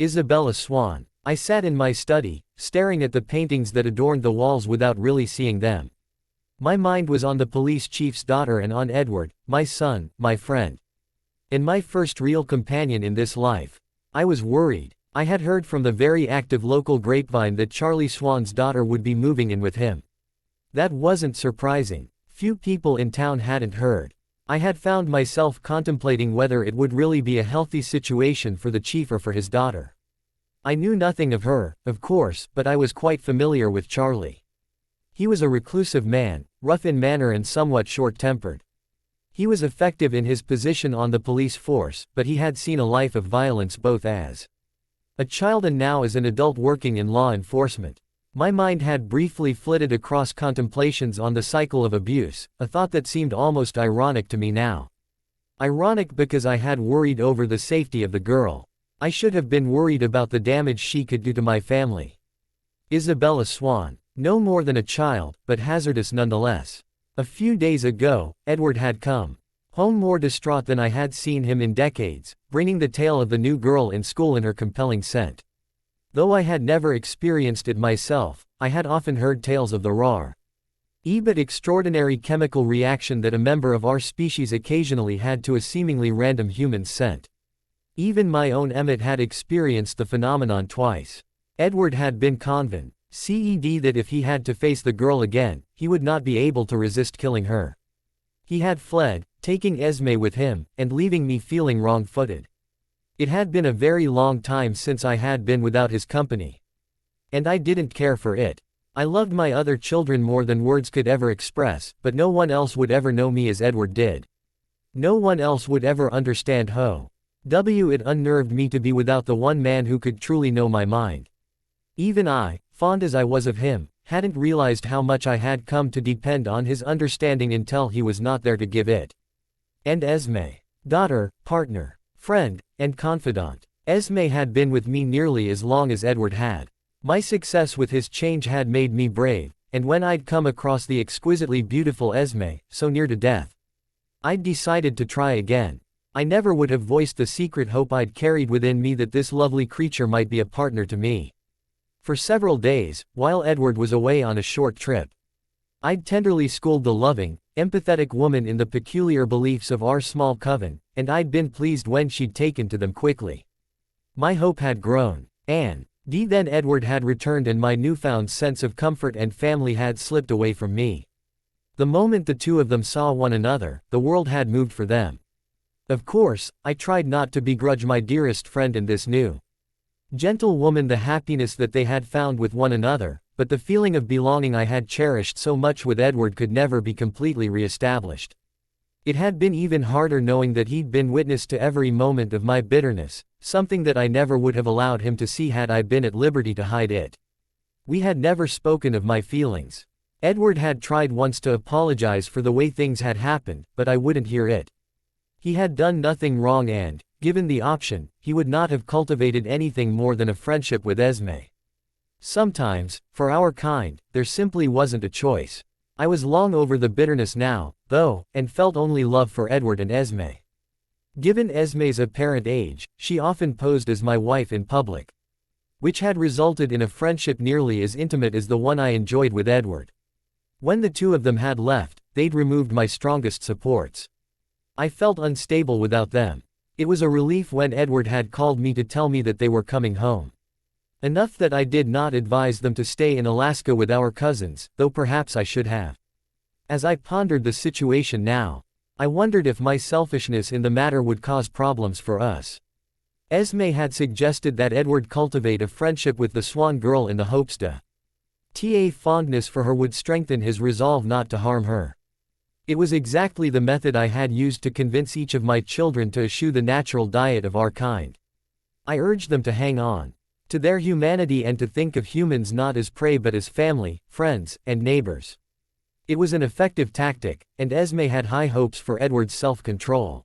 Isabella Swan. I sat in my study, staring at the paintings that adorned the walls without really seeing them. My mind was on the police chief's daughter and on Edward, my son, my friend. And my first real companion in this life. I was worried. I had heard from the very active local grapevine that Charlie Swan's daughter would be moving in with him. That wasn't surprising. Few people in town hadn't heard. I had found myself contemplating whether it would really be a healthy situation for the chief or for his daughter. I knew nothing of her, of course, but I was quite familiar with Charlie. He was a reclusive man, rough in manner and somewhat short-tempered. He was effective in his position on the police force, but he had seen a life of violence both as a child and now as an adult working in law enforcement. My mind had briefly flitted across contemplations on the cycle of abuse, a thought that seemed almost ironic to me now. Ironic because I had worried over the safety of the girl. I should have been worried about the damage she could do to my family. Isabella Swan. No more than a child, but hazardous nonetheless. A few days ago, Edward had come home more distraught than I had seen him in decades, bringing the tale of the new girl in school in her compelling scent. Though I had never experienced it myself, I had often heard tales of the rare but extraordinary chemical reaction that a member of our species occasionally had to a seemingly random human scent. Even my own Emmett had experienced the phenomenon twice. Edward had been convinced that if he had to face the girl again, he would not be able to resist killing her. He had fled, taking Esme with him, and leaving me feeling wrong-footed. It had been a very long time since I had been without his company. And I didn't care for it. I loved my other children more than words could ever express, but no one else would ever know me as Edward did. No one else would ever understand it unnerved me to be without the one man who could truly know my mind. Even I, fond as I was of him, hadn't realized how much I had come to depend on his understanding until he was not there to give it. And Esme. Daughter, partner, friend, and confidant. Esme had been with me nearly as long as Edward had. My success with his change had made me brave, and when I'd come across the exquisitely beautiful Esme, so near to death, I'd decided to try again. I never would have voiced the secret hope I'd carried within me that this lovely creature might be a partner to me. For several days, while Edward was away on a short trip, I'd tenderly schooled the loving, empathetic woman in the peculiar beliefs of our small coven, and I'd been pleased when she'd taken to them quickly. My hope had grown. Then Edward had returned and my newfound sense of comfort and family had slipped away from me. The moment the two of them saw one another, the world had moved for them. Of course, I tried not to begrudge my dearest friend and this new gentle woman the happiness that they had found with one another, but the feeling of belonging I had cherished so much with Edward could never be completely re-established. It had been even harder knowing that he'd been witness to every moment of my bitterness, something that I never would have allowed him to see had I been at liberty to hide it. We had never spoken of my feelings. Edward had tried once to apologize for the way things had happened, but I wouldn't hear it. He had done nothing wrong and, given the option, he would not have cultivated anything more than a friendship with Esme. Sometimes, for our kind, there simply wasn't a choice. I was long over the bitterness now, though, and felt only love for Edward and Esme. Given Esme's apparent age, she often posed as my wife in public, which had resulted in a friendship nearly as intimate as the one I enjoyed with Edward. When the two of them had left, they'd removed my strongest supports. I felt unstable without them. It was a relief when Edward had called me to tell me that they were coming home. Enough that I did not advise them to stay in Alaska with our cousins, though perhaps I should have. As I pondered the situation now, I wondered if my selfishness in the matter would cause problems for us. Esme had suggested that Edward cultivate a friendship with the Swan girl in the hopes that fondness for her would strengthen his resolve not to harm her. It was exactly the method I had used to convince each of my children to eschew the natural diet of our kind. I urged them to hang on to their humanity and to think of humans not as prey but as family, friends, and neighbors. It was an effective tactic, and Esme had high hopes for Edward's self-control.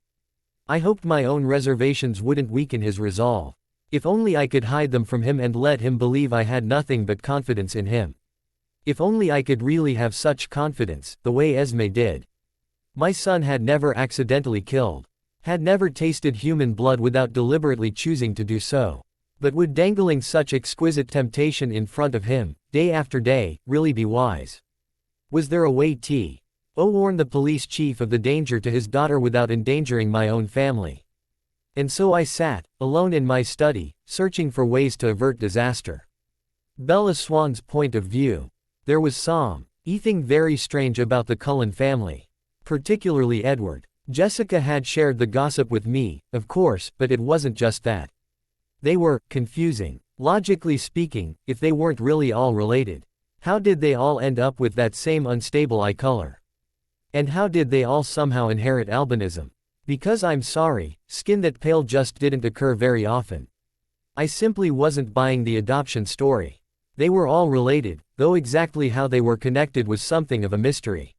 I hoped my own reservations wouldn't weaken his resolve. If only I could hide them from him and let him believe I had nothing but confidence in him. If only I could really have such confidence, the way Esme did. My son had never accidentally killed. Had never tasted human blood without deliberately choosing to do so. But would dangling such exquisite temptation in front of him, day after day, really be wise? Was there a way warn the police chief of the danger to his daughter without endangering my own family? And so I sat, alone in my study, searching for ways to avert disaster. Bella Swan's point of view. There was something very strange about the Cullen family. Particularly Edward. Jessica had shared the gossip with me, of course, but it wasn't just that. They were confusing. Logically speaking, if they weren't really all related, how did they all end up with that same unstable eye color? And how did they all somehow inherit albinism? Because I'm sorry, skin that pale just didn't occur very often. I simply wasn't buying the adoption story. They were all related, though exactly how they were connected was something of a mystery.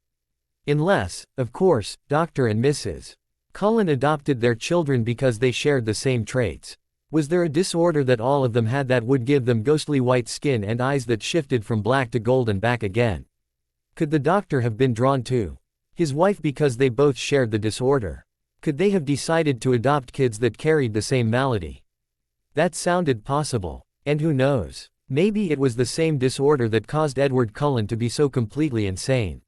Unless, of course, Dr. and Mrs. Cullen adopted their children because they shared the same traits. Was there a disorder that all of them had that would give them ghostly white skin and eyes that shifted from black to gold and back again? Could the doctor have been drawn to his wife because they both shared the disorder? Could they have decided to adopt kids that carried the same malady? That sounded possible. And who knows? Maybe it was the same disorder that caused Edward Cullen to be so completely insane.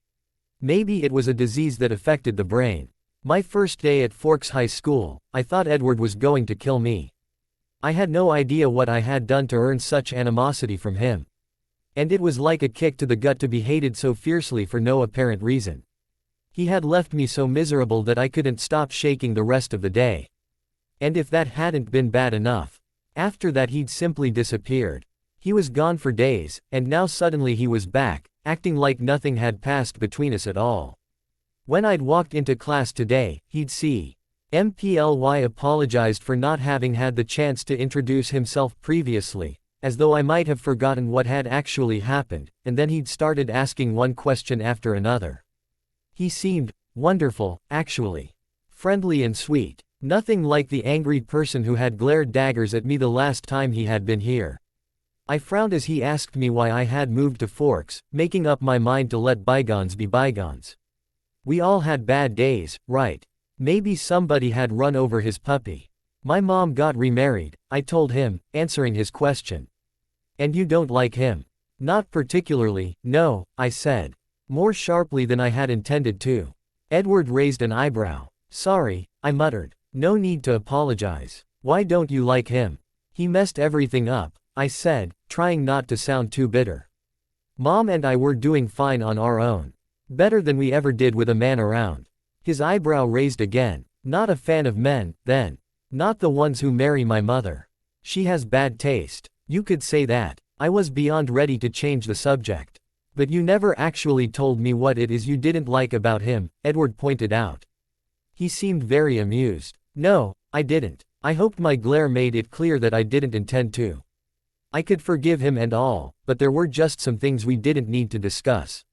Maybe it was a disease that affected the brain. My first day at Forks High School, I thought Edward was going to kill me. I had no idea what I had done to earn such animosity from him. And it was like a kick to the gut to be hated so fiercely for no apparent reason. He had left me so miserable that I couldn't stop shaking the rest of the day. And if that hadn't been bad enough, after that he'd simply disappeared. He was gone for days, and now suddenly he was back, acting like nothing had passed between us at all. When I'd walked into class today, he'd see MPLY apologized for not having had the chance to introduce himself previously, as though I might have forgotten what had actually happened, and then he'd started asking one question after another. He seemed wonderful, actually. Friendly and sweet. Nothing like the angry person who had glared daggers at me the last time he had been here. I frowned as he asked me why I had moved to Forks, making up my mind to let bygones be bygones. We all had bad days, right? Maybe somebody had run over his puppy. My mom got remarried, I told him, answering his question. And you don't like him? Not particularly, no, I said. More sharply than I had intended to. Edward raised an eyebrow. Sorry, I muttered. No need to apologize. Why don't you like him? He messed everything up, I said, trying not to sound too bitter. Mom and I were doing fine on our own. Better than we ever did with a man around. His eyebrow raised again. Not a fan of men, then. Not the ones who marry my mother. She has bad taste. You could say that. I was beyond ready to change the subject. But you never actually told me what it is you didn't like about him, Edward pointed out. He seemed very amused. No, I didn't. I hoped my glare made it clear that I didn't intend to. I could forgive him and all, but there were just some things we didn't need to discuss.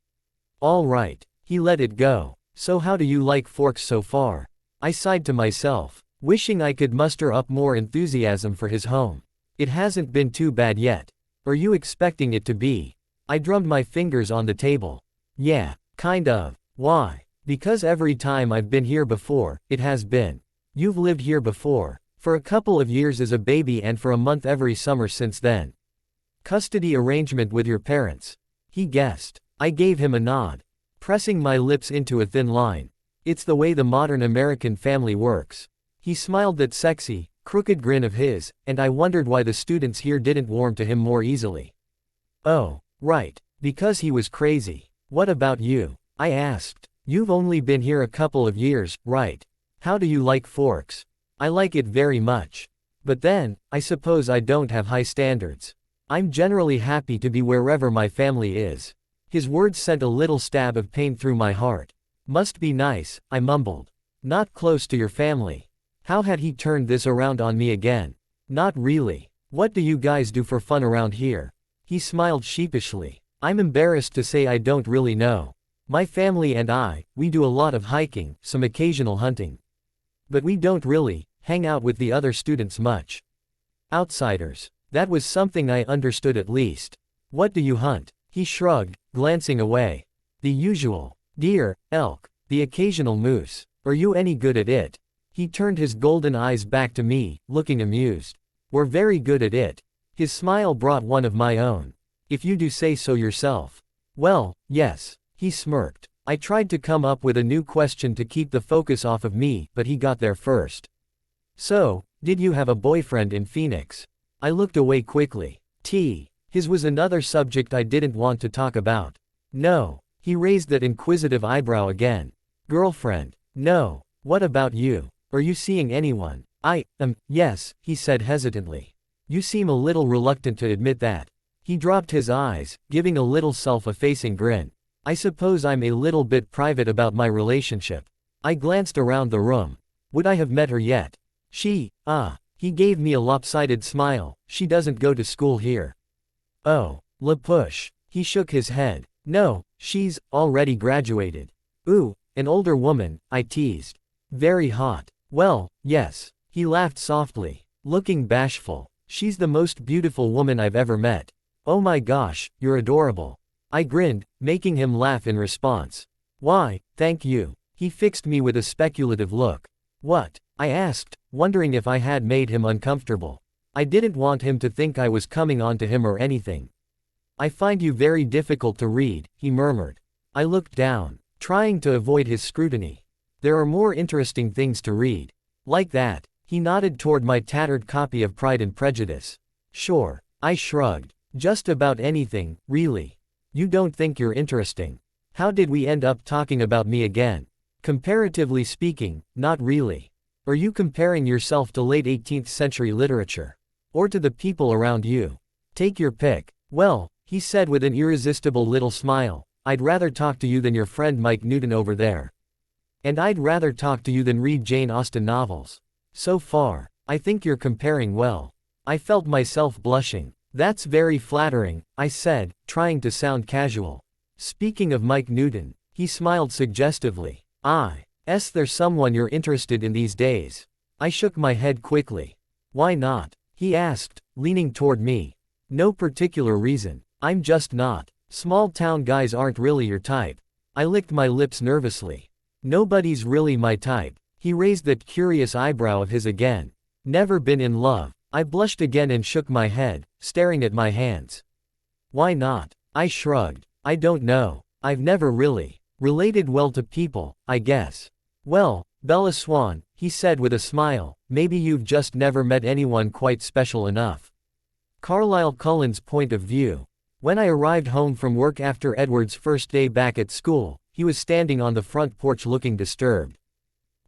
All right. He let it go. So how do you like Forks so far? I sighed to myself, wishing I could muster up more enthusiasm for his home. It hasn't been too bad yet. Are you expecting it to be? I drummed my fingers on the table. Yeah, kind of. Why? Because every time I've been here before, it has been. You've lived here before. For a couple of years as a baby and for a month every summer since then. Custody arrangement with your parents. He guessed. I gave him a nod, pressing my lips into a thin line. It's the way the modern American family works. He smiled that sexy, crooked grin of his, and I wondered why the students here didn't warm to him more easily. Oh, right. Because he was crazy. What about you? I asked. You've only been here a couple of years, right? How do you like Forks? I like it very much. But then, I suppose I don't have high standards. I'm generally happy to be wherever my family is. His words sent a little stab of pain through my heart. Must be nice, I mumbled. Not close to your family. How had he turned this around on me again? Not really. What do you guys do for fun around here? He smiled sheepishly. I'm embarrassed to say I don't really know. My family and I, we do a lot of hiking, some occasional hunting. But we don't really hang out with the other students much. Outsiders. That was something I understood at least. What do you hunt? He shrugged, glancing away. The usual. Deer, elk, the occasional moose. Are you any good at it? He turned his golden eyes back to me, looking amused. We're very good at it. His smile brought one of my own. If you do say so yourself. Well, yes. He smirked. I tried to come up with a new question to keep the focus off of me, but he got there first. So, did you have a boyfriend in Phoenix? I looked away quickly. His was another subject I didn't want to talk about. No. He raised that inquisitive eyebrow again. Girlfriend? No. What about you? Are you seeing anyone? Yes, he said hesitantly. You seem a little reluctant to admit that. He dropped his eyes, giving a little self-effacing grin. I suppose I'm a little bit private about my relationship. I glanced around the room. Would I have met her yet? He gave me a lopsided smile. She doesn't go to school here. Oh, la push. He shook his head. No, she's already graduated. Ooh, an older woman, I teased. Very hot. Well, yes. He laughed softly, looking bashful. She's the most beautiful woman I've ever met. Oh my gosh, you're adorable. I grinned, making him laugh in response. Why, thank you. He fixed me with a speculative look. What? I asked, wondering if I had made him uncomfortable. I didn't want him to think I was coming on to him or anything. I find you very difficult to read, he murmured. I looked down, trying to avoid his scrutiny. There are more interesting things to read. Like that. He nodded toward my tattered copy of Pride and Prejudice. Sure. I shrugged. Just about anything, really. You don't think you're interesting. How did we end up talking about me again? Comparatively speaking, not really. Are you comparing yourself to late 18th century literature? Or to the people around you? Take your pick. Well, he said with an irresistible little smile, I'd rather talk to you than your friend Mike Newton over there. And I'd rather talk to you than read Jane Austen novels. So far, I think you're comparing well. I felt myself blushing. That's very flattering, I said, trying to sound casual. Speaking of Mike Newton, he smiled suggestively. There's someone you're interested in these days. I shook my head quickly. Why not? He asked, leaning toward me. No particular reason. I'm just not. Small-town guys aren't really your type. I licked my lips nervously. Nobody's really my type. He raised that curious eyebrow of his again. Never been in love. I blushed again and shook my head, staring at my hands. Why not? I shrugged. I don't know. I've never really related well to people, I guess. Well, Bella Swan, he said with a smile, maybe you've just never met anyone quite special enough. Carlisle Cullen's point of view. When I arrived home from work after Edward's first day back at school, he was standing on the front porch looking disturbed.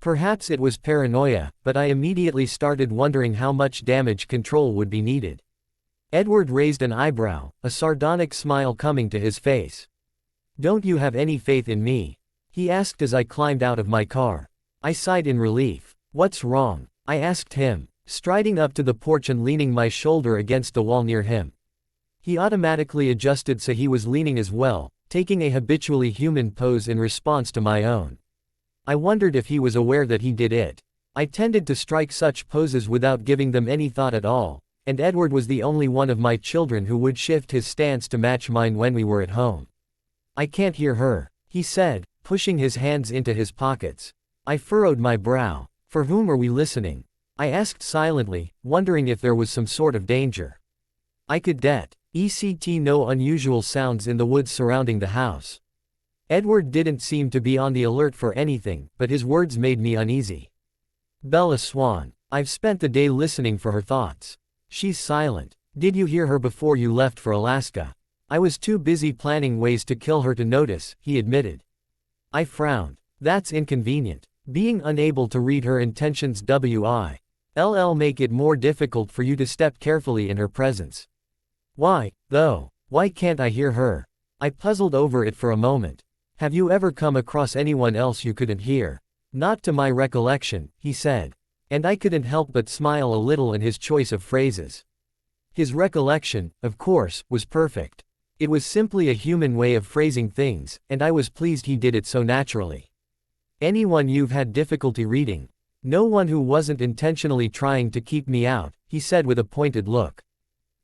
Perhaps it was paranoia, but I immediately started wondering how much damage control would be needed. Edward raised an eyebrow, a sardonic smile coming to his face. Don't you have any faith in me? He asked as I climbed out of my car. I sighed in relief. What's wrong? I asked him, striding up to the porch and leaning my shoulder against the wall near him. He automatically adjusted so he was leaning as well, taking a habitually human pose in response to my own. I wondered if he was aware that he did it. I tended to strike such poses without giving them any thought at all, and Edward was the only one of my children who would shift his stance to match mine when we were at home. I can't hear her, he said, pushing his hands into his pockets. I furrowed my brow. For whom are we listening? I asked silently, wondering if there was some sort of danger. I could detect no unusual sounds in the woods surrounding the house. Edward didn't seem to be on the alert for anything, but his words made me uneasy. Bella Swan. I've spent the day listening for her thoughts. She's silent. Did you hear her before you left for Alaska? I was too busy planning ways to kill her to notice, he admitted. I frowned. That's inconvenient. Being unable to read her intentions will make it more difficult for you to step carefully in her presence. Why, though? Why can't I hear her? I puzzled over it for a moment. Have you ever come across anyone else you couldn't hear? Not to my recollection, he said. And I couldn't help but smile a little in his choice of phrases. His recollection, of course, was perfect. It was simply a human way of phrasing things, and I was pleased he did it so naturally. Anyone you've had difficulty reading? No one who wasn't intentionally trying to keep me out, he said with a pointed look.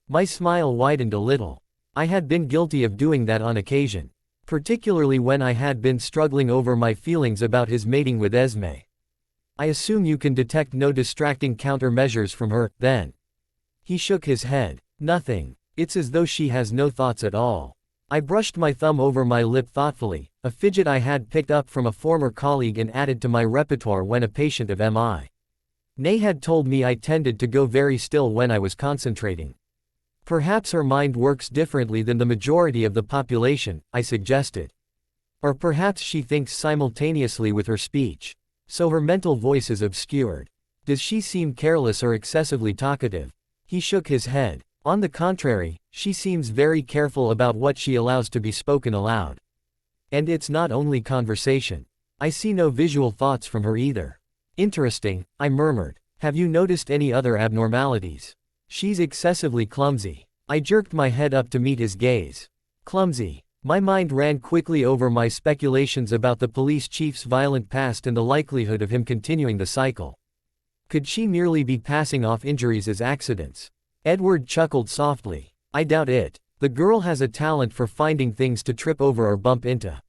My smile widened a little. I had been guilty of doing that on occasion. Particularly when I had been struggling over my feelings about his mating with Esme. I assume you can detect no distracting countermeasures from her, then. He shook his head. Nothing. It's as though she has no thoughts at all. I brushed my thumb over my lip thoughtfully, a fidget I had picked up from a former colleague and added to my repertoire when a patient of MI. Nay had told me I tended to go very still when I was concentrating. Perhaps her mind works differently than the majority of the population, I suggested. Or perhaps she thinks simultaneously with her speech. So her mental voice is obscured. Does she seem careless or excessively talkative? He shook his head. On the contrary, she seems very careful about what she allows to be spoken aloud. And it's not only conversation. I see no visual thoughts from her either. Interesting, I murmured. Have you noticed any other abnormalities? She's excessively clumsy. I jerked my head up to meet his gaze. Clumsy. My mind ran quickly over my speculations about the police chief's violent past and the likelihood of him continuing the cycle. Could she merely be passing off injuries as accidents? Edward chuckled softly. I doubt it. The girl has a talent for finding things to trip over or bump into.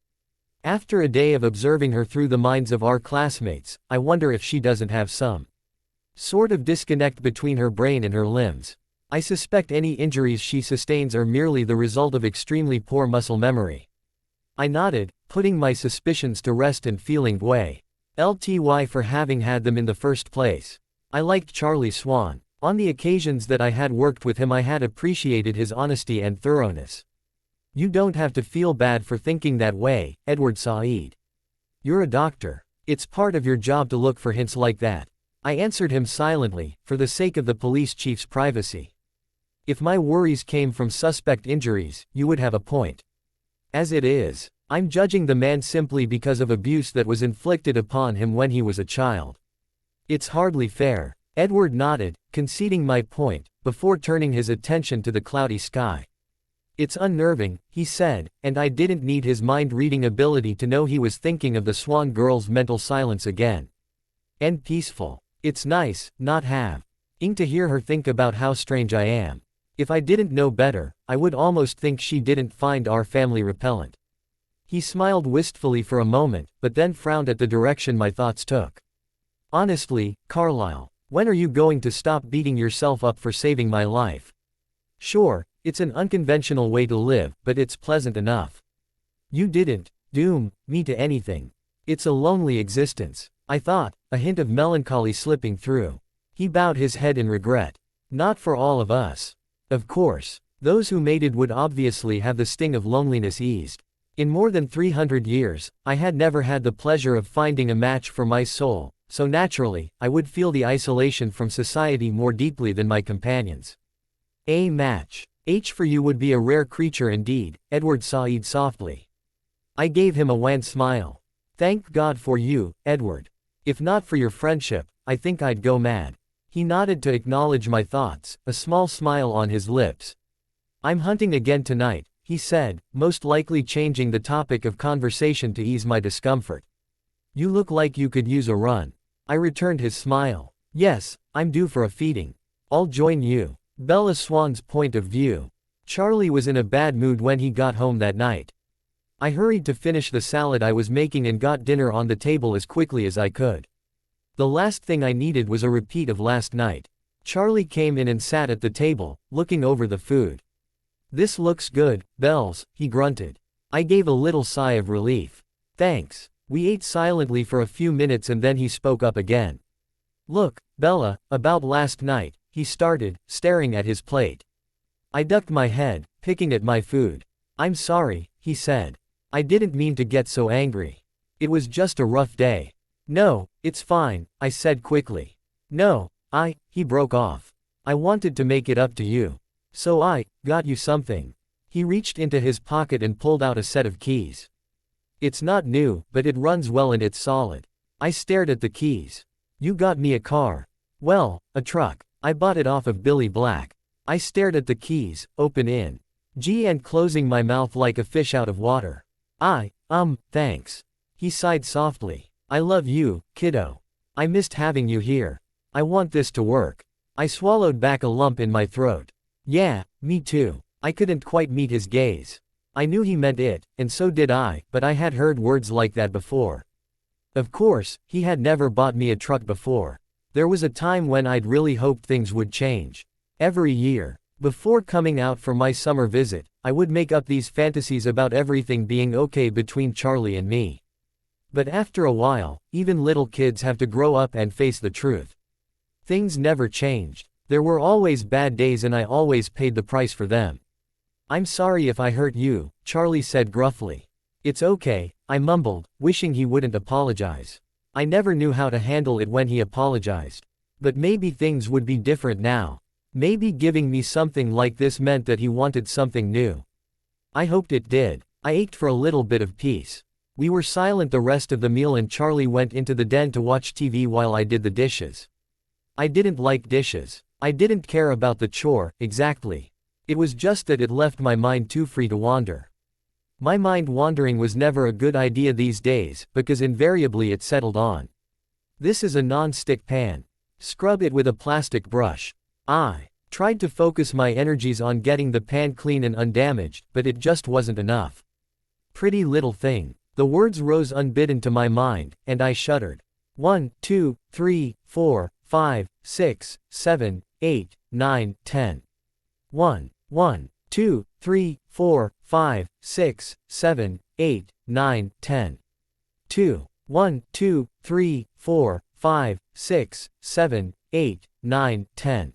After a day of observing her through the minds of our classmates, I wonder if she doesn't have some sort of disconnect between her brain and her limbs. I suspect any injuries she sustains are merely the result of extremely poor muscle memory. I nodded, putting my suspicions to rest and feeling LTY for having had them in the first place. I liked Charlie Swan. On the occasions that I had worked with him I had appreciated his honesty and thoroughness. You don't have to feel bad for thinking that way, Edward Said. You're a doctor. It's part of your job to look for hints like that. I answered him silently, for the sake of the police chief's privacy. If my worries came from suspect injuries, you would have a point. As it is, I'm judging the man simply because of abuse that was inflicted upon him when he was a child. It's hardly fair. Edward nodded, conceding my point, before turning his attention to the cloudy sky. It's unnerving, he said, and I didn't need his mind-reading ability to know he was thinking of the Swan girl's mental silence again. And peaceful. It's nice, not having to hear her think about how strange I am. If I didn't know better, I would almost think she didn't find our family repellent. He smiled wistfully for a moment, but then frowned at the direction my thoughts took. Honestly, Carlisle, when are you going to stop beating yourself up for saving my life? Sure, it's an unconventional way to live, but it's pleasant enough. You didn't doom me to anything. It's a lonely existence, I thought, a hint of melancholy slipping through. He bowed his head in regret. Not for all of us. Of course, those who mated would obviously have the sting of loneliness eased. In more than 300 years, I had never had the pleasure of finding a match for my soul, so naturally, I would feel the isolation from society more deeply than my companions. A match. H for you would be a rare creature indeed, Edward Said softly. I gave him a wan smile. Thank God for you, Edward. If not for your friendship, I think I'd go mad. He nodded to acknowledge my thoughts, a small smile on his lips. I'm hunting again tonight, he said, most likely changing the topic of conversation to ease my discomfort. You look like you could use a run. I returned his smile. Yes, I'm due for a feeding. I'll join you. Bella Swan's point of view. Charlie was in a bad mood when he got home that night. I hurried to finish the salad I was making and got dinner on the table as quickly as I could. The last thing I needed was a repeat of last night. Charlie came in and sat at the table, looking over the food. This looks good, Bells, he grunted. I gave a little sigh of relief. Thanks. We ate silently for a few minutes and then he spoke up again. Look, Bella, about last night, he started, staring at his plate. I ducked my head, picking at my food. I'm sorry, he said. I didn't mean to get so angry. It was just a rough day. No, it's fine, I said quickly. No, he broke off. I wanted to make it up to you. So I got you something. He reached into his pocket and pulled out a set of keys. It's not new, but it runs well and it's solid. I stared at the keys. You got me a car. Well, a truck. I bought it off of Billy Black. I stared at the keys, open in. And closing my mouth like a fish out of water. Thanks. He sighed softly. I love you, kiddo. I missed having you here. I want this to work. I swallowed back a lump in my throat. Yeah, me too. I couldn't quite meet his gaze. I knew he meant it, and so did I, but I had heard words like that before. Of course, he had never bought me a truck before. There was a time when I'd really hoped things would change. Every year, before coming out for my summer visit, I would make up these fantasies about everything being okay between Charlie and me. But after a while, even little kids have to grow up and face the truth. Things never changed. There were always bad days and I always paid the price for them. "I'm sorry if I hurt you," Charlie said gruffly. "It's okay," I mumbled, wishing he wouldn't apologize. I never knew how to handle it when he apologized. But maybe things would be different now. Maybe giving me something like this meant that he wanted something new. I hoped it did. I ached for a little bit of peace. We were silent the rest of the meal and Charlie went into the den to watch TV while I did the dishes. I didn't like dishes. I didn't care about the chore, exactly. It was just that it left my mind too free to wander. My mind wandering was never a good idea these days, because invariably it settled on. "This is a non-stick pan. Scrub it with a plastic brush." I tried to focus my energies on getting the pan clean and undamaged, but it just wasn't enough. "Pretty little thing." The words rose unbidden to my mind, and I shuddered. 1, 2, 3, 4, 5, 6, 7, 8, 9, 10. 1, 2, 3, 4, 5, 6, 7, 8, 9, 10. 2, 1, 2, 3, 4, 5, 6, 7, 8, 9, 10.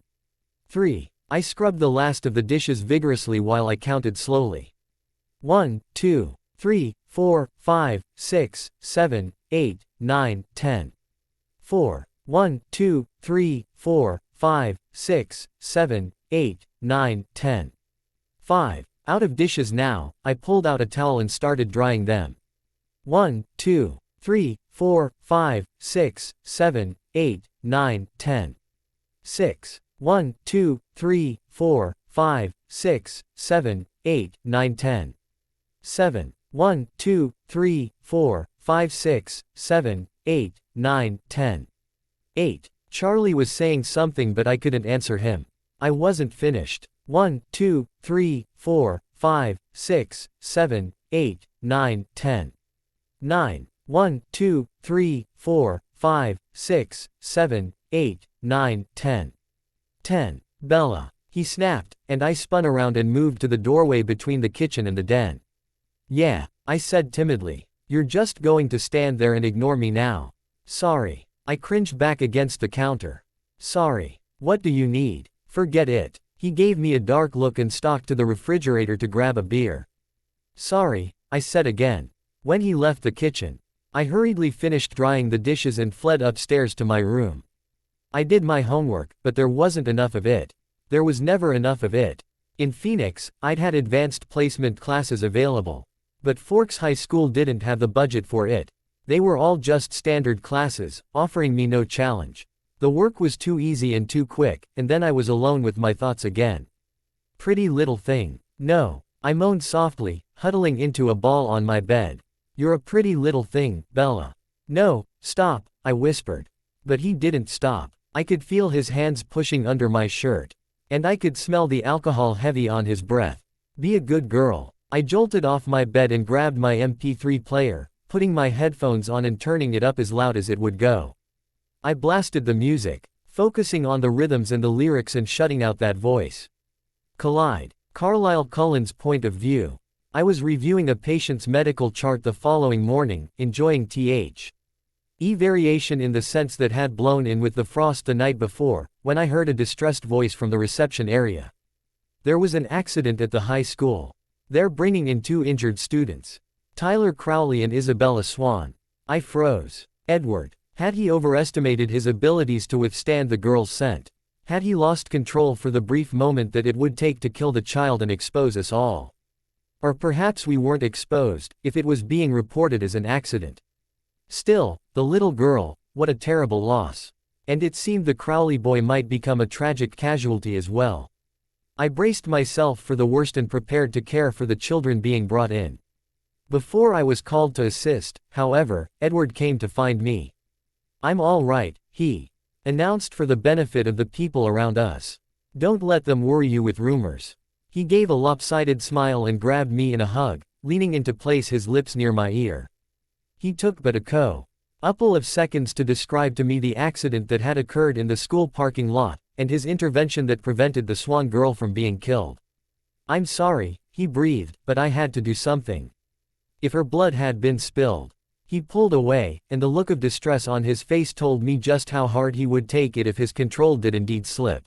3. I scrubbed the last of the dishes vigorously while I counted slowly. 1, 2, 3, 4, 5, 6, 7, 8, 9, 10. 4. 1, 2, 3, 4, 5, 6, 7, 8, 9, 10. 5. Out of dishes now, I pulled out a towel and started drying them. 1, 2, 3, 4, 5, 6, 7, 8, 9, 10. 6. 1, 2, 3, 4, 5, 6, 7, 8, 9, 10. 7. 1, 2, 3, 4, 5, 6, 7, 8, 9, 10. 8. Charlie was saying something but I couldn't answer him. I wasn't finished. 1, 2, 3, 4, 5, 6, 7, 8, 9, 10. 9. 1, 2, 3, 4, 5, 6, 7, 8, 9, 10. 10. "Bella," he snapped, and I spun around and moved to the doorway between the kitchen and the den. "Yeah," I said timidly. "You're just going to stand there and ignore me now?" "Sorry." I cringed back against the counter. "Sorry. What do you need?" "Forget it." He gave me a dark look and stalked to the refrigerator to grab a beer. "Sorry," I said again. When he left the kitchen, I hurriedly finished drying the dishes and fled upstairs to my room. I did my homework, but there wasn't enough of it. There was never enough of it. In Phoenix, I'd had advanced placement classes available. But Forks High School didn't have the budget for it. They were all just standard classes, offering me no challenge. The work was too easy and too quick, and then I was alone with my thoughts again. "Pretty little thing." "No," I moaned softly, huddling into a ball on my bed. "You're a pretty little thing, Bella." "No, stop," I whispered. But he didn't stop. I could feel his hands pushing under my shirt. And I could smell the alcohol heavy on his breath. "Be a good girl." I jolted off my bed and grabbed my MP3 player, putting my headphones on and turning it up as loud as it would go. I blasted the music, focusing on the rhythms and the lyrics and shutting out that voice. Collide. Carlisle Cullen's point of view. I was reviewing a patient's medical chart the following morning, enjoying Th. variation in the sense that had blown in with the frost the night before, when I heard a distressed voice from the reception area. There was an accident at the high school. They're bringing in 2 injured students. Tyler Crowley and Isabella Swan. I froze. Edward. Had he overestimated his abilities to withstand the girl's scent? Had he lost control for the brief moment that it would take to kill the child and expose us all? Or perhaps we weren't exposed, if it was being reported as an accident. Still, the little girl, what a terrible loss. And it seemed the Crowley boy might become a tragic casualty as well. I braced myself for the worst and prepared to care for the children being brought in. Before I was called to assist, however, Edward came to find me. "I'm all right," he announced for the benefit of the people around us. "Don't let them worry you with rumors." He gave a lopsided smile and grabbed me in a hug, leaning into place, his lips near my ear. He took but a couple of seconds to describe to me the accident that had occurred in the school parking lot, and his intervention that prevented the Swan girl from being killed. I'm sorry, he breathed, but I had to do something. If her blood had been spilled. He pulled away, and the look of distress on his face told me just how hard he would take it if his control did indeed slip.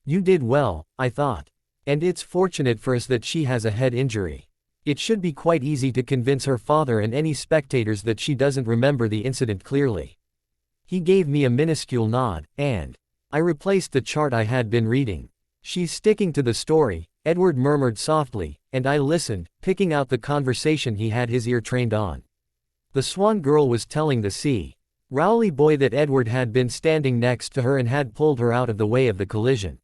You did well, I thought. And it's fortunate for us that she has a head injury. It should be quite easy to convince her father and any spectators that she doesn't remember the incident clearly. He gave me a minuscule nod, and I replaced the chart I had been reading. She's sticking to the story, Edward murmured softly, and I listened, picking out the conversation he had his ear trained on. The Swan girl was telling the Rowley boy that Edward had been standing next to her and had pulled her out of the way of the collision.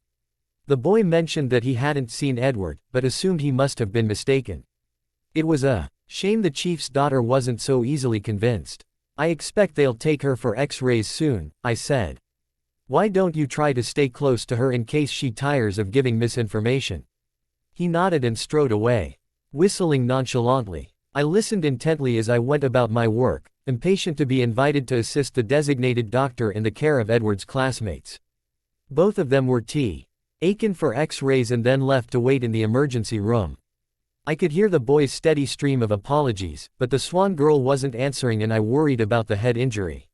The boy mentioned that he hadn't seen Edward, but assumed he must have been mistaken. It was a shame the chief's daughter wasn't so easily convinced. I expect they'll take her for X-rays soon, I said. Why don't you try to stay close to her in case she tires of giving misinformation? He nodded and strode away, whistling nonchalantly. I listened intently as I went about my work, impatient to be invited to assist the designated doctor in the care of Edward's classmates. Both of them were taken for X-rays and then left to wait in the emergency room. I could hear the boy's steady stream of apologies, but the Swan girl wasn't answering and I worried about the head injury.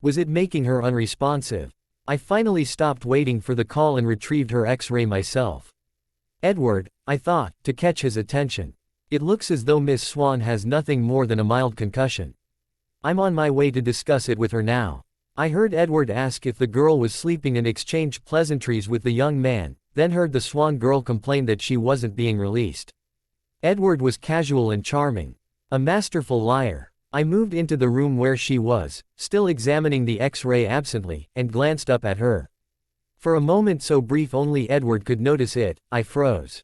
Was it making her unresponsive? I finally stopped waiting for the call and retrieved her X-ray myself. Edward, I thought, to catch his attention. It looks as though Miss Swan has nothing more than a mild concussion. I'm on my way to discuss it with her now. I heard Edward ask if the girl was sleeping and exchange pleasantries with the young man, then heard the Swan girl complain that she wasn't being released. Edward was casual and charming. A masterful liar. I moved into the room where she was, still examining the X-ray absently, and glanced up at her. For a moment so brief only Edward could notice it, I froze.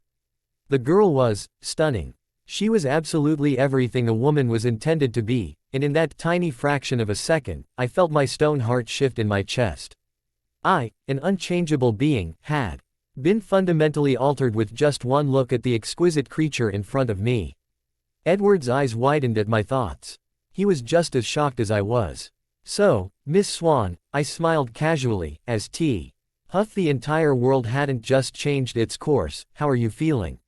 The girl was stunning. She was absolutely everything a woman was intended to be, and in that tiny fraction of a second, I felt my stone heart shift in my chest. I, an unchangeable being, had been fundamentally altered with just one look at the exquisite creature in front of me. Edward's eyes widened at my thoughts. He was just as shocked as I was. So, Miss Swan, I smiled casually, as huff the entire world hadn't just changed its course. How are you feeling?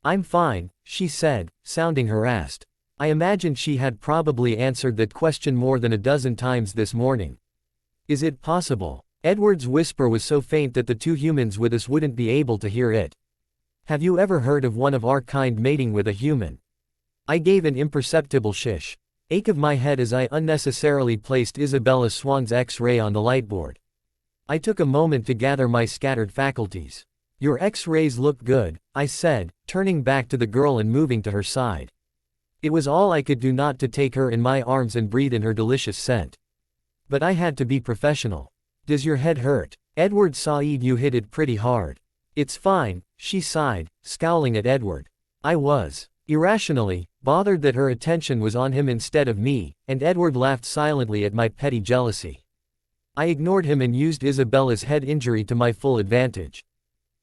I'm fine, she said, sounding harassed. I imagined she had probably answered that question more than a dozen times this morning. Is it possible? Edward's whisper was so faint that the two humans with us wouldn't be able to hear it. Have you ever heard of one of our kind mating with a human? I gave an imperceptible ache of my head as I unnecessarily placed Isabella Swan's X-ray on the lightboard. I took a moment to gather my scattered faculties. Your X-rays look good, I said, turning back to the girl and moving to her side. It was all I could do not to take her in my arms and breathe in her delicious scent. But I had to be professional. Does your head hurt? Edward Said, you hit it pretty hard. It's fine, she sighed, scowling at Edward. I was irrationally bothered that her attention was on him instead of me, and Edward laughed silently at my petty jealousy. I ignored him and used Isabella's head injury to my full advantage.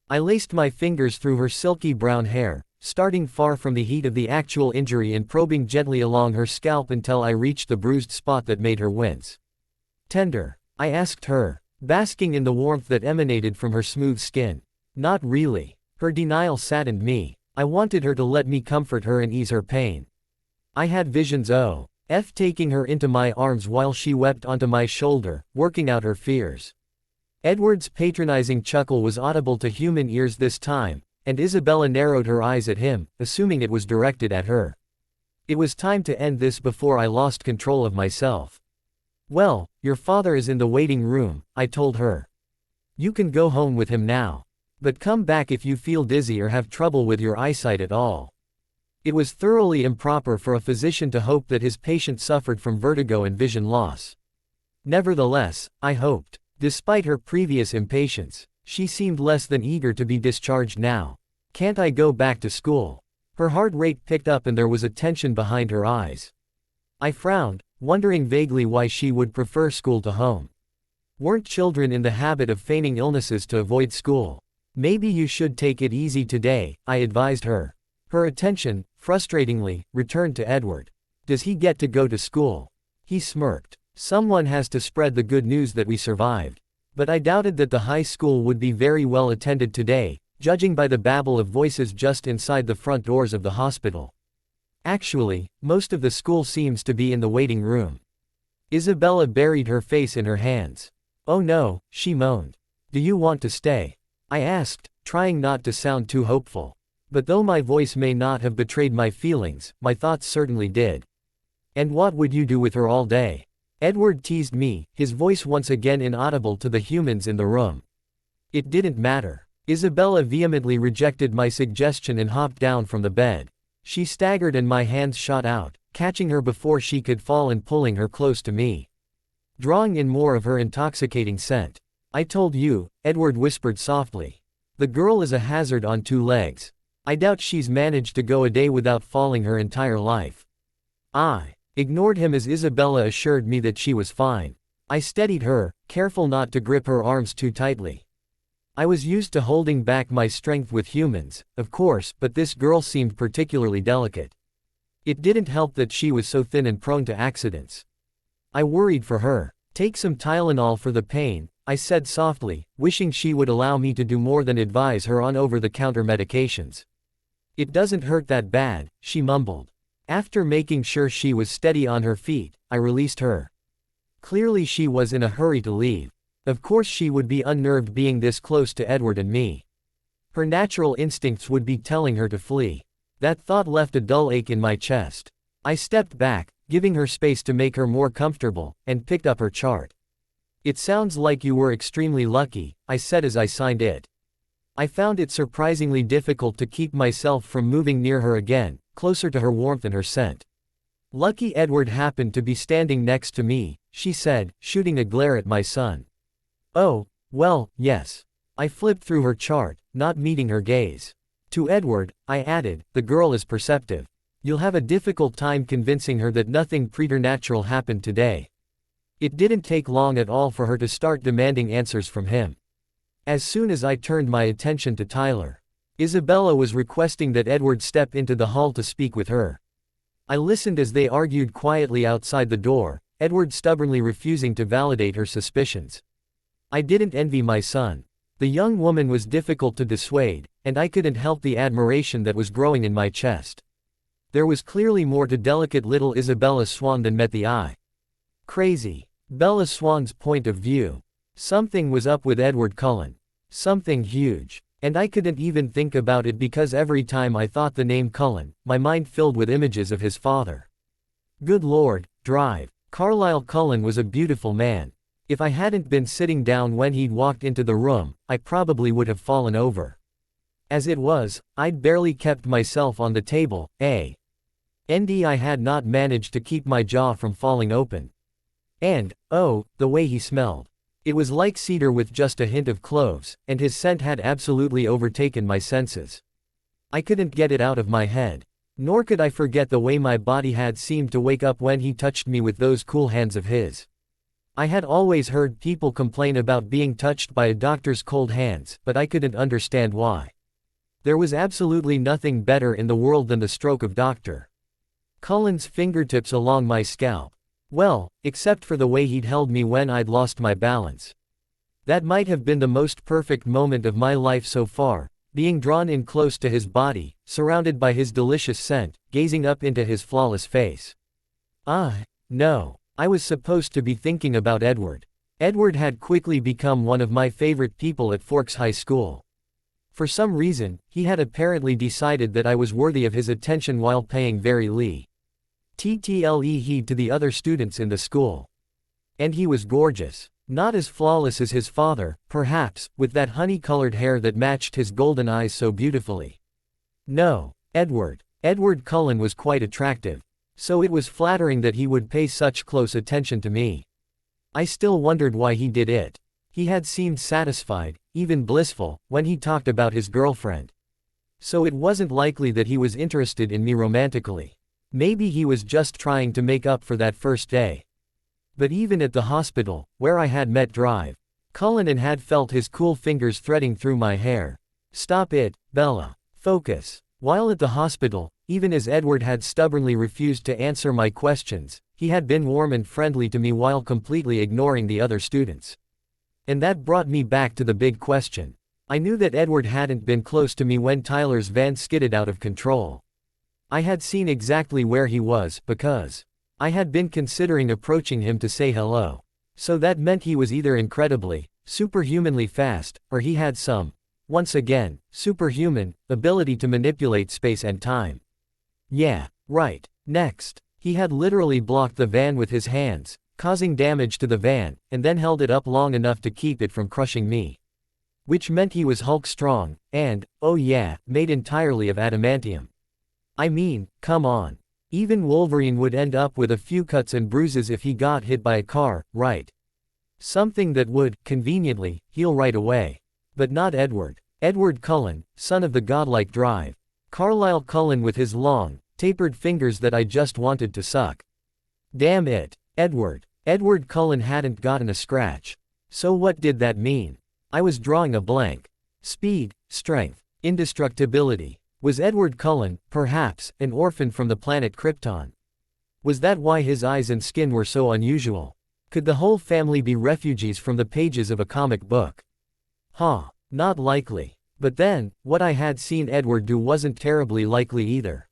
I laced my fingers through her silky brown hair, starting far from the heat of the actual injury and probing gently along her scalp until I reached the bruised spot that made her wince. Tender? I asked her, basking in the warmth that emanated from her smooth skin. Not really. Her denial saddened me. I wanted her to let me comfort her and ease her pain. I had visions of taking her into my arms while she wept onto my shoulder, working out her fears. Edward's patronizing chuckle was audible to human ears this time, and Isabella narrowed her eyes at him, assuming it was directed at her. It was time to end this before I lost control of myself. Well, your father is in the waiting room, I told her. You can go home with him now. But come back if you feel dizzy or have trouble with your eyesight at all. It was thoroughly improper for a physician to hope that his patient suffered from vertigo and vision loss. Nevertheless, I hoped. Despite her previous impatience, she seemed less than eager to be discharged now. Can't I go back to school? Her heart rate picked up and there was a tension behind her eyes. I frowned, wondering vaguely why she would prefer school to home. Weren't children in the habit of feigning illnesses to avoid school? Maybe you should take it easy today, I advised her. Her attention, frustratingly, returned to Edward. Does he get to go to school? He smirked. Someone has to spread the good news that we survived. But I doubted that the high school would be very well attended today, judging by the babble of voices just inside the front doors of the hospital. Actually, most of the school seems to be in the waiting room. Isabella buried her face in her hands. "Oh no," she moaned. "Do you want to stay?" I asked, trying not to sound too hopeful. But though my voice may not have betrayed my feelings, my thoughts certainly did. "And what would you do with her all day?" Edward teased me, his voice once again inaudible to the humans in the room. It didn't matter. Isabella vehemently rejected my suggestion and hopped down from the bed. She staggered and my hands shot out, catching her before she could fall and pulling her close to me, drawing in more of her intoxicating scent. "I told you," Edward whispered softly. "The girl is a hazard on two legs. I doubt she's managed to go a day without falling her entire life." I ignored him as Isabella assured me that she was fine. I steadied her, careful not to grip her arms too tightly. I was used to holding back my strength with humans, of course, but this girl seemed particularly delicate. It didn't help that she was so thin and prone to accidents. I worried for her. "Take some Tylenol for the pain," I said softly, wishing she would allow me to do more than advise her on over-the-counter medications. "It doesn't hurt that bad," she mumbled. After making sure she was steady on her feet, I released her. Clearly she was in a hurry to leave. Of course she would be unnerved being this close to Edward and me. Her natural instincts would be telling her to flee. That thought left a dull ache in my chest. I stepped back, giving her space to make her more comfortable, and picked up her chart. "It sounds like you were extremely lucky," I said as I signed it. I found it surprisingly difficult to keep myself from moving near her again, closer to her warmth and her scent. "Lucky Edward happened to be standing next to me," she said, shooting a glare at my son. "Oh, well, yes." I flipped through her chart, not meeting her gaze. "To Edward," I added, "the girl is perceptive. You'll have a difficult time convincing her that nothing preternatural happened today." It didn't take long at all for her to start demanding answers from him. As soon as I turned my attention to Tyler, Isabella was requesting that Edward step into the hall to speak with her. I listened as they argued quietly outside the door, Edward stubbornly refusing to validate her suspicions. I didn't envy my son. The young woman was difficult to dissuade, and I couldn't help the admiration that was growing in my chest. There was clearly more to delicate little Isabella Swan than met the eye. Crazy. Bella Swan's point of view. Something was up with Edward Cullen. Something huge. And I couldn't even think about it because every time I thought the name Cullen, my mind filled with images of his father. Good Lord, Drive. Carlisle Cullen was a beautiful man. If I hadn't been sitting down when he'd walked into the room, I probably would have fallen over. As it was, I'd barely kept myself on the table, I had not managed to keep my jaw from falling open. And, oh, the way he smelled. It was like cedar with just a hint of cloves, and his scent had absolutely overtaken my senses. I couldn't get it out of my head. Nor could I forget the way my body had seemed to wake up when he touched me with those cool hands of his. I had always heard people complain about being touched by a doctor's cold hands, but I couldn't understand why. There was absolutely nothing better in the world than the stroke of Dr. Cullen's fingertips along my scalp. Well, except for the way he'd held me when I'd lost my balance. That might have been the most perfect moment of my life so far, being drawn in close to his body, surrounded by his delicious scent, gazing up into his flawless face. No. I was supposed to be thinking about Edward. Edward had quickly become one of my favorite people at Forks High School. For some reason, he had apparently decided that I was worthy of his attention while paying very little heed to the other students in the school. And he was gorgeous. Not as flawless as his father, perhaps, with that honey-colored hair that matched his golden eyes so beautifully. No, Edward Cullen was quite attractive. So it was flattering that he would pay such close attention to me. I still wondered why he did it. He had seemed satisfied, even blissful, when he talked about his girlfriend. So it wasn't likely that he was interested in me romantically. Maybe he was just trying to make up for that first day. But even at the hospital, where I had met Drive Cullen and had felt his cool fingers threading through my hair. Stop it, Bella. Focus. While at the hospital, even as Edward had stubbornly refused to answer my questions, he had been warm and friendly to me while completely ignoring the other students. And that brought me back to the big question. I knew that Edward hadn't been close to me when Tyler's van skidded out of control. I had seen exactly where he was, because I had been considering approaching him to say hello. So that meant he was either incredibly, superhumanly fast, or he had some, once again, superhuman, ability to manipulate space and time. Yeah, right. Next, he had literally blocked the van with his hands, causing damage to the van, and then held it up long enough to keep it from crushing me. Which meant he was Hulk strong, and, oh yeah, made entirely of adamantium. I mean, come on. Even Wolverine would end up with a few cuts and bruises if he got hit by a car, right? Something that would, conveniently, heal right away. But not Edward. Edward Cullen, son of the godlike Drive. Carlisle Cullen with his long, tapered fingers that I just wanted to suck. Damn it. Edward Cullen hadn't gotten a scratch. So what did that mean? I was drawing a blank. Speed, strength, indestructibility. Was Edward Cullen, perhaps, an orphan from the planet Krypton? Was that why his eyes and skin were so unusual? Could the whole family be refugees from the pages of a comic book? Not likely. But then, what I had seen Edward do wasn't terribly likely either.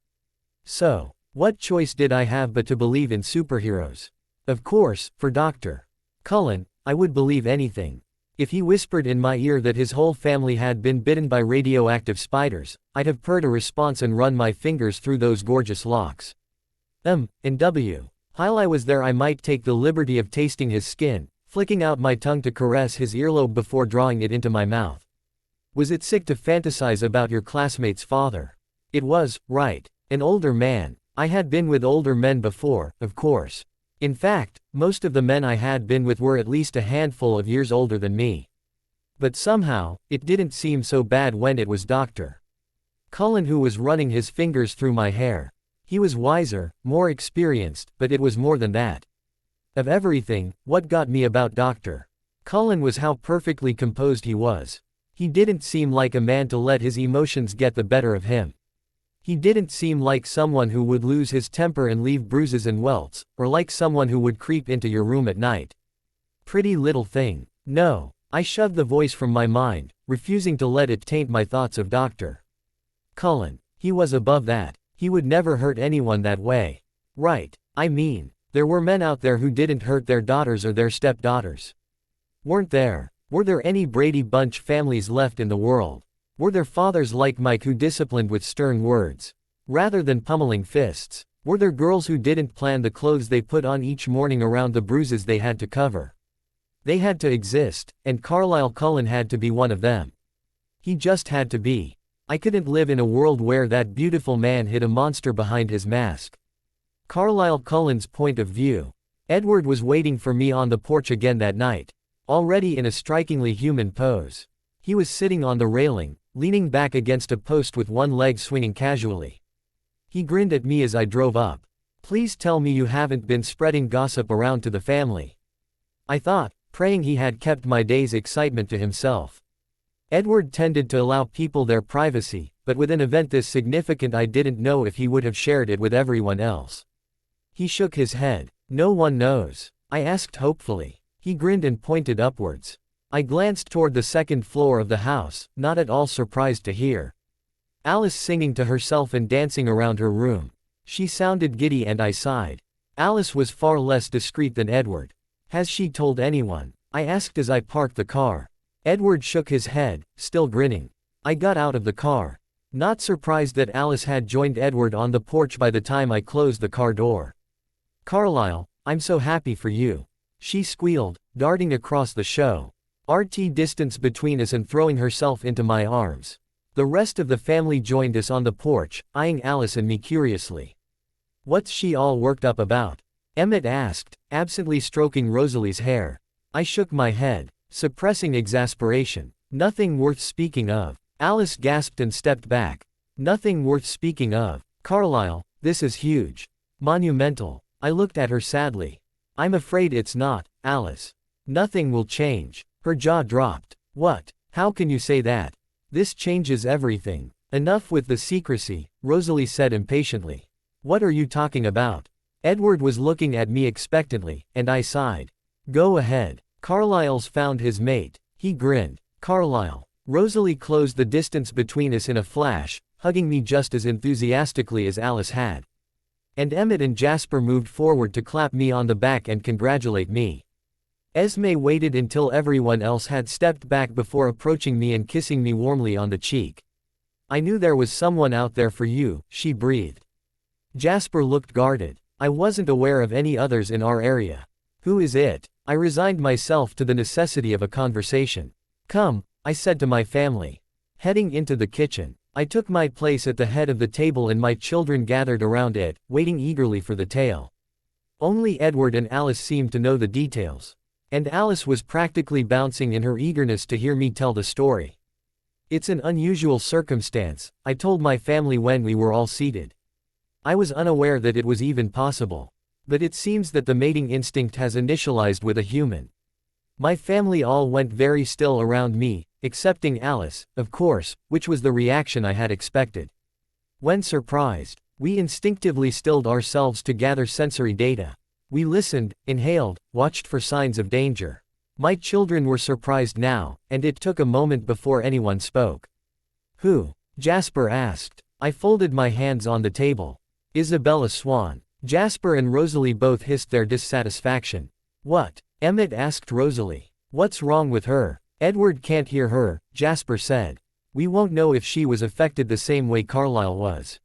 So, what choice did I have but to believe in superheroes? Of course, for Dr. Cullen, I would believe anything. If he whispered in my ear that his whole family had been bitten by radioactive spiders, I'd have purred a response and run my fingers through those gorgeous locks. And while I was there I might take the liberty of tasting his skin, flicking out my tongue to caress his earlobe before drawing it into my mouth. Was it sick to fantasize about your classmate's father? It was, right. An older man. I had been with older men before, of course. In fact, most of the men I had been with were at least a handful of years older than me. But somehow, it didn't seem so bad when it was Dr. Cullen who was running his fingers through my hair. He was wiser, more experienced, but it was more than that. Of everything, what got me about Dr. Cullen was how perfectly composed he was. He didn't seem like a man to let his emotions get the better of him. He didn't seem like someone who would lose his temper and leave bruises and welts, or like someone who would creep into your room at night. Pretty little thing. No, I shoved the voice from my mind, refusing to let it taint my thoughts of Dr. Cullen. He was above that. He would never hurt anyone that way. Right. I mean, there were men out there who didn't hurt their daughters or their stepdaughters. Weren't there? Were there any Brady Bunch families left in the world? Were there fathers like Mike who disciplined with stern words, rather than pummeling fists? Were there girls who didn't plan the clothes they put on each morning around the bruises they had to cover? They had to exist, and Carlisle Cullen had to be one of them. He just had to be. I couldn't live in a world where that beautiful man hid a monster behind his mask. Carlisle Cullen's point of view. Edward was waiting for me on the porch again that night, already in a strikingly human pose. He was sitting on the railing, leaning back against a post with one leg swinging casually. He grinned at me as I drove up. Please tell me you haven't been spreading gossip around to the family. I thought, praying he had kept my day's excitement to himself. Edward tended to allow people their privacy, but with an event this significant I didn't know if he would have shared it with everyone else. He shook his head. No one knows. I asked hopefully. He grinned and pointed upwards. I glanced toward the second floor of the house, not at all surprised to hear Alice singing to herself and dancing around her room. She sounded giddy and I sighed. Alice was far less discreet than Edward. Has she told anyone? I asked as I parked the car. Edward shook his head, still grinning. I got out of the car, not surprised that Alice had joined Edward on the porch by the time I closed the car door. Carlisle, I'm so happy for you. She squealed, darting across the RT distance between us and throwing herself into my arms. The rest of the family joined us on the porch, eyeing Alice and me curiously. What's she all worked up about? Emmett asked, absently stroking Rosalie's hair. I shook my head, suppressing exasperation. Nothing worth speaking of. Alice gasped and stepped back. Nothing worth speaking of. Carlisle, this is huge. Monumental. I looked at her sadly. I'm afraid it's not, Alice. Nothing will change. Her jaw dropped. What? How can you say that? This changes everything. Enough with the secrecy, Rosalie said impatiently. What are you talking about? Edward was looking at me expectantly, and I sighed. Go ahead. Carlisle's found his mate. He grinned. Carlisle. Rosalie closed the distance between us in a flash, hugging me just as enthusiastically as Alice had. And Emmett and Jasper moved forward to clap me on the back and congratulate me. Esme waited until everyone else had stepped back before approaching me and kissing me warmly on the cheek. I knew there was someone out there for you, she breathed. Jasper looked guarded. I wasn't aware of any others in our area. Who is it? I resigned myself to the necessity of a conversation. Come, I said to my family. Heading into the kitchen, I took my place at the head of the table and my children gathered around it, waiting eagerly for the tale. Only Edward and Alice seemed to know the details. And Alice was practically bouncing in her eagerness to hear me tell the story. It's an unusual circumstance, I told my family when we were all seated. I was unaware that it was even possible. But it seems that the mating instinct has initialized with a human. My family all went very still around me, excepting Alice, of course, which was the reaction I had expected. When surprised, we instinctively stilled ourselves to gather sensory data. We listened, inhaled, watched for signs of danger. My children were surprised now, and it took a moment before anyone spoke. Who? Jasper asked. I folded my hands on the table. Isabella Swan. Jasper and Rosalie both hissed their dissatisfaction. What? Emmett asked Rosalie. What's wrong with her? Edward can't hear her, Jasper said. We won't know if she was affected the same way Carlisle was.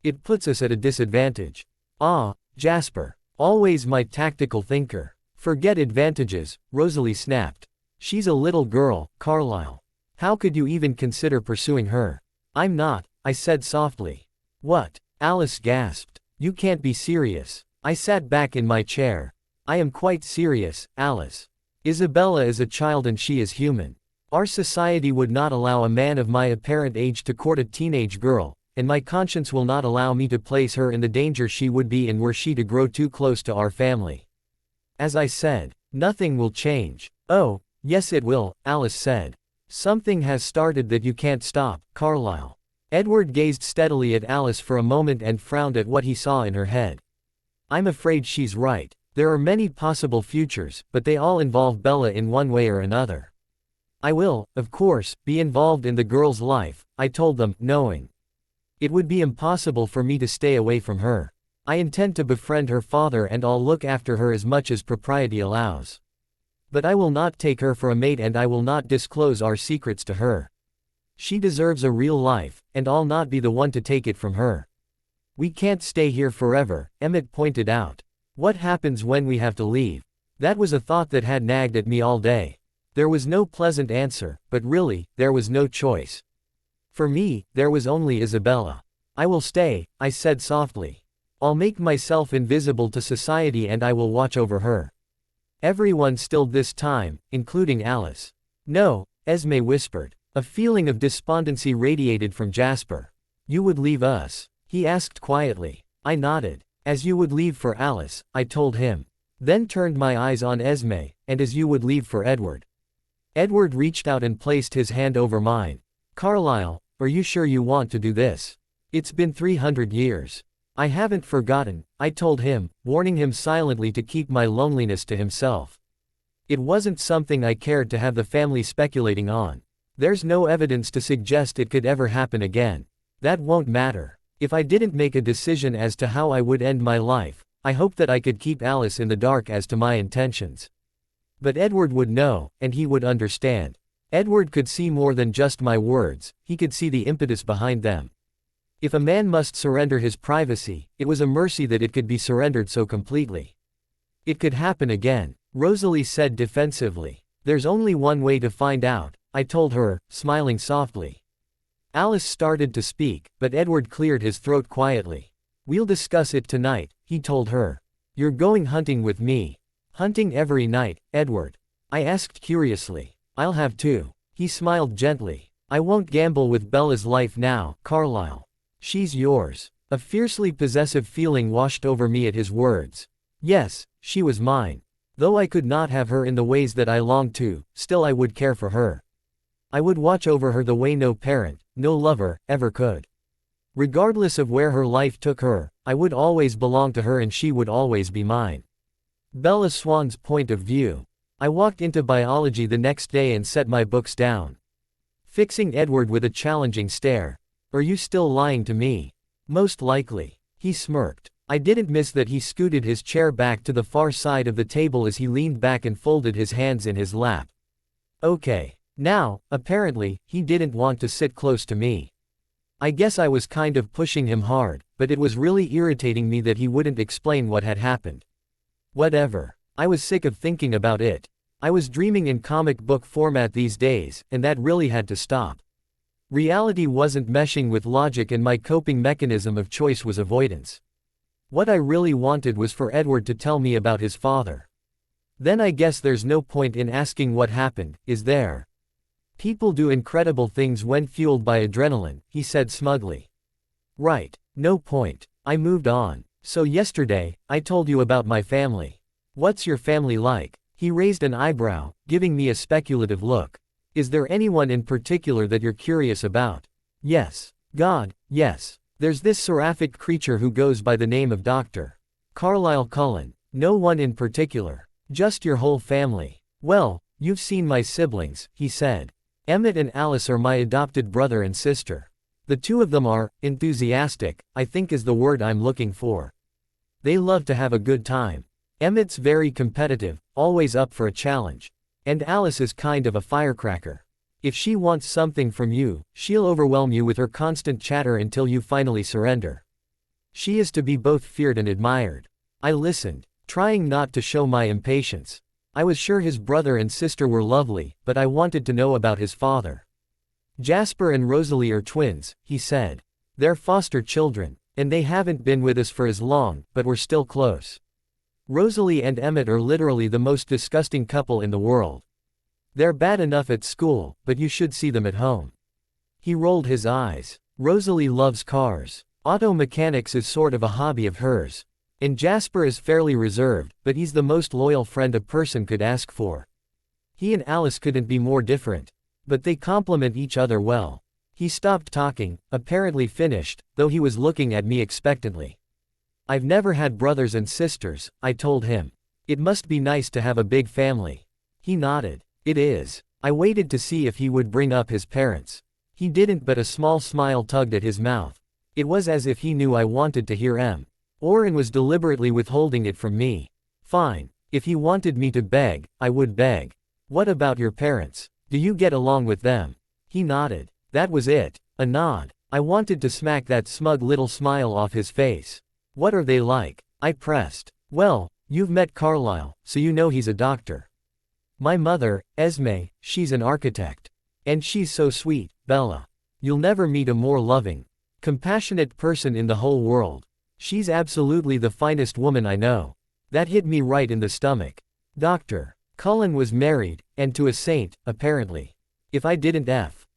It puts us at a disadvantage. Ah, Jasper. Always my tactical thinker. Forget advantages, Rosalie snapped. She's a little girl, Carlisle. How could you even consider pursuing her? I'm not, I said softly. What? Alice gasped. You can't be serious. I sat back in my chair. I am quite serious, Alice. Isabella is a child and she is human. Our society would not allow a man of my apparent age to court a teenage girl, and my conscience will not allow me to place her in the danger she would be in were she to grow too close to our family. As I said, nothing will change. Oh, yes it will, Alice said. Something has started that you can't stop, Carlisle. Edward gazed steadily at Alice for a moment and frowned at what he saw in her head. I'm afraid she's right. There are many possible futures, but they all involve Bella in one way or another. I will, of course, be involved in the girl's life, I told them, knowing it would be impossible for me to stay away from her. I intend to befriend her father and I'll look after her as much as propriety allows. But I will not take her for a mate and I will not disclose our secrets to her. She deserves a real life, and I'll not be the one to take it from her. We can't stay here forever, Emmett pointed out. What happens when we have to leave? That was a thought that had nagged at me all day. There was no pleasant answer, but really, there was no choice. For me, there was only Isabella. I will stay, I said softly. I'll make myself invisible to society and I will watch over her. Everyone stilled this time, including Alice. No, Esme whispered. A feeling of despondency radiated from Jasper. You would leave us? He asked quietly. I nodded. As you would leave for Alice, I told him. Then turned my eyes on Esme, and as you would leave for Edward. Edward reached out and placed his hand over mine. Carlisle, are you sure you want to do this? It's been 300 years. I haven't forgotten, I told him, warning him silently to keep my loneliness to himself. It wasn't something I cared to have the family speculating on. There's no evidence to suggest it could ever happen again. That won't matter. If I didn't make a decision as to how I would end my life, I hoped that I could keep Alice in the dark as to my intentions. But Edward would know, and he would understand. Edward could see more than just my words, he could see the impetus behind them. If a man must surrender his privacy, it was a mercy that it could be surrendered so completely. It could happen again, Rosalie said defensively. There's only one way to find out, I told her, smiling softly. Alice started to speak, but Edward cleared his throat quietly. We'll discuss it tonight, he told her. You're going hunting with me. Hunting every night, Edward? I asked curiously. I'll have to. He smiled gently. I won't gamble with Bella's life now, Carlisle. She's yours. A fiercely possessive feeling washed over me at his words. Yes, she was mine. Though I could not have her in the ways that I longed to, still I would care for her. I would watch over her the way no parent, no lover, ever could. Regardless of where her life took her, I would always belong to her and she would always be mine. Bella Swan's point of view. I walked into biology the next day and set my books down. Fixing Edward with a challenging stare. Are you still lying to me? Most likely. He smirked. I didn't miss that he scooted his chair back to the far side of the table as he leaned back and folded his hands in his lap. Okay. Now, apparently, he didn't want to sit close to me. I guess I was kind of pushing him hard, but it was really irritating me that he wouldn't explain what had happened. Whatever. I was sick of thinking about it. I was dreaming in comic book format these days, and that really had to stop. Reality wasn't meshing with logic and my coping mechanism of choice was avoidance. What I really wanted was for Edward to tell me about his father. Then I guess there's no point in asking what happened, is there? People do incredible things when fueled by adrenaline, he said smugly. Right. No point. I moved on. So yesterday, I told you about my family. What's your family like? He raised an eyebrow, giving me a speculative look. Is there anyone in particular that you're curious about? Yes. God, yes. There's this seraphic creature who goes by the name of Dr. Carlisle Cullen. No one in particular. Just your whole family. Well, you've seen my siblings, he said. Emmett and Alice are my adopted brother and sister. The two of them are, enthusiastic, I think is the word I'm looking for. They love to have a good time. Emmett's very competitive, always up for a challenge. And Alice is kind of a firecracker. If she wants something from you, she'll overwhelm you with her constant chatter until you finally surrender. She is to be both feared and admired. I listened, trying not to show my impatience. I was sure his brother and sister were lovely, but I wanted to know about his father. Jasper and Rosalie are twins, he said. They're foster children, and they haven't been with us for as long, but we're still close. Rosalie and Emmett are literally the most disgusting couple in the world. They're bad enough at school, but you should see them at home. He rolled his eyes. Rosalie loves cars. Auto mechanics is sort of a hobby of hers. And Jasper is fairly reserved, but he's the most loyal friend a person could ask for. He and Alice couldn't be more different. But they complement each other well. He stopped talking, apparently finished, though he was looking at me expectantly. I've never had brothers and sisters, I told him. It must be nice to have a big family. He nodded. It is. I waited to see if he would bring up his parents. He didn't, but a small smile tugged at his mouth. It was as if he knew I wanted to hear or and was deliberately withholding it from me. Fine. If he wanted me to beg, I would beg. What about your parents? Do you get along with them? He nodded. That was it. A nod. I wanted to smack that smug little smile off his face. What are they like? I pressed. Well, you've met Carlisle, so you know he's a doctor. My mother, Esme, she's an architect. And she's so sweet, Bella. You'll never meet a more loving, compassionate person in the whole world. She's absolutely the finest woman I know. That hit me right in the stomach. Dr. Cullen was married, and to a saint, apparently. If I didn't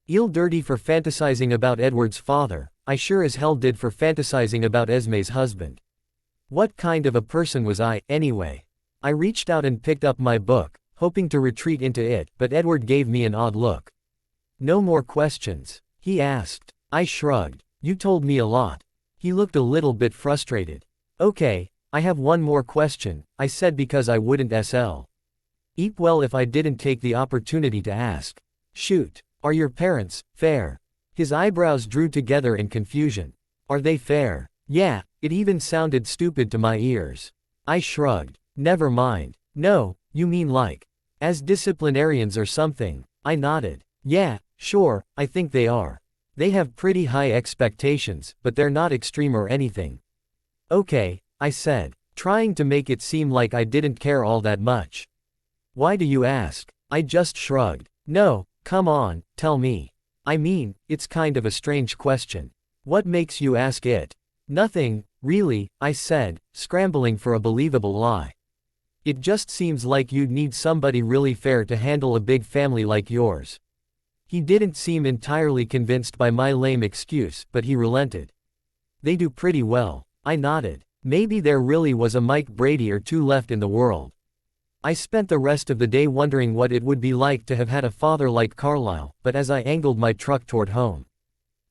feel dirty for fantasizing about Edward's father, I sure as hell did for fantasizing about Esme's husband. What kind of a person was I, anyway? I reached out and picked up my book, hoping to retreat into it, but Edward gave me an odd look. No more questions? He asked. I shrugged. You told me a lot. He looked a little bit frustrated. Okay, I have one more question, I said because I wouldn't eat well if I didn't take the opportunity to ask. Shoot. Are your parents fair? His eyebrows drew together in confusion. Are they fair? Yeah, it even sounded stupid to my ears. I shrugged. Never mind. No, you mean like, as disciplinarians or something? I nodded. Yeah, sure, I think they are. They have pretty high expectations, but they're not extreme or anything. Okay, I said, trying to make it seem like I didn't care all that much. Why do you ask? I just shrugged. No, come on, tell me. I mean, it's kind of a strange question. What makes you ask it? Nothing, really, I said, scrambling for a believable lie. It just seems like you'd need somebody really fair to handle a big family like yours. He didn't seem entirely convinced by my lame excuse, but he relented. They do pretty well. I nodded. Maybe there really was a Mike Brady or two left in the world. I spent the rest of the day wondering what it would be like to have had a father like Carlisle, but as I angled my truck toward home,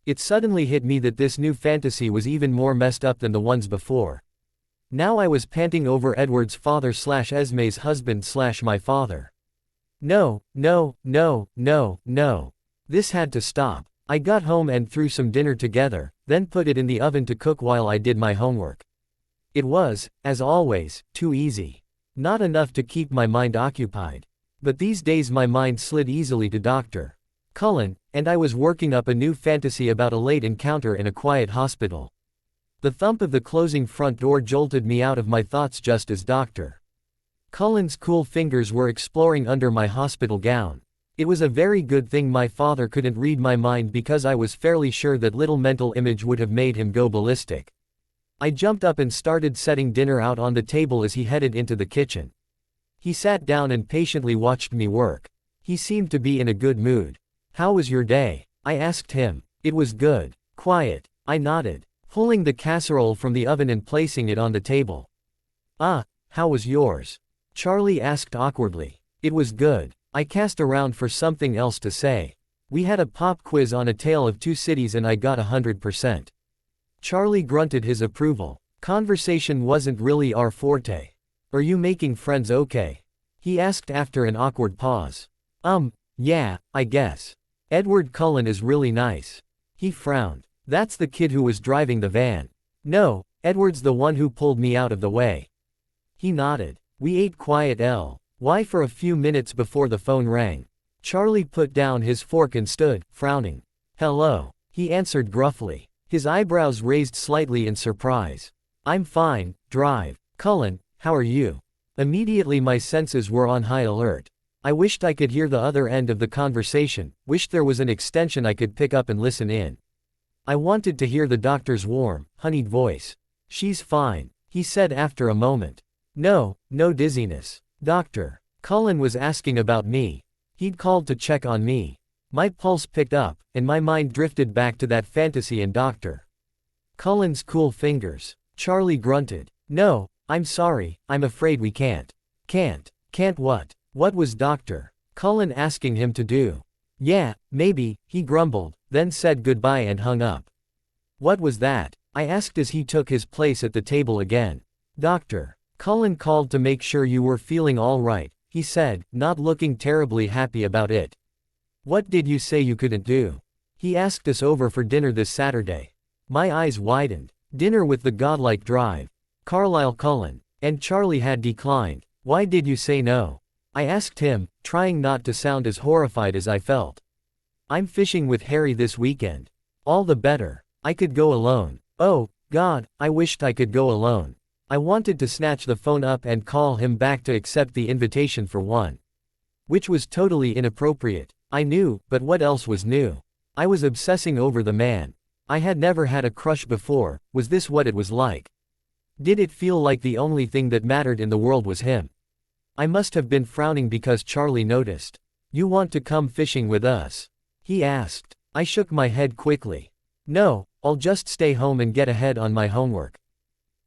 it suddenly hit me that this new fantasy was even more messed up than the ones before. Now I was panting over Edward's father / Esme's husband / my father. No, no, no, no, no. This had to stop. I got home and threw some dinner together, then put it in the oven to cook while I did my homework. It was, as always, too easy. Not enough to keep my mind occupied. But these days my mind slid easily to Dr. Cullen, and I was working up a new fantasy about a late encounter in a quiet hospital. The thump of the closing front door jolted me out of my thoughts just as Dr. Cullen's cool fingers were exploring under my hospital gown. It was a very good thing my father couldn't read my mind because I was fairly sure that little mental image would have made him go ballistic. I jumped up and started setting dinner out on the table as he headed into the kitchen. He sat down and patiently watched me work. He seemed to be in a good mood. "How was your day?" I asked him. "It was good. Quiet," I nodded, pulling the casserole from the oven and placing it on the table. "Ah, how was yours?" Charlie asked awkwardly. "It was good." I cast around for something else to say. "We had a pop quiz on A Tale of Two Cities and I got 100%. Charlie grunted his approval. Conversation wasn't really our forte. "Are you making friends okay?" he asked after an awkward pause. Yeah, I guess. Edward Cullen is really nice." He frowned. "That's the kid who was driving the van." "No, Edward's the one who pulled me out of the way." He nodded. We ate quiet for a few minutes before the phone rang. Charlie put down his fork and stood, frowning. "Hello," he answered gruffly. His eyebrows raised slightly in surprise. "I'm fine, Drive. Cullen, how are you?" Immediately my senses were on high alert. I wished I could hear the other end of the conversation, wished there was an extension I could pick up and listen in. I wanted to hear the doctor's warm, honeyed voice. "She's fine," he said after a moment. No dizziness." Dr. Cullen was asking about me. He'd called to check on me. My pulse picked up, and my mind drifted back to that fantasy and Dr. Cullen's cool fingers. Charlie grunted. "No, I'm sorry, I'm afraid we can't." Can't what? What was Dr. Cullen asking him to do? "Yeah, maybe," he grumbled, then said goodbye and hung up. "What was that?" I asked as he took his place at the table again. "Dr. Cullen called to make sure you were feeling all right," he said, not looking terribly happy about it. "What did you say you couldn't do?" He asked us over for dinner this Saturday. My eyes widened. Dinner with the godlike Drive. Carlisle Cullen. And Charlie had declined. "Why did you say no?" I asked him, trying not to sound as horrified as I felt. "I'm fishing with Harry this weekend." "All the better. I could go alone." "Oh, God, I wished I could go alone." I wanted to snatch the phone up and call him back to accept the invitation for one. Which was totally inappropriate. I knew, but what else was new? I was obsessing over the man. I had never had a crush before. Was this what it was like? Did it feel like the only thing that mattered in the world was him? I must have been frowning because Charlie noticed. "You want to come fishing with us?" he asked. I shook my head quickly. "No, I'll just stay home and get ahead on my homework."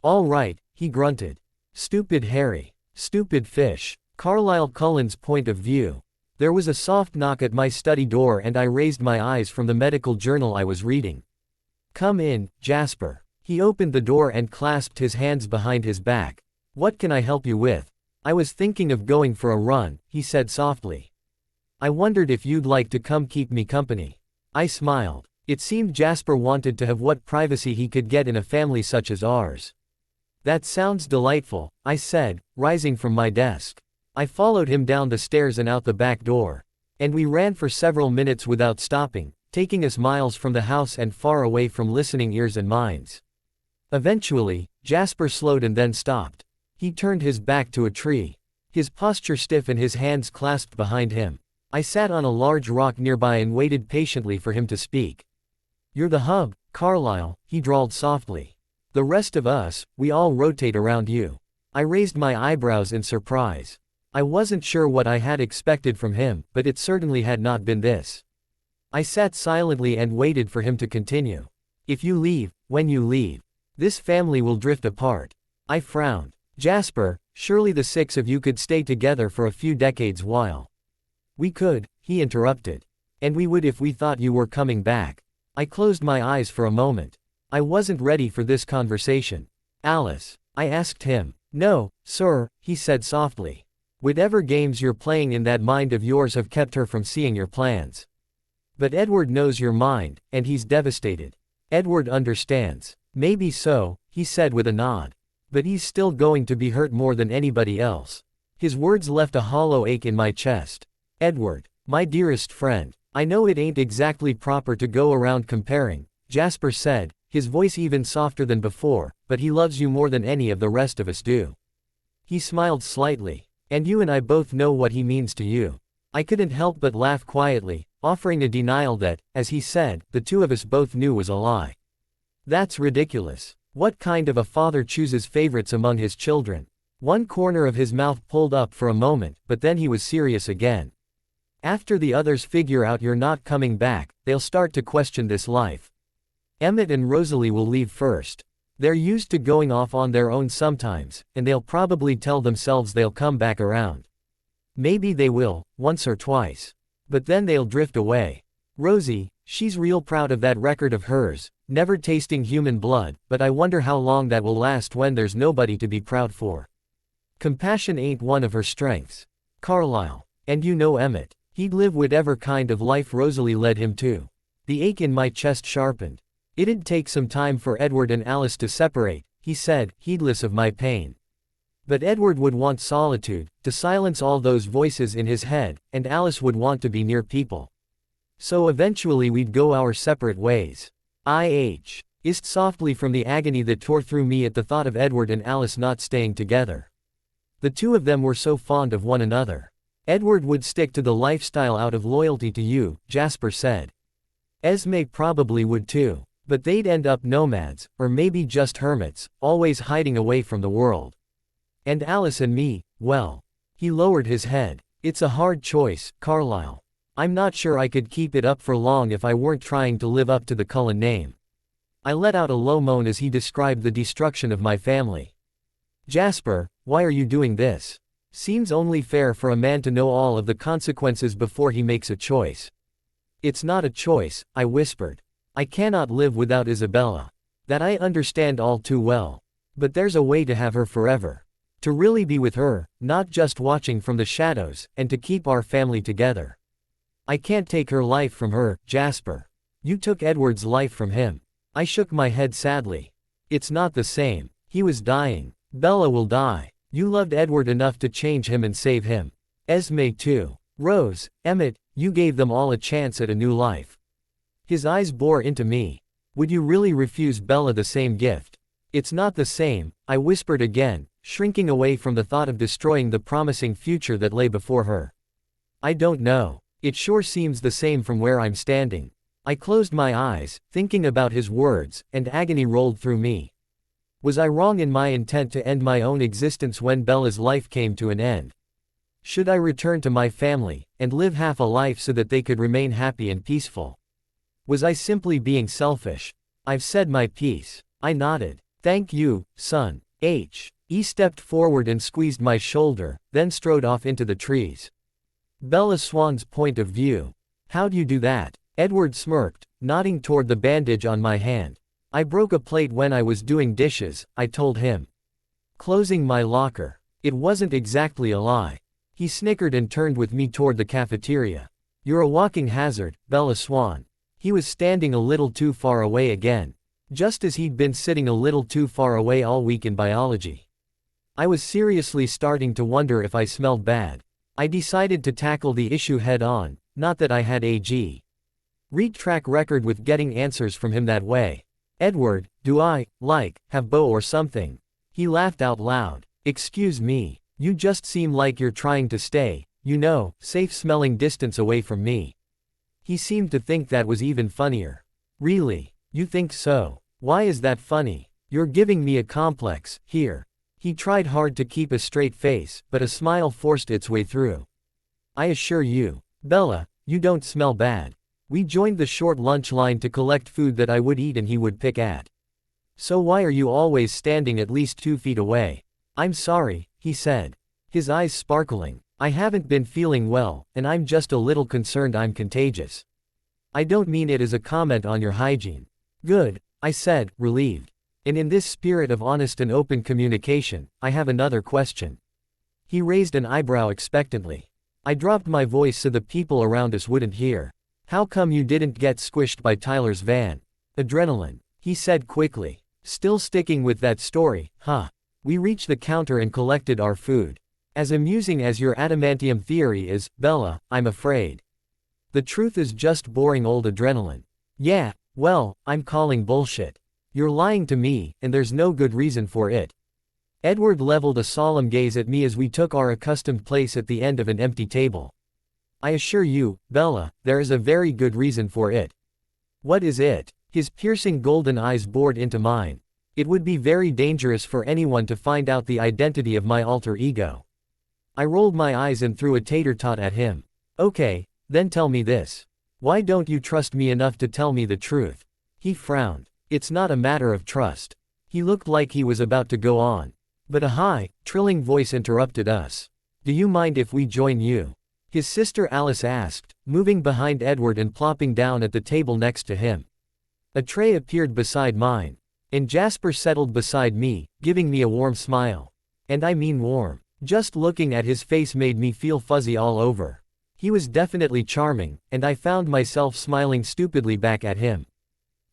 "All right," he grunted. Stupid Harry. Stupid fish. Carlisle Cullen's point of view. There was a soft knock at my study door and I raised my eyes from the medical journal I was reading. "Come in, Jasper." He opened the door and clasped his hands behind his back. "What can I help you with?" "I was thinking of going for a run," he said softly. "I wondered if you'd like to come keep me company." I smiled. It seemed Jasper wanted to have what privacy he could get in a family such as ours. "That sounds delightful," I said, rising from my desk. I followed him down the stairs and out the back door. And we ran for several minutes without stopping, taking us miles from the house and far away from listening ears and minds. Eventually, Jasper slowed and then stopped. He turned his back to a tree. His posture stiff and his hands clasped behind him. I sat on a large rock nearby and waited patiently for him to speak. "You're the hub, Carlisle," he drawled softly. "The rest of us, we all rotate around you." I raised my eyebrows in surprise. I wasn't sure what I had expected from him, but it certainly had not been this. I sat silently and waited for him to continue. "If you leave, when you leave, this family will drift apart." I frowned. "Jasper, surely the six of you could stay together for a few decades while." "We could," he interrupted. "And we would if we thought you were coming back." I closed my eyes for a moment. I wasn't ready for this conversation. "Alice?" I asked him. "No, sir," he said softly. Whatever games you're playing in that mind of yours have kept her from seeing your plans. But Edward knows your mind, and he's devastated. Edward understands. Maybe so, he said with a nod. But he's still going to be hurt more than anybody else. His words left a hollow ache in my chest. Edward, my dearest friend, I know it ain't exactly proper to go around comparing, Jasper said, his voice even softer than before, but he loves you more than any of the rest of us do. He smiled slightly. And you and I both know what he means to you. I couldn't help but laugh quietly, offering a denial that, as he said, the two of us both knew was a lie. That's ridiculous. What kind of a father chooses favorites among his children? One corner of his mouth pulled up for a moment, but then he was serious again. After the others figure out you're not coming back, they'll start to question this life. Emmett and Rosalie will leave first. They're used to going off on their own sometimes, and they'll probably tell themselves they'll come back around. Maybe they will, once or twice. But then they'll drift away. Rosie, she's real proud of that record of hers, never tasting human blood, but I wonder how long that will last when there's nobody to be proud for. Compassion ain't one of her strengths. Carlisle. And you know Emmett. He'd live whatever kind of life Rosalie led him to. The ache in my chest sharpened. It'd take some time for Edward and Alice to separate, he said, heedless of my pain. But Edward would want solitude, to silence all those voices in his head, and Alice would want to be near people. So eventually we'd go our separate ways. Ised softly from the agony that tore through me at the thought of Edward and Alice not staying together. The two of them were so fond of one another. Edward would stick to the lifestyle out of loyalty to you, Jasper said. Esme probably would too. But they'd end up nomads, or maybe just hermits, always hiding away from the world. And Alice and me, well. He lowered his head. It's a hard choice, Carlisle. I'm not sure I could keep it up for long if I weren't trying to live up to the Cullen name. I let out a low moan as he described the destruction of my family. Jasper, why are you doing this? Seems only fair for a man to know all of the consequences before he makes a choice. It's not a choice, I whispered. I cannot live without Isabella. That I understand all too well. But there's a way to have her forever. To really be with her, not just watching from the shadows, and to keep our family together. I can't take her life from her, Jasper. You took Edward's life from him. I shook my head sadly. It's not the same. He was dying. Bella will die. You loved Edward enough to change him and save him. Esme too. Rose, Emmett, you gave them all a chance at a new life. His eyes bore into me. Would you really refuse Bella the same gift? It's not the same, I whispered again, shrinking away from the thought of destroying the promising future that lay before her. I don't know. It sure seems the same from where I'm standing. I closed my eyes, thinking about his words, and agony rolled through me. Was I wrong in my intent to end my own existence when Bella's life came to an end? Should I return to my family, and live half a life so that they could remain happy and peaceful? Was I simply being selfish? I've said my piece. I nodded. Thank you, son. He stepped forward and squeezed my shoulder, then strode off into the trees. Bella Swan's point of view. How'd you do that? Edward smirked, nodding toward the bandage on my hand. I broke a plate when I was doing dishes, I told him. Closing my locker. It wasn't exactly a lie. He snickered and turned with me toward the cafeteria. You're a walking hazard, Bella Swan. He was standing a little too far away again. Just as he'd been sitting a little too far away all week in biology. I was seriously starting to wonder if I smelled bad. I decided to tackle the issue head on, not that I had a track record with getting answers from him that way. Edward, do I, have beau or something? He laughed out loud. Excuse me, you just seem like you're trying to stay, safe-smelling distance away from me. He seemed to think that was even funnier. Really? You think so? Why is that funny? You're giving me a complex, here. He tried hard to keep a straight face, but a smile forced its way through. I assure you, Bella, you don't smell bad. We joined the short lunch line to collect food that I would eat and he would pick at. So why are you always standing at least 2 feet away? I'm sorry, he said. His eyes sparkling. I haven't been feeling well, and I'm just a little concerned I'm contagious. I don't mean it as a comment on your hygiene. Good, I said, relieved. And in this spirit of honest and open communication, I have another question. He raised an eyebrow expectantly. I dropped my voice so the people around us wouldn't hear. How come you didn't get squished by Tyler's van? Adrenaline, he said quickly. Still sticking with that story, huh? We reached the counter and collected our food. As amusing as your adamantium theory is, Bella, I'm afraid the truth is just boring old adrenaline. Yeah, well, I'm calling bullshit. You're lying to me, and there's no good reason for it. Edward leveled a solemn gaze at me as we took our accustomed place at the end of an empty table. I assure you, Bella, there is a very good reason for it. What is it? His piercing golden eyes bored into mine. It would be very dangerous for anyone to find out the identity of my alter ego. I rolled my eyes and threw a tater-tot at him. Okay, then tell me this. Why don't you trust me enough to tell me the truth? He frowned. It's not a matter of trust. He looked like he was about to go on. But a high, trilling voice interrupted us. Do you mind if we join you? His sister Alice asked, moving behind Edward and plopping down at the table next to him. A tray appeared beside mine. And Jasper settled beside me, giving me a warm smile. And I mean warm. Just looking at his face made me feel fuzzy all over. He was definitely charming, and I found myself smiling stupidly back at him.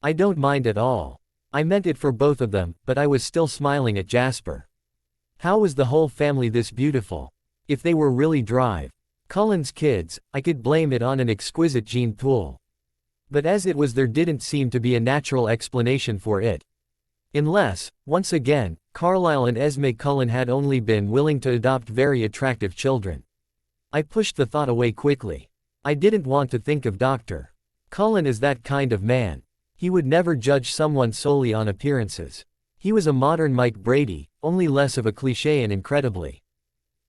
I don't mind at all. I meant it for both of them, but I was still smiling at Jasper. How was the whole family this beautiful? If they were really drive Cullen's kids, I could blame it on an exquisite gene pool. But as it was, there didn't seem to be a natural explanation for it. Unless, once again, Carlisle and Renesmee Cullen had only been willing to adopt very attractive children. I pushed the thought away quickly. I didn't want to think of Dr. Cullen as that kind of man. He would never judge someone solely on appearances. He was a modern Mike Brady, only less of a cliché and incredibly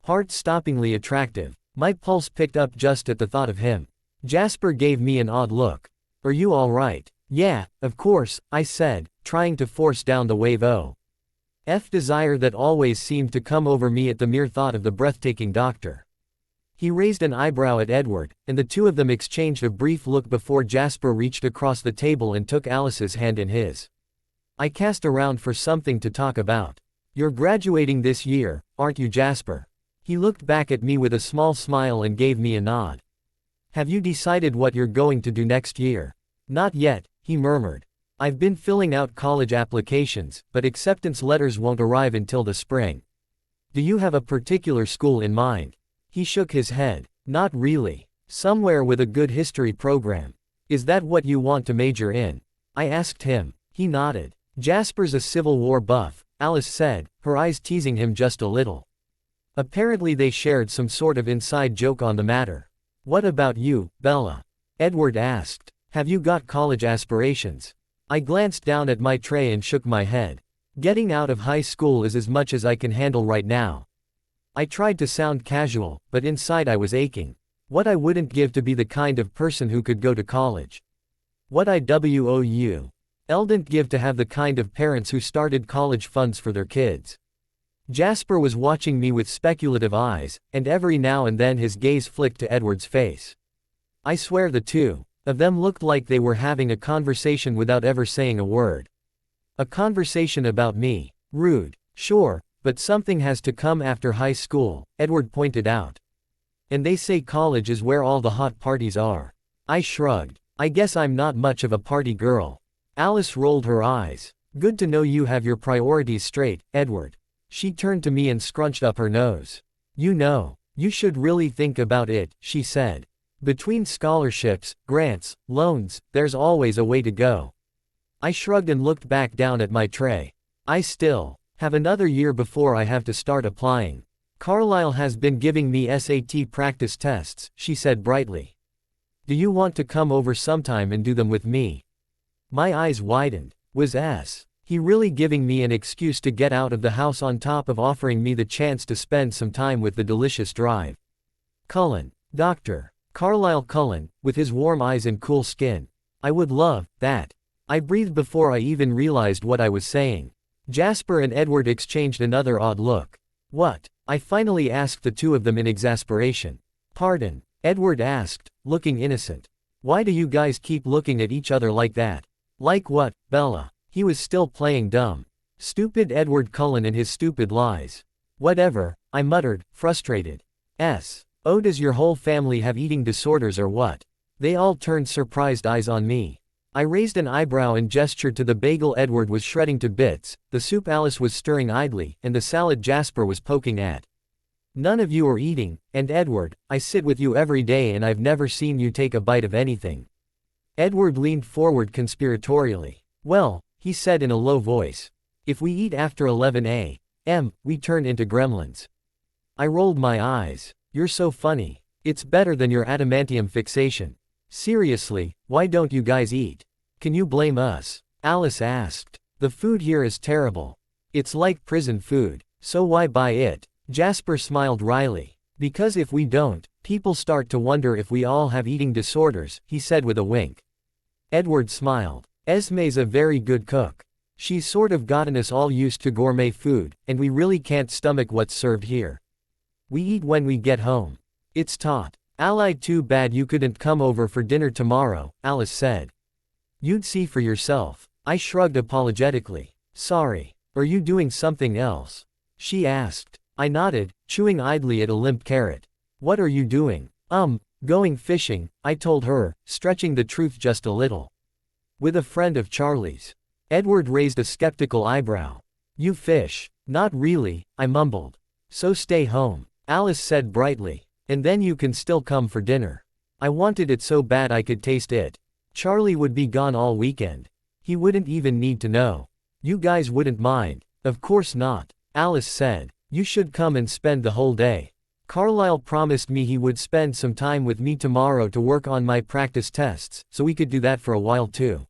heart-stoppingly attractive. My pulse picked up just at the thought of him. Jasper gave me an odd look. Are you all right? Yeah, of course, I said, trying to force down the wave of desire that always seemed to come over me at the mere thought of the breathtaking doctor. He raised an eyebrow at Edward, and the two of them exchanged a brief look before Jasper reached across the table and took Alice's hand in his. I cast around for something to talk about. You're graduating this year, aren't you, Jasper? He looked back at me with a small smile and gave me a nod. Have you decided what you're going to do next year? Not yet, he murmured. I've been filling out college applications, but acceptance letters won't arrive until the spring. Do you have a particular school in mind? He shook his head. Not really. Somewhere with a good history program. Is that what you want to major in? I asked him. He nodded. Jasper's a Civil War buff, Alice said, her eyes teasing him just a little. Apparently they shared some sort of inside joke on the matter. What about you, Bella? Edward asked. Have you got college aspirations? I glanced down at my tray and shook my head. Getting out of high school is as much as I can handle right now. I tried to sound casual, but inside I was aching. What I wouldn't give to be the kind of person who could go to college. What I wouldn't give to have the kind of parents who started college funds for their kids. Jasper was watching me with speculative eyes, and every now and then his gaze flicked to Edward's face. I swear the two of them looked like they were having a conversation without ever saying a word. A conversation about me. Rude. Sure, but something has to come after high school, Edward pointed out. And they say college is where all the hot parties are. I shrugged. I guess I'm not much of a party girl. Alice rolled her eyes. Good to know you have your priorities straight, Edward. She turned to me and scrunched up her nose. You know, you should really think about it, she said. Between scholarships, grants, loans, there's always a way to go. I shrugged and looked back down at my tray. I still have another year before I have to start applying. Carlisle has been giving me SAT practice tests, she said brightly. Do you want to come over sometime and do them with me? My eyes widened. Was he really giving me an excuse to get out of the house on top of offering me the chance to spend some time with the delicious drive? Cullen. Dr. Carlisle Cullen, with his warm eyes and cool skin. I would love that. I breathed before I even realized what I was saying. Jasper and Edward exchanged another odd look. What? I finally asked the two of them in exasperation. Pardon? Edward asked, looking innocent. Why do you guys keep looking at each other like that? Like what, Bella? He was still playing dumb. Stupid Edward Cullen and his stupid lies. Whatever, I muttered, frustrated. Oh, does your whole family have eating disorders or what? They all turned surprised eyes on me. I raised an eyebrow and gestured to the bagel Edward was shredding to bits, the soup Alice was stirring idly, and the salad Jasper was poking at. None of you are eating, and Edward, I sit with you every day and I've never seen you take a bite of anything. Edward leaned forward conspiratorially. Well, he said in a low voice. If we eat after 11 a.m., we turn into gremlins. I rolled my eyes. You're so funny. It's better than your adamantium fixation. Seriously, why don't you guys eat? Can you blame us? Alice asked. The food here is terrible. It's like prison food, so why buy it? Jasper smiled wryly. Because if we don't, people start to wonder if we all have eating disorders, he said with a wink. Edward smiled. Esme's a very good cook. She's sort of gotten us all used to gourmet food, and we really can't stomach what's served here. We eat when we get home. It's taut. Allied, too bad you couldn't come over for dinner tomorrow, Alice said. You'd see for yourself. I shrugged apologetically. Sorry. Are you doing something else? She asked. I nodded, chewing idly at a limp carrot. What are you doing? Going fishing, I told her, stretching the truth just a little. With a friend of Charlie's. Edward raised a skeptical eyebrow. You fish? Not really, I mumbled. So stay home, Alice said brightly. And then you can still come for dinner. I wanted it so bad I could taste it. Charlie would be gone all weekend. He wouldn't even need to know. You guys wouldn't mind. Of course not, Alice said. You should come and spend the whole day. Carlisle promised me he would spend some time with me tomorrow to work on my practice tests, so we could do that for a while too.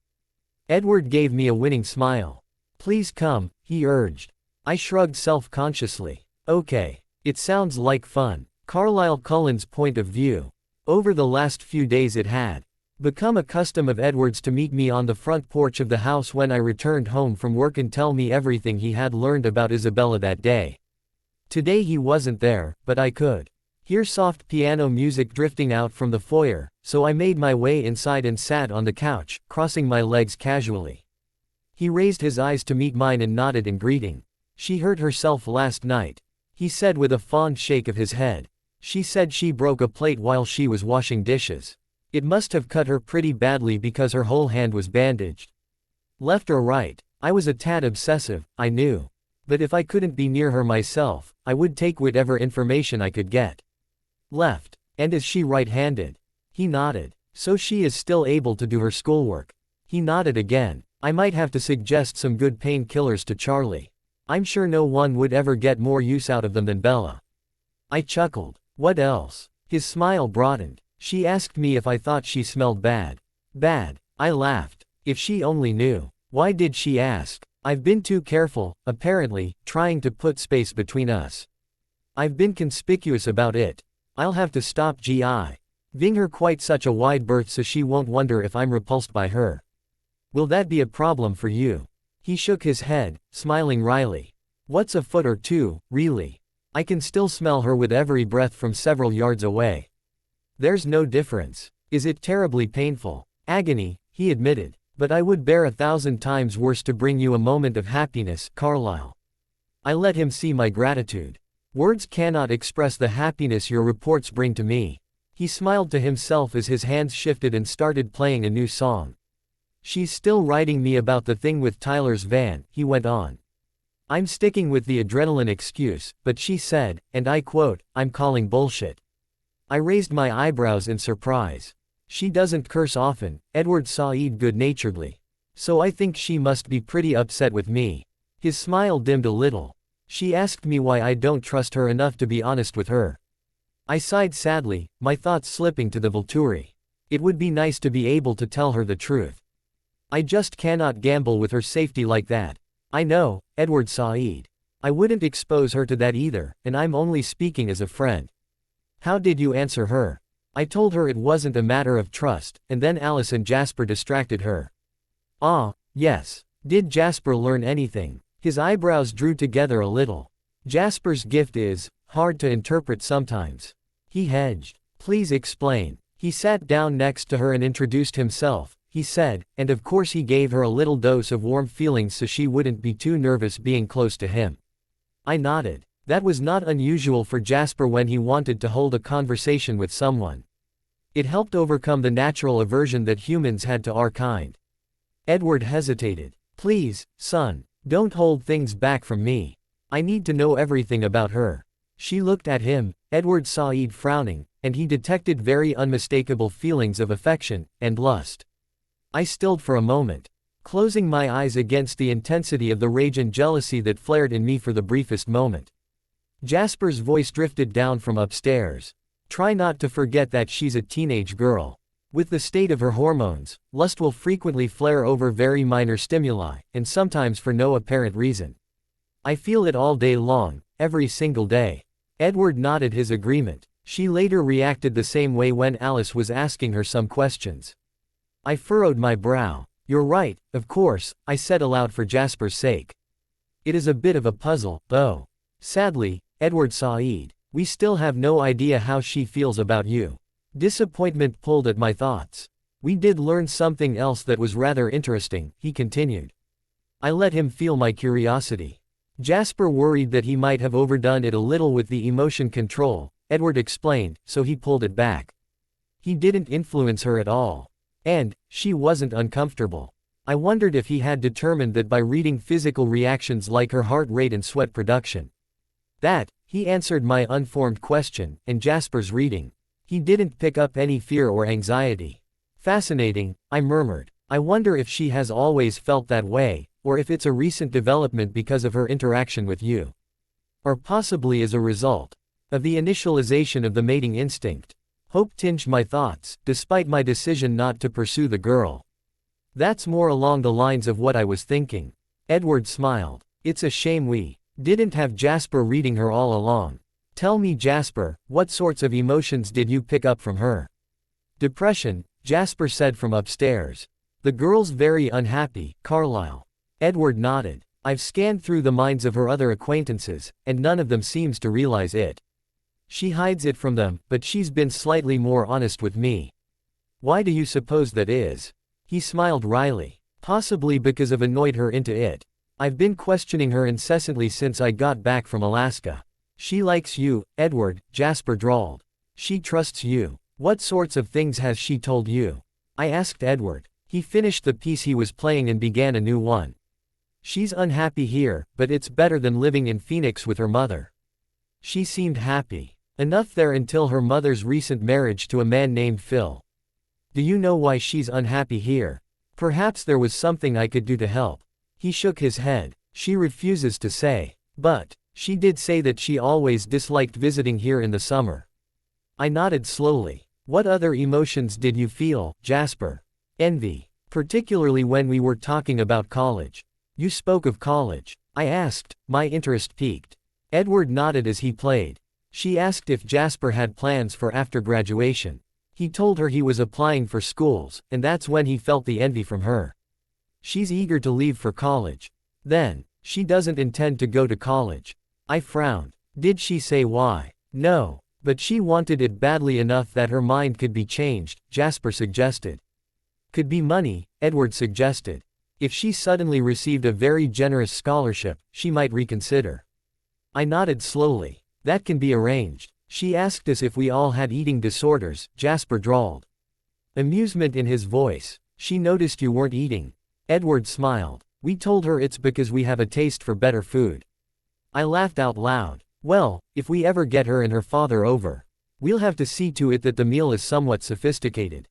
Edward gave me a winning smile. Please come, he urged. I shrugged self-consciously. Okay. It sounds like fun. Carlisle Cullen's point of view. Over the last few days it had become a custom of Edward's to meet me on the front porch of the house when I returned home from work and tell me everything he had learned about Isabella that day. Today he wasn't there, but I could hear soft piano music drifting out from the foyer, so I made my way inside and sat on the couch, crossing my legs casually. He raised his eyes to meet mine and nodded in greeting. She hurt herself last night, he said with a fond shake of his head. She said she broke a plate while she was washing dishes. It must have cut her pretty badly because her whole hand was bandaged. Left or right? I was a tad obsessive, I knew. But if I couldn't be near her myself, I would take whatever information I could get. Left. And is she right-handed? He nodded. So she is still able to do her schoolwork. He nodded again. I might have to suggest some good painkillers to Charlie. I'm sure no one would ever get more use out of them than Bella. I chuckled. What else? His smile broadened. She asked me if I thought she smelled bad. Bad. I laughed. If she only knew. Why did she ask? I've been too careful, apparently, trying to put space between us. I've been conspicuous about it. I'll have to stop giving her quite such a wide berth so she won't wonder if I'm repulsed by her. Will that be a problem for you? He shook his head, smiling wryly. What's a foot or two, really? I can still smell her with every breath from several yards away. There's no difference. Is it terribly painful? Agony, he admitted. But I would bear 1,000 times worse to bring you a moment of happiness, Carlisle. I let him see my gratitude. Words cannot express the happiness your reports bring to me. He smiled to himself as his hands shifted and started playing a new song. She's still writing me about the thing with Tyler's van, he went on. I'm sticking with the adrenaline excuse, but she said, and I quote, I'm calling bullshit. I raised my eyebrows in surprise. She doesn't curse often, Edward said good-naturedly. So I think she must be pretty upset with me. His smile dimmed a little. She asked me why I don't trust her enough to be honest with her. I sighed sadly, my thoughts slipping to the Volturi. It would be nice to be able to tell her the truth. I just cannot gamble with her safety like that. I know, Edward said. I wouldn't expose her to that either, and I'm only speaking as a friend. How did you answer her? I told her it wasn't a matter of trust, and then Alice and Jasper distracted her. Ah, yes. Did Jasper learn anything? His eyebrows drew together a little. Jasper's gift is hard to interpret sometimes. He hedged. Please explain. He sat down next to her and introduced himself, he said, and of course he gave her a little dose of warm feelings so she wouldn't be too nervous being close to him. I nodded. That was not unusual for Jasper when he wanted to hold a conversation with someone. It helped overcome the natural aversion that humans had to our kind. Edward hesitated. Please, son, don't hold things back from me. I need to know everything about her. She looked at him, Edward saw Ed frowning, and he detected very unmistakable feelings of affection and lust. I stilled for a moment, closing my eyes against the intensity of the rage and jealousy that flared in me for the briefest moment. Jasper's voice drifted down from upstairs. Try not to forget that she's a teenage girl. With the state of her hormones, lust will frequently flare over very minor stimuli, and sometimes for no apparent reason. I feel it all day long, every single day. Edward nodded his agreement. She later reacted the same way when Alice was asking her some questions. I furrowed my brow. You're right, of course, I said aloud for Jasper's sake. It is a bit of a puzzle, though. Sadly, Edward saw Ed. We still have no idea how she feels about you. Disappointment pulled at my thoughts. We did learn something else that was rather interesting, he continued. I let him feel my curiosity. Jasper worried that he might have overdone it a little with the emotion control, Edward explained, so he pulled it back. He didn't influence her at all. And, she wasn't uncomfortable. I wondered if he had determined that by reading physical reactions like her heart rate and sweat production. That, he answered my unformed question, and Jasper's reading. He didn't pick up any fear or anxiety. Fascinating, I murmured. I wonder if she has always felt that way, or if it's a recent development because of her interaction with you. Or possibly as a result of the initialization of the mating instinct. Hope tinged my thoughts, despite my decision not to pursue the girl. That's more along the lines of what I was thinking. Edward smiled. It's a shame we didn't have Jasper reading her all along. Tell me, Jasper, what sorts of emotions did you pick up from her? Depression, Jasper said from upstairs. The girl's very unhappy, Carlisle. Edward nodded. I've scanned through the minds of her other acquaintances, and none of them seems to realize it. She hides it from them, but she's been slightly more honest with me. Why do you suppose that is? He smiled wryly. Possibly because I've annoyed her into it. I've been questioning her incessantly since I got back from Alaska. She likes you, Edward, Jasper drawled. She trusts you. What sorts of things has she told you? I asked Edward. He finished the piece he was playing and began a new one. She's unhappy here, but it's better than living in Phoenix with her mother. She seemed happy enough there until her mother's recent marriage to a man named Phil. Do you know why she's unhappy here? Perhaps there was something I could do to help. He shook his head. She refuses to say. But she did say that she always disliked visiting here in the summer. I nodded slowly. What other emotions did you feel, Jasper? Envy. Particularly when we were talking about college. You spoke of college. I asked, my interest piqued. Edward nodded as he played. She asked if Jasper had plans for after graduation. He told her he was applying for schools, and that's when he felt the envy from her. She's eager to leave for college. Then, she doesn't intend to go to college. I frowned. Did she say why? No, but she wanted it badly enough that her mind could be changed, Jasper suggested. Could be money, Edward suggested. If she suddenly received a very generous scholarship, she might reconsider. I nodded slowly. That can be arranged. She asked us if we all had eating disorders, Jasper drawled. Amusement in his voice. She noticed you weren't eating. Edward smiled. We told her it's because we have a taste for better food. I laughed out loud. Well, if we ever get her and her father over, we'll have to see to it that the meal is somewhat sophisticated.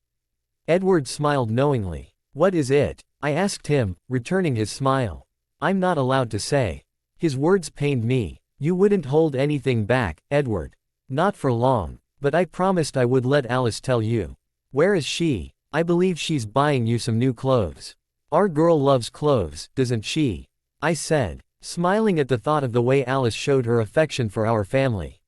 Edward smiled knowingly. What is it? I asked him, returning his smile. I'm not allowed to say. His words pained me. You wouldn't hold anything back, Edward. Not for long, but I promised I would let Alice tell you. Where is she? I believe she's buying you some new clothes. Our girl loves clothes, doesn't she? I said, smiling at the thought of the way Alice showed her affection for our family.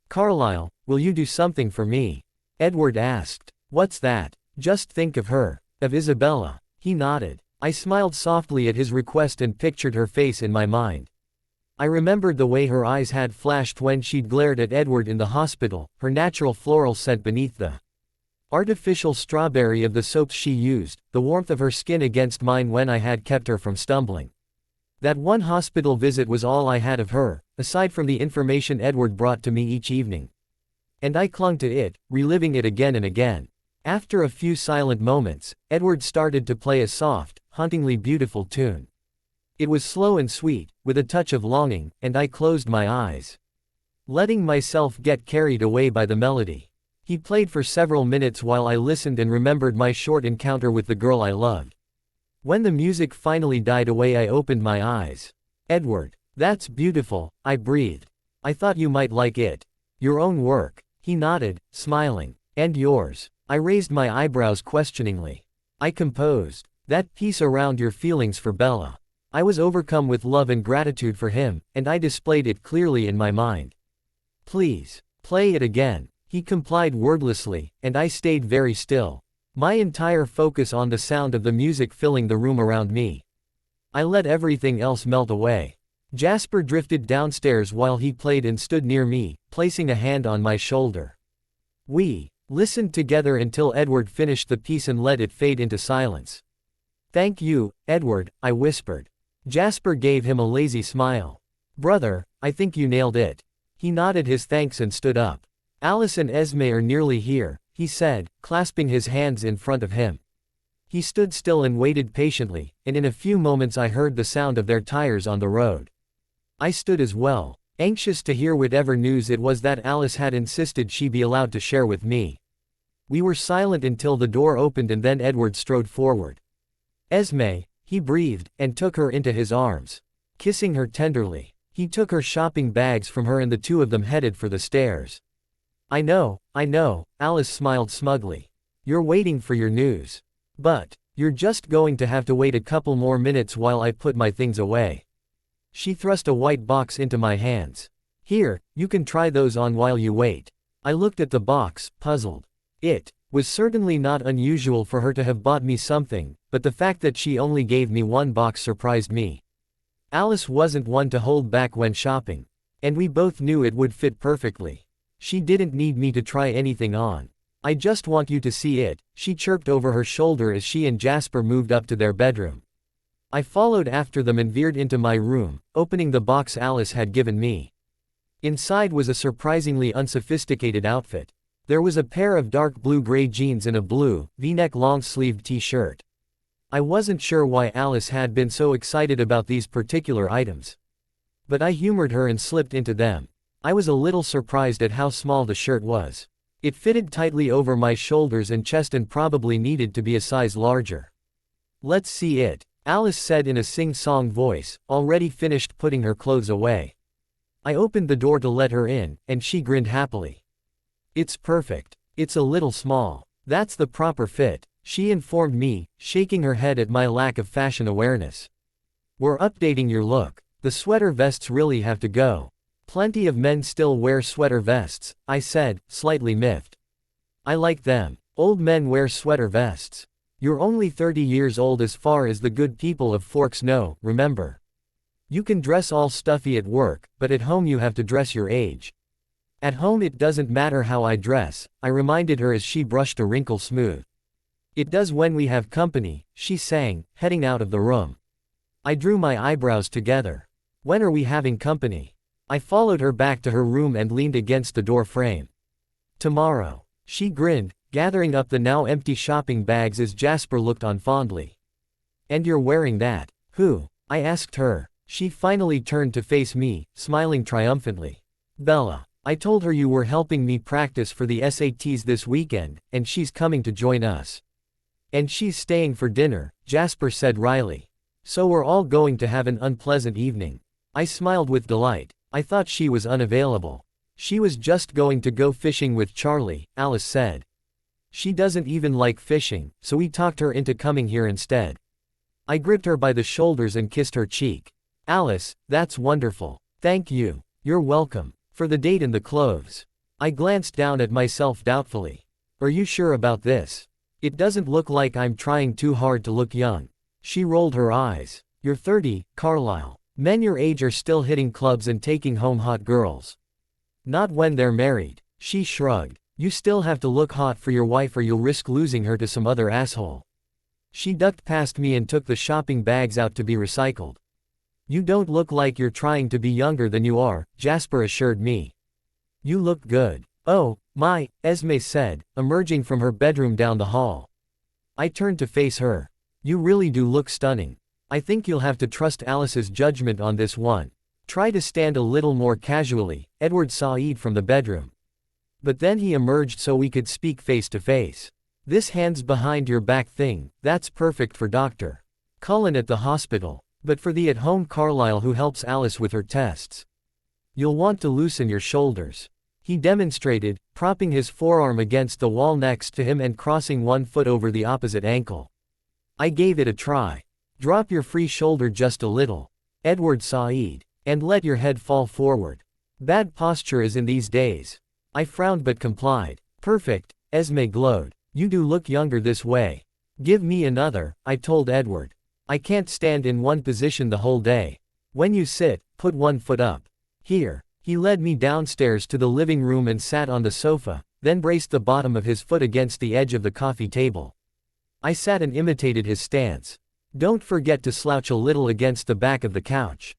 Carlisle, will you do something for me? Edward asked. What's that? Just think of her. Of Isabella. He nodded. I smiled softly at his request and pictured her face in my mind. I remembered the way her eyes had flashed when she'd glared at Edward in the hospital, her natural floral scent beneath the artificial strawberry of the soaps she used, the warmth of her skin against mine when I had kept her from stumbling. That one hospital visit was all I had of her, aside from the information Edward brought to me each evening. And I clung to it, reliving it again and again. After a few silent moments, Edward started to play a soft, hauntingly beautiful tune. It was slow and sweet, with a touch of longing, and I closed my eyes, letting myself get carried away by the melody. He played for several minutes while I listened and remembered my short encounter with the girl I loved. When the music finally died away, I opened my eyes. "Edward, that's beautiful," I breathed. "I thought you might like it. Your own work." He nodded, smiling. "And yours?" I raised my eyebrows questioningly. I composed that piece around your feelings for Bella. I was overcome with love and gratitude for him, and I displayed it clearly in my mind. "Please, play it again." He complied wordlessly, and I stayed very still, my entire focus on the sound of the music filling the room around me. I let everything else melt away. Jasper drifted downstairs while he played and stood near me, placing a hand on my shoulder. We listened together until Edward finished the piece and let it fade into silence. "Thank you, Edward," I whispered. Jasper gave him a lazy smile. "Brother, I think you nailed it." He nodded his thanks and stood up. "Alice and Esme are nearly here," he said, clasping his hands in front of him. He stood still and waited patiently, and in a few moments I heard the sound of their tires on the road. I stood as well, anxious to hear whatever news it was that Alice had insisted she be allowed to share with me. We were silent until the door opened and then Edward strode forward. "Esme," he breathed, and took her into his arms, kissing her tenderly. He took her shopping bags from her and the two of them headed for the stairs. I know, Alice smiled smugly. "You're waiting for your news. But you're just going to have to wait a couple more minutes while I put my things away." She thrust a white box into my hands. "Here, you can try those on while you wait." I looked at the box, puzzled. It was certainly not unusual for her to have bought me something, but the fact that she only gave me one box surprised me. Alice wasn't one to hold back when shopping, and we both knew it would fit perfectly. She didn't need me to try anything on. "I just want you to see it," she chirped over her shoulder as she and Jasper moved up to their bedroom. I followed after them and veered into my room, opening the box Alice had given me. Inside was a surprisingly unsophisticated outfit. There was a pair of dark blue-gray jeans and a blue, V-neck long-sleeved t-shirt. I wasn't sure why Alice had been so excited about these particular items, but I humored her and slipped into them. I was a little surprised at how small the shirt was. It fitted tightly over my shoulders and chest and probably needed to be a size larger. "Let's see it," Alice said in a sing-song voice, already finished putting her clothes away. I opened the door to let her in, and she grinned happily. "It's perfect. It's a little small. That's the proper fit," she informed me, shaking her head at my lack of fashion awareness. "We're updating your look. The sweater vests really have to go." "Plenty of men still wear sweater vests," I said, slightly miffed. "I like them. Old men wear sweater vests. You're only 30 years old as far as the good people of Forks know, remember? You can dress all stuffy at work, but at home you have to dress your age." "At home it doesn't matter how I dress," I reminded her as she brushed a wrinkle smooth. "It does when we have company," she sang, heading out of the room. I drew my eyebrows together. "When are we having company?" I followed her back to her room and leaned against the door frame. "Tomorrow." She grinned, gathering up the now empty shopping bags as Jasper looked on fondly. "And you're wearing that?" "Who?" I asked her. She finally turned to face me, smiling triumphantly. "Bella. I told her you were helping me practice for the SATs this weekend, and she's coming to join us." "And she's staying for dinner," Jasper said wryly. "So we're all going to have an unpleasant evening." I smiled with delight. I thought she was unavailable. "She was just going to go fishing with Charlie," Alice said. "She doesn't even like fishing, so we talked her into coming here instead." I gripped her by the shoulders and kissed her cheek. "Alice, that's wonderful. Thank you." "You're welcome. For the date and the clothes." I glanced down at myself doubtfully. "Are you sure about this? It doesn't look like I'm trying too hard to look young." She rolled her eyes. "You're 30, Carlisle. Men your age are still hitting clubs and taking home hot girls. Not when they're married." She shrugged. "You still have to look hot for your wife or you'll risk losing her to some other asshole." She ducked past me and took the shopping bags out to be recycled. You don't look like you're trying to be younger than you are, Jasper assured me. You look good. Oh, my, Esme said, emerging from her bedroom down the hall. I turned to face her. You really do look stunning. I think you'll have to trust Alice's judgment on this one. Try to stand a little more casually, Edward Said from the bedroom. But then he emerged so we could speak face to face. This hands behind your back thing, that's perfect for Dr. Cullen at the hospital, but for the at-home Carlisle who helps Alice with her tests. You'll want to loosen your shoulders. He demonstrated, propping his forearm against the wall next to him and crossing one foot over the opposite ankle. I gave it a try. Drop your free shoulder just a little, Edward Said, and let your head fall forward. Bad posture is in these days. I frowned but complied. Perfect, Esme glowed. You do look younger this way. Give me another, I told Edward. I can't stand in one position the whole day. When you sit, put one foot up. Here. He led me downstairs to the living room and sat on the sofa, then braced the bottom of his foot against the edge of the coffee table. I sat and imitated his stance. Don't forget to slouch a little against the back of the couch.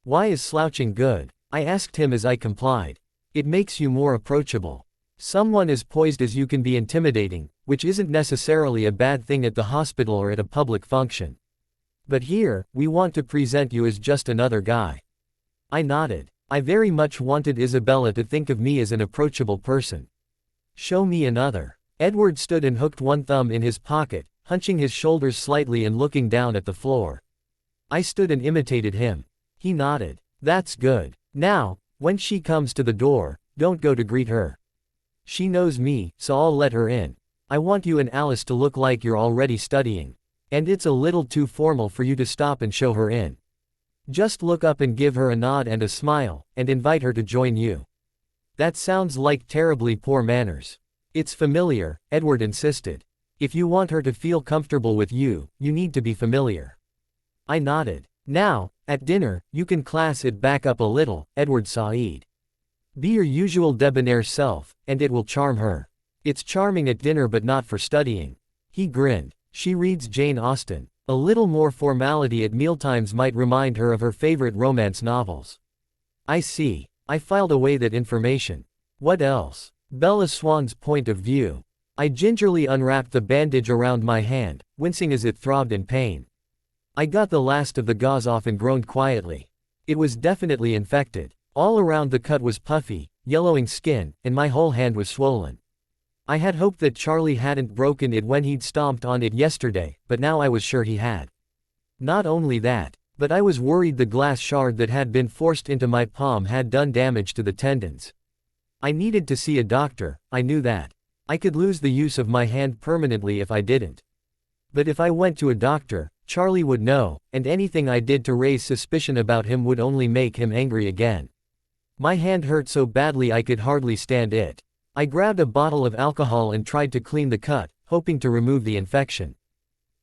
Why is slouching good? I asked him as I complied. It makes you more approachable. Someone as poised as you can be intimidating, which isn't necessarily a bad thing at the hospital or at a public function. But here, we want to present you as just another guy. I nodded. I very much wanted Isabella to think of me as an approachable person. Show me another. Edward stood and hooked one thumb in his pocket, hunching his shoulders slightly and looking down at the floor. I stood and imitated him. He nodded. That's good. Now, when she comes to the door, don't go to greet her. She knows me, so I'll let her in. I want you and Alice to look like you're already studying. And it's a little too formal for you to stop and show her in. Just look up and give her a nod and a smile, and invite her to join you. That sounds like terribly poor manners. It's familiar, Edward insisted. If you want her to feel comfortable with you, you need to be familiar. I nodded. Now, at dinner, you can class it back up a little, Edward Said. Be your usual debonair self, and it will charm her. It's charming at dinner but not for studying. He grinned. She reads Jane Austen. A little more formality at mealtimes might remind her of her favorite romance novels. I see. I filed away that information. What else? Bella Swan's point of view. I gingerly unwrapped the bandage around my hand, wincing as it throbbed in pain. I got the last of the gauze off and groaned quietly. It was definitely infected. All around the cut was puffy, yellowing skin, and my whole hand was swollen. I had hoped that Charlie hadn't broken it when he'd stomped on it yesterday, but now I was sure he had. Not only that, but I was worried the glass shard that had been forced into my palm had done damage to the tendons. I needed to see a doctor, I knew that. I could lose the use of my hand permanently if I didn't. But if I went to a doctor, Charlie would know, and anything I did to raise suspicion about him would only make him angry again. My hand hurt so badly I could hardly stand it. I grabbed a bottle of alcohol and tried to clean the cut, hoping to remove the infection.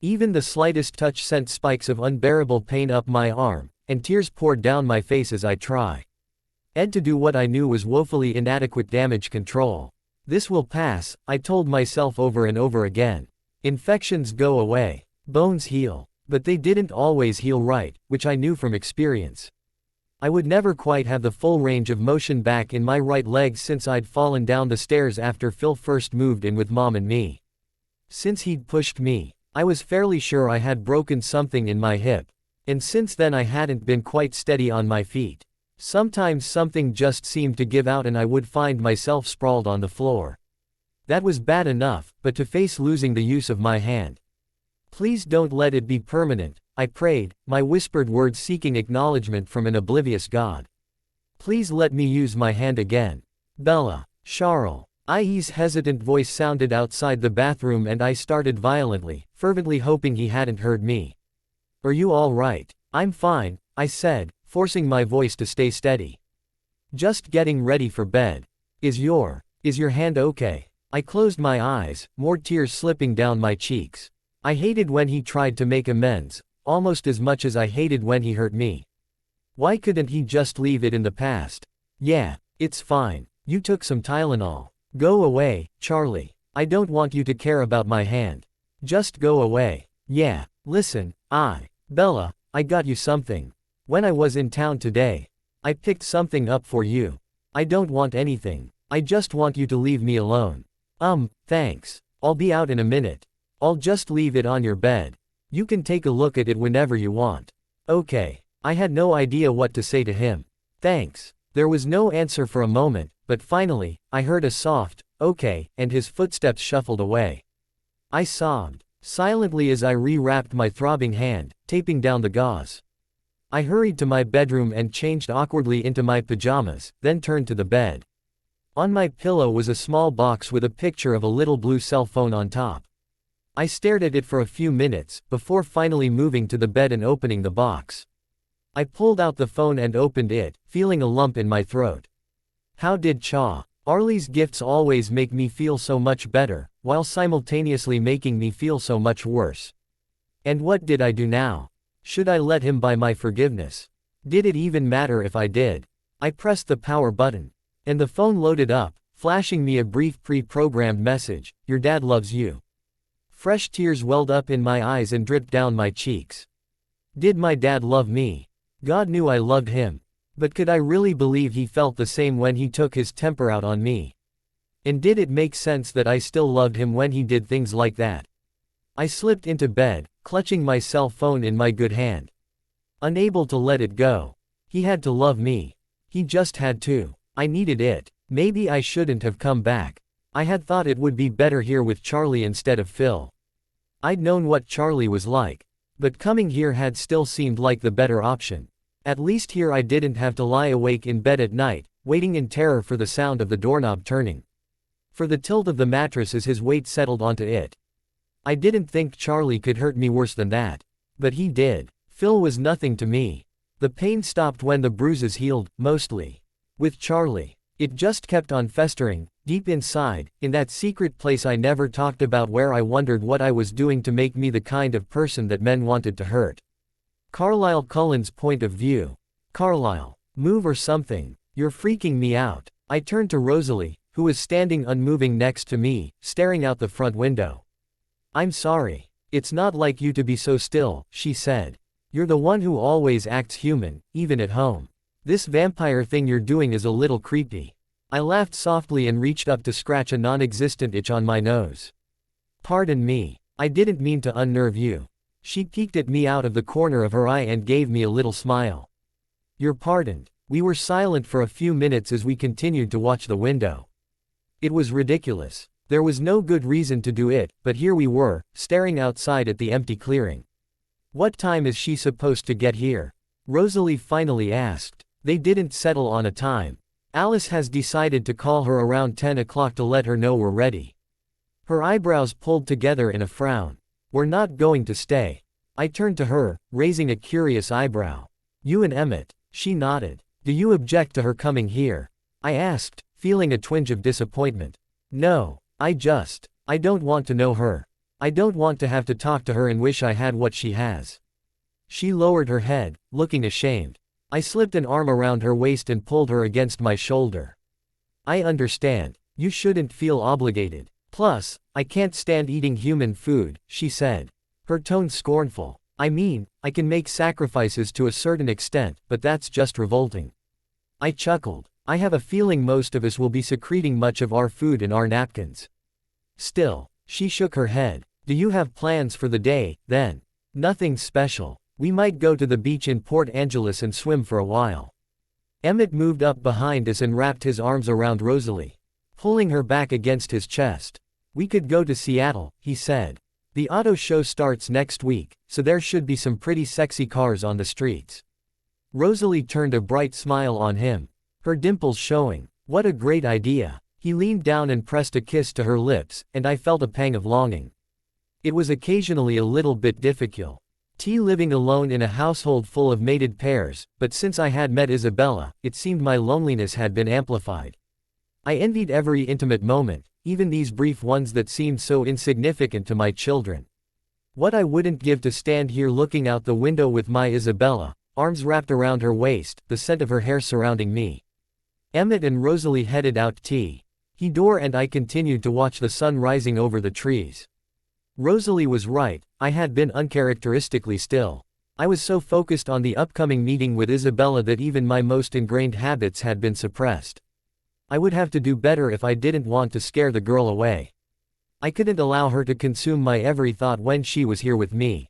Even the slightest touch sent spikes of unbearable pain up my arm, and tears poured down my face as I tried to do what I knew was woefully inadequate damage control. This will pass, I told myself over and over again. Infections go away. Bones heal. But they didn't always heal right, which I knew from experience. I would never quite have the full range of motion back in my right leg since I'd fallen down the stairs after Phil first moved in with Mom and me. Since he'd pushed me, I was fairly sure I had broken something in my hip. And since then I hadn't been quite steady on my feet. Sometimes something just seemed to give out and I would find myself sprawled on the floor. That was bad enough, but to face losing the use of my hand. Please don't let it be permanent, I prayed, my whispered words seeking acknowledgement from an oblivious God. Please let me use my hand again. Bella. Charles. IE's hesitant voice sounded outside the bathroom and I started violently, fervently hoping he hadn't heard me. Are you all right? I'm fine, I said, forcing my voice to stay steady. Just getting ready for bed. Is your hand okay? I closed my eyes, more tears slipping down my cheeks. I hated when he tried to make amends, almost as much as I hated when he hurt me. Why couldn't he just leave it in the past? Yeah, it's fine. You took some Tylenol. Go away, Charlie. I don't want you to care about my hand. Just go away. Yeah, listen, Bella, I got you something. When I was in town today, I picked something up for you. I don't want anything. I just want you to leave me alone. Thanks. I'll be out in a minute. I'll just leave it on your bed. You can take a look at it whenever you want. Okay. I had no idea what to say to him. Thanks. There was no answer for a moment, but finally, I heard a soft, okay, and his footsteps shuffled away. I sobbed silently as I re-wrapped my throbbing hand, taping down the gauze. I hurried to my bedroom and changed awkwardly into my pajamas, then turned to the bed. On my pillow was a small box with a picture of a little blue cell phone on top. I stared at it for a few minutes, before finally moving to the bed and opening the box. I pulled out the phone and opened it, feeling a lump in my throat. How did Charlie's gifts always make me feel so much better, while simultaneously making me feel so much worse? And what did I do now? Should I let him buy my forgiveness? Did it even matter if I did? I pressed the power button. And the phone loaded up, flashing me a brief pre-programmed message, "Your dad loves you." Fresh tears welled up in my eyes and dripped down my cheeks. Did my dad love me? God knew I loved him. But could I really believe he felt the same when he took his temper out on me? And did it make sense that I still loved him when he did things like that? I slipped into bed, clutching my cell phone in my good hand. Unable to let it go. He had to love me. He just had to. I needed it. Maybe I shouldn't have come back. I had thought it would be better here with Charlie instead of Phil. I'd known what Charlie was like. But coming here had still seemed like the better option. At least here I didn't have to lie awake in bed at night, waiting in terror for the sound of the doorknob turning. For the tilt of the mattress as his weight settled onto it. I didn't think Charlie could hurt me worse than that. But he did. Phil was nothing to me. The pain stopped when the bruises healed, mostly. With Charlie, it just kept on festering, deep inside, in that secret place I never talked about where I wondered what I was doing to make me the kind of person that men wanted to hurt. Carlisle Cullen's point of view. Carlisle, move or something. You're freaking me out. I turned to Rosalie, who was standing unmoving next to me, staring out the front window. I'm sorry. It's not like you to be so still, she said. You're the one who always acts human, even at home. This vampire thing you're doing is a little creepy. I laughed softly and reached up to scratch a non-existent itch on my nose. Pardon me. I didn't mean to unnerve you. She peeked at me out of the corner of her eye and gave me a little smile. You're pardoned. We were silent for a few minutes as we continued to watch the window. It was ridiculous. There was no good reason to do it, but here we were, staring outside at the empty clearing. What time is she supposed to get here? Rosalie finally asked. They didn't settle on a time. Alice has decided to call her around 10 o'clock to let her know we're ready. Her eyebrows pulled together in a frown. We're not going to stay. I turned to her, raising a curious eyebrow. You and Emmett. She nodded. Do you object to her coming here? I asked, feeling a twinge of disappointment. No. I don't want to know her. I don't want to have to talk to her and wish I had what she has. She lowered her head, looking ashamed. I slipped an arm around her waist and pulled her against my shoulder. I understand. You shouldn't feel obligated. Plus, I can't stand eating human food, she said. Her tone scornful. I mean, I can make sacrifices to a certain extent, but that's just revolting. I chuckled. I have a feeling most of us will be secreting much of our food in our napkins. Still, she shook her head. Do you have plans for the day, then? Nothing special. We might go to the beach in Port Angeles and swim for a while. Emmett moved up behind us and wrapped his arms around Rosalie, pulling her back against his chest. We could go to Seattle, he said. The auto show starts next week, so there should be some pretty sexy cars on the streets. Rosalie turned a bright smile on him, her dimples showing. What a great idea. He leaned down and pressed a kiss to her lips, and I felt a pang of longing. It was occasionally a little bit difficult. Living alone in a household full of mated pairs, but since I had met Isabella, it seemed my loneliness had been amplified. I envied every intimate moment, even these brief ones that seemed so insignificant to my children. What I wouldn't give to stand here looking out the window with my Isabella, arms wrapped around her waist, the scent of her hair surrounding me. Emmett and Rosalie headed out door and I continued to watch the sun rising over the trees. Rosalie was right, I had been uncharacteristically still. I was so focused on the upcoming meeting with Isabella that even my most ingrained habits had been suppressed. I would have to do better if I didn't want to scare the girl away. I couldn't allow her to consume my every thought when she was here with me.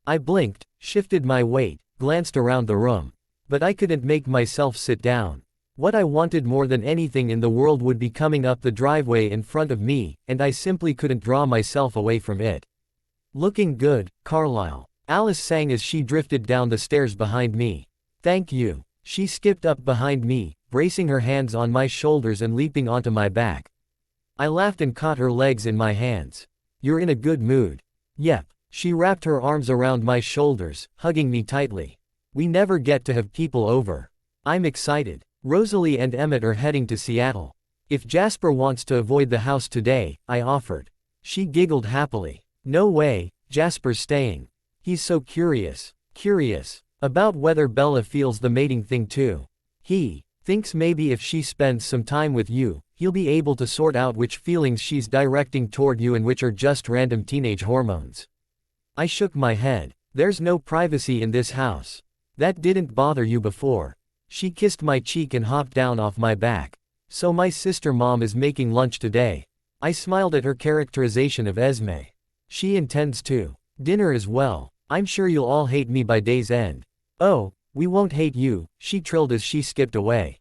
I blinked, shifted my weight, glanced around the room. But I couldn't make myself sit down. What I wanted more than anything in the world would be coming up the driveway in front of me, and I simply couldn't draw myself away from it. "Looking good, Carlisle," Alice sang as she drifted down the stairs behind me. "Thank you." She skipped up behind me, bracing her hands on my shoulders and leaping onto my back. I laughed and caught her legs in my hands. "You're in a good mood." "Yep." She wrapped her arms around my shoulders, hugging me tightly. "We never get to have people over." "I'm excited. Rosalie and Emmett are heading to Seattle. If Jasper wants to avoid the house today," I offered. She giggled happily. "No way, Jasper's staying. He's so curious. Curious about whether Bella feels the mating thing too. He thinks maybe if she spends some time with you, he'll be able to sort out which feelings she's directing toward you and which are just random teenage hormones." I shook my head. "There's no privacy in this house. That didn't bother you before." She kissed my cheek and hopped down off my back. "So my sister mom is making lunch today." I smiled at her characterization of Esme. "She intends to. Dinner as well. I'm sure you'll all hate me by day's end." "Oh, we won't hate you," she trilled as she skipped away.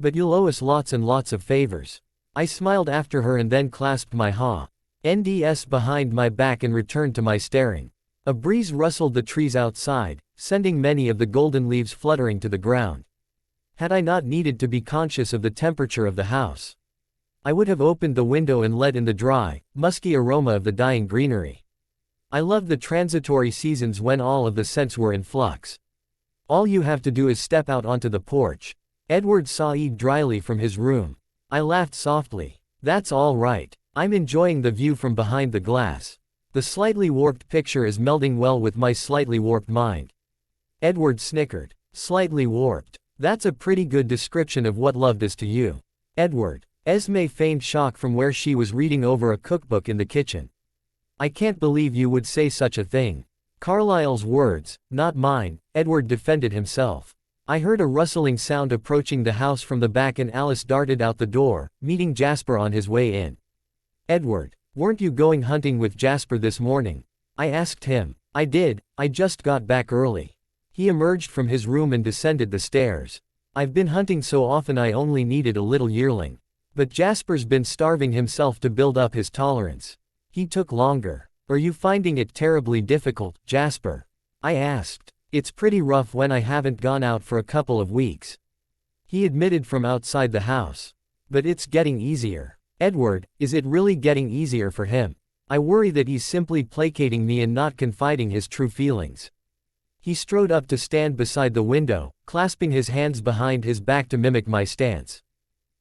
"But you'll owe us lots and lots of favors." I smiled after her and then clasped my hands behind my back and returned to my staring. A breeze rustled the trees outside, sending many of the golden leaves fluttering to the ground. Had I not needed to be conscious of the temperature of the house, I would have opened the window and let in the dry, musky aroma of the dying greenery. I loved the transitory seasons when all of the scents were in flux. "All you have to do is step out onto the porch." Edward sighed dryly from his room. I laughed softly. "That's all right. I'm enjoying the view from behind the glass. The slightly warped picture is melding well with my slightly warped mind." Edward snickered. "Slightly warped. That's a pretty good description of what love is to you." "Edward." Esme feigned shock from where she was reading over a cookbook in the kitchen. "I can't believe you would say such a thing." "Carlisle's words, not mine," Edward defended himself. I heard a rustling sound approaching the house from the back and Alice darted out the door, meeting Jasper on his way in. "Edward, weren't you going hunting with Jasper this morning?" I asked him. "I did, I just got back early." He emerged from his room and descended the stairs. "I've been hunting so often I only needed a little yearling. But Jasper's been starving himself to build up his tolerance. He took longer." "Are you finding it terribly difficult, Jasper?" I asked. "It's pretty rough when I haven't gone out for a couple of weeks," he admitted from outside the house. "But it's getting easier." "Edward, is it really getting easier for him? I worry that he's simply placating me and not confiding his true feelings." He strode up to stand beside the window, clasping his hands behind his back to mimic my stance.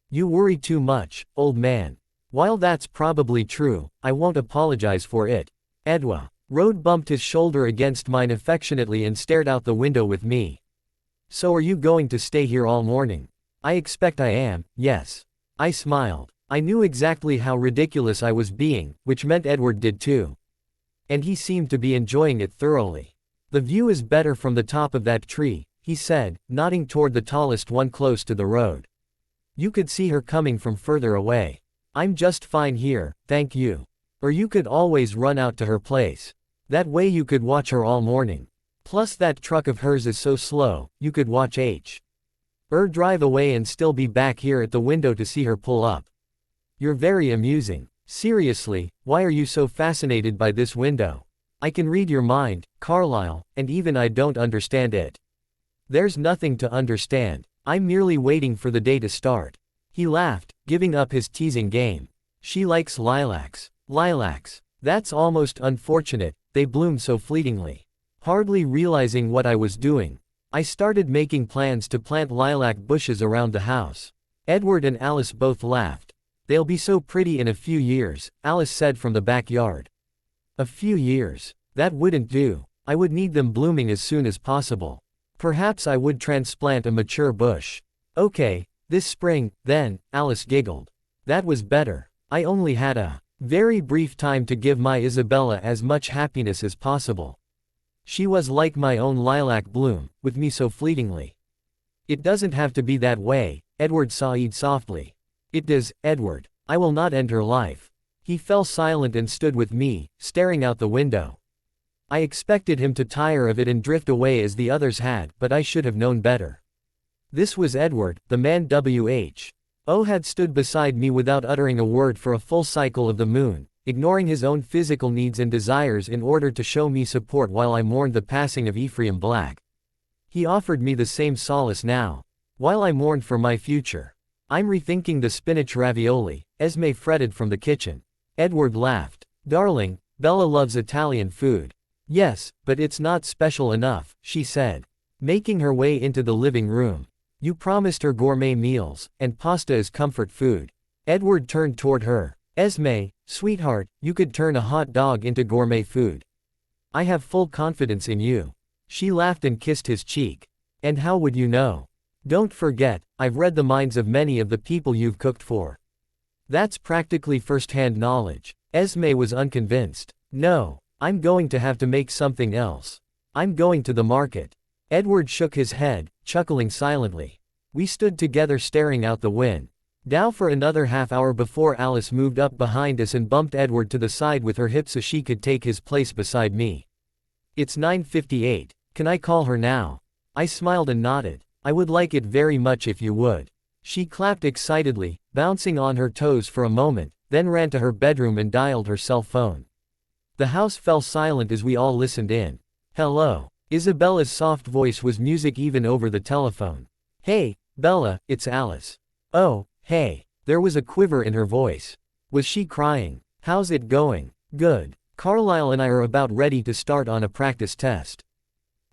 "You worry too much, old man." "While that's probably true, I won't apologize for it." Rode bumped his shoulder against mine affectionately and stared out the window with me. "So are you going to stay here all morning?" "I expect I am, yes." I smiled. I knew exactly how ridiculous I was being, which meant Edward did too. And he seemed to be enjoying it thoroughly. "The view is better from the top of that tree," he said, nodding toward the tallest one close to the road. "You could see her coming from further away." "I'm just fine here, thank you." "Or you could always run out to her place. That way you could watch her all morning. Plus that truck of hers is so slow, you could watch drive away and still be back here at the window to see her pull up." "You're very amusing. Seriously, why are you so fascinated by this window?" "I can read your mind, Carlisle, and even I don't understand it." "There's nothing to understand. I'm merely waiting for the day to start." He laughed, giving up his teasing game. "She likes lilacs." "Lilacs. That's almost unfortunate, they bloom so fleetingly." Hardly realizing what I was doing, I started making plans to plant lilac bushes around the house. Edward and Alice both laughed. "They'll be so pretty in a few years," Alice said from the backyard. "A few years? That wouldn't do. I would need them blooming as soon as possible. Perhaps I would transplant a mature bush." "Okay, this spring, then," Alice giggled. That was better. I only had a very brief time to give my Isabella as much happiness as possible. She was like my own lilac bloom, with me so fleetingly. It doesn't have to be that way, Edward sighed softly. It does, Edward. I will not end her life. He fell silent and stood with me, staring out the window. I expected him to tire of it and drift away as the others had, but I should have known better. This was Edward, the man who had stood beside me without uttering a word for a full cycle of the moon, ignoring his own physical needs and desires in order to show me support while I mourned the passing of Ephraim Black. He offered me the same solace now, while I mourned for my future. I'm rethinking the spinach ravioli, Esme fretted from the kitchen. Edward laughed. Darling, Bella loves Italian food. Yes, but it's not special enough, she said, making her way into the living room. You promised her gourmet meals, and pasta is comfort food. Edward turned toward her. Esme, sweetheart, you could turn a hot dog into gourmet food. I have full confidence in you. She laughed and kissed his cheek. And how would you know? Don't forget, I've read the minds of many of the people you've cooked for. That's practically first-hand knowledge. Esme was unconvinced. No, I'm going to have to make something else. I'm going to the market. Edward shook his head, chuckling silently. We stood together staring out the wind. Down for another half hour before Alice moved up behind us and bumped Edward to the side with her hip so she could take his place beside me. It's 9:58. Can I call her now? I smiled and nodded. I would like it very much if you would. She clapped excitedly, bouncing on her toes for a moment, then ran to her bedroom and dialed her cell phone. The house fell silent as we all listened in. Hello. Isabella's soft voice was music even over the telephone. Hey, Bella, it's Alice. Oh, hey. There was a quiver in her voice. Was she crying? How's it going? Good. Carlisle and I are about ready to start on a practice test.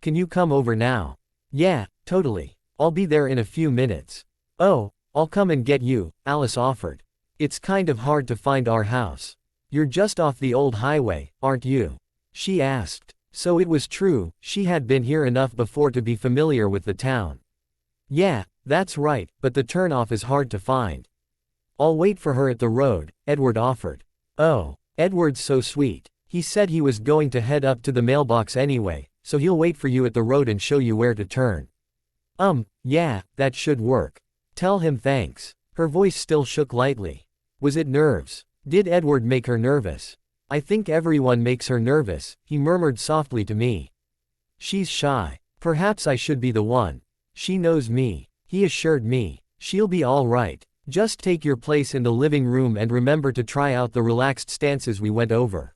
Can you come over now? Yeah, totally. I'll be there in a few minutes. Oh, I'll come and get you, Alice offered. It's kind of hard to find our house. You're just off the old highway, aren't you? She asked. So it was true, she had been here enough before to be familiar with the town. Yeah, that's right, but the turnoff is hard to find. I'll wait for her at the road, Edward offered. Oh, Edward's so sweet. He said he was going to head up to the mailbox anyway, so he'll wait for you at the road and show you where to turn. Yeah, that should work. Tell him thanks. Her voice still shook lightly. Was it nerves? Did Edward make her nervous? I think everyone makes her nervous, he murmured softly to me. She's shy. Perhaps I should be the one. She knows me, he assured me. She'll be all right. Just take your place in the living room and remember to try out the relaxed stances we went over.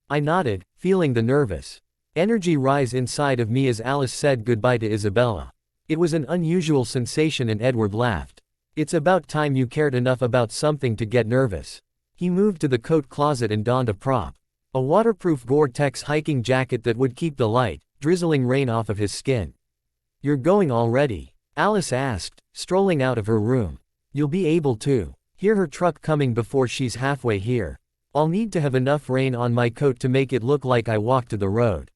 I nodded, feeling the nervous energy rise inside of me as Alice said goodbye to Isabella. It was an unusual sensation and Edward laughed. It's about time you cared enough about something to get nervous. He moved to the coat closet and donned a prop. A waterproof Gore-Tex hiking jacket that would keep the light, drizzling rain off of his skin. You're going already? Alice asked, strolling out of her room. You'll be able to hear her truck coming before she's halfway here. I'll need to have enough rain on my coat to make it look like I walked to the road.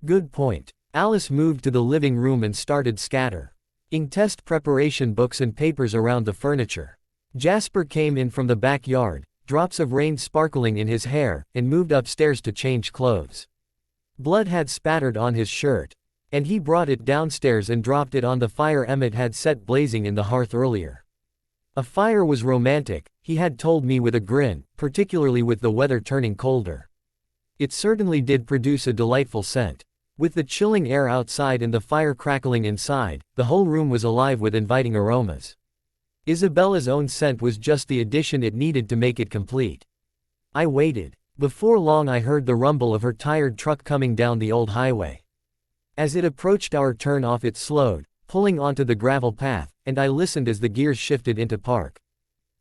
Good point. Alice moved to the living room and started scattering test preparation books and papers around the furniture. Jasper came in from the backyard, drops of rain sparkling in his hair, and moved upstairs to change clothes. Blood had spattered on his shirt, and he brought it downstairs and dropped it on the fire Emmett had set blazing in the hearth earlier. A fire was romantic, he had told me with a grin, particularly with the weather turning colder. It certainly did produce a delightful scent. With the chilling air outside and the fire crackling inside, the whole room was alive with inviting aromas. Isabella's own scent was just the addition it needed to make it complete. I waited. Before long I heard the rumble of her tired truck coming down the old highway. As it approached our turn-off it slowed, pulling onto the gravel path, and I listened as the gears shifted into park.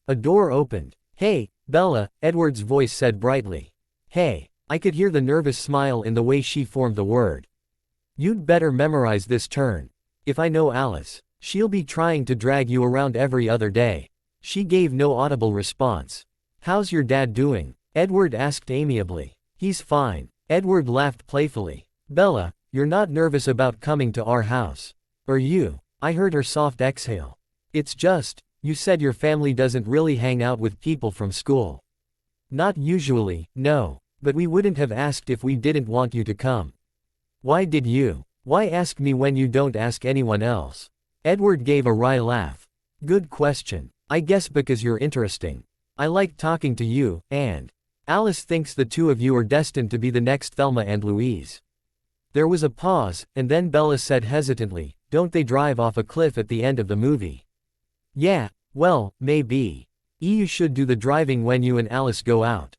A door opened. Hey, Bella, Edward's voice said brightly. Hey. I could hear the nervous smile in the way she formed the word. You'd better memorize this turn. If I know Alice, she'll be trying to drag you around every other day. She gave no audible response. How's your dad doing? Edward asked amiably. He's fine. Edward laughed playfully. Bella, you're not nervous about coming to our house. Are you? I heard her soft exhale. It's just, you said your family doesn't really hang out with people from school. Not usually, no. But we wouldn't have asked if we didn't want you to come. Why did you? Why ask me when you don't ask anyone else? Edward gave a wry laugh. Good question. I guess because you're interesting. I like talking to you, and Alice thinks the two of you are destined to be the next Thelma and Louise. There was a pause, and then Bella said hesitantly, don't they drive off a cliff at the end of the movie? Yeah, well, maybe. You should do the driving when you and Alice go out.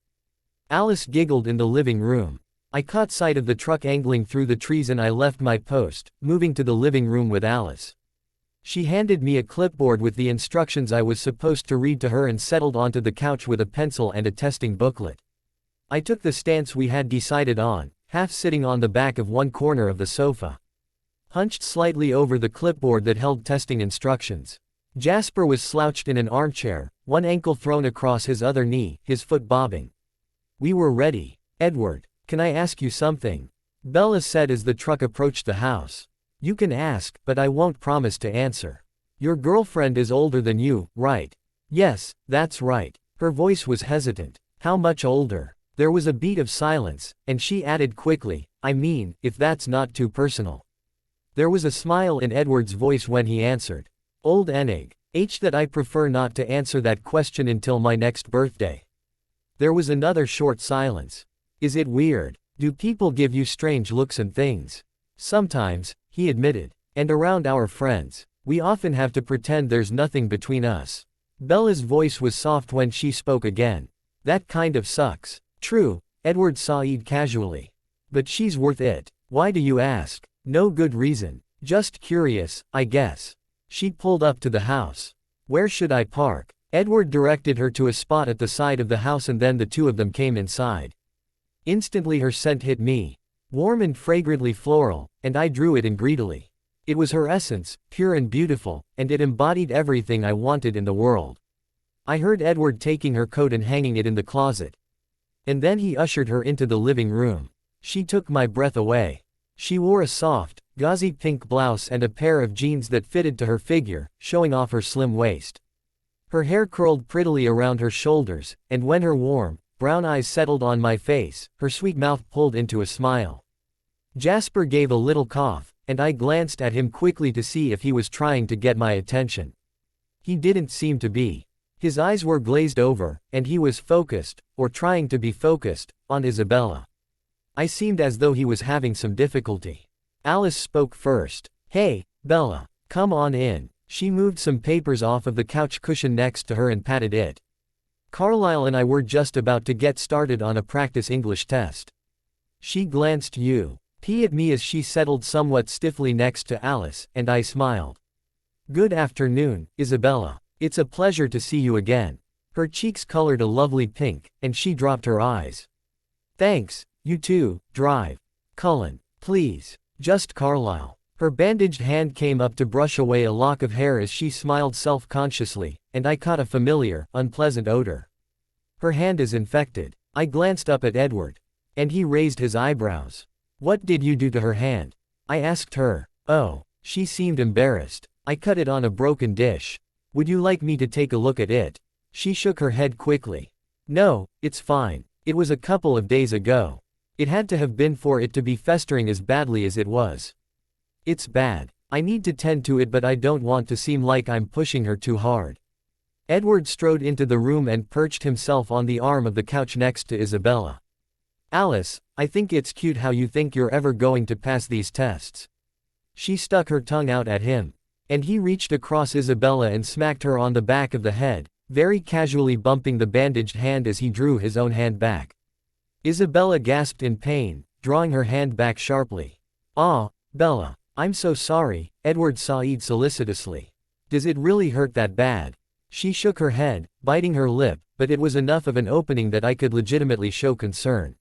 Alice giggled in the living room. I caught sight of the truck angling through the trees and I left my post, moving to the living room with Alice. She handed me a clipboard with the instructions I was supposed to read to her and settled onto the couch with a pencil and a testing booklet. I took the stance we had decided on, half sitting on the back of one corner of the sofa, hunched slightly over the clipboard that held testing instructions. Jasper was slouched in an armchair, one ankle thrown across his other knee, his foot bobbing. We were ready. Edward, can I ask you something? Bella said as the truck approached the house. You can ask, but I won't promise to answer. Your girlfriend is older than you, right? Yes, that's right. Her voice was hesitant. How much older? There was a beat of silence, and she added quickly, I mean, if that's not too personal. There was a smile in Edward's voice when he answered. Old Enig. That I prefer not to answer that question until my next birthday. There was another short silence. Is it weird? Do people give you strange looks and things? Sometimes, he admitted. And around our friends, we often have to pretend there's nothing between us. Bella's voice was soft when she spoke again. That kind of sucks. True, Edward sighed casually. But she's worth it. Why do you ask? No good reason. Just curious, I guess. She pulled up to the house. Where should I park? Edward directed her to a spot at the side of the house and then the two of them came inside. Instantly her scent hit me. Warm and fragrantly floral, and I drew it in greedily. It was her essence, pure and beautiful, and it embodied everything I wanted in the world. I heard Edward taking her coat and hanging it in the closet. And then he ushered her into the living room. She took my breath away. She wore a soft, gauzy pink blouse and a pair of jeans that fitted to her figure, showing off her slim waist. Her hair curled prettily around her shoulders, and when her warm, brown eyes settled on my face, her sweet mouth pulled into a smile. Jasper gave a little cough, and I glanced at him quickly to see if he was trying to get my attention. He didn't seem to be. His eyes were glazed over, and he was focused, or trying to be focused, on Isabella. I seemed as though he was having some difficulty. Alice spoke first. Hey, Bella, come on in. She moved some papers off of the couch cushion next to her and patted it. Carlisle and I were just about to get started on a practice English test. She glanced at me as she settled somewhat stiffly next to Alice, and I smiled. Good afternoon, Isabella. It's a pleasure to see you again. Her cheeks colored a lovely pink, and she dropped her eyes. Thanks, you too, drive. Cullen, please. Just Carlisle. Her bandaged hand came up to brush away a lock of hair as she smiled self-consciously, and I caught a familiar, unpleasant odor. Her hand is infected. I glanced up at Edward. And he raised his eyebrows. What did you do to her hand? I asked her. Oh, she seemed embarrassed. I cut it on a broken dish. Would you like me to take a look at it? She shook her head quickly. No, it's fine. It was a couple of days ago. It had to have been for it to be festering as badly as it was. It's bad. I need to tend to it, but I don't want to seem like I'm pushing her too hard. Edward strode into the room and perched himself on the arm of the couch next to Isabella. Alice, I think it's cute how you think you're ever going to pass these tests. She stuck her tongue out at him. And he reached across Isabella and smacked her on the back of the head, very casually bumping the bandaged hand as he drew his own hand back. Isabella gasped in pain, drawing her hand back sharply. Ah, Bella, I'm so sorry, Edward sighed solicitously. Does it really hurt that bad? She shook her head, biting her lip, but it was enough of an opening that I could legitimately show concern.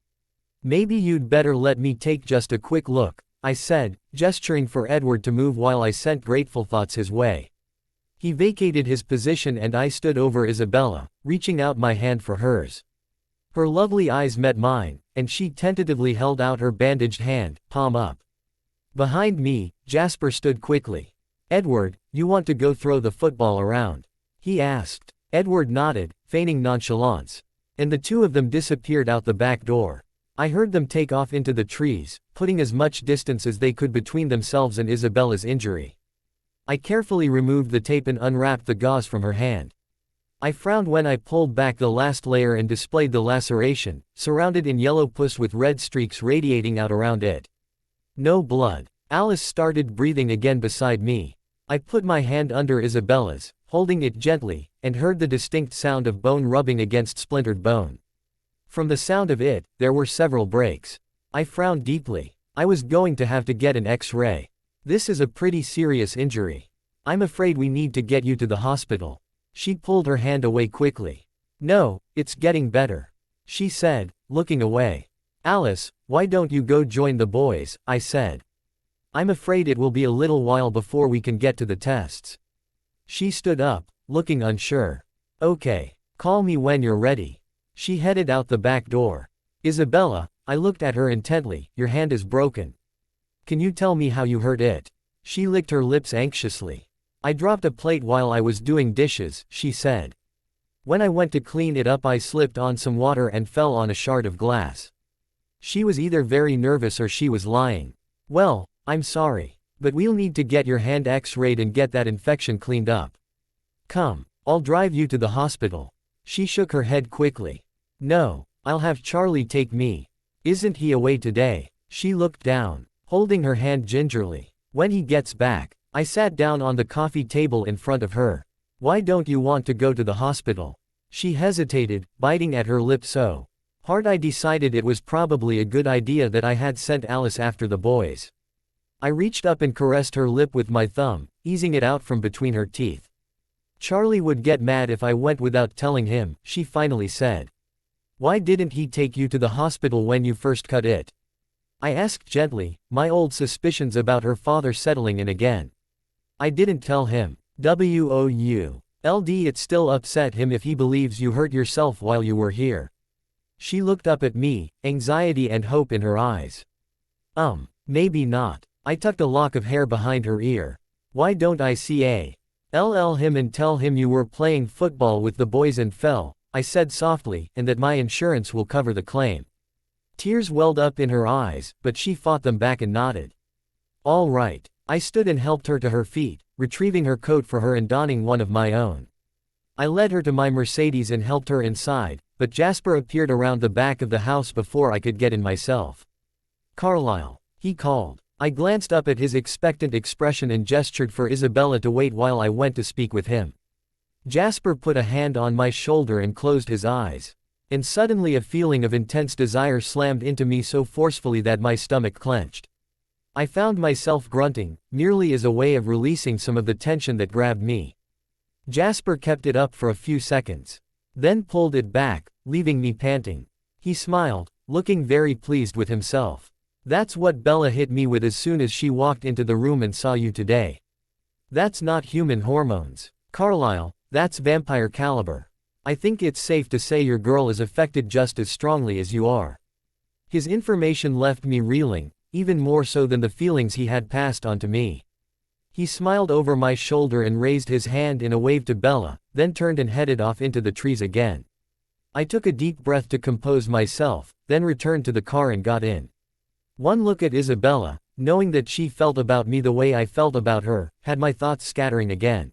Maybe you'd better let me take just a quick look, I said, gesturing for Edward to move while I sent grateful thoughts his way. He vacated his position and I stood over Isabella, reaching out my hand for hers. Her lovely eyes met mine, and she tentatively held out her bandaged hand, palm up. Behind me, Jasper stood quickly. Edward, you want to go throw the football around? He asked. Edward nodded, feigning nonchalance. And the two of them disappeared out the back door. I heard them take off into the trees, putting as much distance as they could between themselves and Isabella's injury. I carefully removed the tape and unwrapped the gauze from her hand. I frowned when I pulled back the last layer and displayed the laceration, surrounded in yellow pus with red streaks radiating out around it. No blood. Alice started breathing again beside me. I put my hand under Isabella's, holding it gently, and heard the distinct sound of bone rubbing against splintered bone. From the sound of it, there were several breaks. I frowned deeply. I was going to have to get an X-ray. This is a pretty serious injury. I'm afraid we need to get you to the hospital. She pulled her hand away quickly. No, it's getting better, she said, looking away. Alice, why don't you go join the boys, I said. I'm afraid it will be a little while before we can get to the tests. She stood up, looking unsure. Okay, call me when you're ready. She headed out the back door. Isabella, I looked at her intently, your hand is broken. Can you tell me how you hurt it? She licked her lips anxiously. I dropped a plate while I was doing dishes, she said. When I went to clean it up I slipped on some water and fell on a shard of glass. She was either very nervous or she was lying. Well, I'm sorry, but we'll need to get your hand X-rayed and get that infection cleaned up. Come, I'll drive you to the hospital. She shook her head quickly. No, I'll have Charlie take me. Isn't he away today? She looked down, holding her hand gingerly. When he gets back. I sat down on the coffee table in front of her. Why don't you want to go to the hospital? She hesitated, biting at her lip so hard I decided it was probably a good idea that I had sent Alice after the boys. I reached up and caressed her lip with my thumb, easing it out from between her teeth. Charlie would get mad if I went without telling him, she finally said. Why didn't he take you to the hospital when you first cut it? I asked gently, my old suspicions about her father settling in again. I didn't tell him. It still upset him if he believes you hurt yourself while you were here. She looked up at me, anxiety and hope in her eyes. Maybe not. I tucked a lock of hair behind her ear. Why don't I call him and tell him you were playing football with the boys and fell, I said softly, and that my insurance will cover the claim. Tears welled up in her eyes, but she fought them back and nodded. All right. I stood and helped her to her feet, retrieving her coat for her and donning one of my own. I led her to my Mercedes and helped her inside, but Jasper appeared around the back of the house before I could get in myself. Carlisle, he called. I glanced up at his expectant expression and gestured for Isabella to wait while I went to speak with him. Jasper put a hand on my shoulder and closed his eyes. And suddenly a feeling of intense desire slammed into me so forcefully that my stomach clenched. I found myself grunting, merely as a way of releasing some of the tension that grabbed me. Jasper kept it up for a few seconds, then pulled it back, leaving me panting. He smiled, looking very pleased with himself. That's what Bella hit me with as soon as she walked into the room and saw you today. That's not human hormones, Carlisle, that's vampire caliber. I think it's safe to say your girl is affected just as strongly as you are. His information left me reeling, even more so than the feelings he had passed on to me. He smiled over my shoulder and raised his hand in a wave to Bella, then turned and headed off into the trees again. I took a deep breath to compose myself, then returned to the car and got in. One look at Isabella, knowing that she felt about me the way I felt about her, had my thoughts scattering again.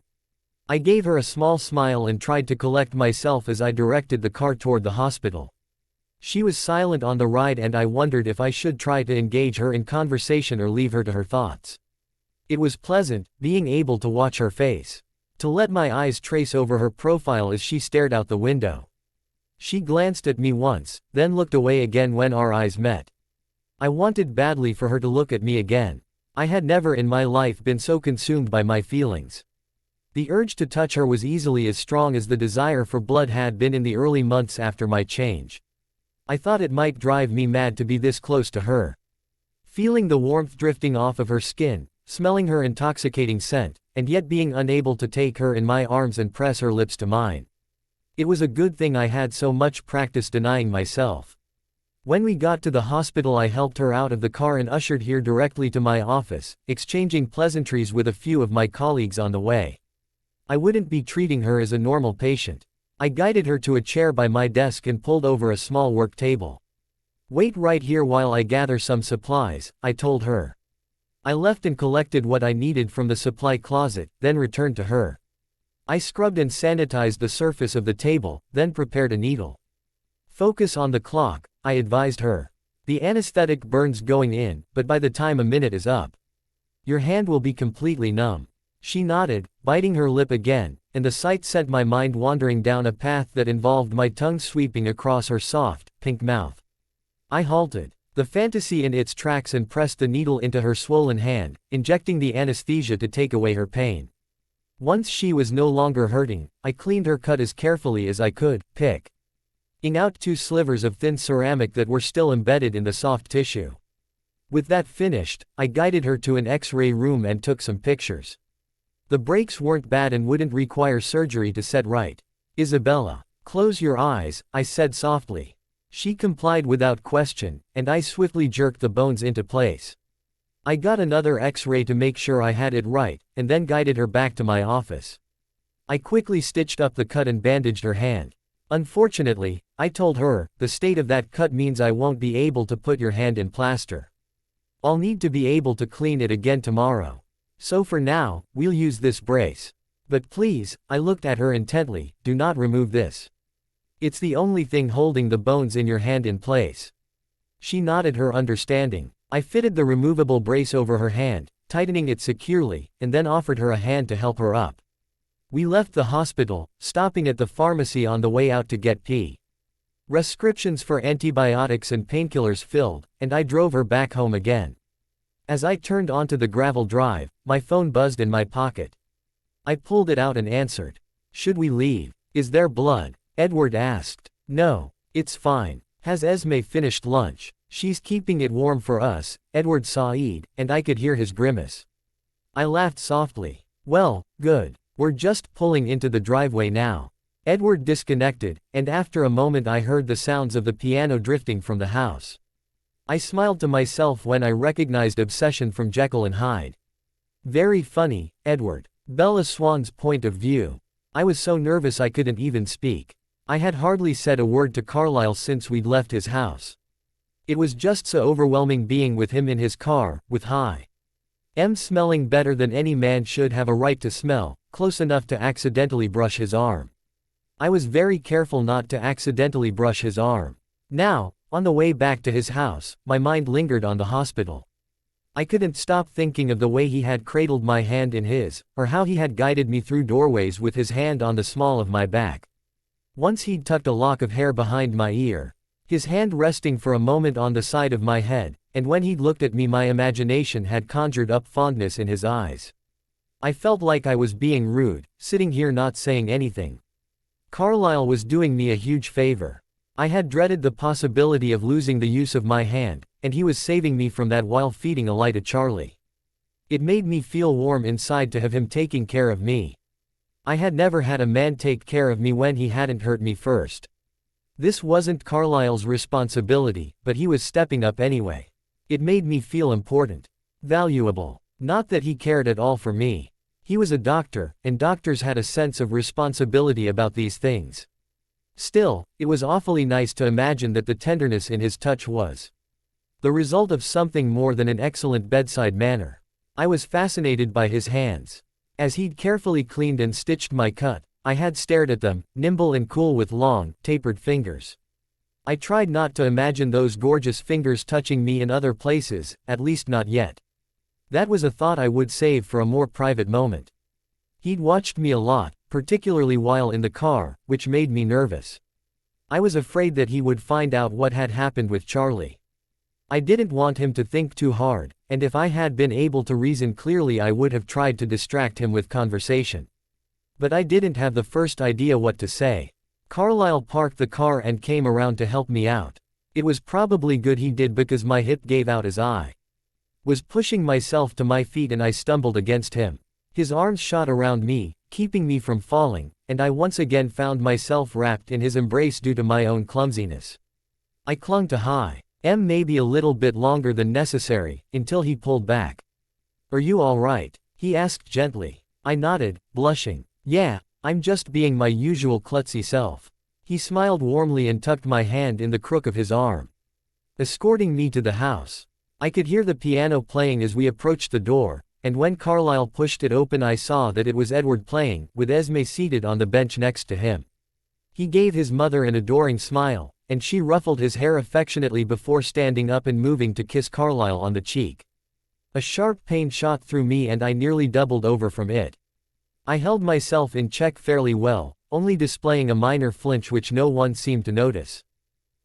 I gave her a small smile and tried to collect myself as I directed the car toward the hospital. She was silent on the ride and I wondered if I should try to engage her in conversation or leave her to her thoughts. It was pleasant, being able to watch her face. To let my eyes trace over her profile as she stared out the window. She glanced at me once, then looked away again when our eyes met. I wanted badly for her to look at me again. I had never in my life been so consumed by my feelings. The urge to touch her was easily as strong as the desire for blood had been in the early months after my change. I thought it might drive me mad to be this close to her. Feeling the warmth drifting off of her skin, smelling her intoxicating scent, and yet being unable to take her in my arms and press her lips to mine. It was a good thing I had so much practice denying myself. When we got to the hospital I helped her out of the car and ushered her directly to my office, exchanging pleasantries with a few of my colleagues on the way. I wouldn't be treating her as a normal patient. I guided her to a chair by my desk and pulled over a small work table. Wait right here while I gather some supplies, I told her. I left and collected what I needed from the supply closet, then returned to her. I scrubbed and sanitized the surface of the table, then prepared a needle. Focus on the clock, I advised her. The anesthetic burns going in, but by the time a minute is up, your hand will be completely numb. She nodded, biting her lip again, and the sight sent my mind wandering down a path that involved my tongue sweeping across her soft, pink mouth. I halted the fantasy in its tracks and pressed the needle into her swollen hand, injecting the anesthesia to take away her pain. Once she was no longer hurting, I cleaned her cut as carefully as I could, picking out 2 slivers of thin ceramic that were still embedded in the soft tissue. With that finished, I guided her to an X-ray room and took some pictures. The breaks weren't bad and wouldn't require surgery to set right. Isabella, close your eyes, I said softly. She complied without question, and I swiftly jerked the bones into place. I got another X-ray to make sure I had it right, and then guided her back to my office. I quickly stitched up the cut and bandaged her hand. Unfortunately, I told her, the state of that cut means I won't be able to put your hand in plaster. I'll need to be able to clean it again tomorrow. So for now, we'll use this brace. But please, I looked at her intently, do not remove this. It's the only thing holding the bones in your hand in place. She nodded her understanding. I fitted the removable brace over her hand, tightening it securely, and then offered her a hand to help her up. We left the hospital, stopping at the pharmacy on the way out to get prescriptions for antibiotics and painkillers filled, and I drove her back home again. As I turned onto the gravel drive, my phone buzzed in my pocket. I pulled it out and answered. Should we leave? Is there blood? Edward asked. No, it's fine. Has Esme finished lunch? She's keeping it warm for us, Edward sighed, and I could hear his grimace. I laughed softly. Well, good. We're just pulling into the driveway now. Edward disconnected, and after a moment I heard the sounds of the piano drifting from the house. I smiled to myself when I recognized Obsession from Jekyll and Hyde. Very funny, Edward. Bella Swan's point of view. I was so nervous I couldn't even speak. I had hardly said a word to Carlisle since we'd left his house. It was just so overwhelming being with him in his car, with smelling better than any man should have a right to smell, close enough to accidentally brush his arm. I was very careful not to accidentally brush his arm. Now, on the way back to his house, my mind lingered on the hospital. I couldn't stop thinking of the way he had cradled my hand in his, or how he had guided me through doorways with his hand on the small of my back. Once he'd tucked a lock of hair behind my ear, his hand resting for a moment on the side of my head, and when he'd looked at me my imagination had conjured up fondness in his eyes. I felt like I was being rude, sitting here not saying anything. Carlisle was doing me a huge favor. I had dreaded the possibility of losing the use of my hand, and he was saving me from that while feeding a lie to Charlie. It made me feel warm inside to have him taking care of me. I had never had a man take care of me when he hadn't hurt me first. This wasn't Carlisle's responsibility, but he was stepping up anyway. It made me feel important. Valuable. Not that he cared at all for me. He was a doctor, and doctors had a sense of responsibility about these things. Still, it was awfully nice to imagine that the tenderness in his touch was the result of something more than an excellent bedside manner. I was fascinated by his hands. As he'd carefully cleaned and stitched my cut, I had stared at them, nimble and cool with long, tapered fingers. I tried not to imagine those gorgeous fingers touching me in other places, at least not yet. That was a thought I would save for a more private moment. He'd watched me a lot, particularly while in the car, which made me nervous. I was afraid that he would find out what had happened with Charlie. I didn't want him to think too hard, and if I had been able to reason clearly I would have tried to distract him with conversation. But I didn't have the first idea what to say. Carlisle parked the car and came around to help me out. It was probably good he did because my hip gave out as I was pushing myself to my feet and I stumbled against him. His arms shot around me, keeping me from falling, and I once again found myself wrapped in his embrace due to my own clumsiness. I clung to maybe a little bit longer than necessary, until he pulled back. Are you all right? He asked gently. I nodded, blushing. Yeah, I'm just being my usual klutzy self. He smiled warmly and tucked my hand in the crook of his arm. escorting me to the house. I could hear the piano playing as we approached the door, and when Carlisle pushed it open I saw that it was Edward playing, with Esme seated on the bench next to him. He gave his mother an adoring smile, and she ruffled his hair affectionately before standing up and moving to kiss Carlisle on the cheek. A sharp pain shot through me and I nearly doubled over from it. I held myself in check fairly well, only displaying a minor flinch which no one seemed to notice.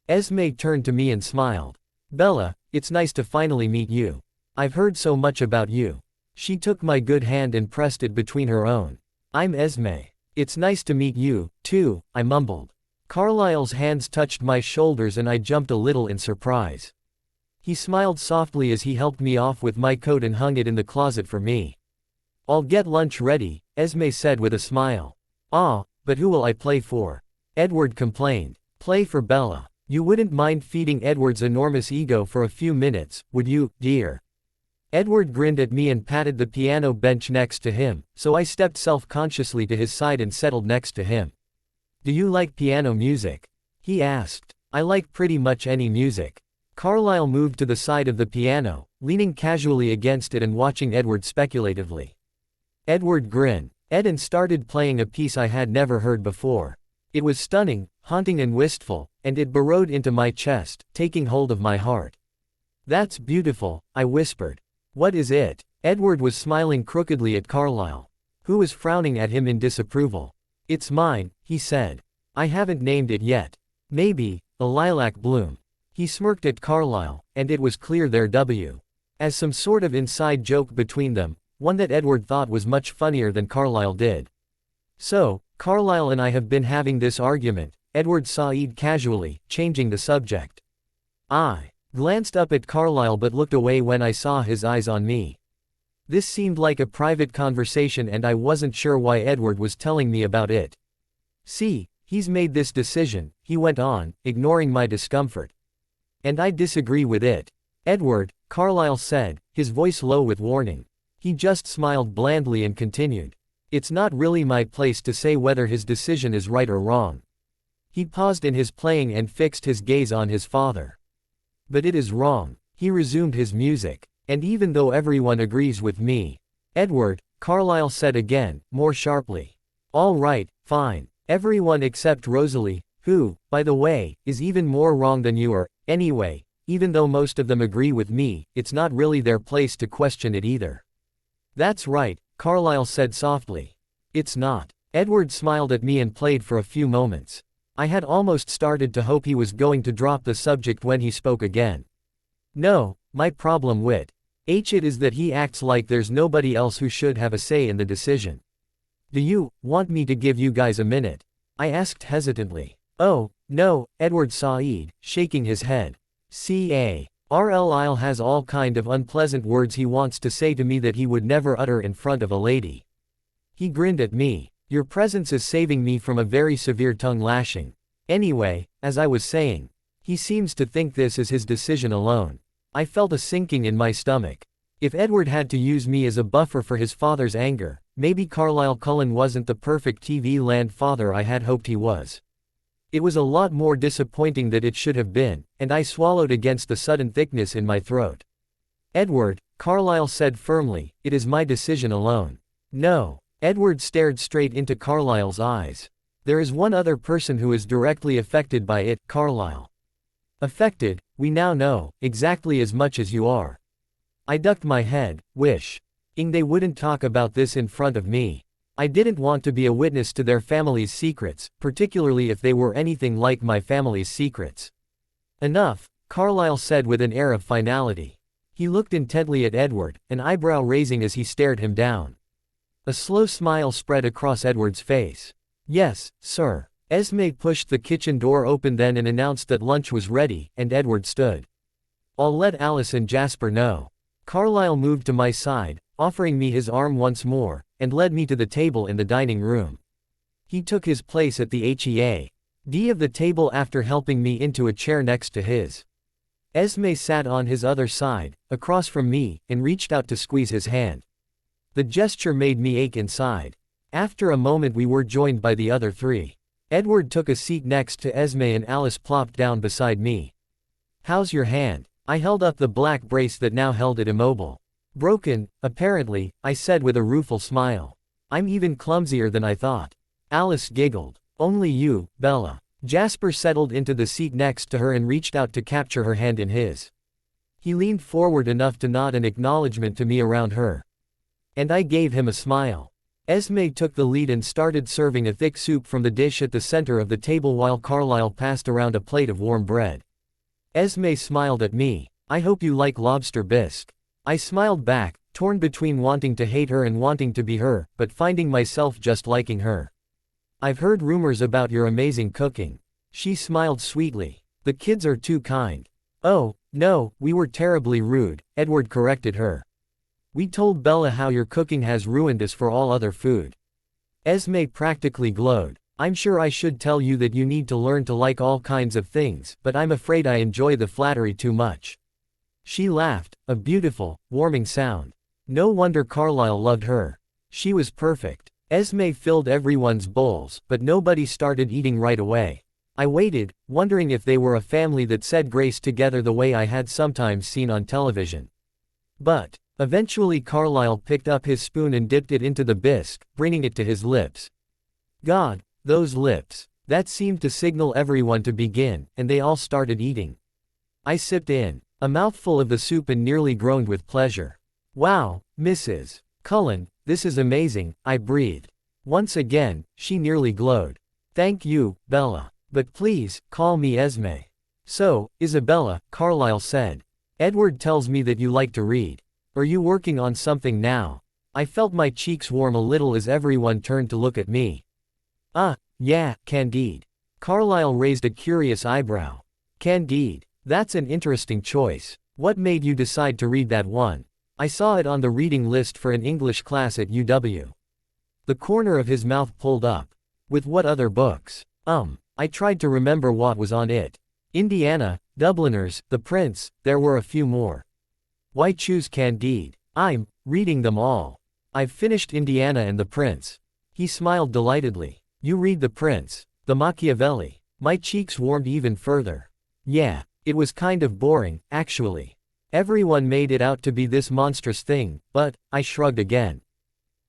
Esme turned to me and smiled. "Bella, it's nice to finally meet you. I've heard so much about you." She took my good hand and pressed it between her own. "I'm Esme. It's nice to meet you, too," I mumbled. Carlisle's hands touched my shoulders and I jumped a little in surprise. He smiled softly as he helped me off with my coat and hung it in the closet for me. "I'll get lunch ready," Esme said with a smile. "Ah, but who will I play for?" Edward complained. "Play for Bella. You wouldn't mind feeding Edward's enormous ego for a few minutes, would you, dear?" Edward grinned at me and patted the piano bench next to him, so I stepped self-consciously to his side and settled next to him. "Do you like piano music?" he asked. "I like pretty much any music." Carlisle moved to the side of the piano, leaning casually against it and watching Edward speculatively. Edward grinned. Ed started playing a piece I had never heard before. It was stunning, haunting and wistful, and it burrowed into my chest, taking hold of my heart. "That's beautiful," I whispered. "What is it?" Edward was smiling crookedly at Carlisle, who was frowning at him in disapproval. "It's mine," he said. "I haven't named it yet. Maybe, a lilac bloom." He smirked at Carlisle, and it was clear there was some sort of inside joke between them, one that Edward thought was much funnier than Carlisle did. "So, Carlisle and I have been having this argument," Edward sighed casually, changing the subject. I glanced up at Carlisle but looked away when I saw his eyes on me. This seemed like a private conversation and I wasn't sure why Edward was telling me about it. "See, he's made this decision," he went on, ignoring my discomfort. "And I disagree with it." "Edward," Carlisle said, his voice low with warning. He just smiled blandly and continued. "It's not really my place to say whether his decision is right or wrong." He paused in his playing and fixed his gaze on his father. "But it is wrong." He resumed his music. "And even though everyone agrees with me." "Edward," Carlisle said again, more sharply. "All right, fine. Everyone except Rosalie, who, by the way, is even more wrong than you are. Anyway, even though most of them agree with me, it's not really their place to question it either." "That's right," Carlisle said softly. "It's not." Edward smiled at me and played for a few moments. I had almost started to hope he was going to drop the subject when he spoke again. "No, my problem with it is that he acts like there's nobody else who should have a say in the decision." "Do you want me to give you guys a minute?" I asked hesitantly. "Oh, no," Edward sighed, shaking his head. Carlisle has all kind of unpleasant words he wants to say to me that he would never utter in front of a lady." He grinned at me. "Your presence is saving me from a very severe tongue lashing. Anyway, as I was saying, he seems to think this is his decision alone." I felt a sinking in my stomach. If Edward had to use me as a buffer for his father's anger, maybe Carlisle Cullen wasn't the perfect TV land father I had hoped he was. It was a lot more disappointing than it should have been, and I swallowed against the sudden thickness in my throat. "Edward," Carlisle said firmly, "it is my decision alone." "No." Edward stared straight into Carlisle's eyes. "There is one other person who is directly affected by it, Carlisle." "Affected, we now know, exactly as much as you are." I ducked my head, wishing they wouldn't talk about this in front of me. I didn't want to be a witness to their family's secrets, particularly if they were anything like my family's secrets. "Enough," Carlisle said with an air of finality. He looked intently at Edward, an eyebrow raising as he stared him down. A slow smile spread across Edward's face. "Yes, sir." Esme pushed the kitchen door open then and announced that lunch was ready, and Edward stood. "I'll let Alice and Jasper know." Carlisle moved to my side, offering me his arm once more, and led me to the table in the dining room. He took his place at the head of the table after helping me into a chair next to his. Esme sat on his other side, across from me, and reached out to squeeze his hand. The gesture made me ache inside. After a moment we were joined by the other three. Edward took a seat next to Esme and Alice plopped down beside me. How's your hand? I held up the black brace that now held it immobile. Broken, apparently, I said with a rueful smile. I'm even clumsier than I thought. Alice giggled. Only you, Bella. Jasper settled into the seat next to her and reached out to capture her hand in his. He leaned forward enough to nod an acknowledgement to me around her. And I gave him a smile. Esme took the lead and started serving a thick soup from the dish at the center of the table while Carlisle passed around a plate of warm bread. Esme smiled at me. I hope you like lobster bisque. I smiled back, torn between wanting to hate her and wanting to be her, but finding myself just liking her. I've heard rumors about your amazing cooking. She smiled sweetly. The kids are too kind. Oh, no, we were terribly rude, Edward corrected her. We told Bella how your cooking has ruined us for all other food. Esme practically glowed. I'm sure I should tell you that you need to learn to like all kinds of things, but I'm afraid I enjoy the flattery too much. She laughed, a beautiful, warming sound. No wonder Carlisle loved her. She was perfect. Esme filled everyone's bowls, but nobody started eating right away. I waited, wondering if they were a family that said grace together the way I had sometimes seen on television. But eventually Carlisle picked up his spoon and dipped it into the bisque, bringing it to his lips. God, those lips. That seemed to signal everyone to begin, and they all started eating. I sipped in a mouthful of the soup and nearly groaned with pleasure. Wow, Mrs. Cullen, this is amazing, I breathed. Once again, she nearly glowed. Thank you, Bella. But please, call me Esme. So, Isabella, Carlisle said. Edward tells me that you like to read. Are you working on something now? I felt my cheeks warm a little as everyone turned to look at me. Yeah, Candide. Carlisle raised a curious eyebrow. Candide. That's an interesting choice. What made you decide to read that one? I saw it on the reading list for an English class at UW. The corner of his mouth pulled up. With what other books? I tried to remember what was on it. Indiana, Dubliners, The Prince, there were a few more. Why choose Candide? I'm reading them all. I've finished Indiana and The Prince. He smiled delightedly. You read The Prince, the Machiavelli. My cheeks warmed even further. Yeah, it was kind of boring, actually. Everyone made it out to be this monstrous thing, but I shrugged again.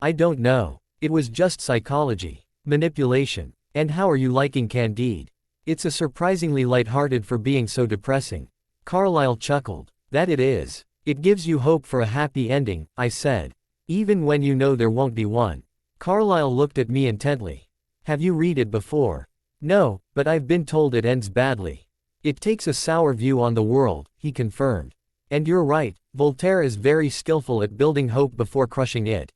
I don't know. It was just psychology. Manipulation. And how are you liking Candide? It's a surprisingly light-hearted for being so depressing. Carlisle chuckled. That it is. It gives you hope for a happy ending, I said. Even when you know there won't be one. Carlisle looked at me intently. Have you read it before? No, but I've been told it ends badly. It takes a sour view on the world, he confirmed. And you're right, Voltaire is very skillful at building hope before crushing it.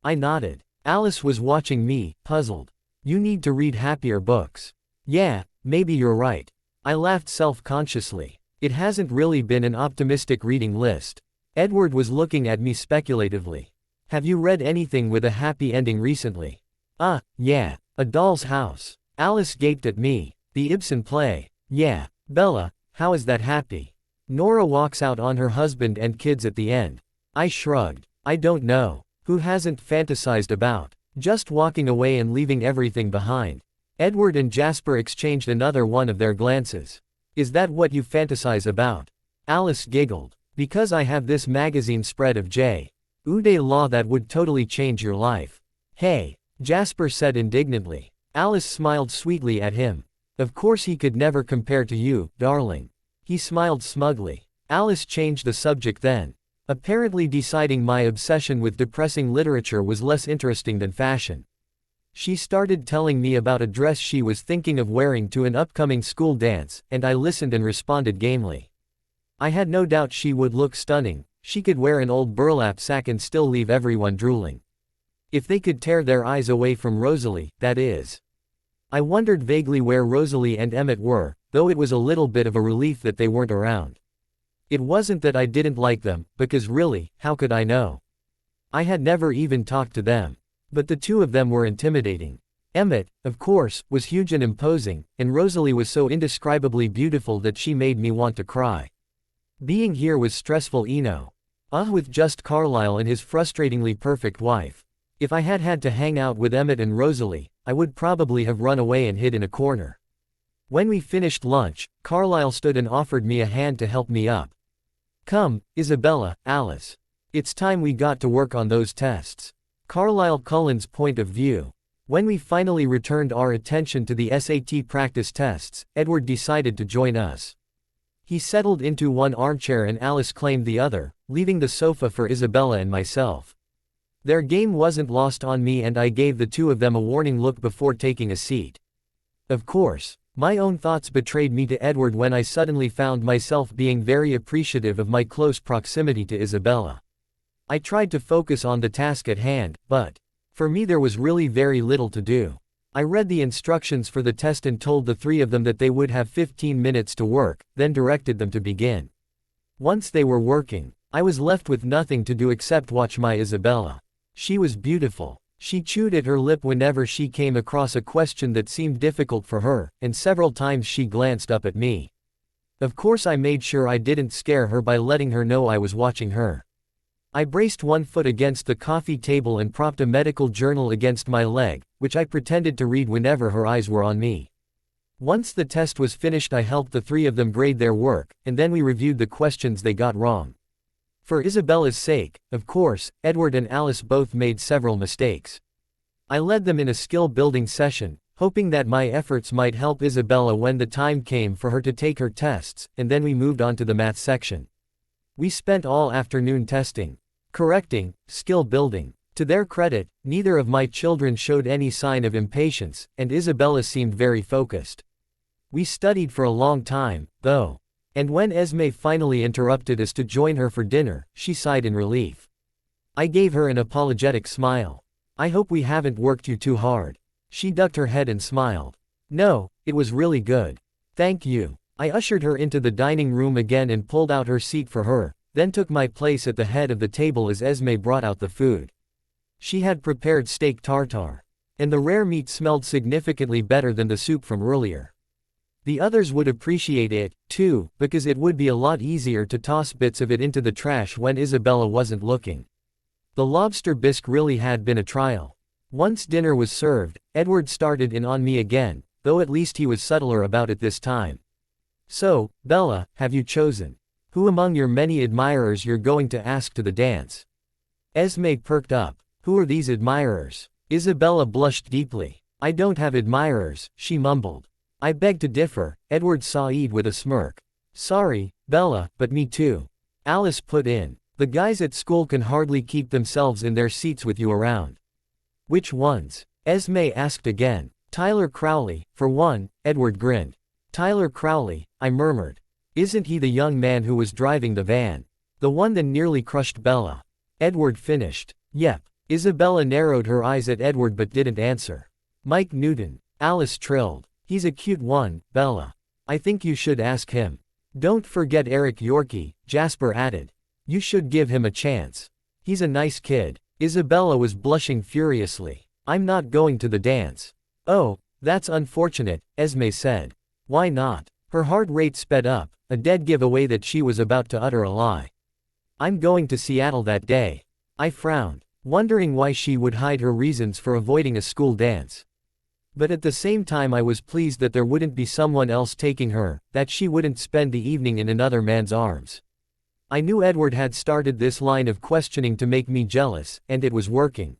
I nodded. Alice was watching me, puzzled. You need to read happier books. Yeah, maybe you're right. I laughed self-consciously. It hasn't really been an optimistic reading list. Edward was looking at me speculatively. Have you read anything with a happy ending recently? Yeah, A Doll's House. Alice gaped at me. The Ibsen play. Yeah. Bella, how is that happy? Nora walks out on her husband and kids at the end. I shrugged. I don't know. Who hasn't fantasized about just walking away and leaving everything behind? Edward and Jasper exchanged another one of their glances. Is that what you fantasize about? Alice giggled. Because I have this magazine spread of J. Uday law that would totally change your life. Hey, Jasper said indignantly. Alice smiled sweetly at him. Of course he could never compare to you, darling. He smiled smugly. Alice changed the subject then. Apparently deciding my obsession with depressing literature was less interesting than fashion. She started telling me about a dress she was thinking of wearing to an upcoming school dance, and I listened and responded gamely. I had no doubt she would look stunning. She could wear an old burlap sack and still leave everyone drooling. If they could tear their eyes away from Rosalie, that is. I wondered vaguely where Rosalie and Emmett were, though it was a little bit of a relief that they weren't around. It wasn't that I didn't like them, because really, how could I know? I had never even talked to them. But the two of them were intimidating. Emmett, of course, was huge and imposing, and Rosalie was so indescribably beautiful that she made me want to cry. Being here was stressful, with just Carlisle and his frustratingly perfect wife. If I had had to hang out with Emmett and Rosalie, I would probably have run away and hid in a corner. When we finished lunch, Carlisle stood and offered me a hand to help me up. "Come, Isabella, Alice. It's time we got to work on those tests." Carlisle Cullen's point of view. When we finally returned our attention to the SAT practice tests, Edward decided to join us. He settled into one armchair and Alice claimed the other, leaving the sofa for Isabella and myself. Their game wasn't lost on me and I gave the two of them a warning look before taking a seat. Of course, my own thoughts betrayed me to Edward when I suddenly found myself being very appreciative of my close proximity to Isabella. I tried to focus on the task at hand, but for me there was really very little to do. I read the instructions for the test and told the three of them that they would have 15 minutes to work, then directed them to begin. Once they were working, I was left with nothing to do except watch my Isabella. She was beautiful. She chewed at her lip whenever she came across a question that seemed difficult for her, and several times she glanced up at me. Of course I made sure I didn't scare her by letting her know I was watching her. I braced one foot against the coffee table and propped a medical journal against my leg, which I pretended to read whenever her eyes were on me. Once the test was finished I helped the three of them grade their work, and then we reviewed the questions they got wrong. For Isabella's sake, of course, Edward and Alice both made several mistakes. I led them in a skill-building session, hoping that my efforts might help Isabella when the time came for her to take her tests, and then we moved on to the math section. We spent all afternoon testing, correcting, skill building. To their credit, neither of my children showed any sign of impatience, and Isabella seemed very focused. We studied for a long time, though. And when Esme finally interrupted us to join her for dinner, she sighed in relief. I gave her an apologetic smile. "I hope we haven't worked you too hard." She ducked her head and smiled. "No, it was really good. Thank you." I ushered her into the dining room again and pulled out her seat for her, then took my place at the head of the table as Esme brought out the food. She had prepared steak tartare, and the rare meat smelled significantly better than the soup from earlier. The others would appreciate it, too, because it would be a lot easier to toss bits of it into the trash when Isabella wasn't looking. The lobster bisque really had been a trial. Once dinner was served, Edward started in on me again, though at least he was subtler about it this time. "So, Bella, have you chosen who among your many admirers you're going to ask to the dance?" Esme perked up. "Who are these admirers?" Isabella blushed deeply. "I don't have admirers," she mumbled. "I beg to differ," Edward sighed with a smirk. "Sorry, Bella, but me too," Alice put in. "The guys at school can hardly keep themselves in their seats with you around." "Which ones?" Esme asked again. "Tyler Crowley, for one," Edward grinned. "Tyler Crowley," I murmured. "Isn't he the young man who was driving the van? The one that nearly crushed Bella?" Edward finished. "Yep." Isabella narrowed her eyes at Edward but didn't answer. "Mike Newton," Alice trilled. "He's a cute one, Bella. I think you should ask him." "Don't forget Eric Yorkie," Jasper added. "You should give him a chance. He's a nice kid." Isabella was blushing furiously. "I'm not going to the dance." "Oh, that's unfortunate," Esme said. "Why not?" Her heart rate sped up, a dead giveaway that she was about to utter a lie. "I'm going to Seattle that day." I frowned, wondering why she would hide her reasons for avoiding a school dance. But at the same time I was pleased that there wouldn't be someone else taking her, that she wouldn't spend the evening in another man's arms. I knew Edward had started this line of questioning to make me jealous, and it was working.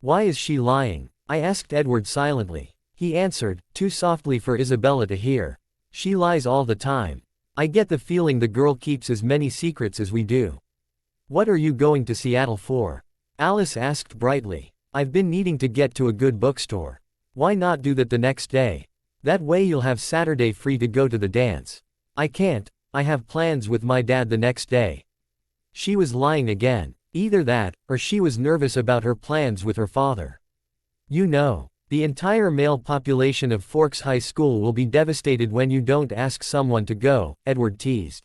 "Why is she lying?" I asked Edward silently. He answered, too softly for Isabella to hear. "She lies all the time. I get the feeling the girl keeps as many secrets as we do." "What are you going to Seattle for?" Alice asked brightly. "I've been needing to get to a good bookstore." "Why not do that the next day? That way you'll have Saturday free to go to the dance." "I can't, I have plans with my dad the next day." She was lying again. Either that, or she was nervous about her plans with her father. "You know, the entire male population of Forks High School will be devastated when you don't ask someone to go," Edward teased.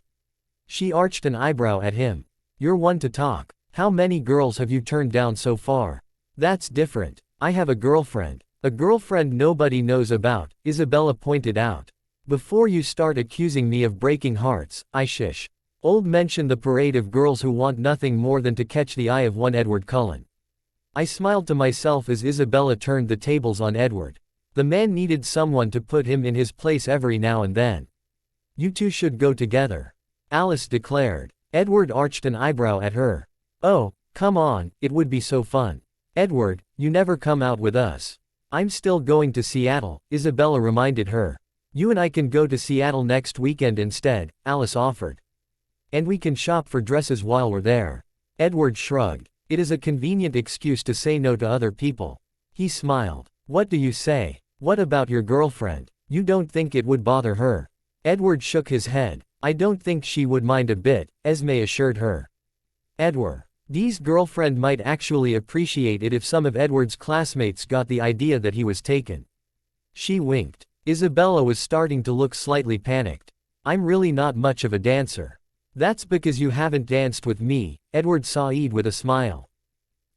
She arched an eyebrow at him. "You're one to talk. How many girls have you turned down so far?" "That's different. I have a girlfriend." "A girlfriend nobody knows about," Isabella pointed out. "Before you start accusing me of breaking hearts, I shish. Old mention the parade of girls who want nothing more than to catch the eye of one Edward Cullen." I smiled to myself as Isabella turned the tables on Edward. The man needed someone to put him in his place every now and then. You two should go together, Alice declared. Edward arched an eyebrow at her. Oh, come on, it would be so fun. Edward, you never come out with us. I'm still going to Seattle, Isabella reminded her. You and I can go to Seattle next weekend instead, Alice offered. And we can shop for dresses while we're there. Edward shrugged. It is a convenient excuse to say no to other people. He smiled. What do you say? What about your girlfriend? You don't think it would bother her? Edward shook his head. I don't think she would mind a bit, Esme assured her. Edward's girlfriend might actually appreciate it if some of Edward's classmates got the idea that he was taken. She winked. Isabella was starting to look slightly panicked. I'm really not much of a dancer. That's because you haven't danced with me, Edward sighed with a smile.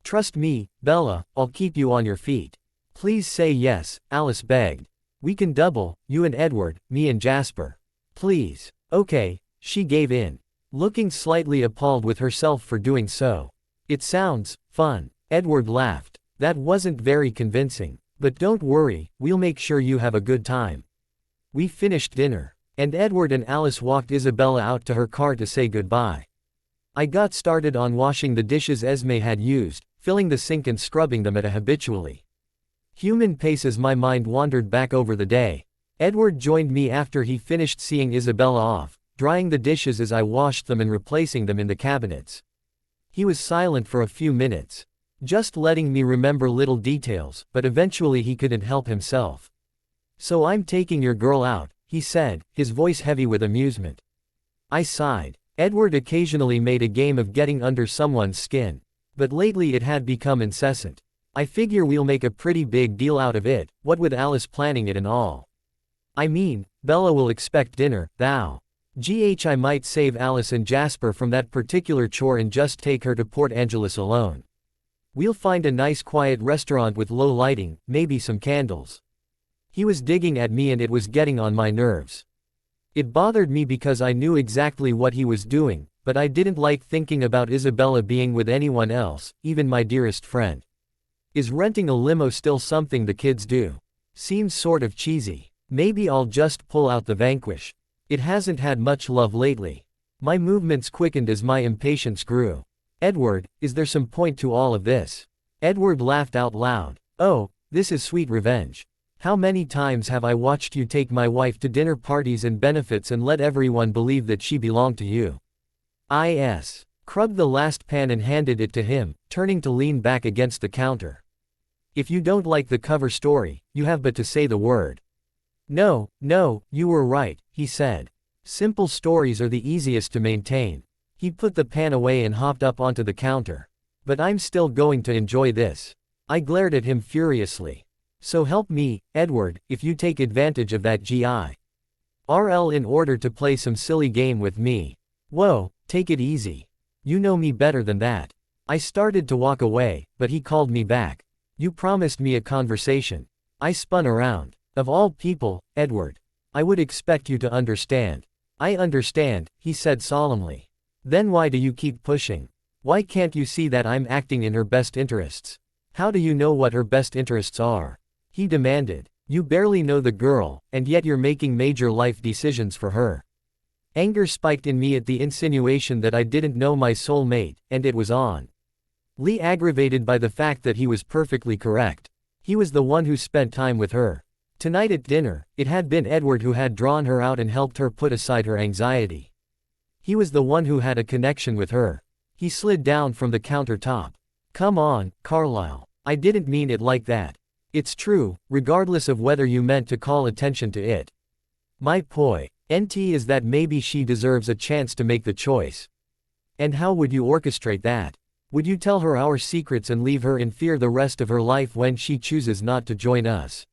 Trust me, Bella, I'll keep you on your feet. Please say yes, Alice begged. We can double, you and Edward, me and Jasper. Please. Okay, she gave in, looking slightly appalled with herself for doing so. It sounds fun. Edward laughed. That wasn't very convincing, but don't worry, we'll make sure you have a good time. We finished dinner, and Edward and Alice walked Isabella out to her car to say goodbye. I got started on washing the dishes Esme had used, filling the sink and scrubbing them at a habitually human pace as my mind wandered back over the day. Edward joined me after he finished seeing Isabella off, drying the dishes as I washed them and replacing them in the cabinets. He was silent for a few minutes, just letting me remember little details, but eventually he couldn't help himself. So I'm taking your girl out, he said, his voice heavy with amusement. I sighed. Edward occasionally made a game of getting under someone's skin, but lately it had become incessant. I figure we'll make a pretty big deal out of it, what with Alice planning it and all. I mean, Bella will expect dinner, thou. I might save Alice and Jasper from that particular chore and just take her to Port Angeles alone. We'll find a nice quiet restaurant with low lighting, maybe some candles. He was digging at me and it was getting on my nerves. It bothered me because I knew exactly what he was doing, but I didn't like thinking about Isabella being with anyone else, even my dearest friend. Is renting a limo still something the kids do? Seems sort of cheesy. Maybe I'll just pull out the Vanquish. It hasn't had much love lately. My movements quickened as my impatience grew. Edward, is there some point to all of this? Edward laughed out loud. Oh, this is sweet revenge. How many times have I watched you take my wife to dinner parties and benefits and let everyone believe that she belonged to you? Crubbed the last pan and handed it to him, turning to lean back against the counter. If you don't like the cover story, you have but to say the word. No, you were right, he said. Simple stories are the easiest to maintain. He put the pan away and hopped up onto the counter. But I'm still going to enjoy this. I glared at him furiously. So help me, Edward, if you take advantage of that GIRL in order to play some silly game with me. Whoa, take it easy. You know me better than that. I started to walk away, but he called me back. You promised me a conversation. I spun around. Of all people, Edward. I would expect you to understand. I understand, he said solemnly. Then why do you keep pushing? Why can't you see that I'm acting in her best interests? How do you know what her best interests are? He demanded. You barely know the girl, and yet you're making major life decisions for her. Anger spiked in me at the insinuation that I didn't know my soulmate, and it was on. Lee aggravated by the fact that he was perfectly correct. He was the one who spent time with her. Tonight at dinner, it had been Edward who had drawn her out and helped her put aside her anxiety. He was the one who had a connection with her. He slid down from the countertop. Come on, Carlisle. I didn't mean it like that. It's true, regardless of whether you meant to call attention to it. My point is that maybe she deserves a chance to make the choice. And how would you orchestrate that? Would you tell her our secrets and leave her in fear the rest of her life when she chooses not to join us?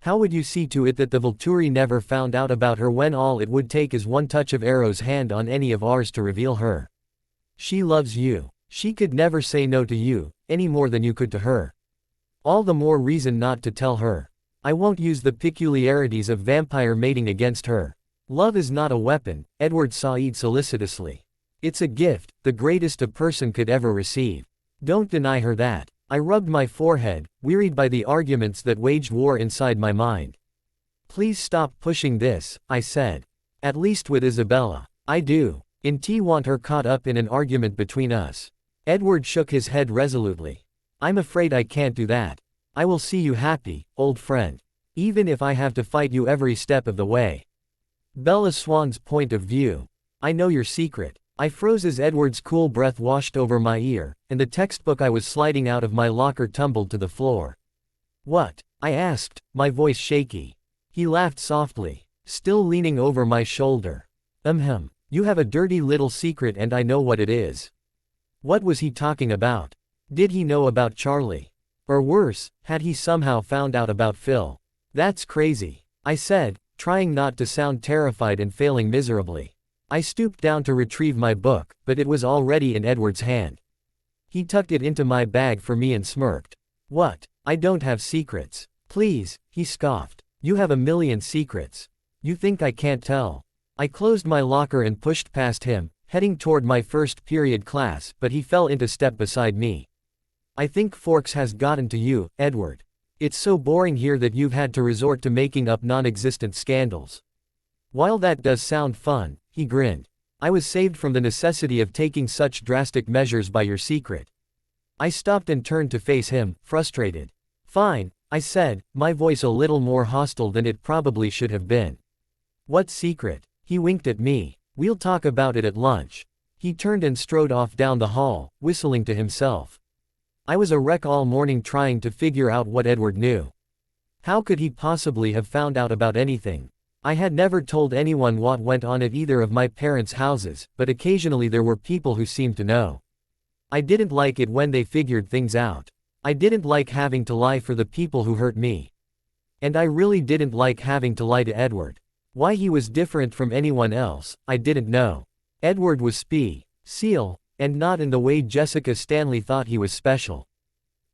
How would you see to it that the Volturi never found out about her when all it would take is one touch of Arrow's hand on any of ours to reveal her? She loves you. She could never say no to you, any more than you could to her. All the more reason not to tell her. I won't use the peculiarities of vampire mating against her. Love is not a weapon, Edward sighed solicitously. It's a gift, the greatest a person could ever receive. Don't deny her that. I rubbed my forehead, wearied by the arguments that waged war inside my mind. Please stop pushing this, I said. At least with Isabella. I do. Want her caught up in an argument between us. Edward shook his head resolutely. I'm afraid I can't do that. I will see you happy, old friend. Even if I have to fight you every step of the way. Bella Swan's point of view. I know your secret. I froze as Edward's cool breath washed over my ear, and the textbook I was sliding out of my locker tumbled to the floor. What? I asked, my voice shaky. He laughed softly, still leaning over my shoulder. You have a dirty little secret and I know what it is. What was he talking about? Did he know about Charlie? Or worse, had he somehow found out about Phil? That's crazy, I said, trying not to sound terrified and failing miserably. I stooped down to retrieve my book, but it was already in Edward's hand. He tucked it into my bag for me and smirked. What? I don't have secrets. Please, he scoffed. You have a million secrets. You think I can't tell? I closed my locker and pushed past him, heading toward my first period class, but he fell into step beside me. I think Forks has gotten to you, Edward. It's so boring here that you've had to resort to making up non-existent scandals. While that does sound fun, he grinned. I was saved from the necessity of taking such drastic measures by your secret. I stopped and turned to face him, frustrated. Fine, I said, my voice a little more hostile than it probably should have been. What secret? He winked at me. We'll talk about it at lunch. He turned and strode off down the hall, whistling to himself. I was a wreck all morning trying to figure out what Edward knew. How could he possibly have found out about anything? I had never told anyone what went on at either of my parents' houses, but occasionally there were people who seemed to know. I didn't like it when they figured things out. I didn't like having to lie for the people who hurt me. And I really didn't like having to lie to Edward. Why he was different from anyone else, I didn't know. Edward was seal, and not in the way Jessica Stanley thought he was special.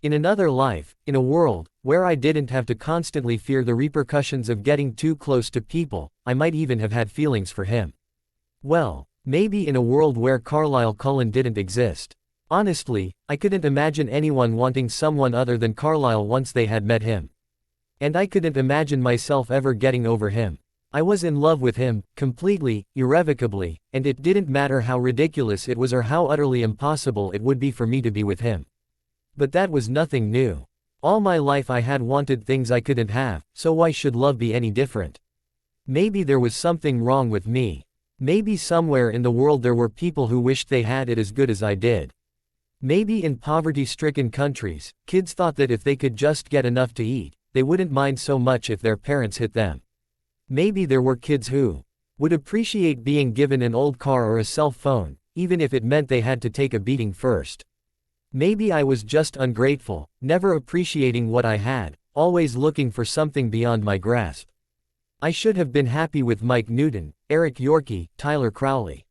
In another life, in a world where I didn't have to constantly fear the repercussions of getting too close to people, I might even have had feelings for him. Well, maybe in a world where Carlisle Cullen didn't exist. Honestly, I couldn't imagine anyone wanting someone other than Carlisle once they had met him. And I couldn't imagine myself ever getting over him. I was in love with him, completely, irrevocably, and it didn't matter how ridiculous it was or how utterly impossible it would be for me to be with him. But that was nothing new. All my life I had wanted things I couldn't have, so why should love be any different? Maybe there was something wrong with me. Maybe somewhere in the world there were people who wished they had it as good as I did. Maybe in poverty-stricken countries, kids thought that if they could just get enough to eat, they wouldn't mind so much if their parents hit them. Maybe there were kids who would appreciate being given an old car or a cell phone, even if it meant they had to take a beating first. Maybe I was just ungrateful, never appreciating what I had, always looking for something beyond my grasp. I should have been happy with Mike Newton, Eric Yorkie, Tyler Crowley.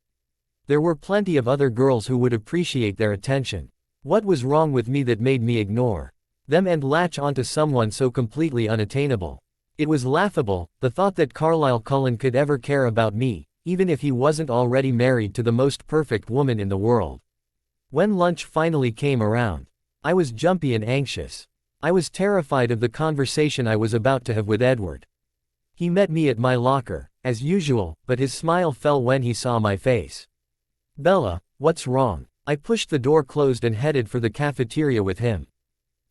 There were plenty of other girls who would appreciate their attention. What was wrong with me that made me ignore them and latch onto someone so completely unattainable? It was laughable, the thought that Carlisle Cullen could ever care about me, even if he wasn't already married to the most perfect woman in the world. When lunch finally came around, I was jumpy and anxious. I was terrified of the conversation I was about to have with Edward. He met me at my locker, as usual, but his smile fell when he saw my face. Bella, what's wrong? I pushed the door closed and headed for the cafeteria with him.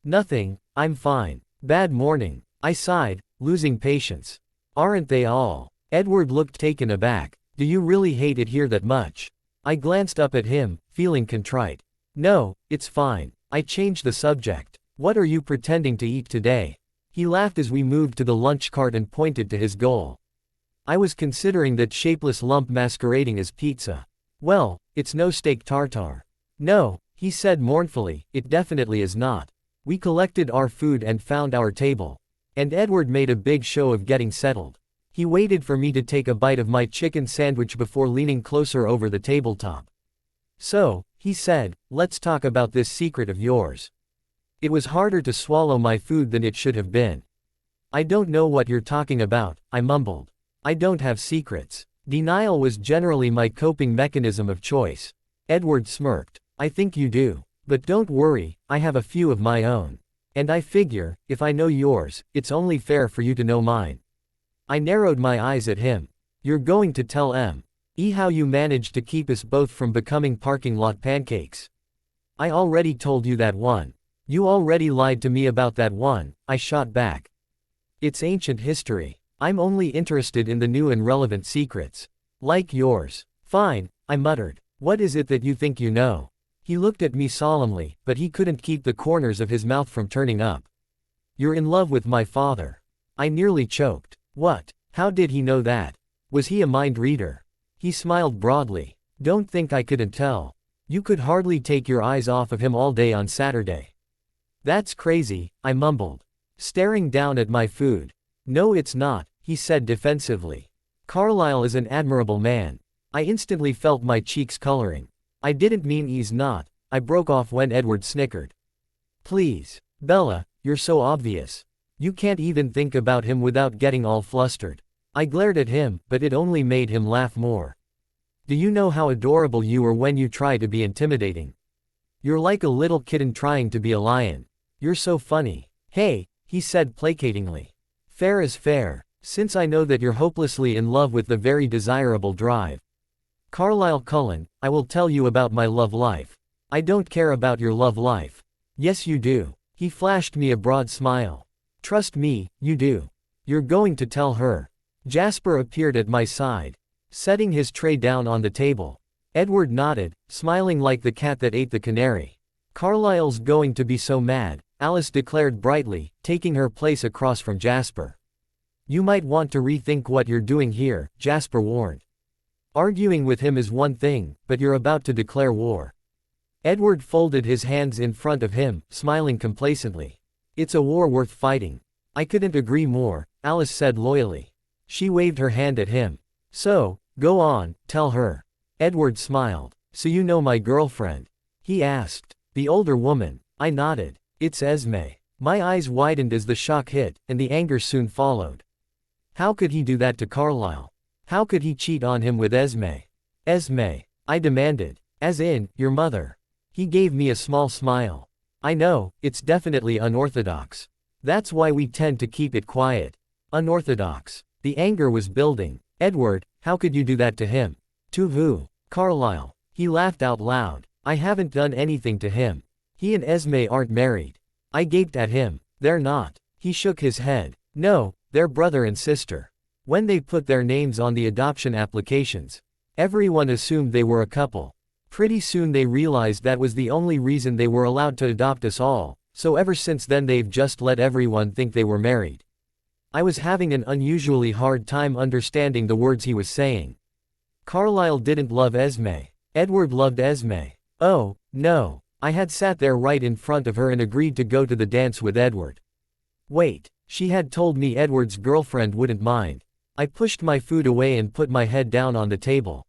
Nothing, I'm fine. Bad morning. I sighed, losing patience. Aren't they all? Edward looked taken aback. Do you really hate it here that much? I glanced up at him, feeling contrite. No, it's fine. I changed the subject. What are you pretending to eat today? He laughed as we moved to the lunch cart and pointed to his goal. I was considering that shapeless lump masquerading as pizza. Well, it's no steak tartare. No, he said mournfully, it definitely is not. We collected our food and found our table. And Edward made a big show of getting settled. He waited for me to take a bite of my chicken sandwich before leaning closer over the tabletop. So, he said, let's talk about this secret of yours. It was harder to swallow my food than it should have been. I don't know what you're talking about, I mumbled. I don't have secrets. Denial was generally my coping mechanism of choice. Edward smirked. I think you do. But don't worry, I have a few of my own. And I figure, if I know yours, it's only fair for you to know mine. I narrowed my eyes at him. You're going to tell M.E. how you managed to keep us both from becoming parking lot pancakes. I already told you that one. You already lied to me about that one, I shot back. It's ancient history. I'm only interested in the new and relevant secrets. Like yours. Fine, I muttered. What is it that you think you know? He looked at me solemnly, but he couldn't keep the corners of his mouth from turning up. You're in love with my father. I nearly choked. What? How did he know that? Was he a mind reader? He smiled broadly. Don't think I couldn't tell. You could hardly take your eyes off of him all day on Saturday. That's crazy, I mumbled, staring down at my food. No, it's not, he said defensively. Carlisle is an admirable man. I instantly felt my cheeks coloring. I didn't mean he's not, I broke off when Edward snickered. Please, Bella, you're so obvious. You can't even think about him without getting all flustered. I glared at him, but it only made him laugh more. Do you know how adorable you are when you try to be intimidating? You're like a little kitten trying to be a lion. You're so funny. Hey, he said placatingly. Fair is fair, since I know that you're hopelessly in love with the very desirable drive. Carlisle Cullen, I will tell you about my love life. I don't care about your love life. Yes you do. He flashed me a broad smile. Trust me, you do. You're going to tell her. Jasper appeared at my side, setting his tray down on the table. Edward nodded, smiling like the cat that ate the canary. Carlisle's going to be so mad, Alice declared brightly, taking her place across from Jasper. You might want to rethink what you're doing here, Jasper warned. Arguing with him is one thing, but you're about to declare war. Edward folded his hands in front of him, smiling complacently. It's a war worth fighting. I couldn't agree more, Alice said loyally. She waved her hand at him. So, go on, tell her. Edward smiled. So you know my girlfriend? He asked. The older woman. I nodded. It's Esme. My eyes widened as the shock hit, and the anger soon followed. How could he do that to Carlisle? How could he cheat on him with Esme? Esme, I demanded. As in, your mother. He gave me a small smile. I know, it's definitely unorthodox. That's why we tend to keep it quiet. Unorthodox. The anger was building. Edward, how could you do that to him? To who? Carlisle. He laughed out loud. I haven't done anything to him. He and Esme aren't married. I gaped at him. They're not. He shook his head. No, they're brother and sister. When they put their names on the adoption applications, everyone assumed they were a couple. Pretty soon they realized that was the only reason they were allowed to adopt us all, so ever since then they've just let everyone think they were married. I was having an unusually hard time understanding the words he was saying. Carlisle didn't love Esme. Edward loved Esme. Oh, no. I had sat there right in front of her and agreed to go to the dance with Edward. Wait, she had told me Edward's girlfriend wouldn't mind. I pushed my food away and put my head down on the table.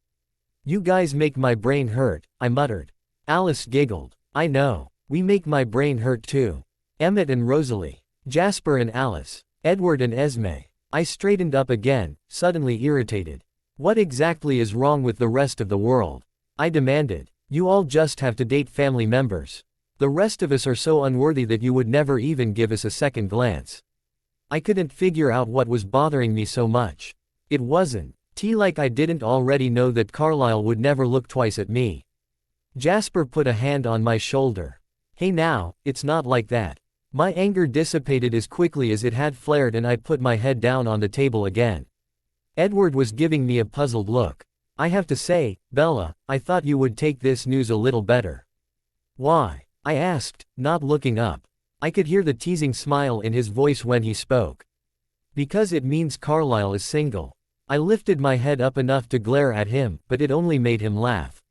You guys make my brain hurt, I muttered. Alice giggled. I know. We make my brain hurt too. Emmett and Rosalie. Jasper and Alice. Edward and Esme. I straightened up again, suddenly irritated. What exactly is wrong with the rest of the world? I demanded. You all just have to date family members. The rest of us are so unworthy that you would never even give us a second glance. I couldn't figure out what was bothering me so much. It wasn't tea like I didn't already know that Carlisle would never look twice at me. Jasper put a hand on my shoulder. Hey now, it's not like that. My anger dissipated as quickly as it had flared and I put my head down on the table again. Edward was giving me a puzzled look. I have to say, Bella, I thought you would take this news a little better. Why? I asked, not looking up. I could hear the teasing smile in his voice when he spoke. Because it means Carlisle is single. I lifted my head up enough to glare at him, but it only made him laugh.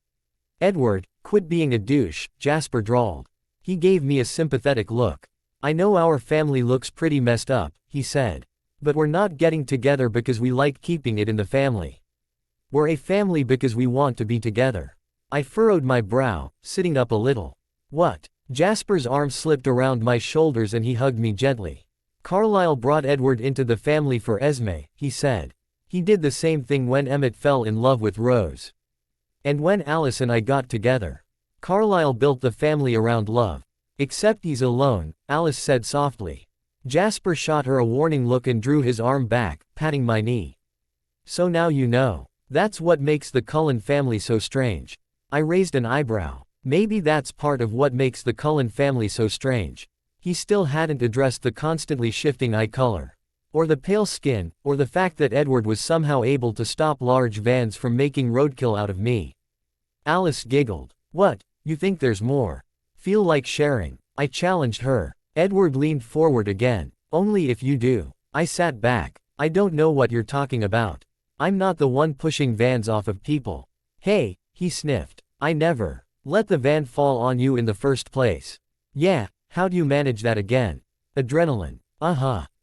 Edward, quit being a douche, Jasper drawled. He gave me a sympathetic look. I know our family looks pretty messed up, he said. But we're not getting together because we like keeping it in the family. We're a family because we want to be together. I furrowed my brow, sitting up a little. What? Jasper's arm slipped around my shoulders and he hugged me gently. Carlisle brought Edward into the family for Esme, he said. He did the same thing when Emmett fell in love with Rose. And when Alice and I got together. Carlisle built the family around love. Except he's alone, Alice said softly. Jasper shot her a warning look and drew his arm back, patting my knee. So now you know. That's what makes the Cullen family so strange. I raised an eyebrow. Maybe that's part of what makes the Cullen family so strange. He still hadn't addressed the constantly shifting eye color. Or the pale skin, or the fact that Edward was somehow able to stop large vans from making roadkill out of me. Alice giggled. What, you think there's more? Feel like sharing? I challenged her. Edward leaned forward again. Only if you do. I sat back. I don't know what you're talking about. I'm not the one pushing vans off of people. Hey, he sniffed. I never let the van fall on you in the first place. Yeah, how do you manage that again? Adrenaline.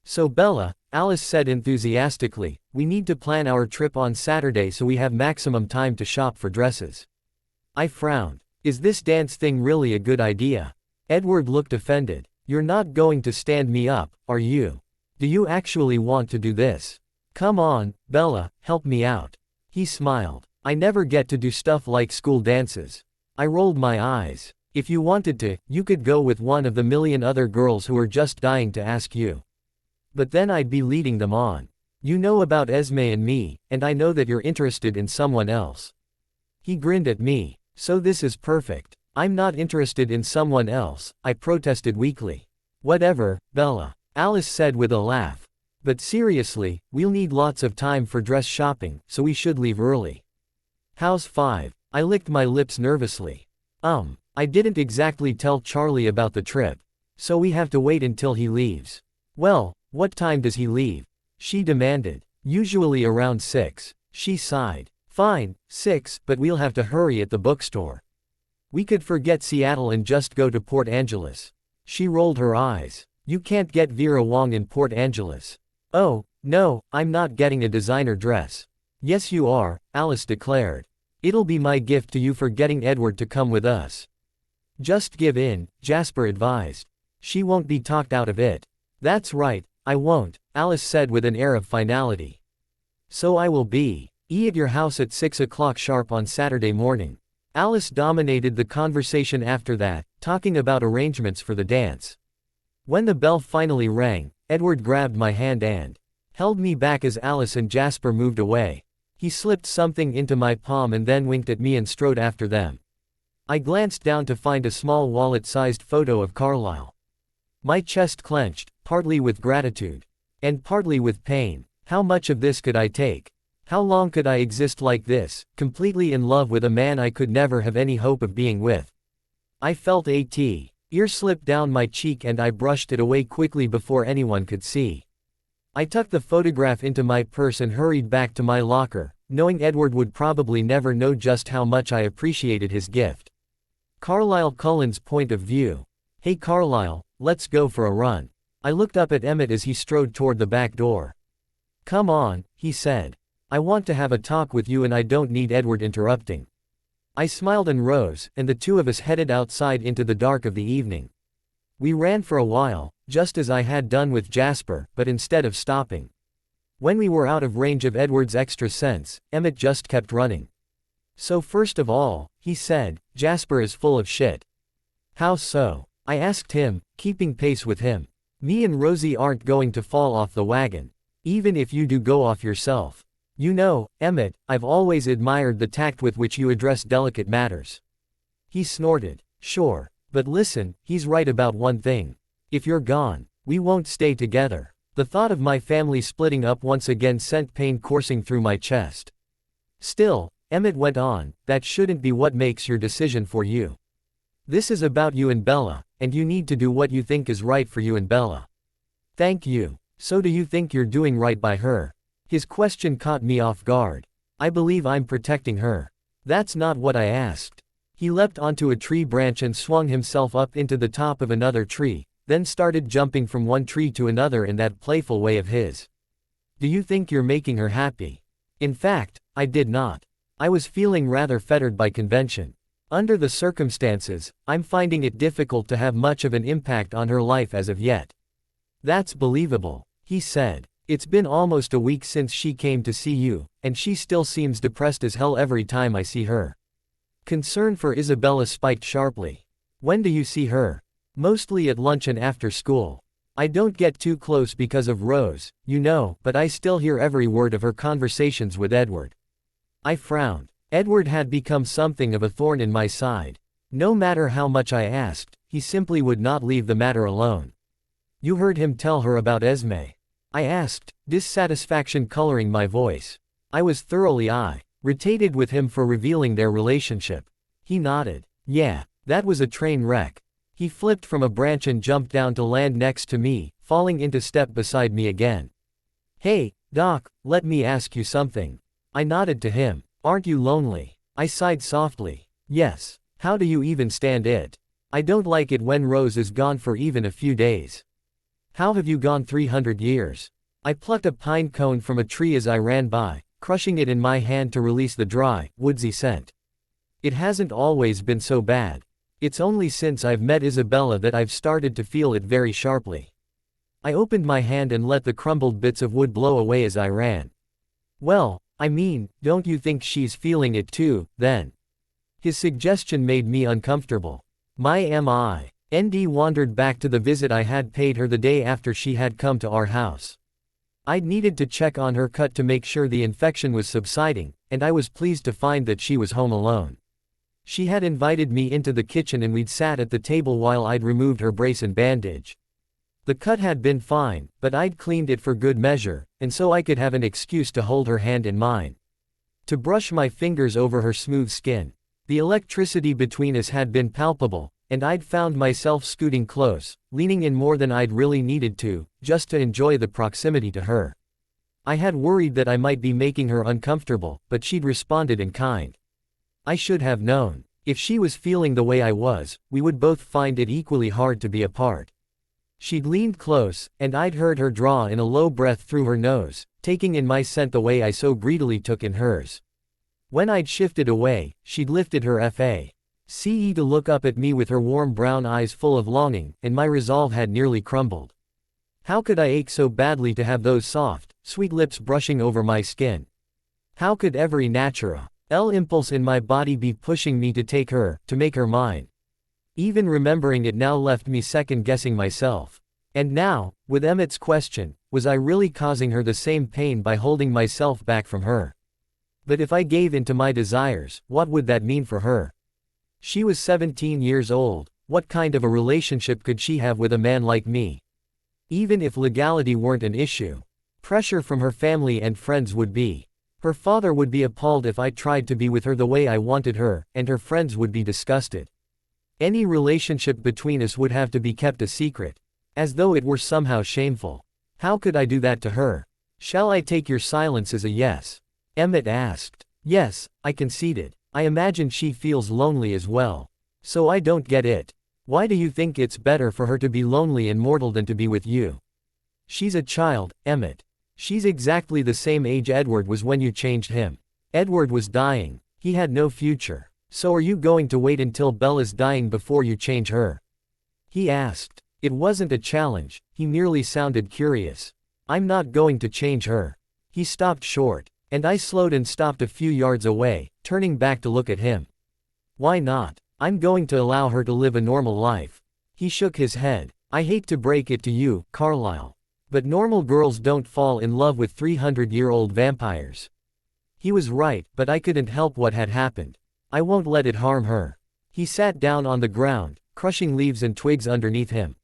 So Bella, Alice said enthusiastically, we need to plan our trip on Saturday so we have maximum time to shop for dresses. I frowned. Is this dance thing really a good idea? Edward looked offended. You're not going to stand me up, are you? Do you actually want to do this? Come on, Bella, help me out. He smiled. I never get to do stuff like school dances. I rolled my eyes. If you wanted to, you could go with one of the million other girls who are just dying to ask you. But then I'd be leading them on. You know about Esme and me, and I know that you're interested in someone else. He grinned at me. So this is perfect. I'm not interested in someone else, I protested weakly. Whatever, Bella, Alice said with a laugh. But seriously, we'll need lots of time for dress shopping, so we should leave early. How's 5? I licked my lips nervously. I didn't exactly tell Charlie about the trip. So we have to wait until he leaves. Well, what time does he leave? She demanded. Usually around 6. She sighed. Fine, 6, but we'll have to hurry at the bookstore. We could forget Seattle and just go to Port Angeles. She rolled her eyes. You can't get Vera Wang in Port Angeles. Oh, no, I'm not getting a designer dress. Yes you are, Alice declared. It'll be my gift to you for getting Edward to come with us. Just give in, Jasper advised. She won't be talked out of it. That's right, I won't, Alice said with an air of finality. So I will be at your house at 6 o'clock sharp on Saturday morning. Alice dominated the conversation after that, talking about arrangements for the dance. When the bell finally rang, Edward grabbed my hand and held me back as Alice and Jasper moved away. He slipped something into my palm and then winked at me and strode after them. I glanced down to find a small wallet-sized photo of Carlisle. My chest clenched, partly with gratitude. And partly with pain. How much of this could I take? How long could I exist like this, completely in love with a man I could never have any hope of being with? I felt a tear slip down my cheek and I brushed it away quickly before anyone could see. I tucked the photograph into my purse and hurried back to my locker, knowing Edward would probably never know just how much I appreciated his gift. Carlisle Cullen's point of view. Hey Carlisle, let's go for a run. I looked up at Emmett as he strode toward the back door. Come on, he said. I want to have a talk with you and I don't need Edward interrupting. I smiled and rose, and the two of us headed outside into the dark of the evening. We ran for a while, just as I had done with Jasper, but instead of stopping. When we were out of range of Edward's extra sense, Emmett just kept running. So first of all, he said, Jasper is full of shit. How so? I asked him, keeping pace with him. Me and Rosie aren't going to fall off the wagon. Even if you do go off yourself. You know, Emmett, I've always admired the tact with which you address delicate matters. He snorted. Sure, but listen, he's right about one thing. If you're gone, we won't stay together. The thought of my family splitting up once again sent pain coursing through my chest. Still, Emmett went on, that shouldn't be what makes your decision for you. This is about you and Bella, and you need to do what you think is right for you and Bella. Thank you. So do you think you're doing right by her? His question caught me off guard. I believe I'm protecting her. That's not what I asked. He leapt onto a tree branch and swung himself up into the top of another tree, then started jumping from one tree to another in that playful way of his. Do you think you're making her happy? In fact, I did not. I was feeling rather fettered by convention. Under the circumstances, I'm finding it difficult to have much of an impact on her life as of yet. That's believable, he said. It's been almost a week since she came to see you, and she still seems depressed as hell every time I see her. Concern for Isabella spiked sharply. When do you see her? Mostly at lunch and after school. I don't get too close because of Rose, you know, but I still hear every word of her conversations with Edward. I frowned. Edward had become something of a thorn in my side. No matter how much I asked, he simply would not leave the matter alone. You heard him tell her about Esme? I asked, dissatisfaction coloring my voice. I was thoroughly irritated with him for revealing their relationship. He nodded. Yeah, that was a train wreck. He flipped from a branch and jumped down to land next to me, falling into step beside me again. Hey, Doc, let me ask you something. I nodded to him. Aren't you lonely? I sighed softly. Yes. How do you even stand it? I don't like it when Rose is gone for even a few days. How have you gone 300 years? I plucked a pine cone from a tree as I ran by, crushing it in my hand to release the dry, woodsy scent. It hasn't always been so bad. It's only since I've met Isabella that I've started to feel it very sharply. I opened my hand and let the crumbled bits of wood blow away as I ran. Well, I mean, don't you think she's feeling it too, then? His suggestion made me uncomfortable. ND wandered back to the visit I had paid her the day after she had come to our house. I'd needed to check on her cut to make sure the infection was subsiding, and I was pleased to find that she was home alone. She had invited me into the kitchen and we'd sat at the table while I'd removed her brace and bandage. The cut had been fine, but I'd cleaned it for good measure, and so I could have an excuse to hold her hand in mine. To brush my fingers over her smooth skin. The electricity between us had been palpable, and I'd found myself scooting close, leaning in more than I'd really needed to, just to enjoy the proximity to her. I had worried that I might be making her uncomfortable, but she'd responded in kind. I should have known. If she was feeling the way I was, we would both find it equally hard to be apart. She'd leaned close, and I'd heard her draw in a low breath through her nose, taking in my scent the way I so greedily took in hers. When I'd shifted away, she'd lifted her face to look up at me with her warm brown eyes full of longing, and my resolve had nearly crumbled. How could I ache so badly to have those soft, sweet lips brushing over my skin? How could every natural impulse in my body be pushing me to make her mine? Even remembering it now left me second-guessing myself. And now, with Emmett's question, was I really causing her the same pain by holding myself back from her? But if I gave in to my desires, what would that mean for her? She was 17 years old. What kind of a relationship could she have with a man like me? Even if legality weren't an issue, pressure from her family and friends would be. Her father would be appalled if I tried to be with her the way I wanted her, and her friends would be disgusted. Any relationship between us would have to be kept a secret, as though it were somehow shameful. How could I do that to her? Shall I take your silence as a yes? Emmett asked. Yes, I conceded. I imagine she feels lonely as well. So I don't get it. Why do you think it's better for her to be lonely and mortal than to be with you? She's a child, Emmett. She's exactly the same age Edward was when you changed him. Edward was dying. He had no future. So are you going to wait until Bella's dying before you change her? He asked. It wasn't a challenge, he merely sounded curious. I'm not going to change her. He stopped short. And I slowed and stopped a few yards away, turning back to look at him. Why not? I'm going to allow her to live a normal life. He shook his head. I hate to break it to you, Carlisle. But normal girls don't fall in love with 300-year-old vampires. He was right, but I couldn't help what had happened. I won't let it harm her. He sat down on the ground, crushing leaves and twigs underneath him.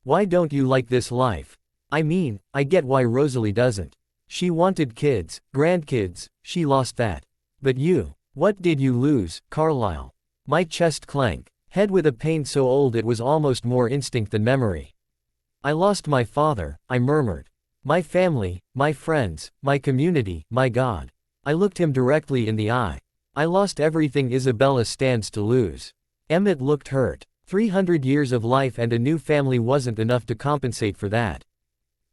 Why don't you like this life? I mean, I get why Rosalie doesn't. She wanted kids, grandkids, she lost that. But you, what did you lose, Carlisle? My chest clanked, head with a pain so old it was almost more instinct than memory. I lost my father, I murmured. My family, my friends, my community, my God. I looked him directly in the eye. I lost everything Isabella stands to lose. Emmett looked hurt. 300 years of life and a new family wasn't enough to compensate for that.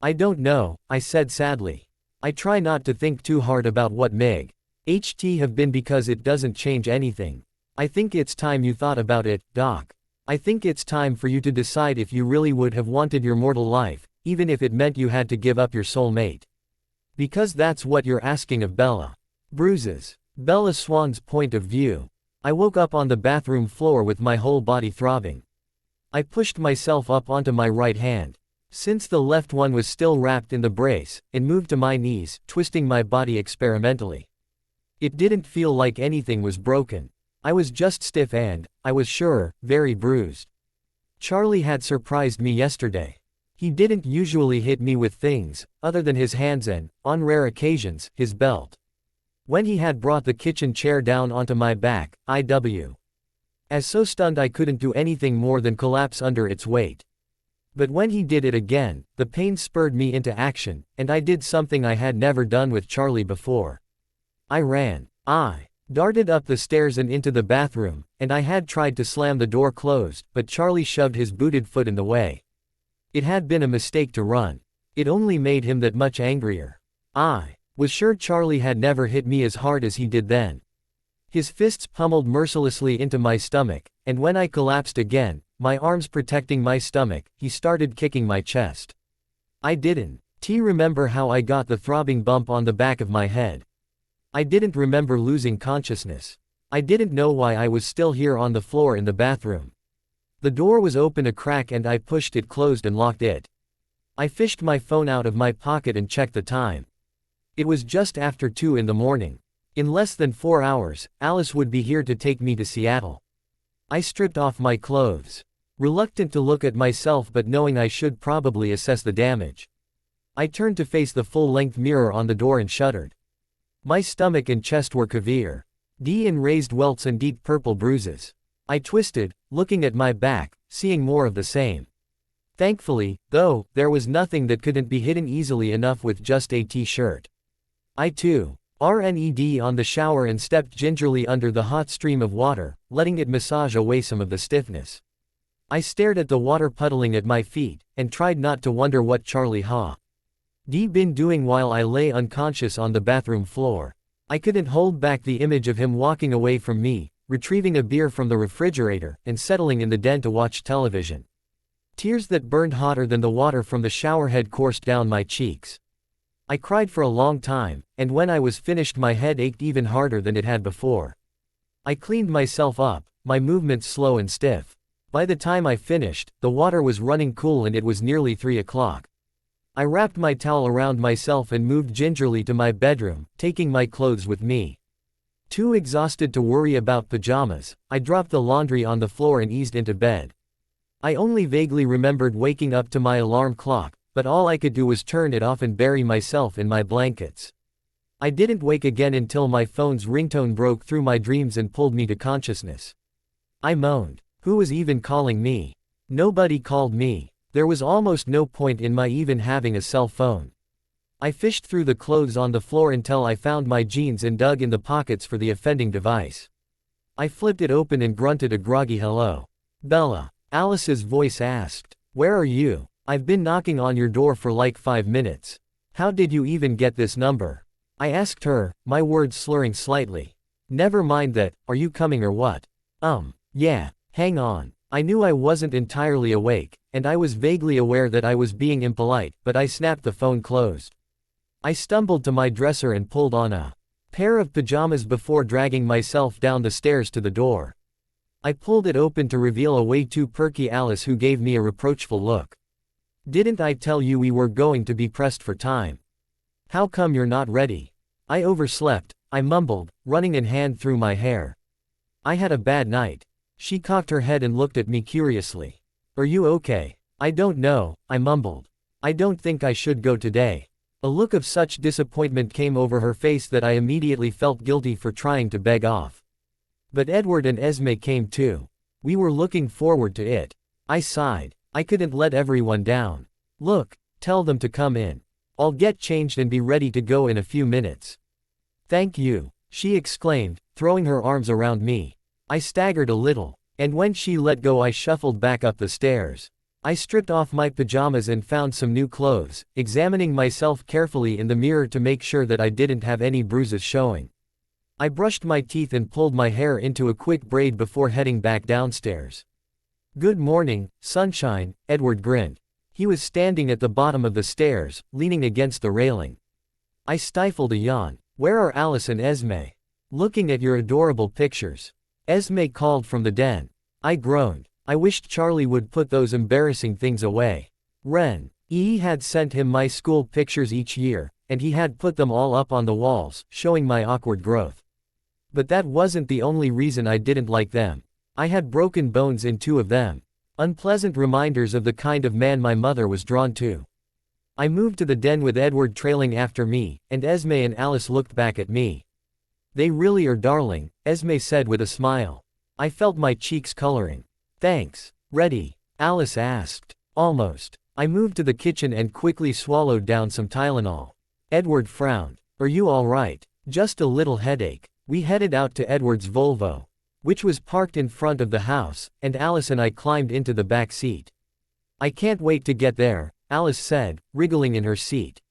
I don't know, I said sadly. I try not to think too hard about what HT have been because it doesn't change anything. I think it's time you thought about it, Doc. I think it's time for you to decide if you really would have wanted your mortal life, even if it meant you had to give up your soulmate. Because that's what you're asking of Bella. Bruises. Bella Swan's point of view. I woke up on the bathroom floor with my whole body throbbing. I pushed myself up onto my right hand, since the left one was still wrapped in the brace, and moved to my knees, twisting my body experimentally. It didn't feel like anything was broken. I was just stiff and, I was sure, very bruised. Charlie had surprised me yesterday. He didn't usually hit me with things, other than his hands and, on rare occasions, his belt. When he had brought the kitchen chair down onto my back, I was so stunned I couldn't do anything more than collapse under its weight. But when he did it again, the pain spurred me into action, and I did something I had never done with Charlie before. I ran. I darted up the stairs and into the bathroom, and I had tried to slam the door closed, but Charlie shoved his booted foot in the way. It had been a mistake to run. It only made him that much angrier. I was sure Charlie had never hit me as hard as he did then. His fists pummeled mercilessly into my stomach, and when I collapsed again, my arms protecting my stomach, he started kicking my chest. I didn't remember how I got the throbbing bump on the back of my head. I didn't remember losing consciousness. I didn't know why I was still here on the floor in the bathroom. The door was open a crack and I pushed it closed and locked it. I fished my phone out of my pocket and checked the time. It was just after 2 in the morning. In less than 4 hours, Alice would be here to take me to Seattle. I stripped off my clothes, reluctant to look at myself but knowing I should probably assess the damage. I turned to face the full-length mirror on the door and shuddered. My stomach and chest were severe, in raised welts and deep purple bruises. I twisted, looking at my back, seeing more of the same. Thankfully, though, there was nothing that couldn't be hidden easily enough with just a t-shirt. I too RNED on the shower and stepped gingerly under the hot stream of water, letting it massage away some of the stiffness. I stared at the water puddling at my feet, and tried not to wonder what Charlie had been doing while I lay unconscious on the bathroom floor. I couldn't hold back the image of him walking away from me, retrieving a beer from the refrigerator, and settling in the den to watch television. Tears that burned hotter than the water from the shower head coursed down my cheeks. I cried for a long time, and when I was finished my head ached even harder than it had before. I cleaned myself up, my movements slow and stiff. By the time I finished, the water was running cool and it was nearly 3 o'clock. I wrapped my towel around myself and moved gingerly to my bedroom, taking my clothes with me. Too exhausted to worry about pajamas, I dropped the laundry on the floor and eased into bed. I only vaguely remembered waking up to my alarm clock, but all I could do was turn it off and bury myself in my blankets. I didn't wake again until my phone's ringtone broke through my dreams and pulled me to consciousness. I moaned. Who was even calling me? Nobody called me. There was almost no point in my even having a cell phone. I fished through the clothes on the floor until I found my jeans and dug in the pockets for the offending device. I flipped it open and grunted a groggy hello. Bella, Alice's voice asked. Where are you? I've been knocking on your door for like 5 minutes. How did you even get this number? I asked her, my words slurring slightly. Never mind that, are you coming or what? Yeah, hang on. I knew I wasn't entirely awake, and I was vaguely aware that I was being impolite, but I snapped the phone closed. I stumbled to my dresser and pulled on a pair of pajamas before dragging myself down the stairs to the door. I pulled it open to reveal a way too perky Alice who gave me a reproachful look. Didn't I tell you we were going to be pressed for time? How come you're not ready? I overslept, I mumbled, running a hand through my hair. I had a bad night. She cocked her head and looked at me curiously. Are you okay? I don't know, I mumbled. I don't think I should go today. A look of such disappointment came over her face that I immediately felt guilty for trying to beg off. But Edward and Esme came too. We were looking forward to it. I sighed. I couldn't let everyone down. Look, tell them to come in. I'll get changed and be ready to go in a few minutes. Thank you, she exclaimed, throwing her arms around me. I staggered a little, and when she let go I shuffled back up the stairs. I stripped off my pajamas and found some new clothes, examining myself carefully in the mirror to make sure that I didn't have any bruises showing. I brushed my teeth and pulled my hair into a quick braid before heading back downstairs. Good morning, sunshine, Edward grinned. He was standing at the bottom of the stairs, leaning against the railing. I stifled a yawn. Where are Alice and Esme? Looking at your adorable pictures. Esme called from the den. I groaned. I wished Charlie would put those embarrassing things away. Renesmee had sent him my school pictures each year, and he had put them all up on the walls, showing my awkward growth. But that wasn't the only reason I didn't like them. I had broken bones in 2 of them. Unpleasant reminders of the kind of man my mother was drawn to. I moved to the den with Edward trailing after me, and Esme and Alice looked back at me. "They really are darling," Esme said with a smile. I felt my cheeks coloring. "Thanks. Ready?" Alice asked. "Almost." I moved to the kitchen and quickly swallowed down some Tylenol. Edward frowned. "Are you all right?" "Just a little headache." We headed out to Edward's Volvo, which was parked in front of the house, and Alice and I climbed into the back seat. "I can't wait to get there," Alice said, wriggling in her seat.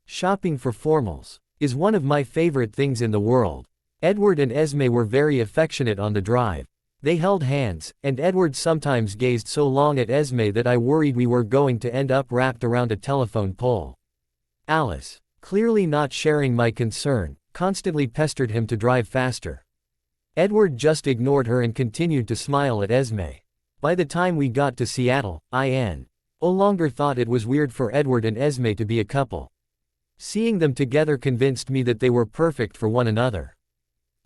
"Shopping for formals is one of my favorite things in the world." Edward and Esme were very affectionate on the drive. They held hands, and Edward sometimes gazed so long at Esme that I worried we were going to end up wrapped around a telephone pole. Alice, clearly not sharing my concern, constantly pestered him to drive faster. Edward just ignored her and continued to smile at Esme. By the time we got to Seattle, I no longer thought it was weird for Edward and Esme to be a couple. Seeing them together convinced me that they were perfect for one another.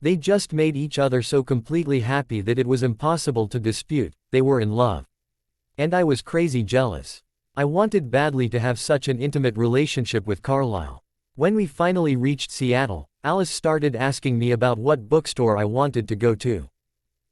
They just made each other so completely happy that it was impossible to dispute, they were in love. And I was crazy jealous. I wanted badly to have such an intimate relationship with Carlisle. When we finally reached Seattle, Alice started asking me about what bookstore I wanted to go to.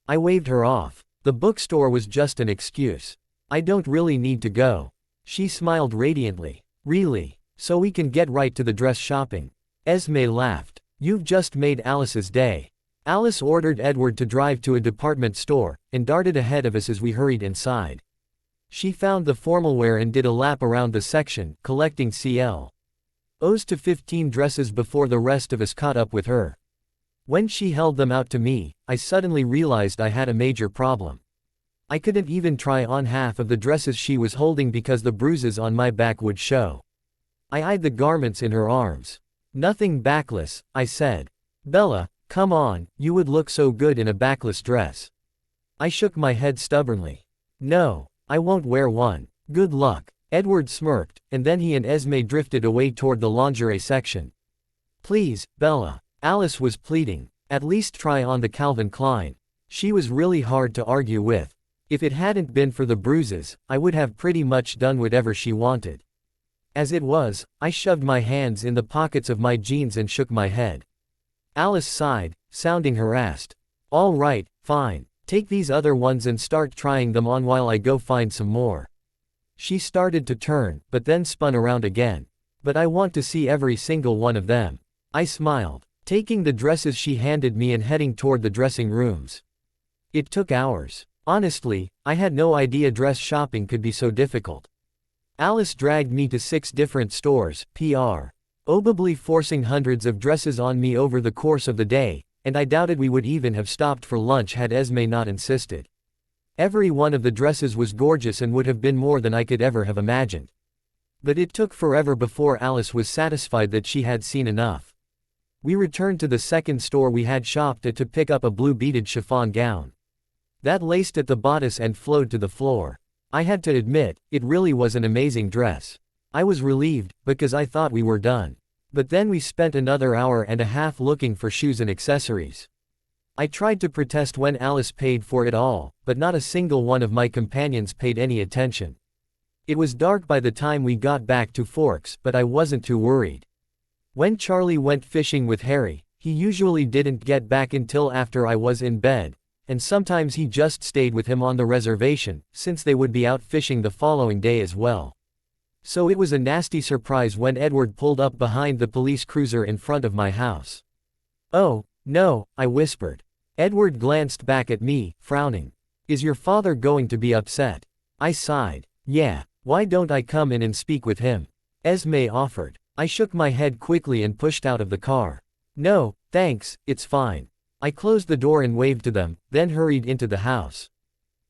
I waved her off. The bookstore was just an excuse. "I don't really need to go." She smiled radiantly. "Really? So we can get right to the dress shopping." Esme laughed. "You've just made Alice's day." Alice ordered Edward to drive to a department store, and darted ahead of us as we hurried inside. She found the formalwear and did a lap around the section, collecting CLOs to 15 dresses before the rest of us caught up with her. When she held them out to me, I suddenly realized I had a major problem. I couldn't even try on half of the dresses she was holding because the bruises on my back would show. I eyed the garments in her arms. "Nothing backless," I said. "Bella, come on, you would look so good in a backless dress." I shook my head stubbornly. "No, I won't wear one. Good luck." Edward smirked, and then he and Esme drifted away toward the lingerie section. "Please, Bella," Alice was pleading, "at least try on the Calvin Klein." She was really hard to argue with. If it hadn't been for the bruises, I would have pretty much done whatever she wanted. As it was, I shoved my hands in the pockets of my jeans and shook my head. Alice sighed, sounding harassed. "All right, fine. Take these other ones and start trying them on while I go find some more." She started to turn, but then spun around again. "But I want to see every single one of them." I smiled, taking the dresses she handed me and heading toward the dressing rooms. It took hours. Honestly, I had no idea dress shopping could be so difficult. Alice dragged me to 6 different stores, probably forcing hundreds of dresses on me over the course of the day, and I doubted we would even have stopped for lunch had Esme not insisted. Every one of the dresses was gorgeous and would have been more than I could ever have imagined. But it took forever before Alice was satisfied that she had seen enough. We returned to the second store we had shopped at to pick up a blue beaded chiffon gown. That laced at the bodice and flowed to the floor. I had to admit, it really was an amazing dress. I was relieved, because I thought we were done. But then we spent another hour and a half looking for shoes and accessories. I tried to protest when Alice paid for it all, but not a single one of my companions paid any attention. It was dark by the time we got back to Forks, but I wasn't too worried. When Charlie went fishing with Harry, he usually didn't get back until after I was in bed, and sometimes he just stayed with him on the reservation, since they would be out fishing the following day as well. So it was a nasty surprise when Edward pulled up behind the police cruiser in front of my house. "Oh, no," I whispered. Edward glanced back at me, frowning. "Is your father going to be upset?" I sighed. "Yeah, why don't I come in and speak with him?" Esme offered. I shook my head quickly and pushed out of the car. "No, thanks, it's fine." I closed the door and waved to them, then hurried into the house.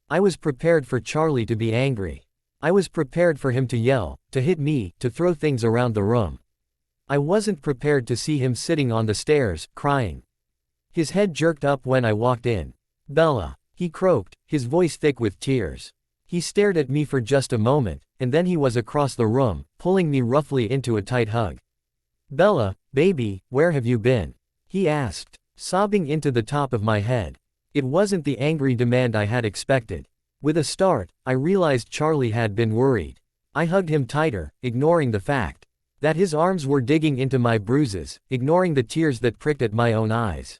I was prepared for Charlie to be angry. I was prepared for him to yell, to hit me, to throw things around the room. I wasn't prepared to see him sitting on the stairs, crying. His head jerked up when I walked in. Bella, he croaked, his voice thick with tears. He stared at me for just a moment, and then he was across the room, pulling me roughly into a tight hug. Bella, baby, where have you been? He asked, sobbing into the top of my head. It wasn't the angry demand I had expected. With a start, I realized Charlie had been worried. I hugged him tighter, ignoring the fact that his arms were digging into my bruises, ignoring the tears that pricked at my own eyes.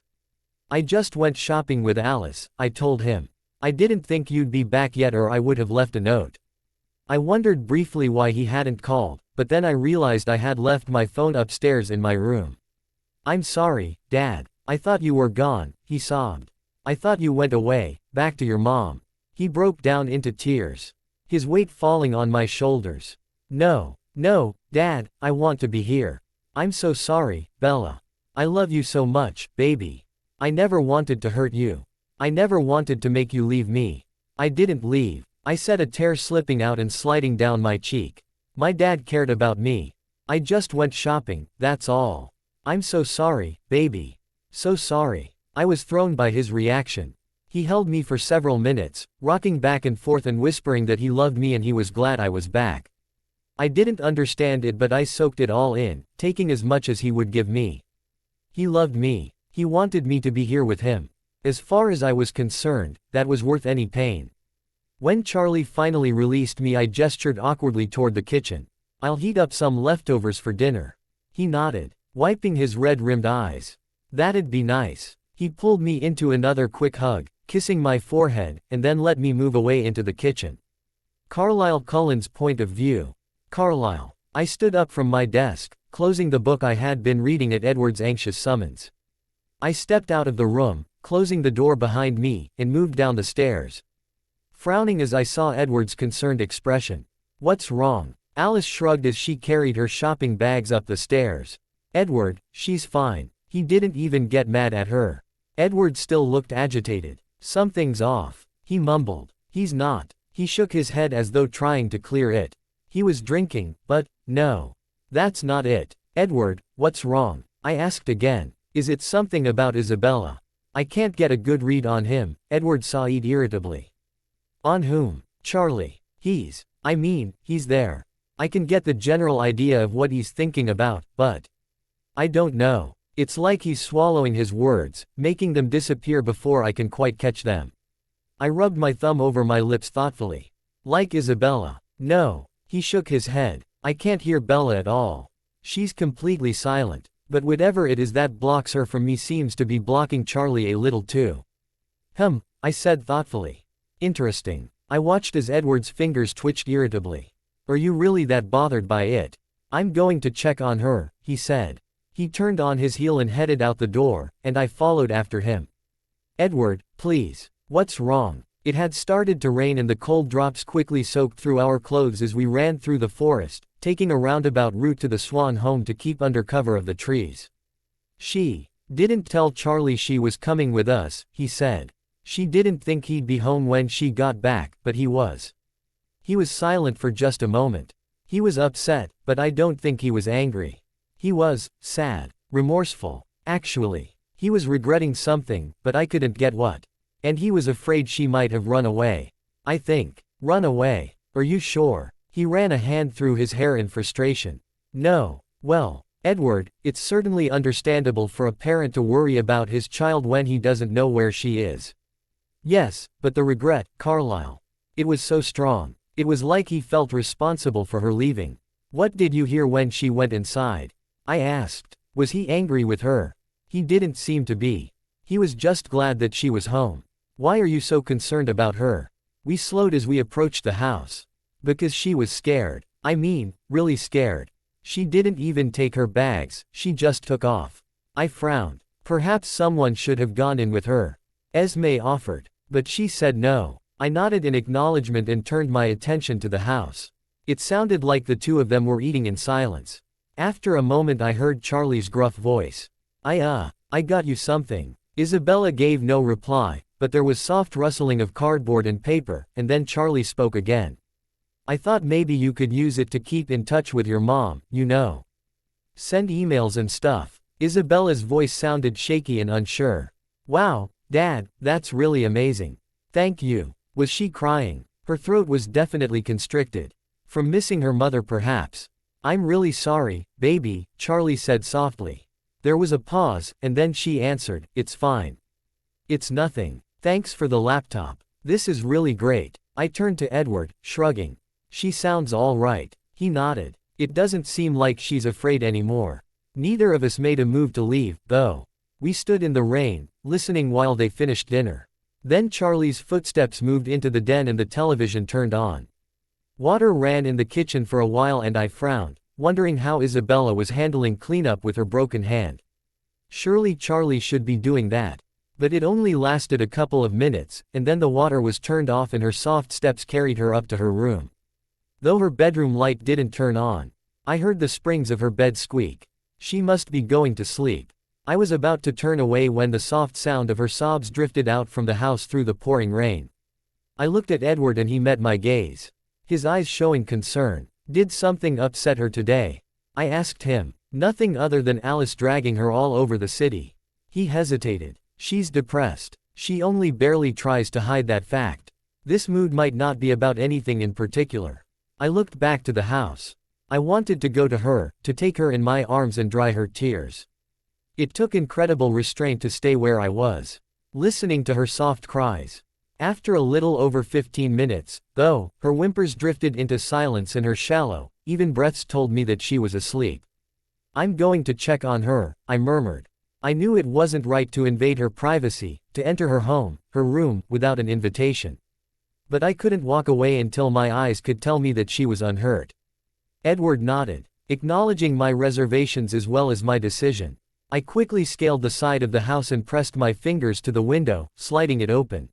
I just went shopping with Alice, I told him. I didn't think you'd be back yet or I would have left a note. I wondered briefly why he hadn't called, but then I realized I had left my phone upstairs in my room. I'm sorry, Dad. I thought you were gone, he sobbed. I thought you went away, back to your mom. He broke down into tears, his weight falling on my shoulders. No, Dad, I want to be here. I'm so sorry, Bella. I love you so much, baby. I never wanted to hurt you. I never wanted to make you leave me. I didn't leave, I said, a tear slipping out and sliding down my cheek. My dad cared about me. I just went shopping, that's all. I'm so sorry, baby. So sorry. I was thrown by his reaction. He held me for several minutes, rocking back and forth and whispering that he loved me and he was glad I was back. I didn't understand it, but I soaked it all in, taking as much as he would give me. He loved me. He wanted me to be here with him. As far as I was concerned, that was worth any pain. When Charlie finally released me, I gestured awkwardly toward the kitchen. I'll heat up some leftovers for dinner. He nodded, wiping his red-rimmed eyes. That'd be nice. He pulled me into another quick hug, kissing my forehead, and then let me move away into the kitchen. Carlisle Cullen's point of view. Carlisle. I stood up from my desk, closing the book I had been reading at Edward's anxious summons. I stepped out of the room, closing the door behind me, and moved down the stairs, frowning as I saw Edward's concerned expression. What's wrong? Alice shrugged as she carried her shopping bags up the stairs. Edward, she's fine. He didn't even get mad at her. Edward still looked agitated. Something's off, he mumbled. He's not. He shook his head as though trying to clear it. He was drinking, but no. That's not it. Edward, what's wrong? I asked again. Is it something about Isabella? I can't get a good read on him, Edward sighed irritably. On whom? Charlie. He's there. I can get the general idea of what he's thinking about, but I don't know. It's like he's swallowing his words, making them disappear before I can quite catch them. I rubbed my thumb over my lips thoughtfully. Like Isabella? No. He shook his head. I can't hear Bella at all. She's completely silent. But whatever it is that blocks her from me seems to be blocking Charlie a little too. I said thoughtfully. Interesting. I watched as Edward's fingers twitched irritably. Are you really that bothered by it? I'm going to check on her, he said. He turned on his heel and headed out the door, and I followed after him. Edward, please. What's wrong? It had started to rain and the cold drops quickly soaked through our clothes as we ran through the forest, taking a roundabout route to the Swan home to keep under cover of the trees. She didn't tell Charlie she was coming with us, he said. She didn't think he'd be home when she got back, but he was. He was silent for just a moment. He was upset, but I don't think he was angry. He was sad, remorseful. Actually, he was regretting something, but I couldn't get what. And he was afraid she might have run away. I think. Run away? Are you sure? He ran a hand through his hair in frustration. No. Well, Edward, it's certainly understandable for a parent to worry about his child when he doesn't know where she is. Yes, but the regret, Carlisle. It was so strong. It was like he felt responsible for her leaving. What did you hear when she went inside? I asked. Was he angry with her? He didn't seem to be. He was just glad that she was home. Why are you so concerned about her? We slowed as we approached the house. Because she was scared. I mean, really scared. She didn't even take her bags, she just took off. I frowned. Perhaps someone should have gone in with her. Esme offered. But she said no. I nodded in acknowledgement and turned my attention to the house. It sounded like the two of them were eating in silence. After a moment I heard Charlie's gruff voice. I got you something. Isabella gave no reply, but there was soft rustling of cardboard and paper, and then Charlie spoke again. I thought maybe you could use it to keep in touch with your mom, you know. Send emails and stuff. Isabella's voice sounded shaky and unsure. Wow, Dad, that's really amazing. Thank you. Was she crying? Her throat was definitely constricted. From missing her mother perhaps. I'm really sorry, baby, Charlie said softly. There was a pause, and then she answered, it's fine. It's nothing. Thanks for the laptop. This is really great. I turned to Edward, shrugging. She sounds all right. He nodded. It doesn't seem like she's afraid anymore. Neither of us made a move to leave, though. We stood in the rain, listening while they finished dinner. Then Charlie's footsteps moved into the den and the television turned on. Water ran in the kitchen for a while and I frowned, wondering how Isabella was handling cleanup with her broken hand. Surely Charlie should be doing that. But it only lasted a couple of minutes, and then the water was turned off and her soft steps carried her up to her room. Though her bedroom light didn't turn on, I heard the springs of her bed squeak. She must be going to sleep. I was about to turn away when the soft sound of her sobs drifted out from the house through the pouring rain. I looked at Edward and he met my gaze. His eyes showing concern. Did something upset her today? I asked him. Nothing other than Alice dragging her all over the city. He hesitated. She's depressed. She only barely tries to hide that fact. This mood might not be about anything in particular. I looked back to the house. I wanted to go to her, to take her in my arms and dry her tears. It took incredible restraint to stay where I was, listening to her soft cries. After a little over 15 minutes, though, her whimpers drifted into silence and her shallow, even breaths told me that she was asleep. I'm going to check on her, I murmured. I knew it wasn't right to invade her privacy, to enter her home, her room, without an invitation. But I couldn't walk away until my eyes could tell me that she was unhurt. Edward nodded, acknowledging my reservations as well as my decision. I quickly scaled the side of the house and pressed my fingers to the window, sliding it open.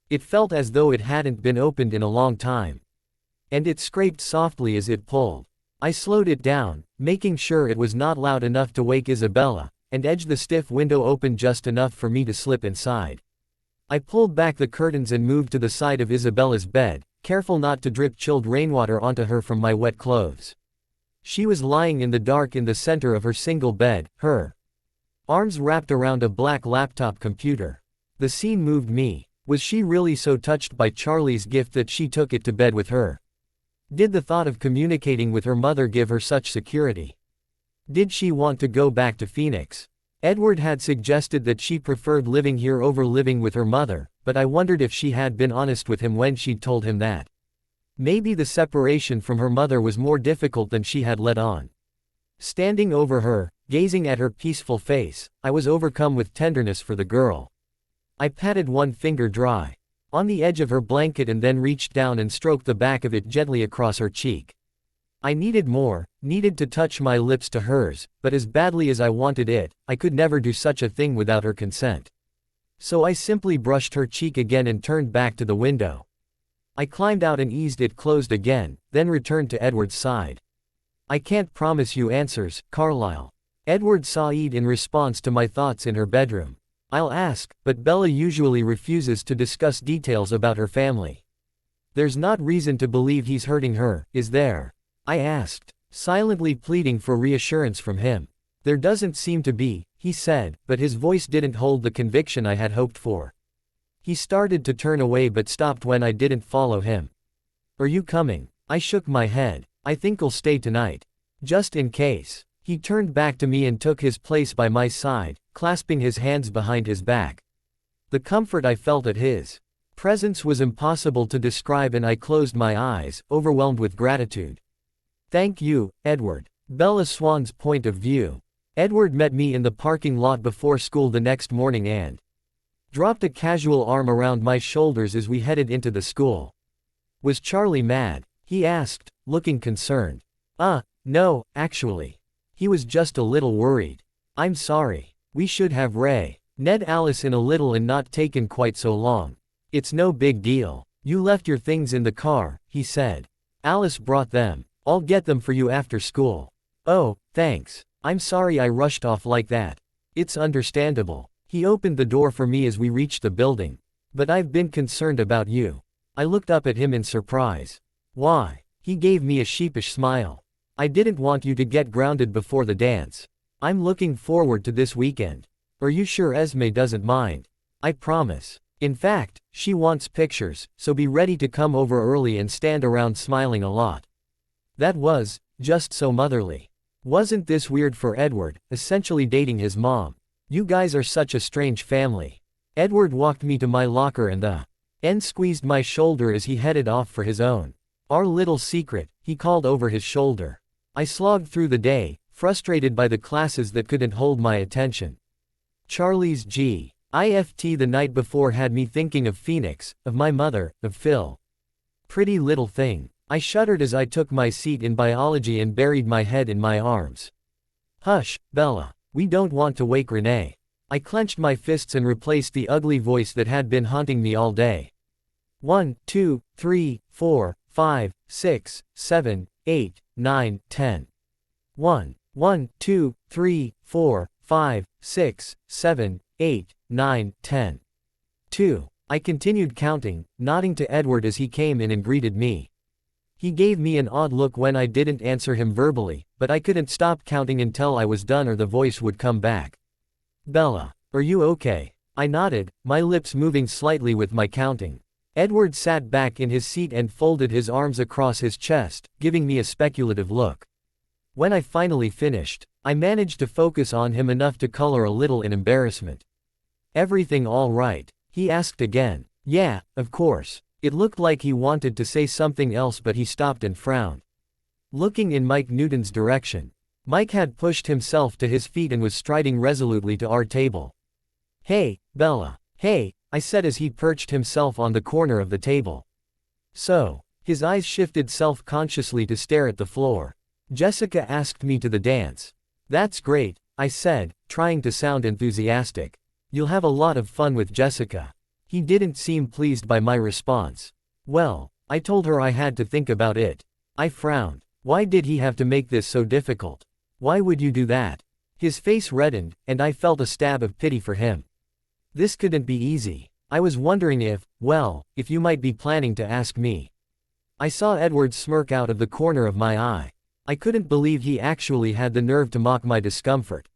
It felt as though it hadn't been opened in a long time. And it scraped softly as it pulled. I slowed it down, making sure it was not loud enough to wake Isabella, and edged the stiff window open just enough for me to slip inside. I pulled back the curtains and moved to the side of Isabella's bed, careful not to drip chilled rainwater onto her from my wet clothes. She was lying in the dark in the center of her single bed, her arms wrapped around a black laptop computer. The scene moved me. Was she really so touched by Charlie's gift that she took it to bed with her? Did the thought of communicating with her mother give her such security? Did she want to go back to Phoenix? Edward had suggested that she preferred living here over living with her mother, but I wondered if she had been honest with him when she'd told him that. Maybe the separation from her mother was more difficult than she had let on. Standing over her, gazing at her peaceful face, I was overcome with tenderness for the girl. I patted one finger dry on the edge of her blanket and then reached down and stroked the back of it gently across her cheek. I needed more, needed to touch my lips to hers, but as badly as I wanted it, I could never do such a thing without her consent. So I simply brushed her cheek again and turned back to the window. I climbed out and eased it closed again, then returned to Edward's side. I can't promise you answers, Carlisle. Edward sighed in response to my thoughts in her bedroom. I'll ask, but Bella usually refuses to discuss details about her family. There's not reason to believe he's hurting her, is there? I asked, silently pleading for reassurance from him. There doesn't seem to be, he said, but his voice didn't hold the conviction I had hoped for. He started to turn away but stopped when I didn't follow him. Are you coming? I shook my head. I think I'll stay tonight. Just in case. He turned back to me and took his place by my side, clasping his hands behind his back. The comfort I felt at his presence was impossible to describe and I closed my eyes, overwhelmed with gratitude. Thank you, Edward. Bella Swan's point of view. Edward met me in the parking lot before school the next morning and dropped a casual arm around my shoulders as we headed into the school. Was Charlie mad? He asked, looking concerned. No, actually. He was just a little worried. I'm sorry. We should have Ned Alice in a little and not taken quite so long. It's no big deal. You left your things in the car, he said. Alice brought them. I'll get them for you after school. Oh, thanks. I'm sorry I rushed off like that. It's understandable. He opened the door for me as we reached the building. But I've been concerned about you. I looked up at him in surprise. Why? He gave me a sheepish smile. I didn't want you to get grounded before the dance. I'm looking forward to this weekend. Are you sure Esme doesn't mind? I promise. In fact, she wants pictures, so be ready to come over early and stand around smiling a lot." That was just so motherly. Wasn't this weird for Edward, essentially dating his mom? "You guys are such a strange family." Edward walked me to my locker and squeezed my shoulder as he headed off for his own. "Our little secret," he called over his shoulder. I slogged through the day, frustrated by the classes that couldn't hold my attention. Charlie's gift the night before had me thinking of Phoenix, of my mother, of Phil. Pretty little thing. I shuddered as I took my seat in biology and buried my head in my arms. "Hush, Bella. We don't want to wake Renee." I clenched my fists and replaced the ugly voice that had been haunting me all day. 1, 2, 3, 4, 5, 6, 7, 8, 9, 10. 1, 1, 2, 3, 4, 5, 6, 7, 8, 9, 10. 2. I continued counting, nodding to Edward as he came in and greeted me. He gave me an odd look when I didn't answer him verbally, but I couldn't stop counting until I was done or the voice would come back. "Bella, are you okay?" I nodded, my lips moving slightly with my counting. Edward sat back in his seat and folded his arms across his chest, giving me a speculative look. When I finally finished, I managed to focus on him enough to color a little in embarrassment. "Everything all right?" he asked again. "Yeah, of course." It looked like he wanted to say something else, but he stopped and frowned. Looking in Mike Newton's direction. Mike had pushed himself to his feet and was striding resolutely to our table. "Hey, Bella." "Hey," I said as he perched himself on the corner of the table. "So." His eyes shifted self-consciously to stare at the floor. "Jessica asked me to the dance." "That's great," I said, trying to sound enthusiastic. "You'll have a lot of fun with Jessica." He didn't seem pleased by my response. "Well," I told her I had to think about it. I frowned. Why did he have to make this so difficult? Why would you do that? His face reddened, and I felt a stab of pity for him. This couldn't be easy. I was wondering if you might be planning to ask me. I saw Edward smirk out of the corner of my eye. I couldn't believe he actually had the nerve to mock my discomfort.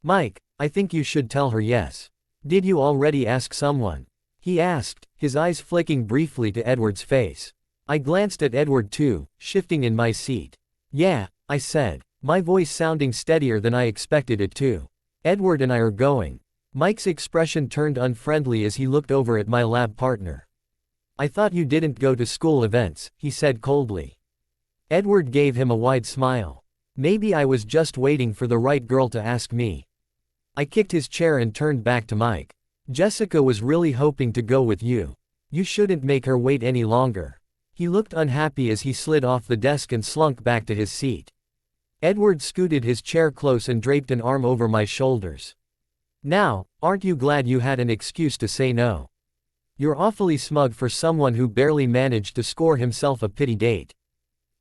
"Mike, I think you should tell her yes." "Did you already ask someone?" he asked, his eyes flicking briefly to Edward's face. I glanced at Edward too, shifting in my seat. "Yeah," I said, my voice sounding steadier than I expected it to. "Edward and I are going." Mike's expression turned unfriendly as he looked over at my lab partner. "I thought you didn't go to school events," he said coldly. Edward gave him a wide smile. Maybe I was just waiting for the right girl to ask me. I kicked his chair and turned back to Mike. "Jessica was really hoping to go with you. You shouldn't make her wait any longer." He looked unhappy as he slid off the desk and slunk back to his seat. Edward scooted his chair close and draped an arm over my shoulders. "Now, aren't you glad you had an excuse to say no? You're awfully smug for someone who barely managed to score himself a pity date."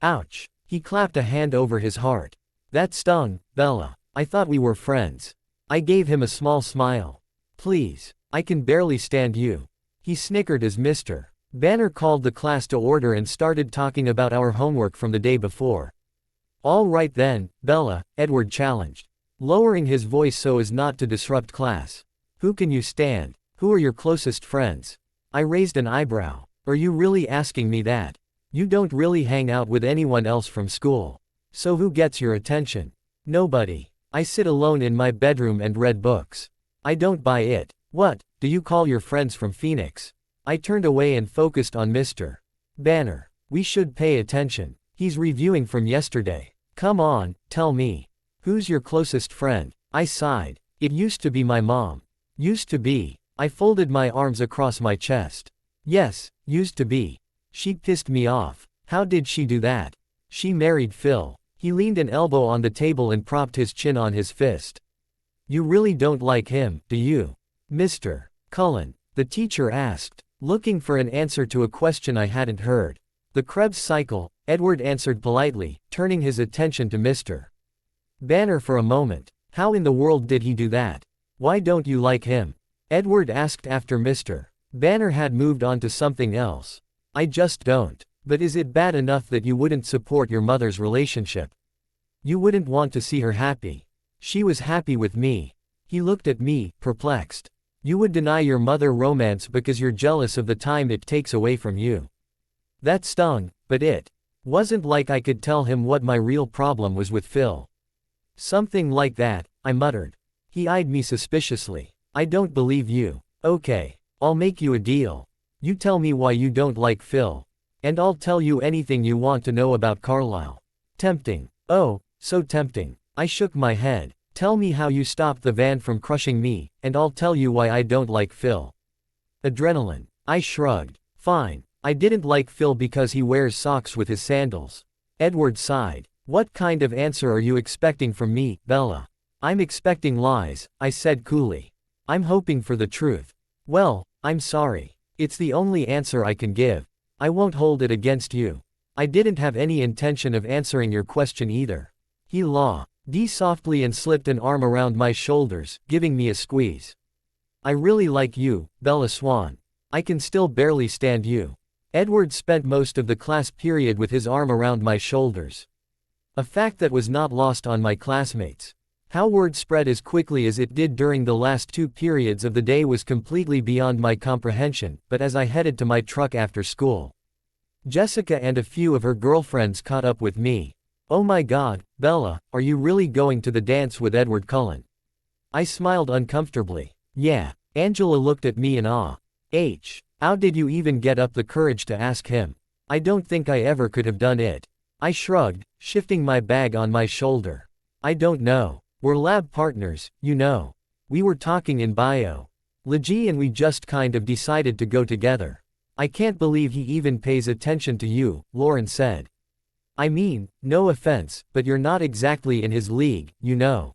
Ouch. He clapped a hand over his heart. "That stung, Bella. I thought we were friends." I gave him a small smile. "Please. I can barely stand you." He snickered as Mr. Banner called the class to order and started talking about our homework from the day before. "All right then, Bella," Edward challenged, lowering his voice so as not to disrupt class. "Who can you stand? Who are your closest friends?" I raised an eyebrow. "Are you really asking me that? You don't really hang out with anyone else from school. So who gets your attention?" "Nobody. I sit alone in my bedroom and read books." "I don't buy it. What do you call your friends from Phoenix?" I turned away and focused on Mr. Banner. "We should pay attention. He's reviewing from yesterday. Come on, tell me. Who's your closest friend?" I sighed. "It used to be my mom." "Used to be." I folded my arms across my chest. "Yes, used to be. She pissed me off." "How did she do that?" "She married Phil." He leaned an elbow on the table and propped his chin on his fist. "You really don't like him, do you, Mr. Cullen?" the teacher asked, looking for an answer to a question I hadn't heard. "The Krebs cycle," Edward answered politely, turning his attention to Mr. Banner for a moment. "How in the world did he do that? Why don't you like him?" Edward asked after Mr. Banner had moved on to something else. "I just don't. But is it bad enough that you wouldn't support your mother's relationship? You wouldn't want to see her happy. She was happy with me." He looked at me, perplexed. You would deny your mother romance because you're jealous of the time it takes away from you. That stung, but it wasn't like I could tell him what my real problem was with Phil. Something like that, I muttered. He eyed me suspiciously. I don't believe you. Okay. I'll make you a deal. You tell me why you don't like Phil. And I'll tell you anything you want to know about Carlisle. Tempting. Oh, so tempting. I shook my head. Tell me how you stopped the van from crushing me, and I'll tell you why I don't like Phil. Adrenaline. I shrugged. Fine. I didn't like Phil because he wears socks with his sandals. Edward sighed. What kind of answer are you expecting from me, Bella? I'm expecting lies, I said coolly. I'm hoping for the truth. Well, I'm sorry. It's the only answer I can give. I won't hold it against you. I didn't have any intention of answering your question either. He laughed softly and slipped an arm around my shoulders, giving me a squeeze. I really like you, Bella Swan. I can still barely stand you. Edward spent most of the class period with his arm around my shoulders. A fact that was not lost on my classmates. How word spread as quickly as it did during the last 2 periods of the day was completely beyond my comprehension, but as I headed to my truck after school, Jessica and a few of her girlfriends caught up with me. Oh my God, Bella, are you really going to the dance with Edward Cullen? I smiled uncomfortably. Yeah. Angela looked at me in awe. How did you even get up the courage to ask him? I don't think I ever could have done it. I shrugged, shifting my bag on my shoulder. I don't know. We're lab partners, you know. We were talking in biology and we just kind of decided to go together. I can't believe he even pays attention to you, Lauren said. I mean, no offense, but you're not exactly in his league, you know.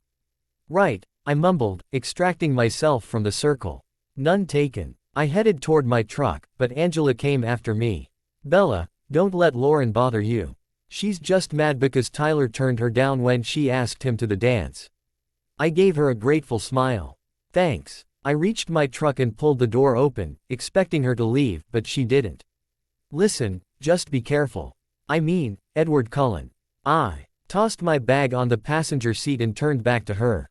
Right, I mumbled, extracting myself from the circle. None taken. I headed toward my truck, but Angela came after me. Bella, don't let Lauren bother you. She's just mad because Tyler turned her down when she asked him to the dance. I gave her a grateful smile. Thanks. I reached my truck and pulled the door open, expecting her to leave, but she didn't. Listen, just be careful. I mean, Edward Cullen. I tossed my bag on the passenger seat and turned back to her.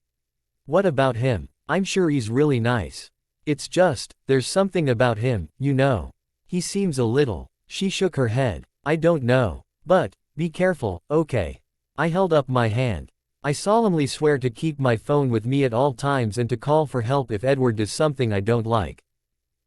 What about him? I'm sure he's really nice. It's just, there's something about him, you know. He seems a little. She shook her head. I don't know. But, be careful, okay? I held up my hand. I solemnly swear to keep my phone with me at all times and to call for help if Edward does something I don't like.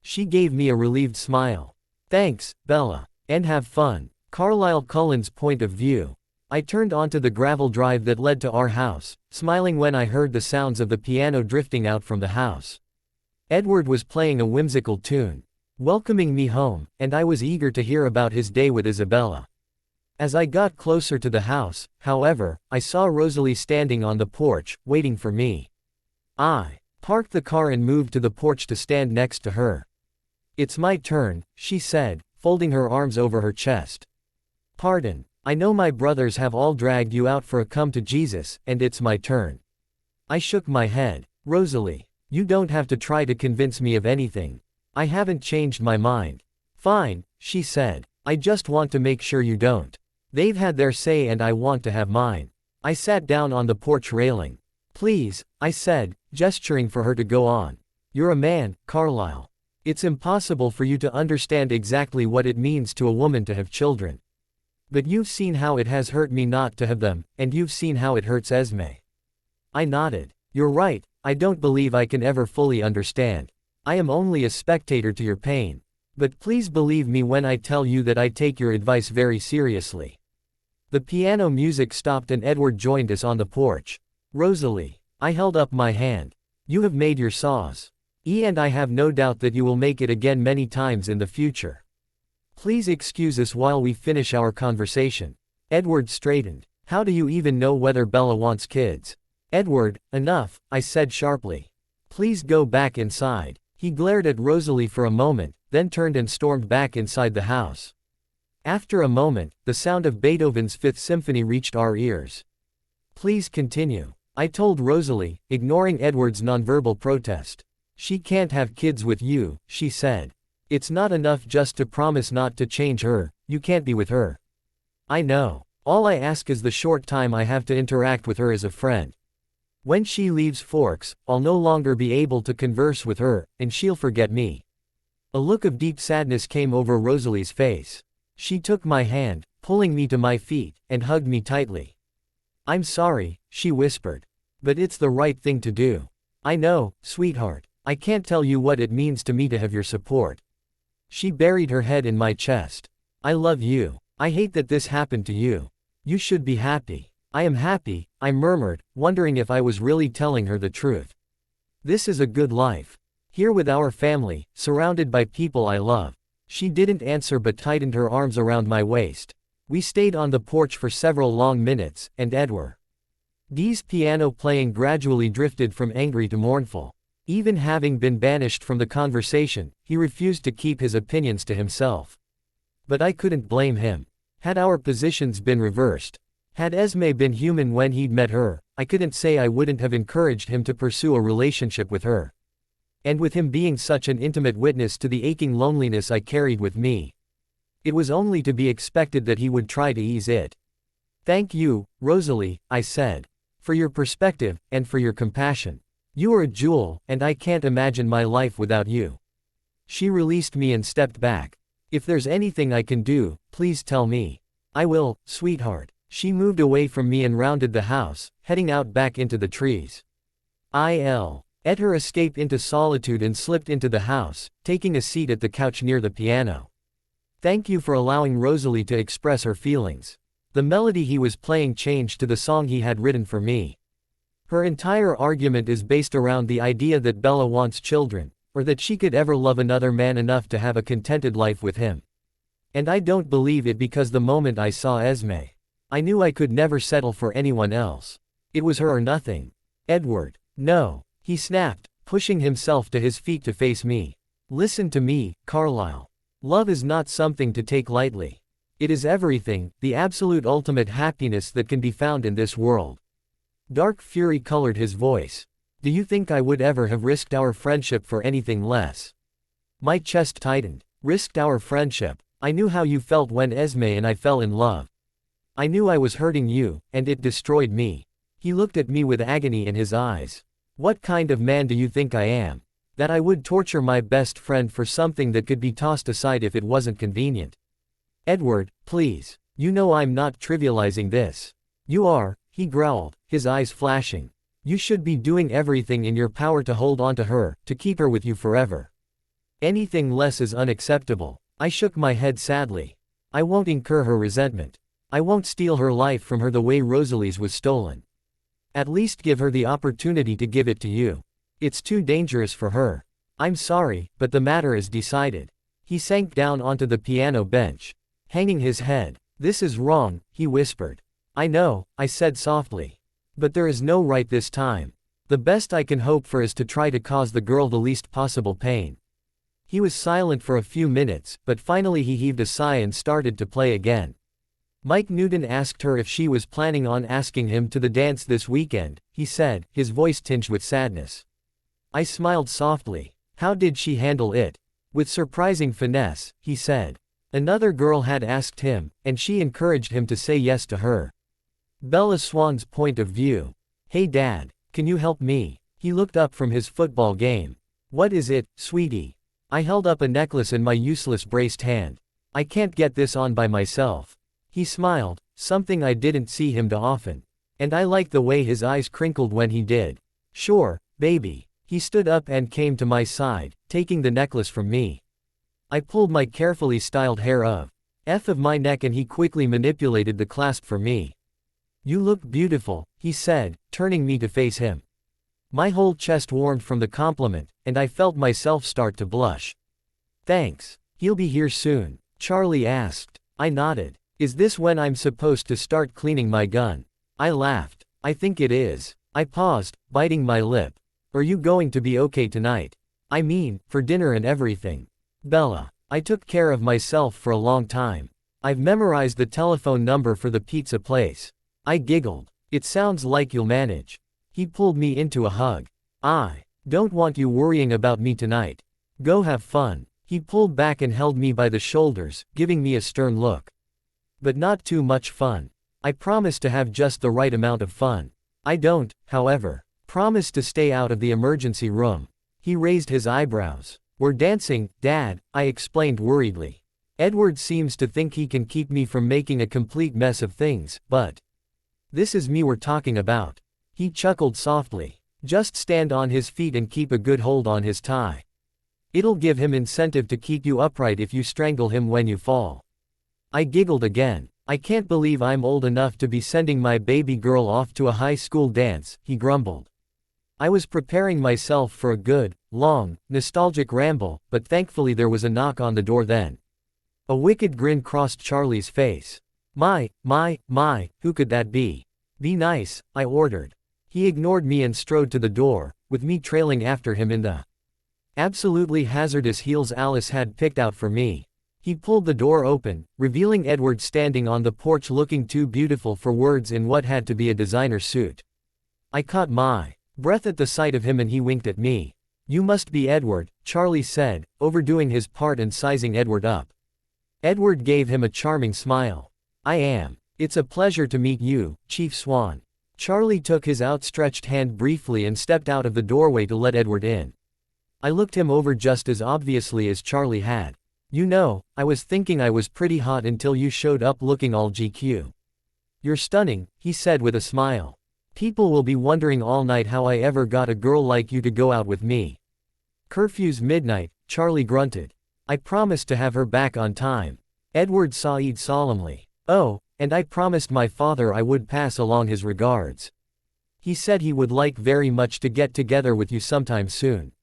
She gave me a relieved smile. Thanks, Bella. And have fun. Carlisle Cullen's point of view. I turned onto the gravel drive that led to our house, smiling when I heard the sounds of the piano drifting out from the house. Edward was playing a whimsical tune, welcoming me home, and I was eager to hear about his day with Isabella. As I got closer to the house, however, I saw Rosalie standing on the porch, waiting for me. I parked the car and moved to the porch to stand next to her. It's my turn, she said, folding her arms over her chest. Pardon, I know my brothers have all dragged you out for a come to Jesus, and it's my turn. I shook my head. Rosalie, you don't have to try to convince me of anything. I haven't changed my mind. Fine, she said. I just want to make sure you don't. They've had their say and I want to have mine. I sat down on the porch railing. Please, I said, gesturing for her to go on. You're a man, Carlisle. It's impossible for you to understand exactly what it means to a woman to have children. But you've seen how it has hurt me not to have them, and you've seen how it hurts Esme. I nodded. You're right, I don't believe I can ever fully understand. I am only a spectator to your pain. But please believe me when I tell you that I take your advice very seriously. The piano music stopped and Edward joined us on the porch. Rosalie, I held up my hand. You have made your saws. And I have no doubt that you will make it again many times in the future. Please excuse us while we finish our conversation. Edward straightened. How do you even know whether Bella wants kids? Edward, enough, I said sharply. Please go back inside. He glared at Rosalie for a moment, then turned and stormed back inside the house. After a moment, the sound of Beethoven's Fifth Symphony reached our ears. Please continue, I told Rosalie, ignoring Edward's nonverbal protest. She can't have kids with you, she said. It's not enough just to promise not to change her, you can't be with her. I know. All I ask is the short time I have to interact with her as a friend. When she leaves Forks, I'll no longer be able to converse with her, and she'll forget me." A look of deep sadness came over Rosalie's face. She took my hand, pulling me to my feet, and hugged me tightly. "I'm sorry," she whispered. "But it's the right thing to do. I know, sweetheart. I can't tell you what it means to me to have your support." She buried her head in my chest. "I love you. I hate that this happened to you. You should be happy." "I am happy," I murmured, wondering if I was really telling her the truth. "This is a good life. Here with our family, surrounded by people I love." She didn't answer but tightened her arms around my waist. We stayed on the porch for several long minutes, and Edward's piano playing gradually drifted from angry to mournful. Even having been banished from the conversation, he refused to keep his opinions to himself. But I couldn't blame him. Had our positions been reversed, had Esme been human when he'd met her, I couldn't say I wouldn't have encouraged him to pursue a relationship with her. And with him being such an intimate witness to the aching loneliness I carried with me, it was only to be expected that he would try to ease it. "Thank you, Rosalie," I said, "for your perspective, and for your compassion. You are a jewel, and I can't imagine my life without you." She released me and stepped back. "If there's anything I can do, please tell me." "I will, sweetheart." She moved away from me and rounded the house, heading out back into the trees. I let her escape into solitude and slipped into the house, taking a seat at the couch near the piano. "Thank you for allowing Rosalie to express her feelings." The melody he was playing changed to the song he had written for me. Her entire argument is based around the idea that Bella wants children, or that she could ever love another man enough to have a contented life with him. And I don't believe it, because the moment I saw Esme, I knew I could never settle for anyone else. It was her or nothing. "Edward, no," he snapped, pushing himself to his feet to face me. "Listen to me, Carlisle. Love is not something to take lightly. It is everything, the absolute ultimate happiness that can be found in this world." Dark fury colored his voice. "Do you think I would ever have risked our friendship for anything less?" My chest tightened. "Risked our friendship?" I knew how you felt when Esme and I fell in love. I knew I was hurting you, and it destroyed me. He looked at me with agony in his eyes. "What kind of man do you think I am? That I would torture my best friend for something that could be tossed aside if it wasn't convenient?" "Edward, please. You know I'm not trivializing this." "You are," he growled, his eyes flashing. "You should be doing everything in your power to hold on to her, to keep her with you forever. Anything less is unacceptable." I shook my head sadly. "I won't incur her resentment. I won't steal her life from her the way Rosalie's was stolen. At least give her the opportunity to give it to you. It's too dangerous for her. I'm sorry, but the matter is decided." He sank down onto the piano bench, hanging his head. "This is wrong," he whispered. "I know," I said softly. "But there is no right this time. The best I can hope for is to try to cause the girl the least possible pain." He was silent for a few minutes, but finally he heaved a sigh and started to play again. "Mike Newton asked her if she was planning on asking him to the dance this weekend," he said, his voice tinged with sadness. I smiled softly. "How did she handle it?" "With surprising finesse," he said. "Another girl had asked him, and she encouraged him to say yes to her." Bella Swan's point of view. "Hey Dad, can you help me?" He looked up from his football game. "What is it, sweetie?" I held up a necklace in my useless braced hand. "I can't get this on by myself." He smiled, something I didn't see him do often. And I liked the way his eyes crinkled when he did. "Sure, baby." He stood up and came to my side, taking the necklace from me. I pulled my carefully styled hair of my neck and he quickly manipulated the clasp for me. "You look beautiful," he said, turning me to face him. My whole chest warmed from the compliment, and I felt myself start to blush. "Thanks. He'll be here soon?" Charlie asked. I nodded. "Is this when I'm supposed to start cleaning my gun?" I laughed. "I think it is." I paused, biting my lip. "Are you going to be okay tonight? I mean, for dinner and everything?" "Bella, I took care of myself for a long time. I've memorized the telephone number for the pizza place." I giggled. "It sounds like you'll manage." He pulled me into a hug. "I don't want you worrying about me tonight. Go have fun." He pulled back and held me by the shoulders, giving me a stern look. "But not too much fun. I promise to have just the right amount of fun. I don't, however, promise to stay out of the emergency room." He raised his eyebrows. "We're dancing, Dad," I explained worriedly. "Edward seems to think he can keep me from making a complete mess of things, but this is me we're talking about." He chuckled softly. "Just stand on his feet and keep a good hold on his tie. It'll give him incentive to keep you upright if you strangle him when you fall." I giggled again. "I can't believe I'm old enough to be sending my baby girl off to a high school dance," he grumbled. I was preparing myself for a good, long, nostalgic ramble, but thankfully there was a knock on the door then. A wicked grin crossed Charlie's face. My, who could that be?" "Be nice," I ordered. He ignored me and strode to the door, with me trailing after him in the absolutely hazardous heels Alice had picked out for me. He pulled the door open, revealing Edward standing on the porch looking too beautiful for words in what had to be a designer suit. I caught my breath at the sight of him and he winked at me. "You must be Edward," Charlie said, overdoing his part and sizing Edward up. Edward gave him a charming smile. "I am. It's a pleasure to meet you, Chief Swan." Charlie took his outstretched hand briefly and stepped out of the doorway to let Edward in. I looked him over just as obviously as Charlie had. "You know, I was thinking I was pretty hot until you showed up looking all GQ. You're stunning," he said with a smile. "People will be wondering all night how I ever got a girl like you to go out with me." "Curfew's midnight," Charlie grunted. "I promised to have her back on time." Edward sighed solemnly. "Oh, and I promised my father I would pass along his regards. He said he would like very much to get together with you sometime soon."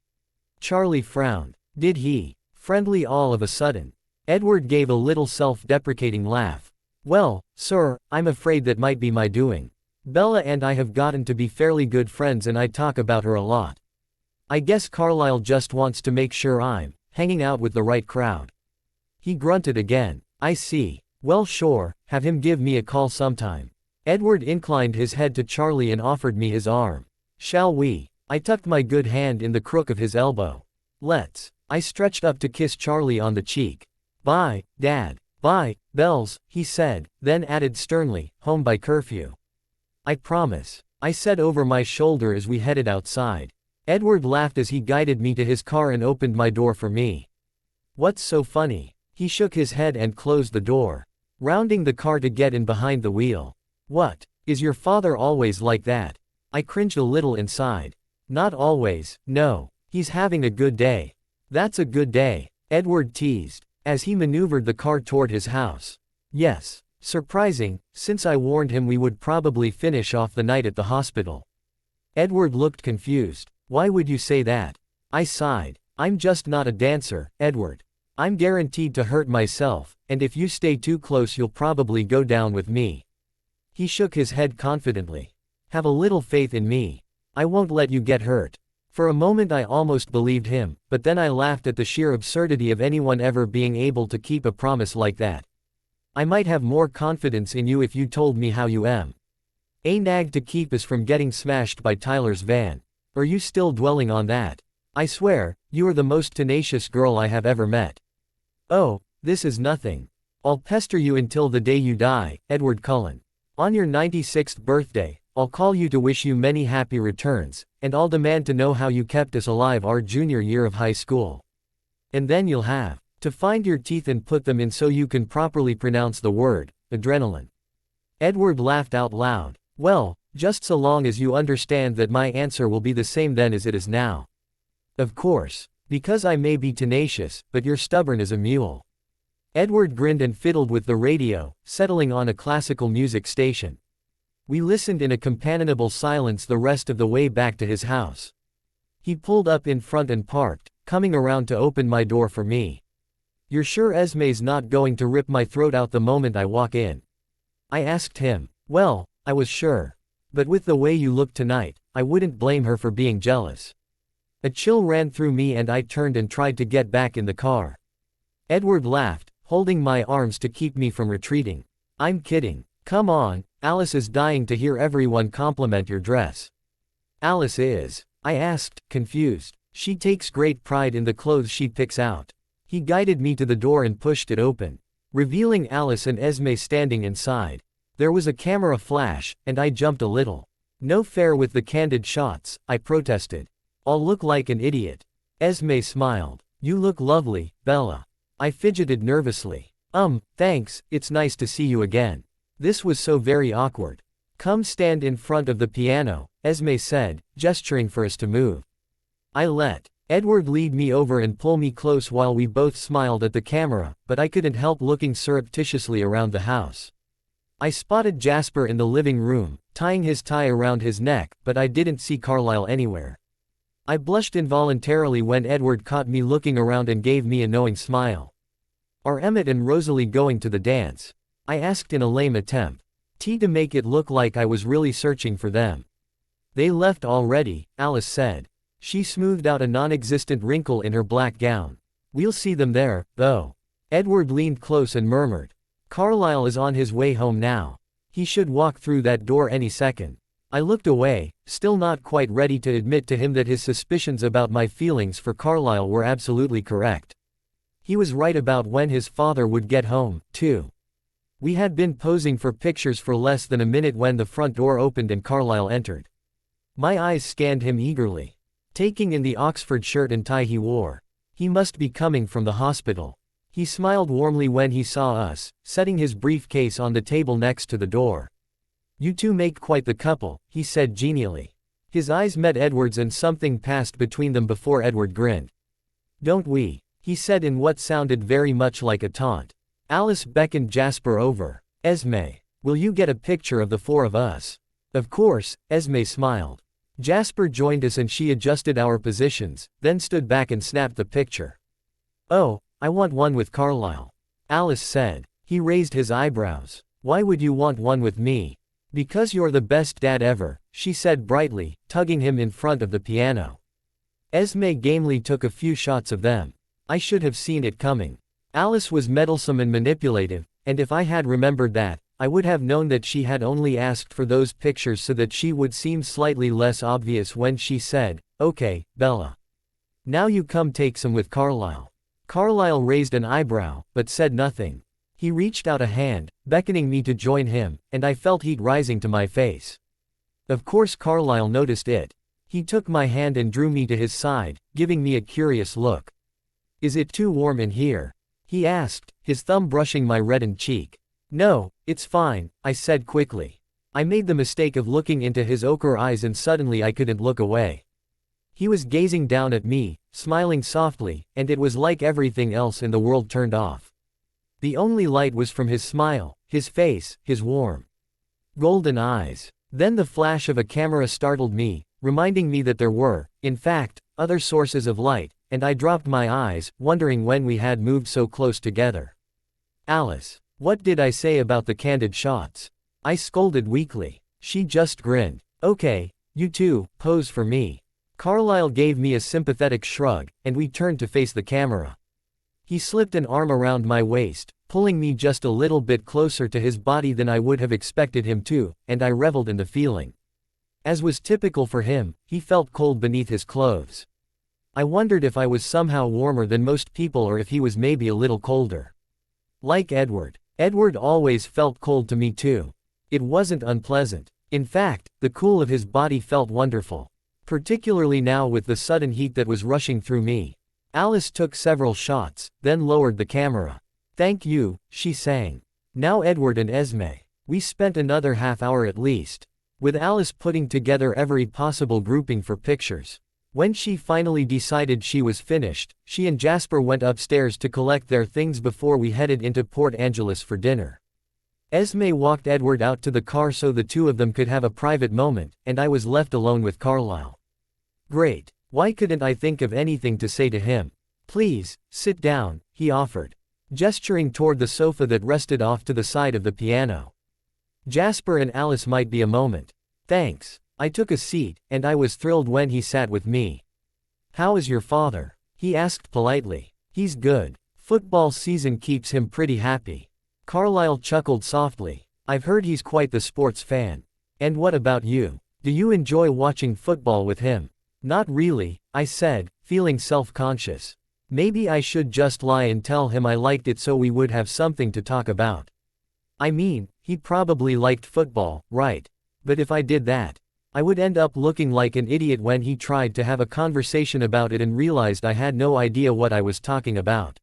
Charlie frowned. "Did he?" Friendly all of a sudden. Edward gave a little self-deprecating laugh. "Well, sir, I'm afraid that might be my doing. Bella and I have gotten to be fairly good friends and I talk about her a lot. I guess Carlisle just wants to make sure I'm hanging out with the right crowd." He grunted again. "I see. Well sure, have him give me a call sometime." Edward inclined his head to Charlie and offered me his arm. "Shall we?" I tucked my good hand in the crook of his elbow. "Let's." I stretched up to kiss Charlie on the cheek. "Bye, Dad." "Bye, Bells," he said, then added sternly, "home by curfew." "I promise," I said over my shoulder as we headed outside. Edward laughed as he guided me to his car and opened my door for me. "What's so funny?" He shook his head and closed the door, rounding the car to get in behind the wheel. "What? Is your father always like that?" I cringed a little inside. "Not always, no. He's having a good day." "That's a good day," Edward teased, as he maneuvered the car toward his house. "Yes." Surprising, since I warned him we would probably finish off the night at the hospital. Edward looked confused. "Why would you say that?" I sighed. "I'm just not a dancer, Edward. I'm guaranteed to hurt myself, and if you stay too close you'll probably go down with me." He shook his head confidently. "Have a little faith in me. I won't let you get hurt." For a moment I almost believed him, but then I laughed at the sheer absurdity of anyone ever being able to keep a promise like that. "I might have more confidence in you if you told me how you am. A nag to keep us from getting smashed by Tyler's van. Are you still dwelling on that? I swear, you are the most tenacious girl I have ever met." "Oh, this is nothing. I'll pester you until the day you die, Edward Cullen. On your 96th birthday, I'll call you to wish you many happy returns, and I'll demand to know how you kept us alive our junior year of high school. And then you'll have to find your teeth and put them in so you can properly pronounce the word, adrenaline." Edward laughed out loud. "Well, just so long as you understand that my answer will be the same then as it is now. Of course. Because I may be tenacious, but you're stubborn as a mule." Edward grinned and fiddled with the radio, settling on a classical music station. We listened in a companionable silence the rest of the way back to his house. He pulled up in front and parked, coming around to open my door for me. "You're sure Esme's not going to rip my throat out the moment I walk in?" I asked him. "Well, I was sure. But with the way you look tonight, I wouldn't blame her for being jealous." A chill ran through me and I turned and tried to get back in the car. Edward laughed, holding my arms to keep me from retreating. "I'm kidding. Come on, Alice is dying to hear everyone compliment your dress." "Alice is?" I asked, confused. "She takes great pride in the clothes she picks out." He guided me to the door and pushed it open, revealing Alice and Esme standing inside. There was a camera flash, and I jumped a little. No fair with the candid shots, I protested. I'll look like an idiot. Esme smiled. You look lovely, Bella. I fidgeted nervously. Thanks, it's nice to see you again. This was so very awkward. Come stand in front of the piano, Esme said, gesturing for us to move. I let Edward lead me over and pull me close while we both smiled at the camera, but I couldn't help looking surreptitiously around the house. I spotted Jasper in the living room, tying his tie around his neck, but I didn't see Carlisle anywhere. I blushed involuntarily when Edward caught me looking around and gave me a knowing smile. Are Emmett and Rosalie going to the dance? I asked in a lame attempt to make it look like I was really searching for them. They left already, Alice said. She smoothed out a non-existent wrinkle in her black gown. We'll see them there, though. Edward leaned close and murmured. Carlisle is on his way home now. He should walk through that door any second. I looked away, still not quite ready to admit to him that his suspicions about my feelings for Carlisle were absolutely correct. He was right about when his father would get home, too. We had been posing for pictures for less than a minute when the front door opened and Carlisle entered. My eyes scanned him eagerly, taking in the Oxford shirt and tie he wore. He must be coming from the hospital. He smiled warmly when he saw us, setting his briefcase on the table next to the door. You two make quite the couple, he said genially. His eyes met Edward's and something passed between them before Edward grinned. Don't we? He said in what sounded very much like a taunt. Alice beckoned Jasper over. Esme, will you get a picture of the four of us? Of course, Esme smiled. Jasper joined us and she adjusted our positions, then stood back and snapped the picture. Oh, I want one with Carlisle. Alice said. He raised his eyebrows. Why would you want one with me? Because you're the best dad ever, she said brightly, tugging him in front of the piano. Esme gamely took a few shots of them. I should have seen it coming. Alice was meddlesome and manipulative, and if I had remembered that, I would have known that she had only asked for those pictures so that she would seem slightly less obvious when she said, "Okay, Bella. Now you come take some with Carlisle." Carlisle raised an eyebrow, but said nothing. He reached out a hand, beckoning me to join him, and I felt heat rising to my face. Of course Carlisle noticed it. He took my hand and drew me to his side, giving me a curious look. Is it too warm in here? He asked, his thumb brushing my reddened cheek. No, it's fine, I said quickly. I made the mistake of looking into his ochre eyes and suddenly I couldn't look away. He was gazing down at me, smiling softly, and it was like everything else in the world turned off. The only light was from his smile, his face, his warm, golden eyes. Then the flash of a camera startled me, reminding me that there were, in fact, other sources of light, and I dropped my eyes, wondering when we had moved so close together. Alice, what did I say about the candid shots? I scolded weakly. She just grinned. Okay, you two, pose for me. Carlisle gave me a sympathetic shrug, and we turned to face the camera. He slipped an arm around my waist, pulling me just a little bit closer to his body than I would have expected him to, and I reveled in the feeling. As was typical for him, he felt cold beneath his clothes. I wondered if I was somehow warmer than most people or if he was maybe a little colder. Like Edward. Edward always felt cold to me too. It wasn't unpleasant. In fact, the cool of his body felt wonderful. Particularly now with the sudden heat that was rushing through me. Alice took several shots, then lowered the camera. Thank you, she sang. Now Edward and Esme. We spent another half hour at least, with Alice putting together every possible grouping for pictures. When she finally decided she was finished, she and Jasper went upstairs to collect their things before we headed into Port Angeles for dinner. Esme walked Edward out to the car so the two of them could have a private moment, and I was left alone with Carlisle. Great. Why couldn't I think of anything to say to him? Please, sit down, he offered, gesturing toward the sofa that rested off to the side of the piano. Jasper and Alice might be a moment. Thanks. I took a seat, and I was thrilled when he sat with me. How is your father? He asked politely. He's good. Football season keeps him pretty happy. Carlisle chuckled softly. I've heard he's quite the sports fan. And what about you? Do you enjoy watching football with him? Not really, I said, feeling self-conscious. Maybe I should just lie and tell him I liked it so we would have something to talk about. I mean, he probably liked football, right? But if I did that, I would end up looking like an idiot when he tried to have a conversation about it and realized I had no idea what I was talking about.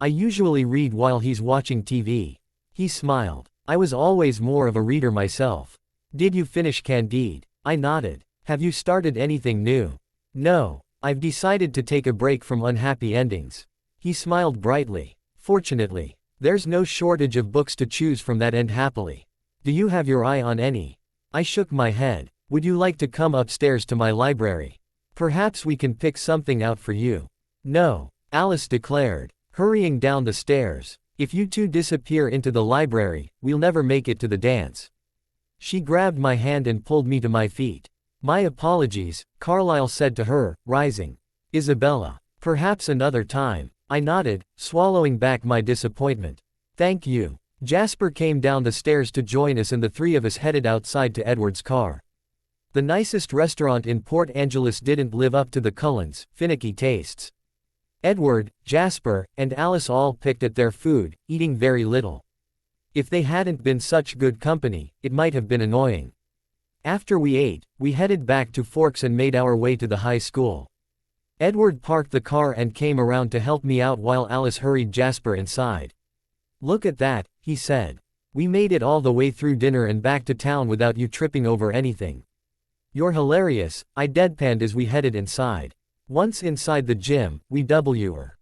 I usually read while he's watching TV. He smiled. I was always more of a reader myself. Did you finish Candide? I nodded. Have you started anything new? No. I've decided to take a break from unhappy endings. He smiled brightly. Fortunately, there's no shortage of books to choose from that end happily. Do you have your eye on any? I shook my head. Would you like to come upstairs to my library? Perhaps we can pick something out for you. No, Alice declared, hurrying down the stairs. If you two disappear into the library, we'll never make it to the dance. She grabbed my hand and pulled me to my feet. My apologies, Carlisle said to her, rising. Isabella, perhaps another time. I nodded, swallowing back my disappointment. Thank you. Jasper came down the stairs to join us and the three of us headed outside to Edward's car. The nicest restaurant in Port Angeles didn't live up to the Cullen's finicky tastes. Edward, Jasper, and Alice all picked at their food, eating very little. If they hadn't been such good company, it might have been annoying. After we ate, we headed back to Forks and made our way to the high school. Edward parked the car and came around to help me out while Alice hurried Jasper inside. Look at that, he said. We made it all the way through dinner and back to town without you tripping over anything. You're hilarious, I deadpanned as we headed inside. Once inside the gym, we were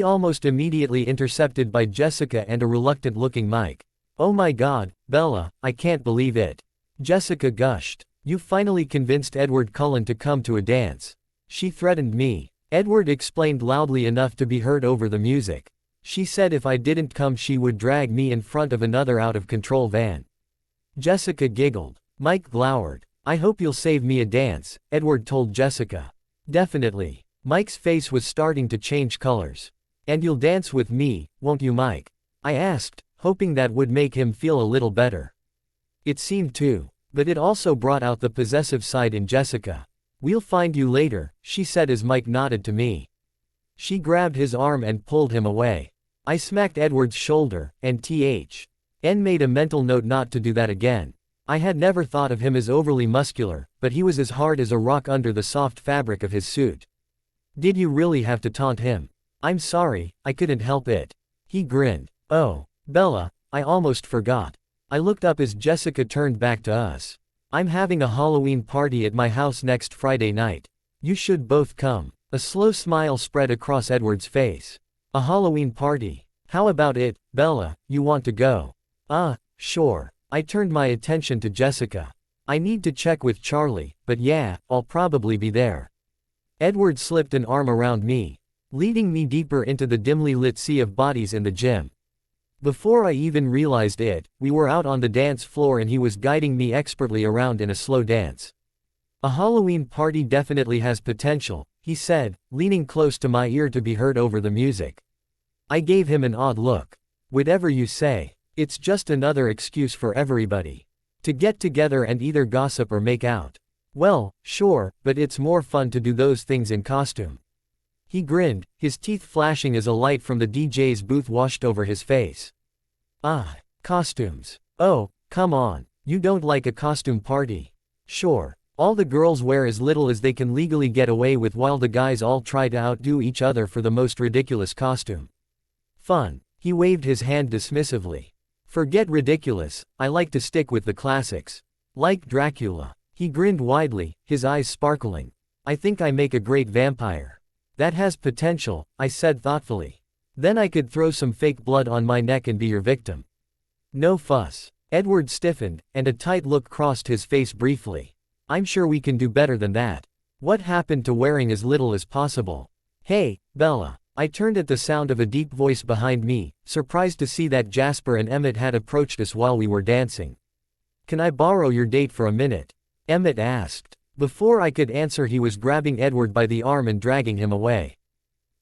almost immediately intercepted by Jessica and a reluctant-looking Mike. Oh my God, Bella, I can't believe it. Jessica gushed. You finally convinced Edward Cullen to come to a dance. She threatened me. Edward explained loudly enough to be heard over the music. She said if I didn't come she would drag me in front of another out-of-control van. Jessica giggled. Mike glowered. I hope you'll save me a dance, Edward told Jessica. Definitely. Mike's face was starting to change colors. And you'll dance with me, won't you, Mike? I asked, hoping that would make him feel a little better. It seemed to. But it also brought out the possessive side in Jessica. We'll find you later, she said as Mike nodded to me. She grabbed his arm and pulled him away. I smacked Edward's shoulder, and made a mental note not to do that again. I had never thought of him as overly muscular, but he was as hard as a rock under the soft fabric of his suit. Did you really have to taunt him? I'm sorry, I couldn't help it. He grinned. Oh, Bella, I almost forgot. I looked up as Jessica turned back to us. I'm having a Halloween party at my house next Friday night. You should both come. A slow smile spread across Edward's face. A Halloween party. How about it, Bella, you want to go? Sure. I turned my attention to Jessica. I need to check with Charlie, but yeah, I'll probably be there. Edward slipped an arm around me, leading me deeper into the dimly lit sea of bodies in the gym. Before I even realized it, we were out on the dance floor and he was guiding me expertly around in a slow dance. A Halloween party definitely has potential, he said, leaning close to my ear to be heard over the music. I gave him an odd look. Whatever you say. It's just another excuse for everybody to get together and either gossip or make out. Well, sure, but it's more fun to do those things in costume. He grinned, his teeth flashing as a light from the DJ's booth washed over his face. Costumes. Oh, come on, you don't like a costume party? Sure, all the girls wear as little as they can legally get away with while the guys all try to outdo each other for the most ridiculous costume. Fun. He waved his hand dismissively. Forget ridiculous, I like to stick with the classics. Like Dracula. He grinned widely, his eyes sparkling. I think I make a great vampire. That has potential, I said thoughtfully. Then I could throw some fake blood on my neck and be your victim. No fuss. Edward stiffened, and a tight look crossed his face briefly. I'm sure we can do better than that. What happened to wearing as little as possible? Hey, Bella. I turned at the sound of a deep voice behind me, surprised to see that Jasper and Emmett had approached us while we were dancing. Can I borrow your date for a minute? Emmett asked. Before I could answer he was grabbing Edward by the arm and dragging him away.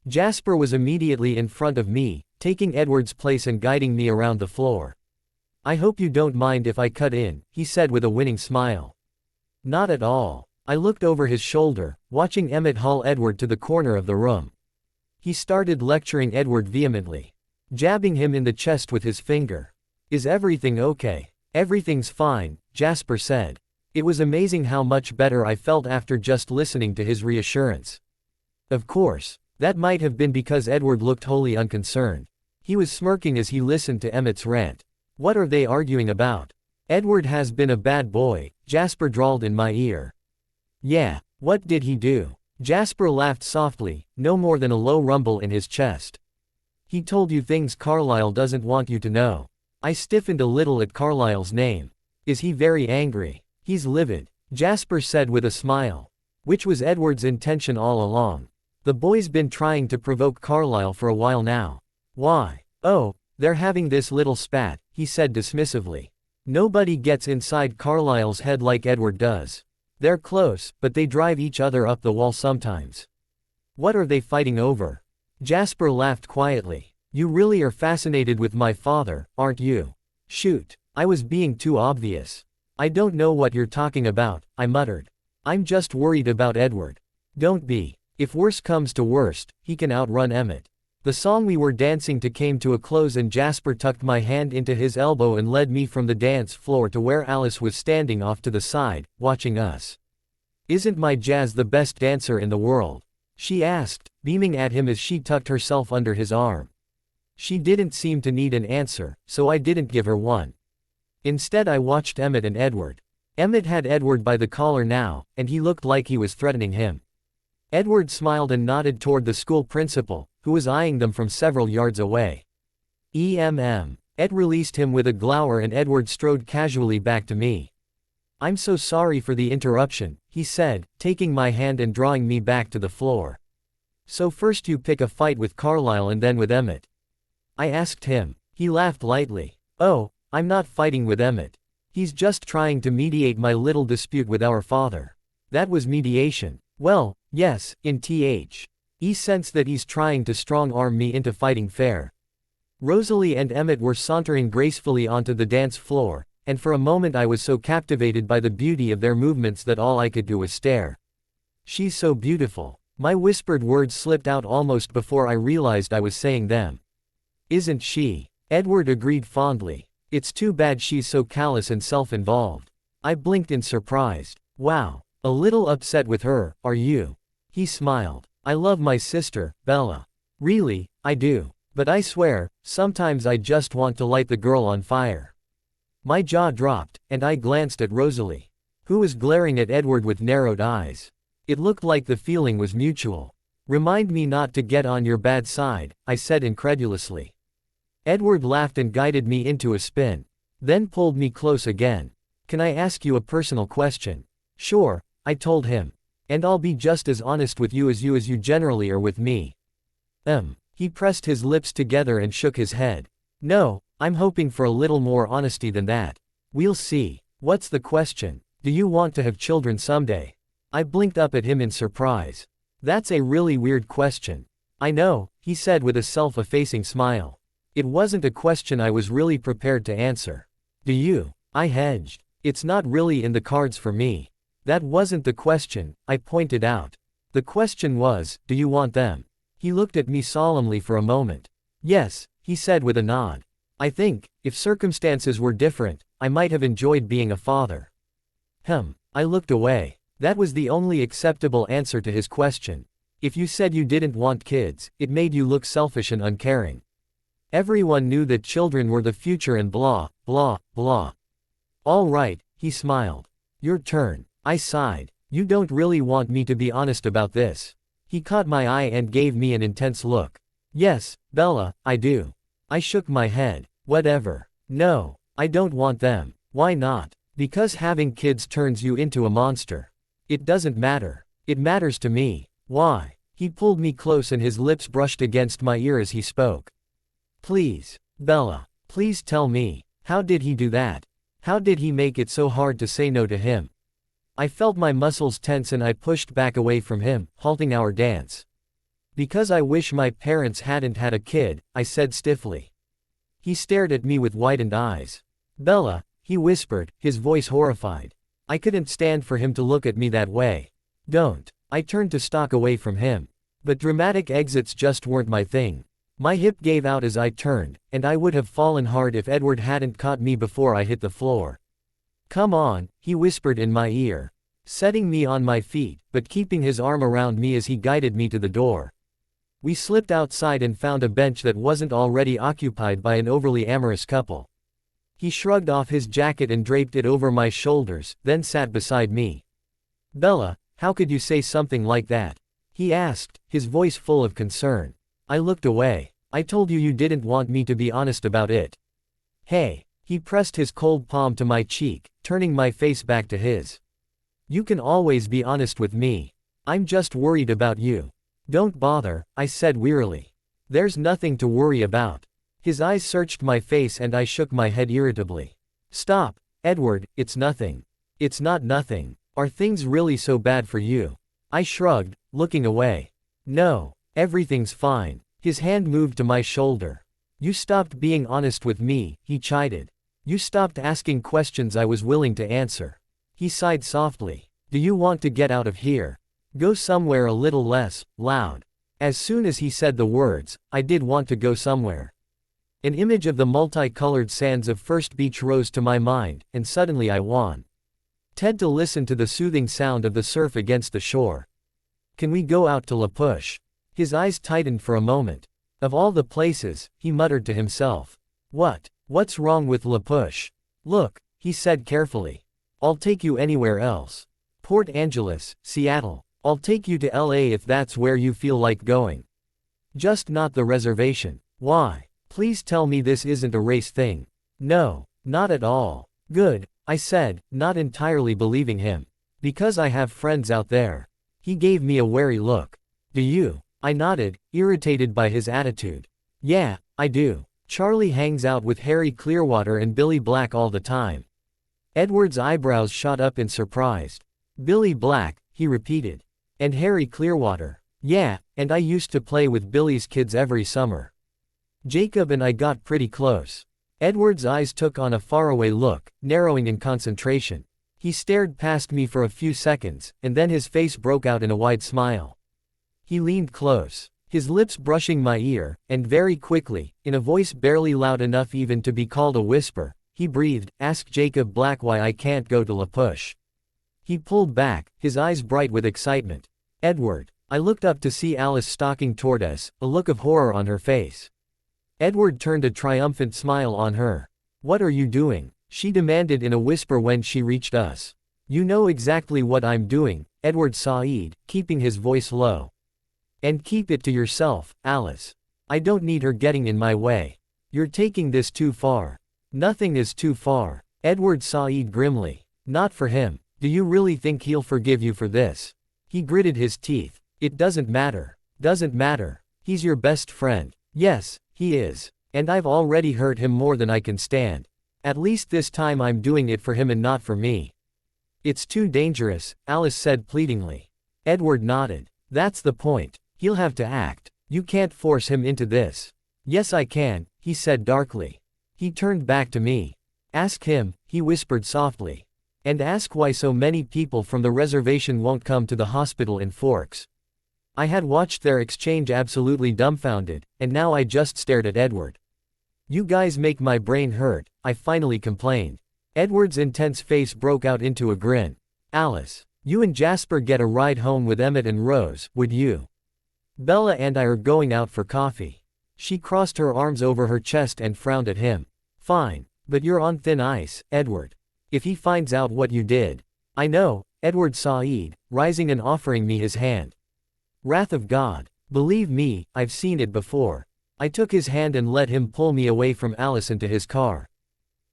Jasper was immediately in front of me, taking Edward's place and guiding me around the floor. I hope you don't mind if I cut in, he said with a winning smile. Not at all. I looked over his shoulder, watching Emmett haul Edward to the corner of the room. He started lecturing Edward vehemently, jabbing him in the chest with his finger. Is everything okay? Everything's fine, Jasper said. It was amazing how much better I felt after just listening to his reassurance. Of course, that might have been because Edward looked wholly unconcerned. He was smirking as he listened to Emmett's rant. What are they arguing about? Edward has been a bad boy, Jasper drawled in my ear. Yeah, what did he do? Jasper laughed softly, no more than a low rumble in his chest. He told you things Carlisle doesn't want you to know. I stiffened a little at Carlisle's name. Is he very angry? He's livid, Jasper said with a smile. Which was Edward's intention all along. The boy's been trying to provoke Carlisle for a while now. Why? Oh, they're having this little spat, he said dismissively. Nobody gets inside Carlisle's head like Edward does. They're close, but they drive each other up the wall sometimes. What are they fighting over? Jasper laughed quietly. You really are fascinated with my father, aren't you? Shoot, I was being too obvious. I don't know what you're talking about, I muttered. I'm just worried about Edward. Don't be. If worse comes to worst, he can outrun Emmett. The song we were dancing to came to a close and Jasper tucked my hand into his elbow and led me from the dance floor to where Alice was standing off to the side, watching us. Isn't my Jazz the best dancer in the world? She asked, beaming at him as she tucked herself under his arm. She didn't seem to need an answer, so I didn't give her one. Instead I watched Emmett and Edward. Emmett had Edward by the collar now, and he looked like he was threatening him. Edward smiled and nodded toward the school principal, who was eyeing them from several yards away. Ed released him with a glower and Edward strode casually back to me. I'm so sorry for the interruption, he said, taking my hand and drawing me back to the floor. So first you pick a fight with Carlisle and then with Emmett? I asked him. He laughed lightly. Oh, I'm not fighting with Emmett. He's just trying to mediate my little dispute with our father. That was mediation. Well, yes, in th. He sensed that he's trying to strong-arm me into fighting fair. Rosalie and Emmett were sauntering gracefully onto the dance floor, and for a moment I was so captivated by the beauty of their movements that all I could do was stare. She's so beautiful. My whispered words slipped out almost before I realized I was saying them. Isn't she? Edward agreed fondly. It's too bad she's so callous and self-involved. I blinked in surprise. Wow. A little upset with her, are you? He smiled. I love my sister, Bella. Really, I do. But I swear, sometimes I just want to light the girl on fire. My jaw dropped, and I glanced at Rosalie, who was glaring at Edward with narrowed eyes. It looked like the feeling was mutual. Remind me not to get on your bad side, I said incredulously. Edward laughed and guided me into a spin. Then pulled me close again. Can I ask you a personal question? Sure, I told him. And I'll be just as honest with you as you generally are with me. He pressed his lips together and shook his head. No, I'm hoping for a little more honesty than that. We'll see. What's the question? Do you want to have children someday? I blinked up at him in surprise. That's a really weird question. I know, he said with a self-effacing smile. It wasn't a question I was really prepared to answer. Do you? I hedged. It's not really in the cards for me. That wasn't the question, I pointed out. The question was, do you want them? He looked at me solemnly for a moment. Yes, he said with a nod. I think, if circumstances were different, I might have enjoyed being a father. I looked away. That was the only acceptable answer to his question. If you said you didn't want kids, it made you look selfish and uncaring. Everyone knew that children were the future and blah, blah, blah. All right, he smiled. Your turn. I sighed. You don't really want me to be honest about this. He caught my eye and gave me an intense look. Yes, Bella, I do. I shook my head. Whatever. No, I don't want them. Why not? Because having kids turns you into a monster. It doesn't matter. It matters to me. Why? He pulled me close and his lips brushed against my ear as he spoke. Please, Bella, please tell me, how did he do that? How did he make it so hard to say no to him? I felt my muscles tense and I pushed back away from him, halting our dance. Because I wish my parents hadn't had a kid, I said stiffly. He stared at me with widened eyes. Bella, he whispered, his voice horrified. I couldn't stand for him to look at me that way. Don't. I turned to stalk away from him. But dramatic exits just weren't my thing. My hip gave out as I turned, and I would have fallen hard if Edward hadn't caught me before I hit the floor. Come on, he whispered in my ear, setting me on my feet, but keeping his arm around me as he guided me to the door. We slipped outside and found a bench that wasn't already occupied by an overly amorous couple. He shrugged off his jacket and draped it over my shoulders, then sat beside me. Bella, how could you say something like that? He asked, his voice full of concern. I looked away. I told you you didn't want me to be honest about it. Hey. He pressed his cold palm to my cheek, turning my face back to his. You can always be honest with me. I'm just worried about you. Don't bother, I said wearily. There's nothing to worry about. His eyes searched my face and I shook my head irritably. Stop, Edward, it's nothing. It's not nothing. Are things really so bad for you? I shrugged, looking away. No, everything's fine. His hand moved to my shoulder. You stopped being honest with me, he chided. You stopped asking questions I was willing to answer. He sighed softly. Do you want to get out of here? Go somewhere a little less loud. As soon as he said the words, I did want to go somewhere. An image of the multicolored sands of First Beach rose to my mind, and suddenly I wanted to listen to the soothing sound of the surf against the shore. Can we go out to La Push? His eyes tightened for a moment. Of all the places, he muttered to himself. What's wrong with La Push? Look, he said carefully. I'll take you anywhere else. Port Angeles, Seattle. I'll take you to LA if that's where you feel like going. Just not the reservation. Why? Please tell me this isn't a race thing. No, not at all. Good, I said, not entirely believing him. Because I have friends out there. He gave me a wary look. Do you? I nodded, irritated by his attitude. Yeah, I do. Charlie hangs out with Harry Clearwater and Billy Black all the time. Edward's eyebrows shot up in surprise. Billy Black, he repeated. And Harry Clearwater. Yeah, and I used to play with Billy's kids every summer. Jacob and I got pretty close. Edward's eyes took on a faraway look, narrowing in concentration. He stared past me for a few seconds, and then his face broke out in a wide smile. He leaned close, his lips brushing my ear, and very quickly, in a voice barely loud enough even to be called a whisper, he breathed, "Ask Jacob Black why I can't go to La Push." He pulled back, his eyes bright with excitement. Edward. I looked up to see Alice stalking toward us, a look of horror on her face. Edward turned a triumphant smile on her. What are you doing? She demanded in a whisper when she reached us. You know exactly what I'm doing, Edward Said, keeping his voice low. And keep it to yourself, Alice. I don't need her getting in my way. You're taking this too far. Nothing is too far. Edward Said grimly. Not for him. Do you really think he'll forgive you for this? He gritted his teeth. It doesn't matter. Doesn't matter. He's your best friend. Yes, he is. And I've already hurt him more than I can stand. At least this time I'm doing it for him and not for me. It's too dangerous, Alice said pleadingly. Edward nodded. That's the point. He'll have to act. You can't force him into this. Yes I can, he said darkly. He turned back to me. Ask him, he whispered softly. And ask why so many people from the reservation won't come to the hospital in Forks. I had watched their exchange absolutely dumbfounded, and now I just stared at Edward. You guys make my brain hurt, I finally complained. Edward's intense face broke out into a grin. Alice, you and Jasper get a ride home with Emmett and Rose, would you? Bella and I are going out for coffee. She crossed her arms over her chest and frowned at him. Fine, but you're on thin ice, Edward. If he finds out what you did. I know, Edward Said, rising and offering me his hand. Wrath of God. Believe me, I've seen it before. I took his hand and let him pull me away from Alice into his car.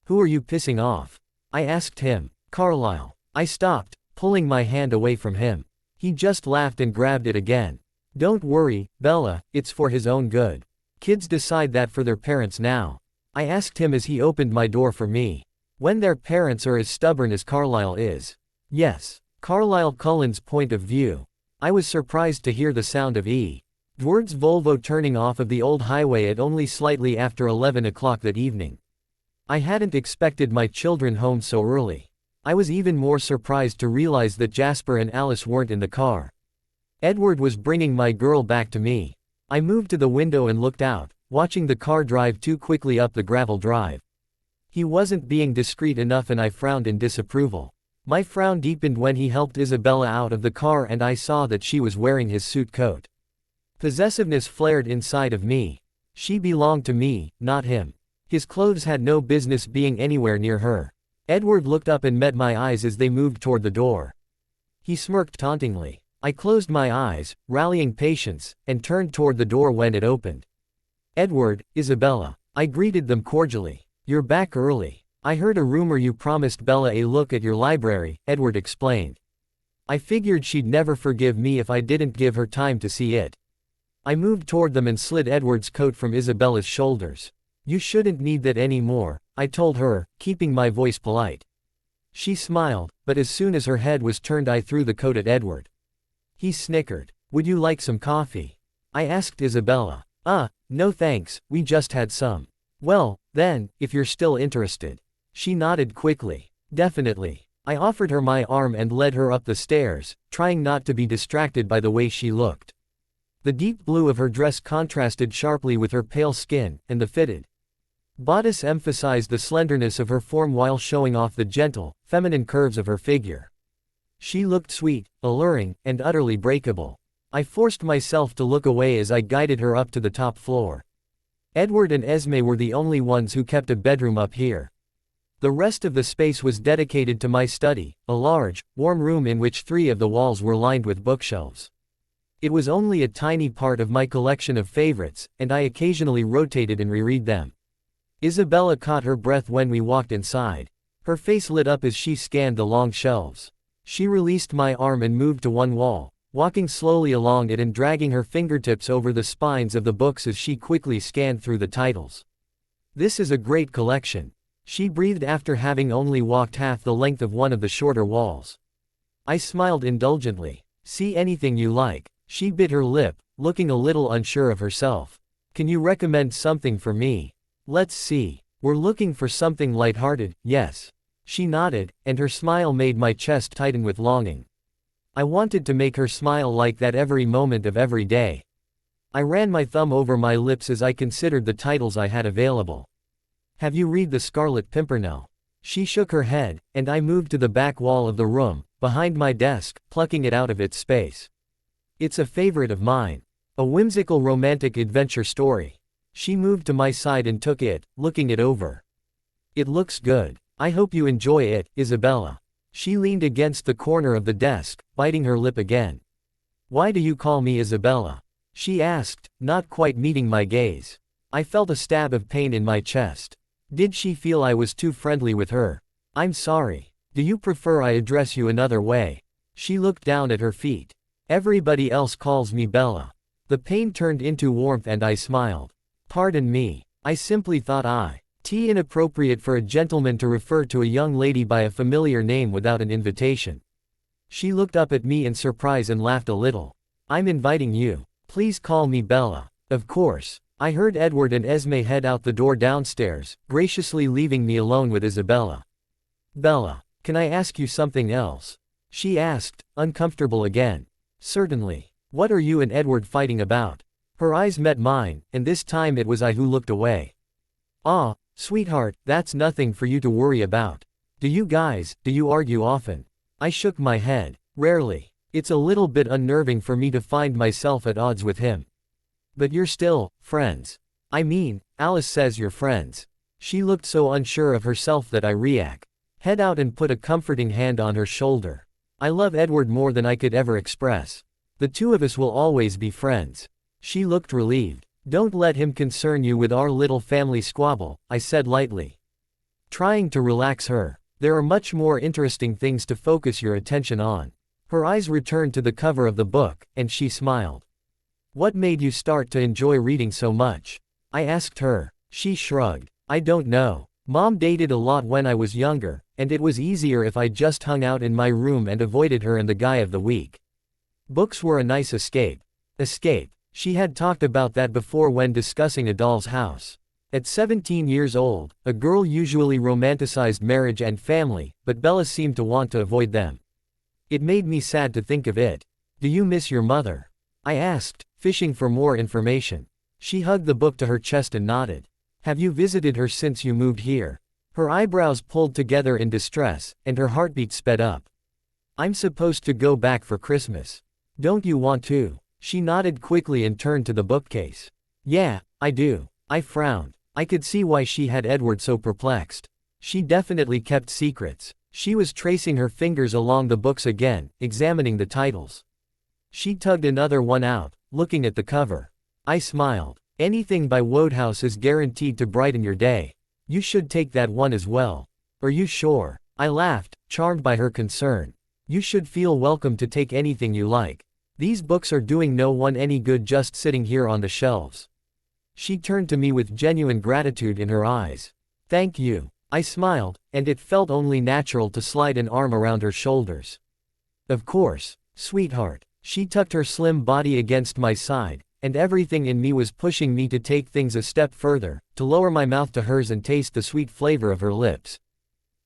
Who are you pissing off? I asked him. Carlisle. I stopped, pulling my hand away from him. He just laughed and grabbed it again. Don't worry, Bella, it's for his own good. Kids decide that for their parents now. I asked him as he opened my door for me. When their parents are as stubborn as Carlisle is. Yes. Carlisle Cullen's point of view. I was surprised to hear the sound of Edward's Volvo turning off of the old highway at only slightly after 11 o'clock that evening. I hadn't expected my children home so early. I was even more surprised to realize that Jasper and Alice weren't in the car. Edward was bringing my girl back to me. I moved to the window and looked out, watching the car drive too quickly up the gravel drive. He wasn't being discreet enough and I frowned in disapproval. My frown deepened when he helped Isabella out of the car and I saw that she was wearing his suit coat. Possessiveness flared inside of me. She belonged to me, not him. His clothes had no business being anywhere near her. Edward looked up and met my eyes as they moved toward the door. He smirked tauntingly. I closed my eyes, rallying patience, and turned toward the door when it opened. Edward, Isabella. I greeted them cordially. You're back early. I heard a rumor you promised Bella a look at your library, Edward explained. I figured she'd never forgive me if I didn't give her time to see it. I moved toward them and slid Edward's coat from Isabella's shoulders. You shouldn't need that anymore, I told her, keeping my voice polite. She smiled, but as soon as her head was turned I threw the coat at Edward. He snickered. Would you like some coffee? I asked Isabella. No thanks, we just had some. Well, then, if you're still interested. She nodded quickly. Definitely. I offered her my arm and led her up the stairs, trying not to be distracted by the way she looked. The deep blue of her dress contrasted sharply with her pale skin, and the fitted bodice emphasized the slenderness of her form while showing off the gentle, feminine curves of her figure. She looked sweet, alluring, and utterly breakable. I forced myself to look away as I guided her up to the top floor. Edward and Esme were the only ones who kept a bedroom up here. The rest of the space was dedicated to my study, a large, warm room in which 3 of the walls were lined with bookshelves. It was only a tiny part of my collection of favorites, and I occasionally rotated and reread them. Isabella caught her breath when we walked inside. Her face lit up as she scanned the long shelves. She released my arm and moved to one wall, walking slowly along it and dragging her fingertips over the spines of the books as she quickly scanned through the titles. This is a great collection. She breathed after having only walked half the length of one of the shorter walls. I smiled indulgently. See anything you like. She bit her lip, looking a little unsure of herself. Can you recommend something for me? Let's see. We're looking for something lighthearted, yes. She nodded, and her smile made my chest tighten with longing. I wanted to make her smile like that every moment of every day. I ran my thumb over my lips as I considered the titles I had available. Have you read The Scarlet Pimpernel? She shook her head, and I moved to the back wall of the room, behind my desk, plucking it out of its space. It's a favorite of mine. A whimsical romantic adventure story. She moved to my side and took it, looking it over. It looks good. I hope you enjoy it, Isabella. She leaned against the corner of the desk, biting her lip again. Why do you call me Isabella? She asked, not quite meeting my gaze. I felt a stab of pain in my chest. Did she feel I was too friendly with her? I'm sorry. Do you prefer I address you another way? She looked down at her feet. Everybody else calls me Bella. The pain turned into warmth and I smiled. Pardon me. I simply thought inappropriate for a gentleman to refer to a young lady by a familiar name without an invitation. She looked up at me in surprise and laughed a little. I'm inviting you. Please call me Bella. Of course. I heard Edward and Esme head out the door downstairs, graciously leaving me alone with Isabella. Bella, can I ask you something else? She asked, uncomfortable again. Certainly. What are you and Edward fighting about? Her eyes met mine, and this time it was I who looked away. Sweetheart, that's nothing for you to worry about. Do you argue often? I shook my head. Rarely. It's a little bit unnerving for me to find myself at odds with him. But you're still friends. I mean, Alice says you're friends. She looked so unsure of herself that I head out and put a comforting hand on her shoulder. I love Edward more than I could ever express. The 2 of us will always be friends. She looked relieved. Don't let him concern you with our little family squabble, I said lightly. Trying to relax her. There are much more interesting things to focus your attention on. Her eyes returned to the cover of the book, and she smiled. What made you start to enjoy reading so much? I asked her. She shrugged. I don't know. Mom dated a lot when I was younger, and it was easier if I just hung out in my room and avoided her and the guy of the week. Books were a nice escape. She had talked about that before when discussing A Doll's House. At 17 years old, a girl usually romanticized marriage and family, but Bella seemed to want to avoid them. It made me sad to think of it. Do you miss your mother? I asked, fishing for more information. She hugged the book to her chest and nodded. Have you visited her since you moved here? Her eyebrows pulled together in distress, and her heartbeat sped up. I'm supposed to go back for Christmas. Don't you want to? She nodded quickly and turned to the bookcase. Yeah, I do. I frowned. I could see why she had Edward so perplexed. She definitely kept secrets. She was tracing her fingers along the books again, examining the titles. She tugged another one out, looking at the cover. I smiled. Anything by Wodehouse is guaranteed to brighten your day. You should take that one as well. Are you sure? I laughed, charmed by her concern. You should feel welcome to take anything you like. These books are doing no one any good just sitting here on the shelves. She turned to me with genuine gratitude in her eyes. Thank you. I smiled, and it felt only natural to slide an arm around her shoulders. Of course, sweetheart. She tucked her slim body against my side, and everything in me was pushing me to take things a step further, to lower my mouth to hers and taste the sweet flavor of her lips.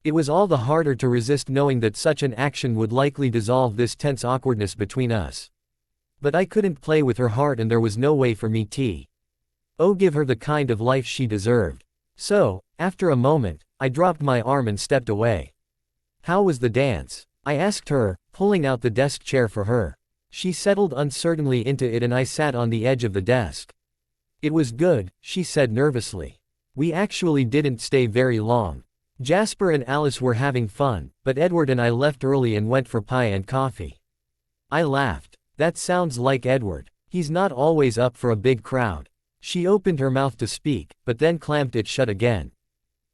It was all the harder to resist knowing that such an action would likely dissolve this tense awkwardness between us. But I couldn't play with her heart and there was no way for me to give her the kind of life she deserved. So, after a moment, I dropped my arm and stepped away. How was the dance? I asked her, pulling out the desk chair for her. She settled uncertainly into it and I sat on the edge of the desk. It was good, she said nervously. We actually didn't stay very long. Jasper and Alice were having fun, but Edward and I left early and went for pie and coffee. I laughed. That sounds like Edward. He's not always up for a big crowd. She opened her mouth to speak, but then clamped it shut again.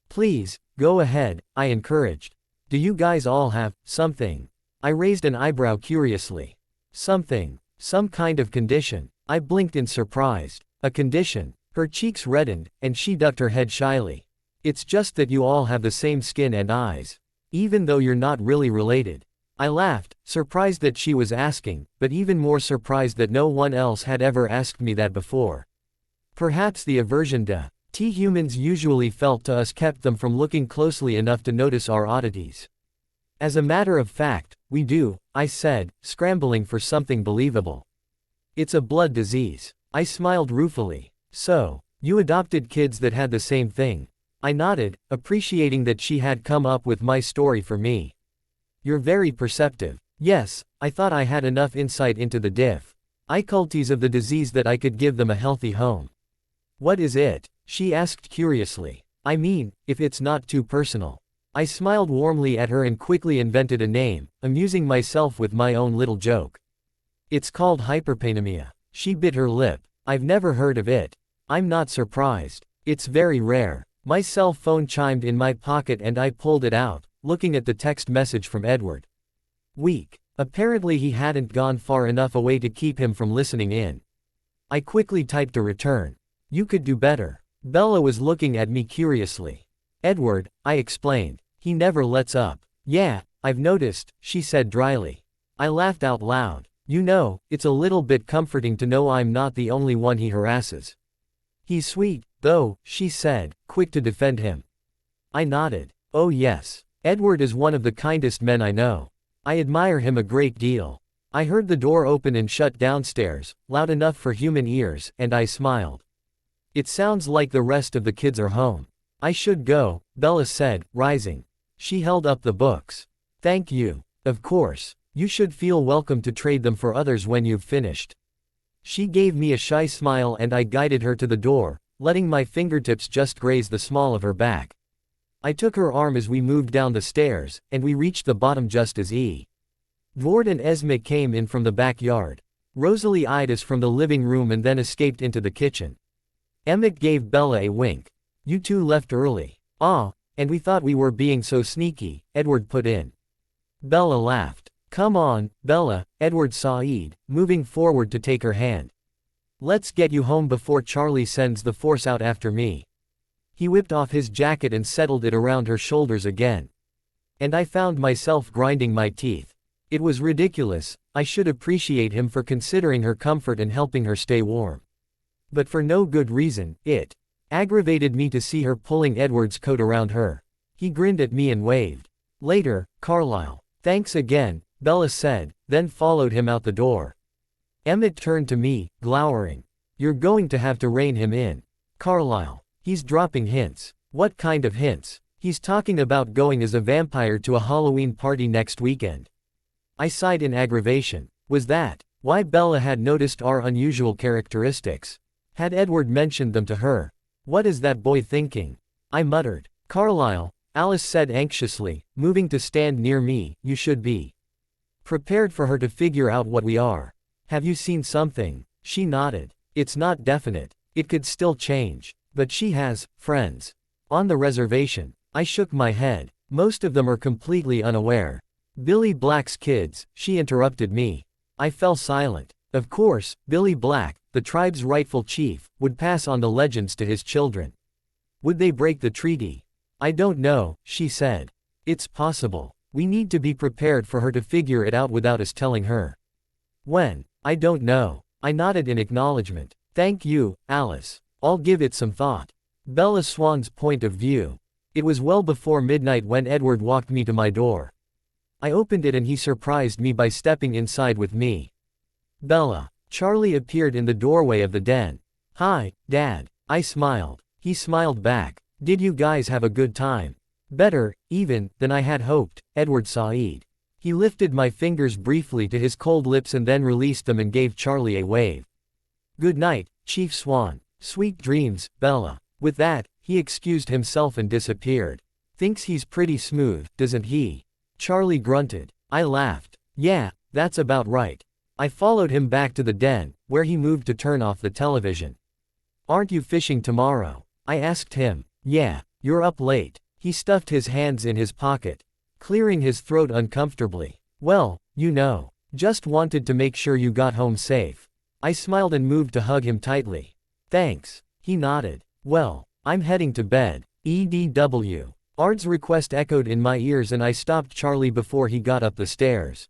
Please, go ahead, I encouraged. Do you guys all have something? I raised an eyebrow curiously. Something. Some kind of condition. I blinked in surprise. A condition. Her cheeks reddened, and she ducked her head shyly. It's just that you all have the same skin and eyes. Even though you're not really related. I laughed, surprised that she was asking, but even more surprised that no one else had ever asked me that before. Perhaps the aversion to humans usually felt to us kept them from looking closely enough to notice our oddities. As a matter of fact, we do, I said, scrambling for something believable. It's a blood disease. I smiled ruefully. So, you adopted kids that had the same thing. I nodded, appreciating that she had come up with my story for me. You're very perceptive. Yes, I thought I had enough insight into the difficulties of the disease that I could give them a healthy home. What is it? She asked curiously. I mean, if it's not too personal. I smiled warmly at her and quickly invented a name, amusing myself with my own little joke. It's called hyperpainemia. She bit her lip. I've never heard of it. I'm not surprised. It's very rare. My cell phone chimed in my pocket and I pulled it out, looking at the text message from Edward. Weak. Apparently he hadn't gone far enough away to keep him from listening in. I quickly typed a return. You could do better. Bella was looking at me curiously. Edward, I explained. He never lets up. Yeah, I've noticed, she said dryly. I laughed out loud. You know, it's a little bit comforting to know I'm not the only one he harasses. He's sweet, though, she said, quick to defend him. I nodded. Oh yes. Edward is one of the kindest men I know. I admire him a great deal. I heard the door open and shut downstairs, loud enough for human ears, and I smiled. It sounds like the rest of the kids are home. I should go, Bella said, rising. She held up the books. Thank you. Of course. You should feel welcome to trade them for others when you've finished. She gave me a shy smile and I guided her to the door, letting my fingertips just graze the small of her back. I took her arm as we moved down the stairs, and we reached the bottom just as Edward and Renesmee came in from the backyard. Rosalie eyed us from the living room and then escaped into the kitchen. Emmett gave Bella a wink. You two left early. Ah, and we thought we were being so sneaky, Edward put in. Bella laughed. Come on, Bella, Edward sighed, moving forward to take her hand. Let's get you home before Charlie sends the force out after me. He whipped off his jacket and settled it around her shoulders again. And I found myself grinding my teeth. It was ridiculous. I should appreciate him for considering her comfort and helping her stay warm. But for no good reason. It aggravated me to see her pulling Edward's coat around her. He grinned at me and waved. Later, Carlisle. Thanks again, Bella said, then followed him out the door. Emmett turned to me, glowering. You're going to have to rein him in. Carlisle. He's dropping hints. What kind of hints? He's talking about going as a vampire to a Halloween party next weekend. I sighed in aggravation. Was that why Bella had noticed our unusual characteristics? Had Edward mentioned them to her? What is that boy thinking? I muttered. Carlisle, Alice said anxiously, moving to stand near me, you should be prepared for her to figure out what we are. Have you seen something? She nodded. It's not definite. It could still change. But she has friends on the reservation. I shook my head. Most of them are completely unaware. Billy Black's kids, she interrupted me. I fell silent. Of course, Billy Black, the tribe's rightful chief, would pass on the legends to his children. Would they break the treaty? I don't know, she said. It's possible. We need to be prepared for her to figure it out without us telling her. When? I don't know. I nodded in acknowledgement. Thank you, Alice. I'll give it some thought. Bella Swan's point of view. It was well before midnight when Edward walked me to my door. I opened it and he surprised me by stepping inside with me. Bella. Charlie appeared in the doorway of the den. Hi, Dad. I smiled. He smiled back. Did you guys have a good time? Better, even, than I had hoped, Edward Said. He lifted my fingers briefly to his cold lips and then released them and gave Charlie a wave. Good night, Chief Swan. Sweet dreams, Bella. With that, he excused himself and disappeared. Thinks he's pretty smooth, doesn't he? Charlie grunted. I laughed. Yeah, that's about right. I followed him back to the den, where he moved to turn off the television. Aren't you fishing tomorrow? I asked him. Yeah, you're up late. He stuffed his hands in his pocket, clearing his throat uncomfortably. Well, you know. Just wanted to make sure you got home safe. I smiled and moved to hug him tightly. Thanks. He nodded. Well, I'm heading to bed. EDW. Ard's request echoed in my ears and I stopped Charlie before he got up the stairs.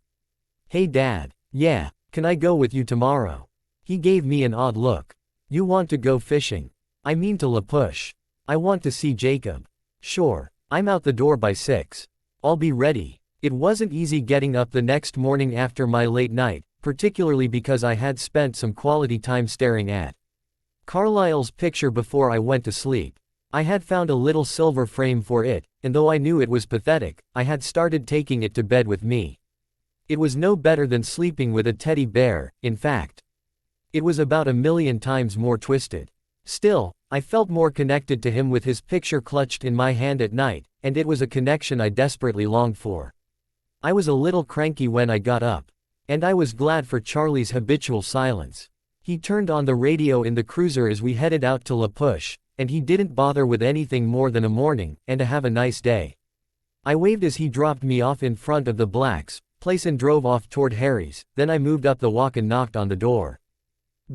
Hey Dad. Yeah, can I go with you tomorrow? He gave me an odd look. You want to go fishing? I mean to La Push. I want to see Jacob. Sure, I'm out the door by 6. I'll be ready. It wasn't easy getting up the next morning after my late night, particularly because I had spent some quality time staring at Carlisle's picture before I went to sleep. I had found a little silver frame for it, and though I knew it was pathetic, I had started taking it to bed with me. It was no better than sleeping with a teddy bear, in fact. It was about 1,000,000 times more twisted. Still, I felt more connected to him with his picture clutched in my hand at night, and it was a connection I desperately longed for. I was a little cranky when I got up. And I was glad for Charlie's habitual silence. He turned on the radio in the cruiser as we headed out to La Push, and he didn't bother with anything more than a morning, and to have a nice day. I waved as he dropped me off in front of the Blacks' place and drove off toward Harry's, then I moved up the walk and knocked on the door.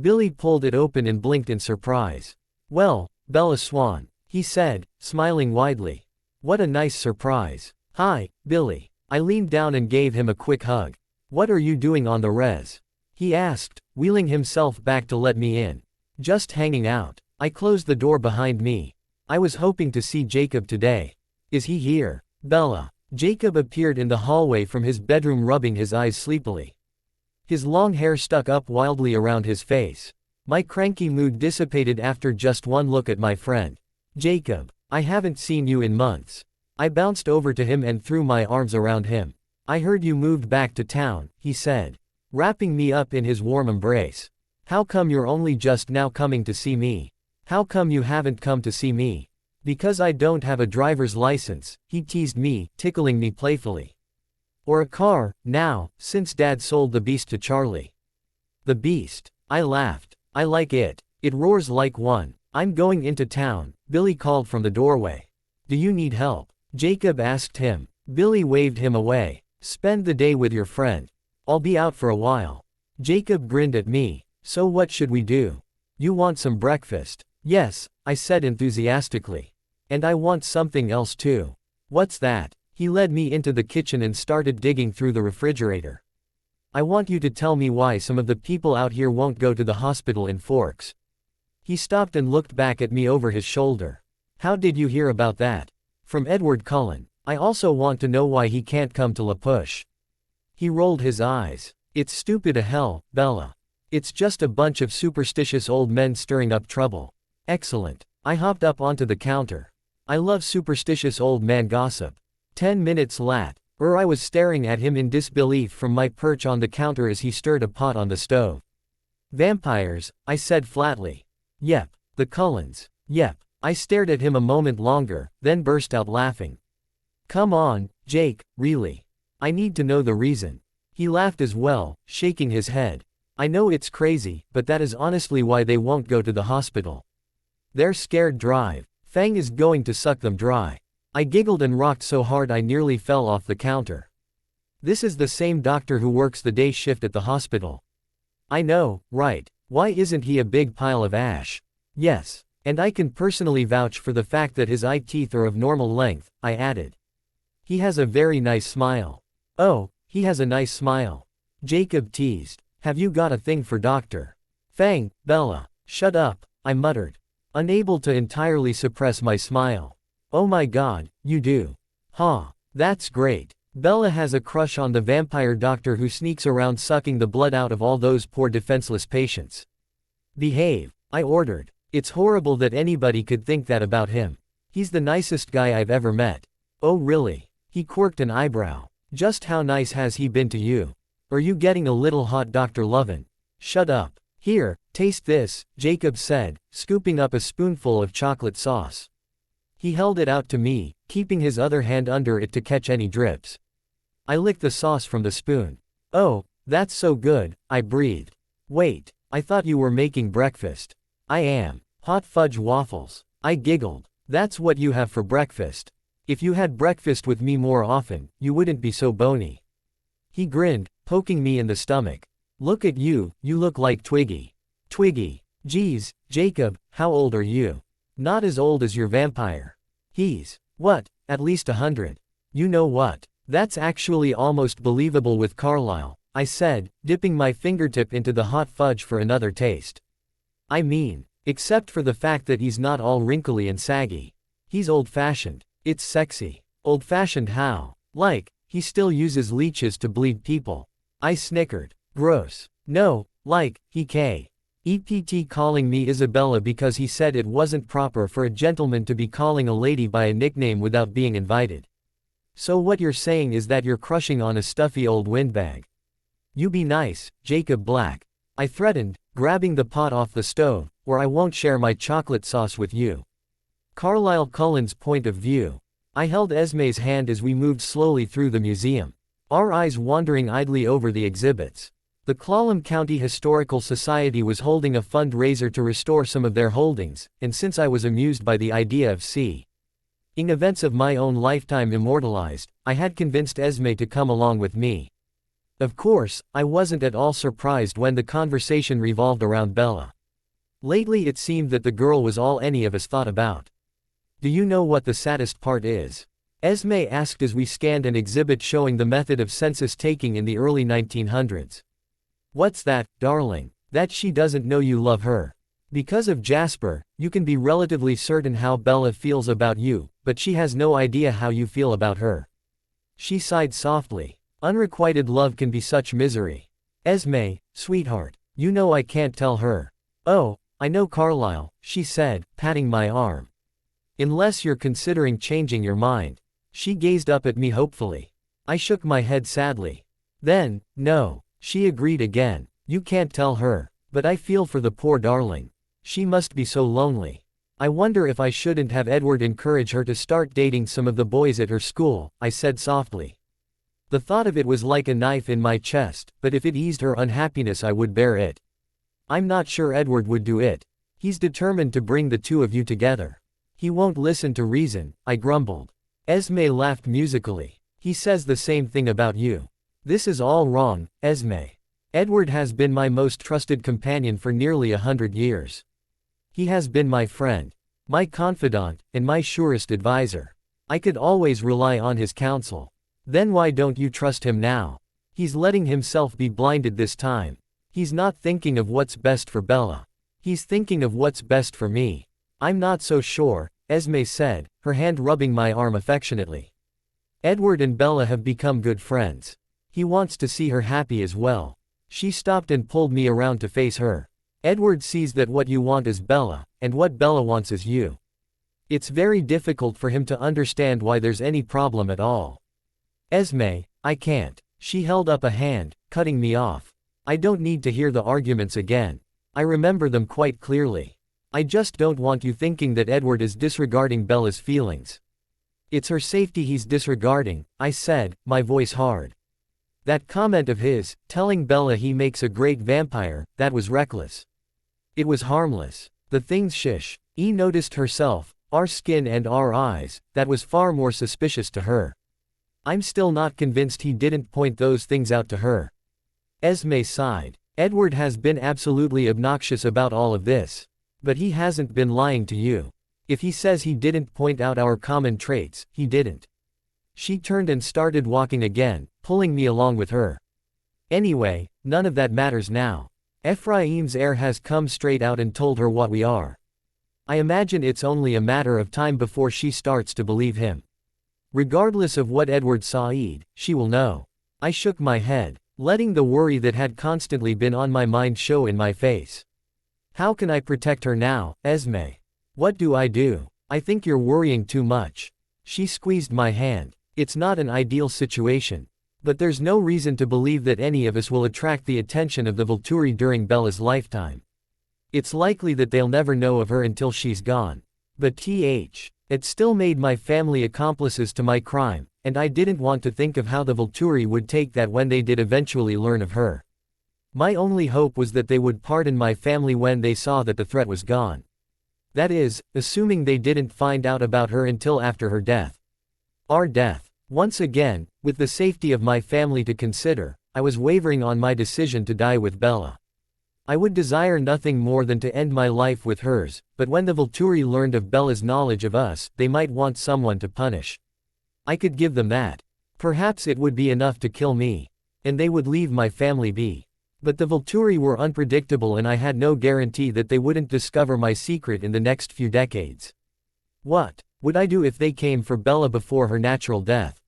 Billy pulled it open and blinked in surprise. Well, Bella Swan, he said, smiling widely. What a nice surprise. Hi, Billy. I leaned down and gave him a quick hug. What are you doing on the res? He asked, wheeling himself back to let me in. Just hanging out. I closed the door behind me. I was hoping to see Jacob today. Is he here? Bella. Jacob appeared in the hallway from his bedroom rubbing his eyes sleepily. His long hair stuck up wildly around his face. My cranky mood dissipated after just one look at my friend. Jacob, I haven't seen you in months. I bounced over to him and threw my arms around him. I heard you moved back to town, he said, wrapping me up in his warm embrace. How come you're only just now coming to see me? How come you haven't come to see me? Because I don't have a driver's license, he teased me, tickling me playfully. Or a car, now, since Dad sold the beast to Charlie. The beast. I laughed. I like it. It roars like one. I'm going into town, Billy called from the doorway. Do you need help? Jacob asked him. Billy waved him away. Spend the day with your friend. I'll be out for a while. Jacob grinned at me. So what should we do? You want some breakfast? Yes, I said enthusiastically. And I want something else too. What's that? He led me into the kitchen and started digging through the refrigerator. I want you to tell me why some of the people out here won't go to the hospital in Forks. He stopped and looked back at me over his shoulder. How did you hear about that? From Edward Cullen. I also want to know why he can't come to La Push. He rolled his eyes. It's stupid as hell, Bella. It's just a bunch of superstitious old men stirring up trouble. Excellent. I hopped up onto the counter. I love superstitious old man gossip. 10 minutes lat. I was staring at him in disbelief from my perch on the counter as he stirred a pot on the stove. Vampires, I said flatly. Yep. The Cullens. Yep. I stared at him a moment longer, then burst out laughing. Come on, Jake, really. I need to know the reason. He laughed as well, shaking his head. I know it's crazy, but that is honestly why they won't go to the hospital. They're scared drive. Fang is going to suck them dry. I giggled and rocked so hard I nearly fell off the counter. This is the same doctor who works the day shift at the hospital. I know, right? Why isn't he a big pile of ash? Yes. And I can personally vouch for the fact that his eye teeth are of normal length, I added. He has a very nice smile. Oh, he has a nice smile. Jacob teased. Have you got a thing for Dr. Fang, Bella? Shut up, I muttered, unable to entirely suppress my smile. Oh my god, you do. Huh. That's great. Bella has a crush on the vampire doctor who sneaks around sucking the blood out of all those poor defenseless patients. Behave, I ordered. It's horrible that anybody could think that about him. He's the nicest guy I've ever met. Oh really? He quirked an eyebrow. Just how nice has he been to you? Are you getting a little hot, Dr. Lovin? Shut up. Here, taste this, Jacob said, scooping up a spoonful of chocolate sauce. He held it out to me, keeping his other hand under it to catch any drips. I licked the sauce from the spoon. Oh, that's so good, I breathed. Wait, I thought you were making breakfast. I am. Hot fudge waffles. I giggled. That's what you have for breakfast. If you had breakfast with me more often, you wouldn't be so bony. He grinned, poking me in the stomach. Look at you, you look like Twiggy. Twiggy. Geez, Jacob, how old are you? Not as old as your vampire. He's, what, at least 100. You know what? That's actually almost believable with Carlisle, I said, dipping my fingertip into the hot fudge for another taste. I mean, except for the fact that he's not all wrinkly and saggy. He's old-fashioned. It's sexy. Old-fashioned how? Like, he still uses leeches to bleed people. I snickered. Gross. No, like, he EPT calling me Isabella because he said it wasn't proper for a gentleman to be calling a lady by a nickname without being invited. So what you're saying is that you're crushing on a stuffy old windbag. You be nice, Jacob Black. I threatened, grabbing the pot off the stove, or I won't share my chocolate sauce with you. Carlisle Cullen's point of view. I held Esme's hand as we moved slowly through the museum, our eyes wandering idly over the exhibits. The Clallam County Historical Society was holding a fundraiser to restore some of their holdings, and since I was amused by the idea of seeing events of my own lifetime immortalized, I had convinced Esme to come along with me. Of course, I wasn't at all surprised when the conversation revolved around Bella. Lately it seemed that the girl was all any of us thought about. Do you know what the saddest part is? Esme asked as we scanned an exhibit showing the method of census taking in the early 1900s. What's that, darling? That she doesn't know you love her. Because of Jasper, you can be relatively certain how Bella feels about you, but she has no idea how you feel about her. She sighed softly. Unrequited love can be such misery. Esme, sweetheart, you know I can't tell her. Oh, I know Carlisle, she said, patting my arm. Unless you're considering changing your mind. She gazed up at me hopefully. I shook my head sadly. Then, no, she agreed again. You can't tell her, but I feel for the poor darling. She must be so lonely. I wonder if I shouldn't have Edward encourage her to start dating some of the boys at her school, I said softly. The thought of it was like a knife in my chest, but if it eased her unhappiness I would bear it. I'm not sure Edward would do it. He's determined to bring the two of you together. He won't listen to reason, I grumbled. Esme laughed musically. He says the same thing about you. This is all wrong, Esme. Edward has been my most trusted companion for nearly 100 years. He has been my friend, my confidant, and my surest advisor. I could always rely on his counsel. Then why don't you trust him now? He's letting himself be blinded this time. He's not thinking of what's best for Bella. He's thinking of what's best for me. I'm not so sure, Esme said, her hand rubbing my arm affectionately. Edward and Bella have become good friends. He wants to see her happy as well. She stopped and pulled me around to face her. Edward sees that what you want is Bella, and what Bella wants is you. It's very difficult for him to understand why there's any problem at all. Esme, I can't. She held up a hand, cutting me off. I don't need to hear the arguments again. I remember them quite clearly. I just don't want you thinking that Edward is disregarding Bella's feelings. It's her safety he's disregarding, I said, my voice hard. That comment of his, telling Bella he makes a great vampire, that was reckless. It was harmless. The things noticed herself, our skin and our eyes, that was far more suspicious to her. I'm still not convinced he didn't point those things out to her. Esme sighed. Edward has been absolutely obnoxious about all of this. But he hasn't been lying to you. If he says he didn't point out our common traits, he didn't. She turned and started walking again, pulling me along with her. Anyway, none of that matters now. Ephraim's heir has come straight out and told her what we are. I imagine it's only a matter of time before she starts to believe him. Regardless of what Edward said, she will know. I shook my head, letting the worry that had constantly been on my mind show in my face. How can I protect her now, Esme? What do? I think you're worrying too much. She squeezed my hand. It's not an ideal situation. But there's no reason to believe that any of us will attract the attention of the Volturi during Bella's lifetime. It's likely that they'll never know of her until she's gone. But it still made my family accomplices to my crime, and I didn't want to think of how the Volturi would take that when they did eventually learn of her. My only hope was that they would pardon my family when they saw that the threat was gone. That is, assuming they didn't find out about her until after her death. Our death. Once again, with the safety of my family to consider, I was wavering on my decision to die with Bella. I would desire nothing more than to end my life with hers, but when the Volturi learned of Bella's knowledge of us, they might want someone to punish. I could give them that. Perhaps it would be enough to kill me. And they would leave my family be. But the Volturi were unpredictable and I had no guarantee that they wouldn't discover my secret in the next few decades. What would I do if they came for Bella before her natural death?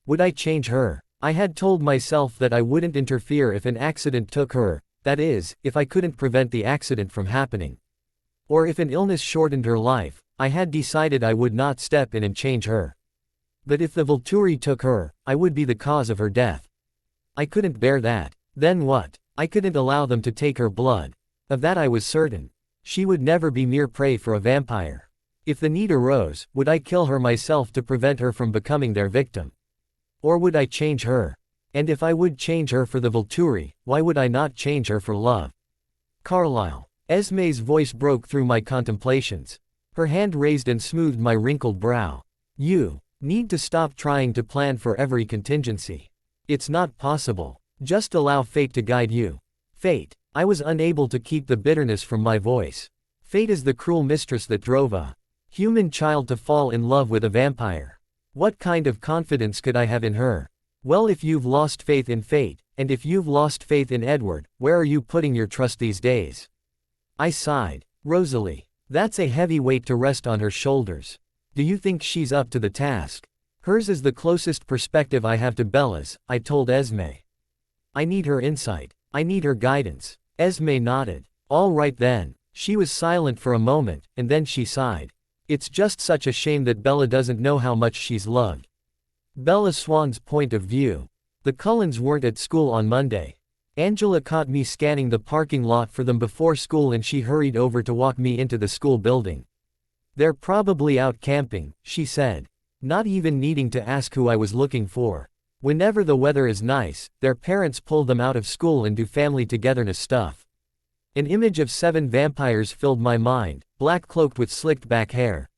Would I change her? I had told myself that I wouldn't interfere if an accident took her, that is, if I couldn't prevent the accident from happening. Or if an illness shortened her life, I had decided I would not step in and change her. But if the Volturi took her, I would be the cause of her death. I couldn't bear that. Then what? I couldn't allow them to take her blood. Of that I was certain. She would never be mere prey for a vampire. If the need arose, would I kill her myself to prevent her from becoming their victim? Or would I change her? And if I would change her for the Volturi, why would I not change her for love? Carlisle. Esme's voice broke through my contemplations. Her hand raised and smoothed my wrinkled brow. You need to stop trying to plan for every contingency. It's not possible. Just allow fate to guide you. Fate. I was unable to keep the bitterness from my voice. Fate is the cruel mistress that drove a human child to fall in love with a vampire. What kind of confidence could I have in her? Well, if you've lost faith in fate, and if you've lost faith in Edward, where are you putting your trust these days? I sighed. Rosalie. That's a heavy weight to rest on her shoulders. Do you think she's up to the task? Hers is the closest perspective I have to Bella's, I told Esme. I need her insight. I need her guidance. Esme nodded. All right then. She was silent for a moment, and then she sighed. It's just such a shame that Bella doesn't know how much she's loved. Bella Swan's point of view. The Cullens weren't at school on Monday. Angela caught me scanning the parking lot for them before school and she hurried over to walk me into the school building. They're probably out camping, she said. Not even needing to ask who I was looking for. Whenever the weather is nice, their parents pull them out of school and do family togetherness stuff. An image of 7 vampires filled my mind, black cloaked with slicked back hair.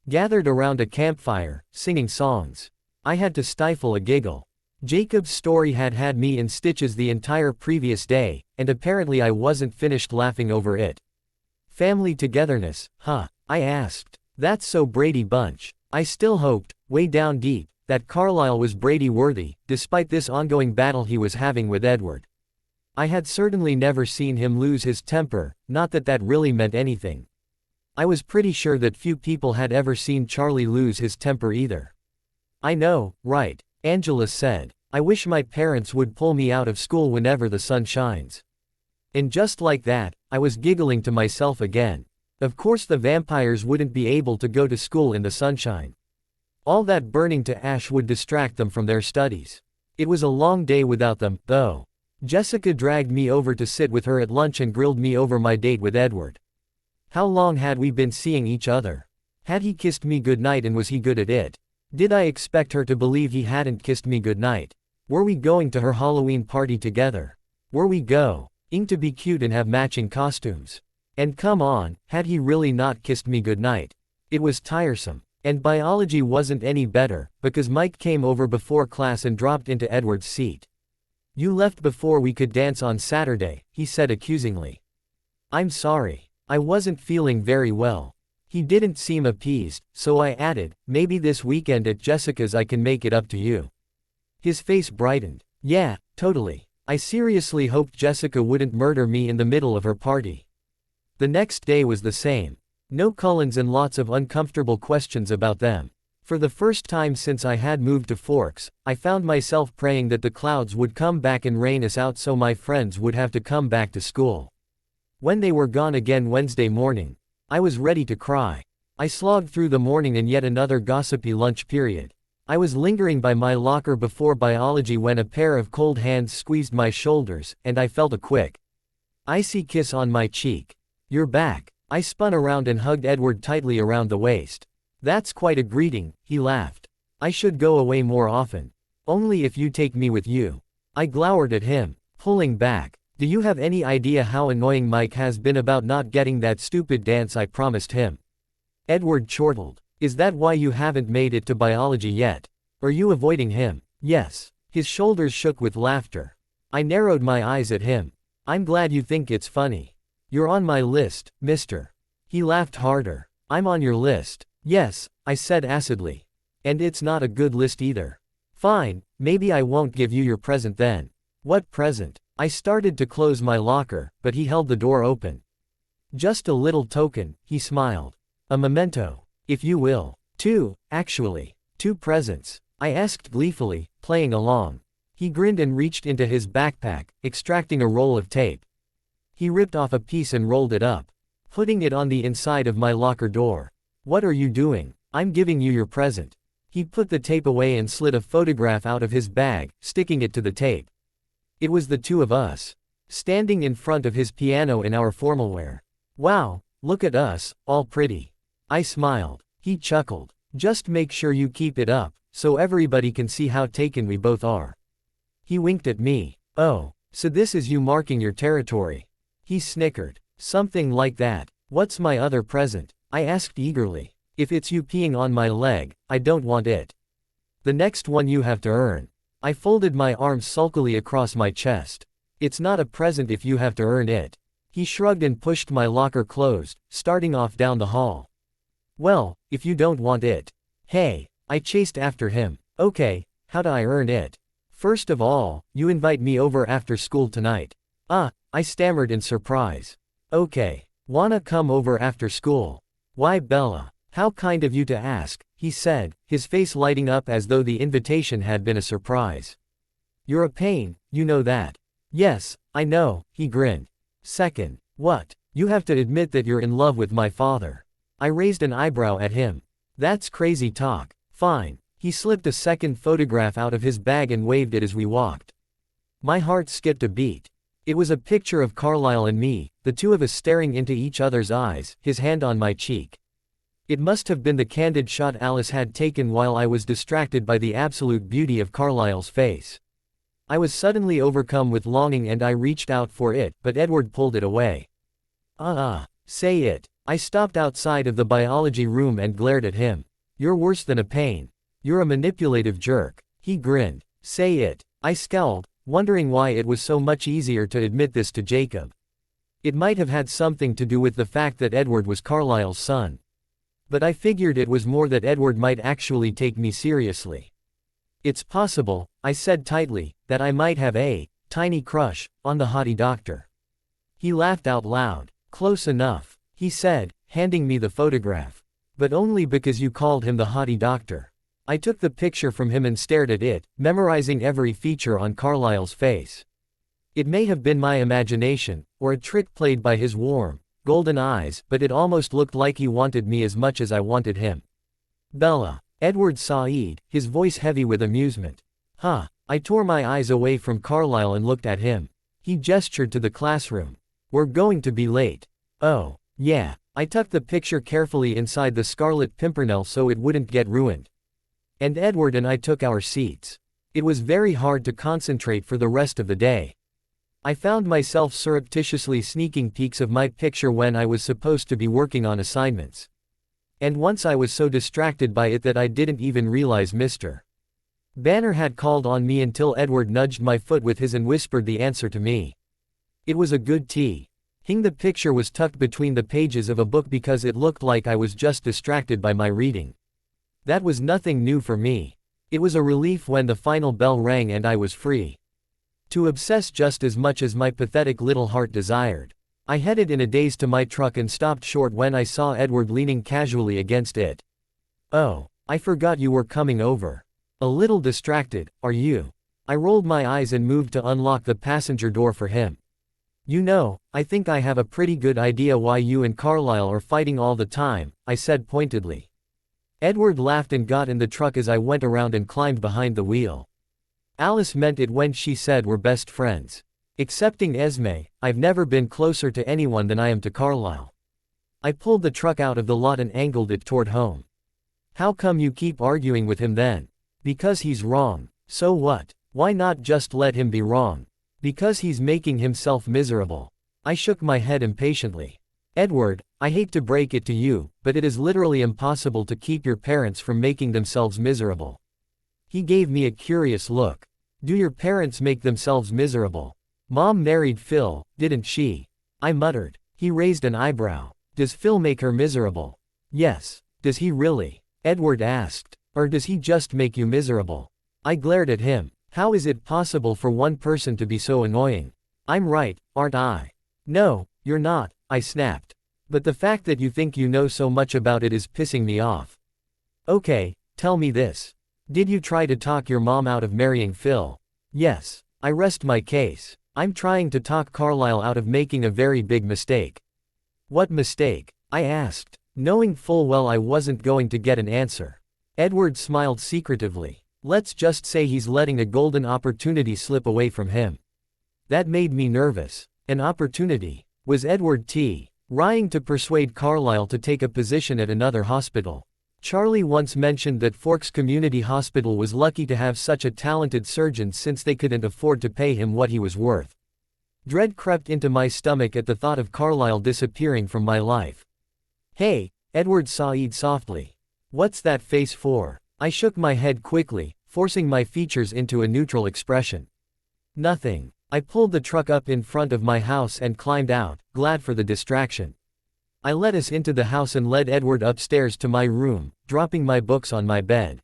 Gathered around a campfire, singing songs. I had to stifle a giggle. Jacob's story had had me in stitches the entire previous day, and apparently I wasn't finished laughing over it. Family togetherness, huh? I asked. That's so Brady Bunch. I still hoped, way down deep, that Carlisle was Brady-worthy, despite this ongoing battle he was having with Edward. I had certainly never seen him lose his temper, not that that really meant anything. I was pretty sure that few people had ever seen Charlie lose his temper either. I know, right? Angela said. I wish my parents would pull me out of school whenever the sun shines. And just like that, I was giggling to myself again. Of course the vampires wouldn't be able to go to school in the sunshine. All that burning to ash would distract them from their studies. It was a long day without them, though. Jessica dragged me over to sit with her at lunch and grilled me over my date with Edward. How long had we been seeing each other? Had he kissed me goodnight and was he good at it? Did I expect her to believe he hadn't kissed me goodnight? Were we going to her Halloween party together? Were we going to be cute and have matching costumes? And come on, had he really not kissed me goodnight? It was tiresome. And biology wasn't any better, because Mike came over before class and dropped into Edward's seat. You left before we could dance on Saturday, he said accusingly. I'm sorry. I wasn't feeling very well. He didn't seem appeased, so I added, maybe this weekend at Jessica's I can make it up to you. His face brightened. Yeah, totally. I seriously hoped Jessica wouldn't murder me in the middle of her party. The next day was the same. No Cullens and lots of uncomfortable questions about them. For the first time since I had moved to Forks, I found myself praying that the clouds would come back and rain us out so my friends would have to come back to school. When they were gone again Wednesday morning, I was ready to cry. I slogged through the morning and yet another gossipy lunch period. I was lingering by my locker before biology when a pair of cold hands squeezed my shoulders, and I felt a quick, icy kiss on my cheek. You're back. I spun around and hugged Edward tightly around the waist. That's quite a greeting, he laughed. I should go away more often. Only if you take me with you. I glowered at him, pulling back. Do you have any idea how annoying Mike has been about not getting that stupid dance I promised him? Edward chortled. Is that why you haven't made it to biology yet? Are you avoiding him? Yes. His shoulders shook with laughter. I narrowed my eyes at him. I'm glad you think it's funny. You're on my list, mister. He laughed harder. I'm on your list. Yes, I said acidly. And it's not a good list either. Fine, maybe I won't give you your present then. What present? I started to close my locker, but he held the door open. Just a little token, he smiled. A memento, if you will. Two, actually. 2 presents. I asked gleefully, playing along. He grinned and reached into his backpack, extracting a roll of tape. He ripped off a piece and rolled it up, putting it on the inside of my locker door. What are you doing? I'm giving you your present. He put the tape away and slid a photograph out of his bag, sticking it to the tape. It was the two of us, standing in front of his piano in our formal wear. Wow, look at us, all pretty. I smiled. He chuckled. Just make sure you keep it up, so everybody can see how taken we both are. He winked at me. Oh, so this is you marking your territory. He snickered. Something like that. What's my other present? I asked eagerly. If it's you peeing on my leg, I don't want it. The next one you have to earn. I folded my arms sulkily across my chest. It's not a present if you have to earn it. He shrugged and pushed my locker closed, starting off down the hall. Well, if you don't want it. Hey, I chased after him. Okay, how do I earn it? First of all, you invite me over after school tonight. I stammered in surprise. Okay, wanna come over after school? Why Bella? How kind of you to ask, he said, his face lighting up as though the invitation had been a surprise. You're a pain, you know that. Yes, I know, he grinned. Second, what? You have to admit that you're in love with my father. I raised an eyebrow at him. That's crazy talk. Fine. He slipped a second photograph out of his bag and waved it as we walked. My heart skipped a beat. It was a picture of Carlisle and me, the two of us staring into each other's eyes, his hand on my cheek. It must have been the candid shot Alice had taken while I was distracted by the absolute beauty of Carlisle's face. I was suddenly overcome with longing and I reached out for it, but Edward pulled it away. Say it. I stopped outside of the biology room and glared at him. You're worse than a pain. You're a manipulative jerk. He grinned. Say it. I scowled, wondering why it was so much easier to admit this to Jacob. It might have had something to do with the fact that Edward was Carlisle's son. But I figured it was more that Edward might actually take me seriously. It's possible, I said tightly, that I might have a tiny crush on the haughty doctor. He laughed out loud. Close enough, he said, handing me the photograph. But only because you called him the haughty doctor. I took the picture from him and stared at it, memorizing every feature on Carlisle's face. It may have been my imagination, or a trick played by his warm, golden eyes, but it almost looked like he wanted me as much as I wanted him. Bella. Edward Said, his voice heavy with amusement. Huh. I tore my eyes away from Carlisle and looked at him. He gestured to the classroom. We're going to be late. Oh, yeah. I tucked the picture carefully inside the Scarlet Pimpernel so it wouldn't get ruined. And Edward and I took our seats. It was very hard to concentrate for the rest of the day. I found myself surreptitiously sneaking peeks of my picture when I was supposed to be working on assignments. And once I was so distracted by it that I didn't even realize Mr. Banner had called on me until Edward nudged my foot with his and whispered the answer to me. It was a good tea. The picture was tucked between the pages of a book because it looked like I was just distracted by my reading. That was nothing new for me. It was a relief when the final bell rang and I was free to obsess just as much as my pathetic little heart desired. I headed in a daze to my truck and stopped short when I saw Edward leaning casually against it. Oh, I forgot you were coming over. A little distracted, are you? I rolled my eyes and moved to unlock the passenger door for him. You know, I think I have a pretty good idea why you and Carlisle are fighting all the time, I said pointedly. Edward laughed and got in the truck as I went around and climbed behind the wheel. Alice meant it when she said we're best friends. Excepting Esme, I've never been closer to anyone than I am to Carlisle. I pulled the truck out of the lot and angled it toward home. How come you keep arguing with him then? Because he's wrong. So what? Why not just let him be wrong? Because he's making himself miserable. I shook my head impatiently. Edward, I hate to break it to you, but it is literally impossible to keep your parents from making themselves miserable. He gave me a curious look. Do your parents make themselves miserable? Mom married Phil, didn't she? I muttered. He raised an eyebrow. Does Phil make her miserable? Yes. Does he really? Edward asked. Or does he just make you miserable? I glared at him. How is it possible for one person to be so annoying? I'm right, aren't I? No, you're not, I snapped. But the fact that you think you know so much about it is pissing me off. Okay, tell me this. Did you try to talk your mom out of marrying Phil? Yes. I rest my case. I'm trying to talk Carlisle out of making a very big mistake. What mistake? I asked, knowing full well I wasn't going to get an answer. Edward smiled secretively. Let's just say he's letting a golden opportunity slip away from him. That made me nervous. An opportunity? Was Edward trying to persuade Carlisle to take a position at another hospital? Charlie once mentioned that Forks Community Hospital was lucky to have such a talented surgeon since they couldn't afford to pay him what he was worth. Dread crept into my stomach at the thought of Carlisle disappearing from my life. Hey, Edward Said softly. What's that face for? I shook my head quickly, forcing my features into a neutral expression. Nothing. I pulled the truck up in front of my house and climbed out, glad for the distraction. I let us into the house and led Edward upstairs to my room, dropping my books on my bed.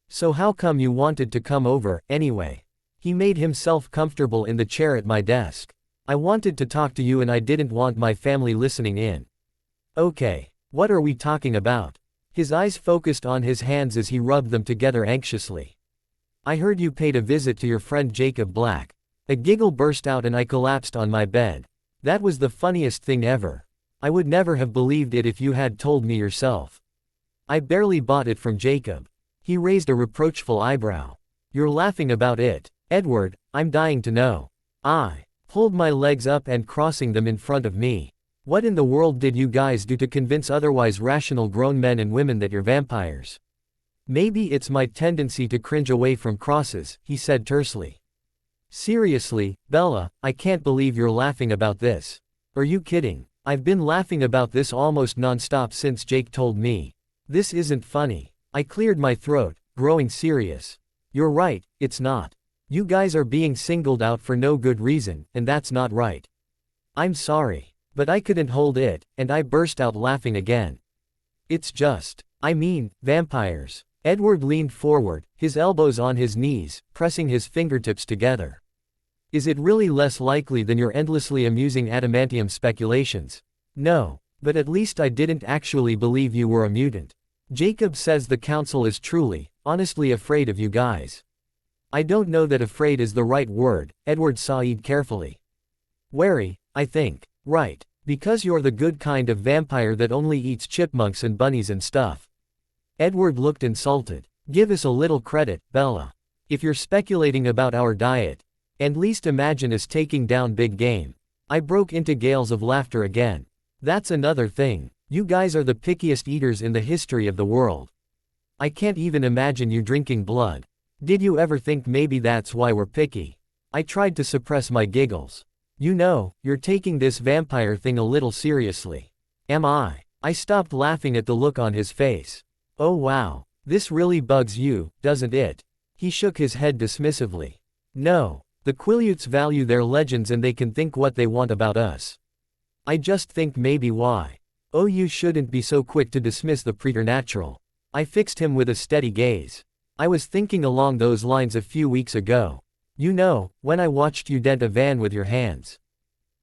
So how come you wanted to come over, anyway? He made himself comfortable in the chair at my desk. I wanted to talk to you and I didn't want my family listening in. Okay, what are we talking about? His eyes focused on his hands as he rubbed them together anxiously. I heard you paid a visit to your friend Jacob Black. A giggle burst out and I collapsed on my bed. That was the funniest thing ever. I would never have believed it if you had told me yourself. I barely bought it from Jacob. He raised a reproachful eyebrow. You're laughing about it, Edward, I'm dying to know. I pulled my legs up and crossing them in front of me. What in the world did you guys do to convince otherwise rational grown men and women that you're vampires? Maybe it's my tendency to cringe away from crosses, he said tersely. Seriously, Bella, I can't believe you're laughing about this. Are you kidding? I've been laughing about this almost non-stop since Jake told me. This isn't funny. I cleared my throat, growing serious. You're right, it's not. You guys are being singled out for no good reason, and that's not right. I'm sorry. But I couldn't hold it, and I burst out laughing again. It's just, vampires. Edward leaned forward, his elbows on his knees, pressing his fingertips together. Is it really less likely than your endlessly amusing adamantium speculations? No. But at least I didn't actually believe you were a mutant. Jacob says the council is truly, honestly afraid of you guys. I don't know that afraid is the right word, Edward Said carefully. Wary, I think. Right. Because you're the good kind of vampire that only eats chipmunks and bunnies and stuff. Edward looked insulted. Give us a little credit, Bella. If you're speculating about our diet, at least imagine us taking down big game. I broke into gales of laughter again. That's another thing. You guys are the pickiest eaters in the history of the world. I can't even imagine you drinking blood. Did you ever think maybe that's why we're picky? I tried to suppress my giggles. You know, you're taking this vampire thing a little seriously. Am I? I stopped laughing at the look on his face. Oh wow, this really bugs you, doesn't it? He shook his head dismissively. No, the Quileutes value their legends and they can think what they want about us. I just think maybe why. Oh, you shouldn't be so quick to dismiss the preternatural. I fixed him with a steady gaze. I was thinking along those lines a few weeks ago. You know, when I watched you dent a van with your hands.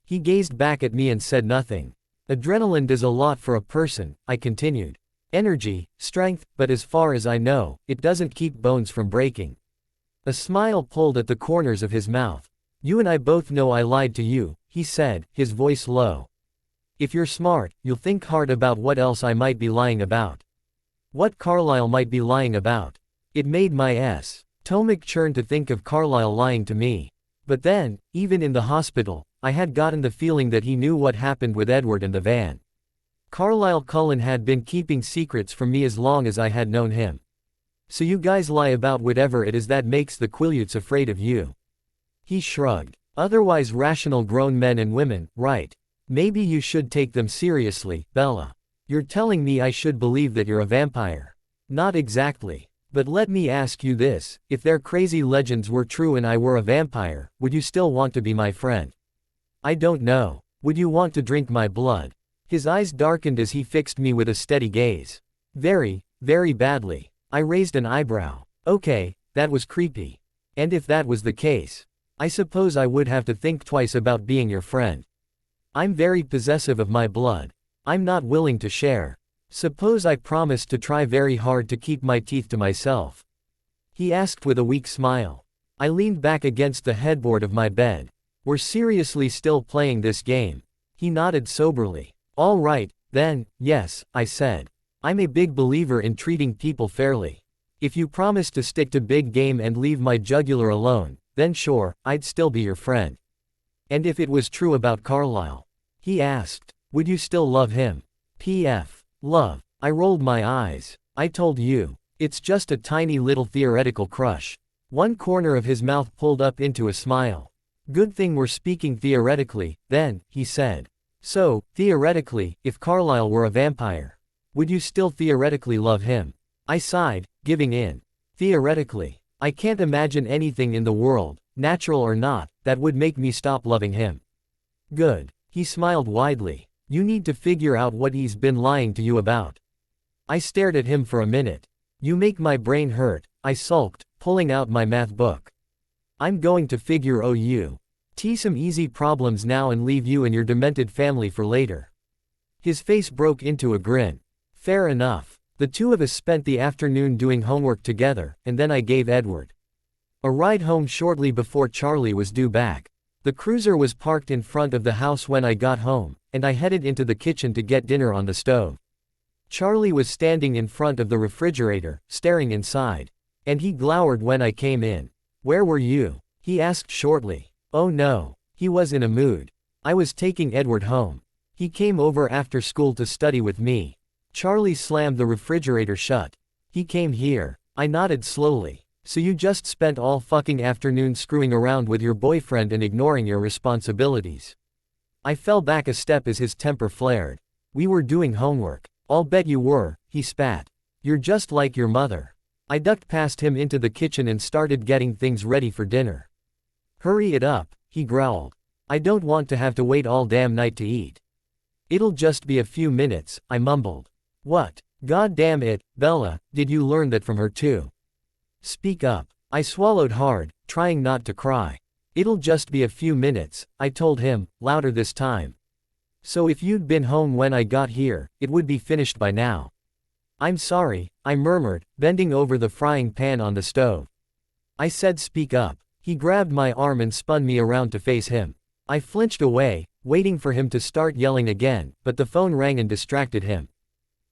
He gazed back at me and said nothing. Adrenaline does a lot for a person, I continued. Energy, strength, but as far as I know, it doesn't keep bones from breaking. A smile pulled at the corners of his mouth. You and I both know I lied to you, he said, his voice low. If you're smart, you'll think hard about what else I might be lying about. What Carlisle might be lying about. It made my stomach churn to think of Carlisle lying to me. But then, even in the hospital, I had gotten the feeling that he knew what happened with Edward and the van. Carlisle Cullen had been keeping secrets from me as long as I had known him. So you guys lie about whatever it is that makes the Quileutes afraid of you. He shrugged. Otherwise rational grown men and women, right? Maybe you should take them seriously, Bella. You're telling me I should believe that you're a vampire. Not exactly. But let me ask you this, if their crazy legends were true and I were a vampire, would you still want to be my friend? I don't know. Would you want to drink my blood? His eyes darkened as he fixed me with a steady gaze. Very, very badly. I raised an eyebrow. Okay, that was creepy. And if that was the case, I suppose I would have to think twice about being your friend. I'm very possessive of my blood. I'm not willing to share. Suppose I promised to try very hard to keep my teeth to myself? He asked with a weak smile. I leaned back against the headboard of my bed. We're seriously still playing this game? He nodded soberly. All right, then, yes, I said. I'm a big believer in treating people fairly. If you promise to stick to big game and leave my jugular alone, then sure, I'd still be your friend. And if it was true about Carlisle? He asked. Would you still love him? P.F. Love. I rolled my eyes. I told you. It's just a tiny little theoretical crush. One corner of his mouth pulled up into a smile. Good thing we're speaking theoretically, then, he said. So, theoretically, if Carlisle were a vampire, would you still theoretically love him? I sighed, giving in. Theoretically. I can't imagine anything in the world, natural or not, that would make me stop loving him. Good. He smiled widely. You need to figure out what he's been lying to you about. I stared at him for a minute. You make my brain hurt, I sulked, pulling out my math book. I'm going to figure some easy problems now and leave you and your demented family for later. His face broke into a grin. Fair enough. The two of us spent the afternoon doing homework together, and then I gave Edward a ride home shortly before Charlie was due back. The cruiser was parked in front of the house when I got home, and I headed into the kitchen to get dinner on the stove. Charlie was standing in front of the refrigerator, staring inside. And he glowered when I came in. Where were you? He asked shortly. Oh no. He was in a mood. I was taking Edward home. He came over after school to study with me. Charlie slammed the refrigerator shut. He came here. I nodded slowly. So you just spent all fucking afternoon screwing around with your boyfriend and ignoring your responsibilities. I fell back a step as his temper flared. We were doing homework. I'll bet you were, he spat. You're just like your mother. I ducked past him into the kitchen and started getting things ready for dinner. Hurry it up, he growled. I don't want to have to wait all damn night to eat. It'll just be a few minutes, I mumbled. What? God damn it, Bella, did you learn that from her too? Speak up. I swallowed hard, trying not to cry. It'll just be a few minutes, I told him, louder this time. So if you'd been home when I got here, it would be finished by now. I'm sorry, I murmured, bending over the frying pan on the stove. I said speak up. He grabbed my arm and spun me around to face him. I flinched away, waiting for him to start yelling again, but the phone rang and distracted him.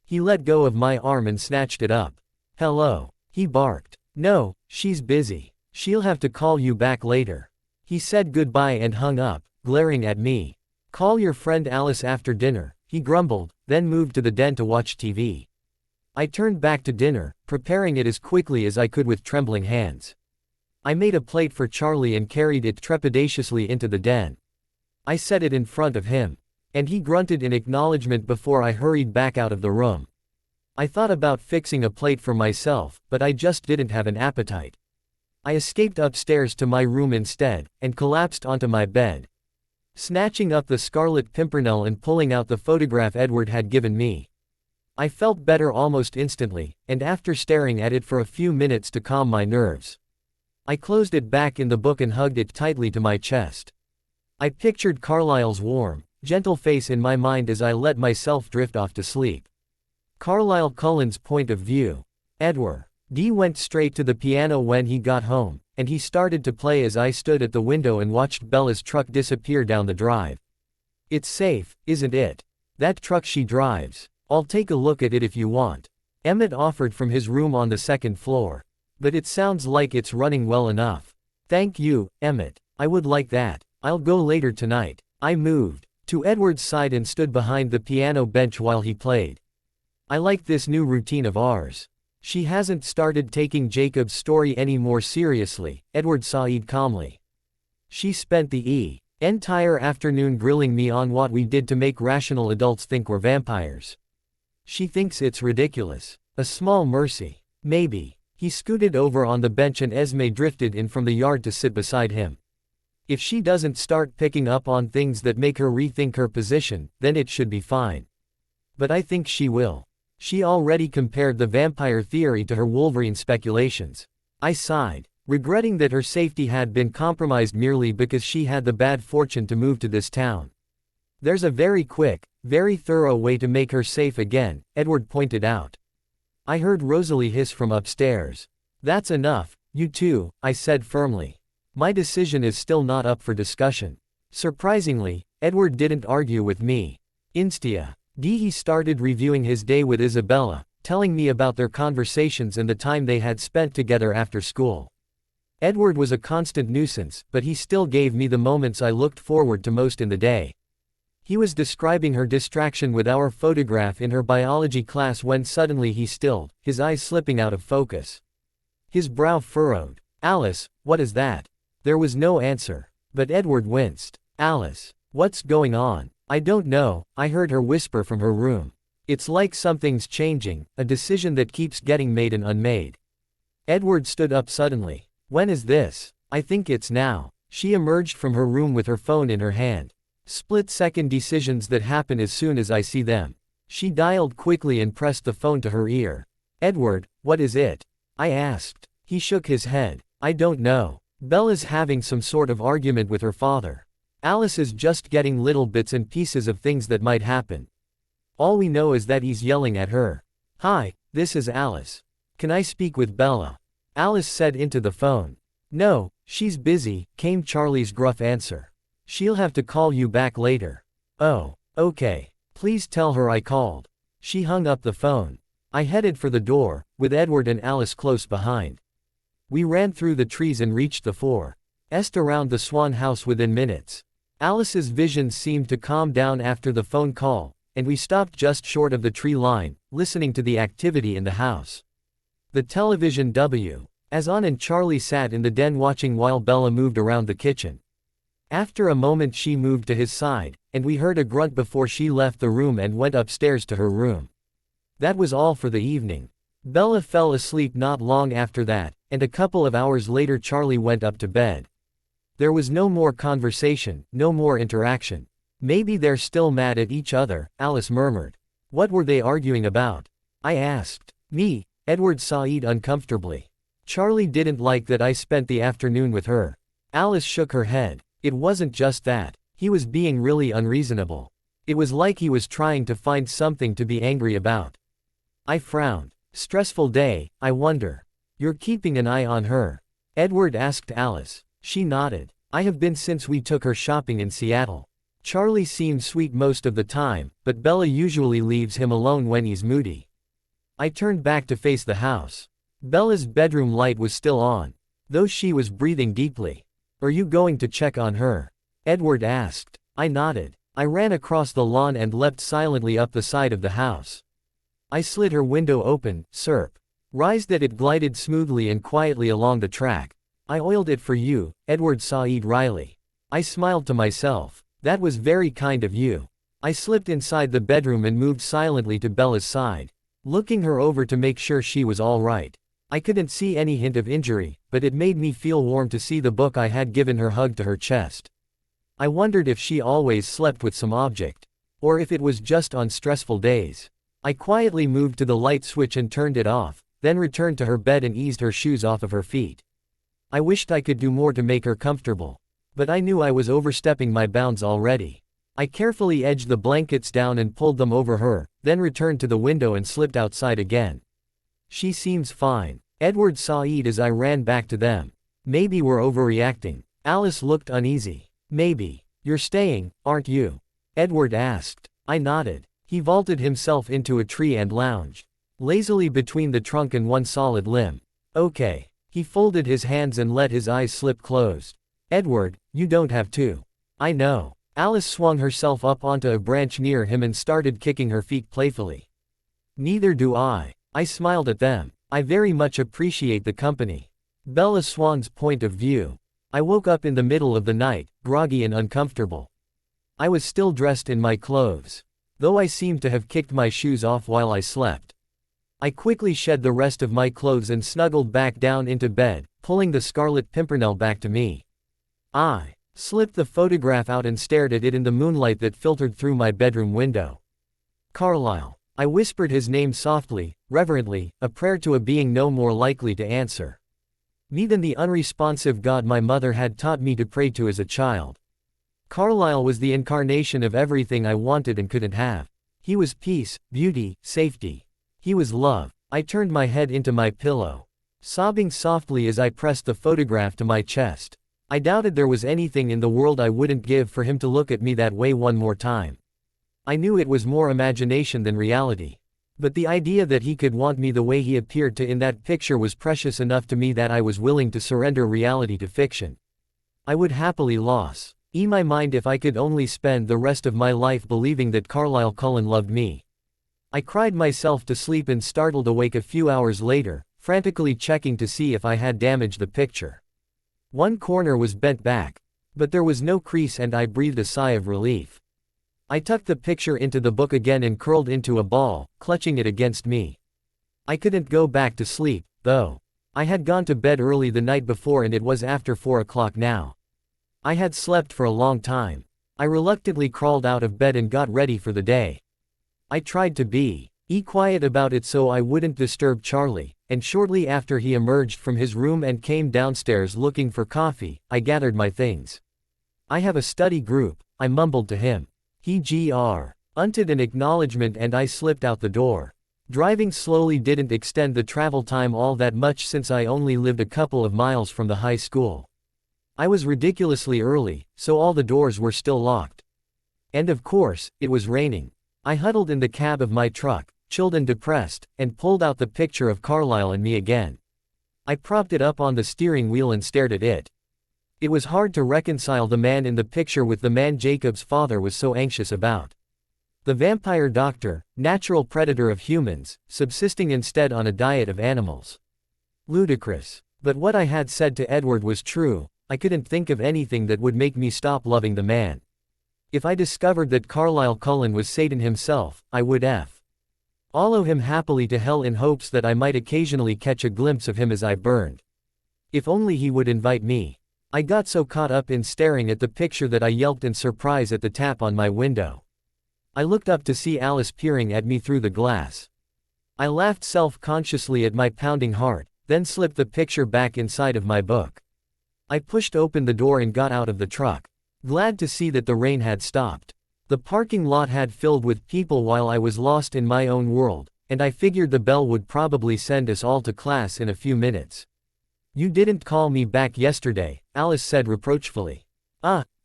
He let go of my arm and snatched it up. "Hello," he barked. "No, she's busy. She'll have to call you back later." He said goodbye and hung up, glaring at me. "Call your friend Alice after dinner," he grumbled, then moved to the den to watch TV. I turned back to dinner, preparing it as quickly as I could with trembling hands. I made a plate for Charlie and carried it trepidatiously into the den. I set it in front of him, and he grunted in acknowledgement before I hurried back out of the room. I thought about fixing a plate for myself, but I just didn't have an appetite. I escaped upstairs to my room instead, and collapsed onto my bed, snatching up the Scarlet Pimpernel and pulling out the photograph Edward had given me. I felt better almost instantly, and after staring at it for a few minutes to calm my nerves, I closed it back in the book and hugged it tightly to my chest. I pictured Carlisle's warm, gentle face in my mind as I let myself drift off to sleep. Carlisle Cullen's point of view. Edward D. went straight to the piano when he got home, and he started to play as I stood at the window and watched Bella's truck disappear down the drive. "It's safe, isn't it? That truck she drives. I'll take a look at it if you want," Emmett offered from his room on the second floor. "But it sounds like it's running well enough." "Thank you, Emmett. I would like that. I'll go later tonight." I moved to Edward's side and stood behind the piano bench while he played. "I like this new routine of ours. She hasn't started taking Jacob's story any more seriously," Edward sighed calmly. "She spent the entire afternoon grilling me on what we did to make rational adults think we're vampires. She thinks it's ridiculous. A small mercy. Maybe." He scooted over on the bench and Esme drifted in from the yard to sit beside him. "If she doesn't start picking up on things that make her rethink her position, then it should be fine. But I think she will. She already compared the vampire theory to her Wolverine speculations." I sighed, regretting that her safety had been compromised merely because she had the bad fortune to move to this town. "There's a very quick, very thorough way to make her safe again," Edward pointed out. I heard Rosalie hiss from upstairs. "That's enough, you two," I said firmly. "My decision is still not up for discussion." Surprisingly, Edward didn't argue with me. He started reviewing his day with Isabella, telling me about their conversations and the time they had spent together after school. Edward was a constant nuisance, but he still gave me the moments I looked forward to most in the day. He was describing her distraction with our photograph in her biology class when suddenly he stilled, his eyes slipping out of focus. His brow furrowed. "Alice, what is that?" There was no answer, but Edward winced. "Alice, what's going on?" "I don't know," I heard her whisper from her room. "It's like something's changing, a decision that keeps getting made and unmade." Edward stood up suddenly. "When is this?" "I think it's now." She emerged from her room with her phone in her hand. "Split-second decisions that happen as soon as I see them." She dialed quickly and pressed the phone to her ear. "Edward, what is it?" I asked. He shook his head. "I don't know. Bella's having some sort of argument with her father. Alice is just getting little bits and pieces of things that might happen. All we know is that he's yelling at her." "Hi, this is Alice. Can I speak with Bella?" Alice said into the phone. "No, she's busy," came Charlie's gruff answer. "She'll have to call you back later." "Oh, okay. Please tell her I called." She hung up the phone. I headed for the door, with Edward and Alice close behind. We ran through the trees and reached the forest around the Swan house within minutes. Alice's vision seemed to calm down after the phone call, and we stopped just short of the tree line, listening to the activity in the house. The television was on and Charlie sat in the den watching while Bella moved around the kitchen. After a moment she moved to his side, and we heard a grunt before she left the room and went upstairs to her room. That was all for the evening. Bella fell asleep not long after that, and a couple of hours later Charlie went up to bed. There was no more conversation, no more interaction. "Maybe they're still mad at each other," Alice murmured. "What were they arguing about?" I asked. "Me," Edward sighed uncomfortably. "Charlie didn't like that I spent the afternoon with her." Alice shook her head. "It wasn't just that. He was being really unreasonable. It was like he was trying to find something to be angry about." I frowned. "Stressful day, I wonder." "You're keeping an eye on her?" Edward asked Alice. She nodded. "I have been since we took her shopping in Seattle." Charlie seemed sweet most of the time, but Bella usually leaves him alone when he's moody. I turned back to face the house. Bella's bedroom light was still on, though she was breathing deeply. "Are you going to check on her?" Edward asked. I nodded. I ran across the lawn and leapt silently up the side of the house. I slid her window open, surprised that it glided smoothly and quietly along the track. "I oiled it for you, Edward Said Riley." I smiled to myself. That was very kind of you. I slipped inside the bedroom and moved silently to Bella's side, looking her over to make sure she was all right. I couldn't see any hint of injury, but it made me feel warm to see the book I had given her hugged to her chest. I wondered if she always slept with some object, or if it was just on stressful days. I quietly moved to the light switch and turned it off, then returned to her bed and eased her shoes off of her feet. I wished I could do more to make her comfortable, but I knew I was overstepping my bounds already. I carefully edged the blankets down and pulled them over her, then returned to the window and slipped outside again. "She seems fine," Edward Said as I ran back to them. "Maybe we're overreacting." Alice looked uneasy. "Maybe. You're staying, aren't you?" Edward asked. I nodded. He vaulted himself into a tree and lounged lazily between the trunk and one solid limb. "Okay." He folded his hands and let his eyes slip closed. "Edward, you don't have to." "I know." Alice swung herself up onto a branch near him and started kicking her feet playfully. "Neither do I." I smiled at them. "I very much appreciate the company." Bella Swan's point of view. I woke up in the middle of the night, groggy and uncomfortable. I was still dressed in my clothes, though I seemed to have kicked my shoes off while I slept. I quickly shed the rest of my clothes and snuggled back down into bed, pulling the Scarlet Pimpernel back to me. I slipped the photograph out and stared at it in the moonlight that filtered through my bedroom window. Carlisle. I whispered his name softly, reverently, a prayer to a being no more likely to answer me than the unresponsive God my mother had taught me to pray to as a child. Carlisle was the incarnation of everything I wanted and couldn't have. He was peace, beauty, safety. He was love. I turned my head into my pillow, sobbing softly as I pressed the photograph to my chest. I doubted there was anything in the world I wouldn't give for him to look at me that way one more time. I knew it was more imagination than reality, but the idea that he could want me the way he appeared to in that picture was precious enough to me that I was willing to surrender reality to fiction. I would happily lose my mind if I could only spend the rest of my life believing that Carlisle Cullen loved me. I cried myself to sleep and startled awake a few hours later, frantically checking to see if I had damaged the picture. One corner was bent back, but there was no crease and I breathed a sigh of relief. I tucked the picture into the book again and curled into a ball, clutching it against me. I couldn't go back to sleep, though. I had gone to bed early the night before and it was after 4 o'clock now. I had slept for a long time. I reluctantly crawled out of bed and got ready for the day. I tried to be quiet about it so I wouldn't disturb Charlie, and shortly after he emerged from his room and came downstairs looking for coffee, I gathered my things. "I have a study group," I mumbled to him. He grunted an acknowledgement and I slipped out the door. Driving slowly didn't extend the travel time all that much since I only lived a couple of miles from the high school. I was ridiculously early, so all the doors were still locked. And of course, it was raining. I huddled in the cab of my truck, chilled and depressed, and pulled out the picture of Carlisle and me again. I propped it up on the steering wheel and stared at it. It was hard to reconcile the man in the picture with the man Jacob's father was so anxious about. The vampire doctor, natural predator of humans, subsisting instead on a diet of animals. Ludicrous. But what I had said to Edward was true. I couldn't think of anything that would make me stop loving the man. If I discovered that Carlisle Cullen was Satan himself, I would follow him happily to hell in hopes that I might occasionally catch a glimpse of him as I burned. If only he would invite me. I got so caught up in staring at the picture that I yelped in surprise at the tap on my window. I looked up to see Alice peering at me through the glass. I laughed self-consciously at my pounding heart, then slipped the picture back inside of my book. I pushed open the door and got out of the truck, glad to see that the rain had stopped. The parking lot had filled with people while I was lost in my own world, and I figured the bell would probably send us all to class in a few minutes. "You didn't call me back yesterday," Alice said reproachfully.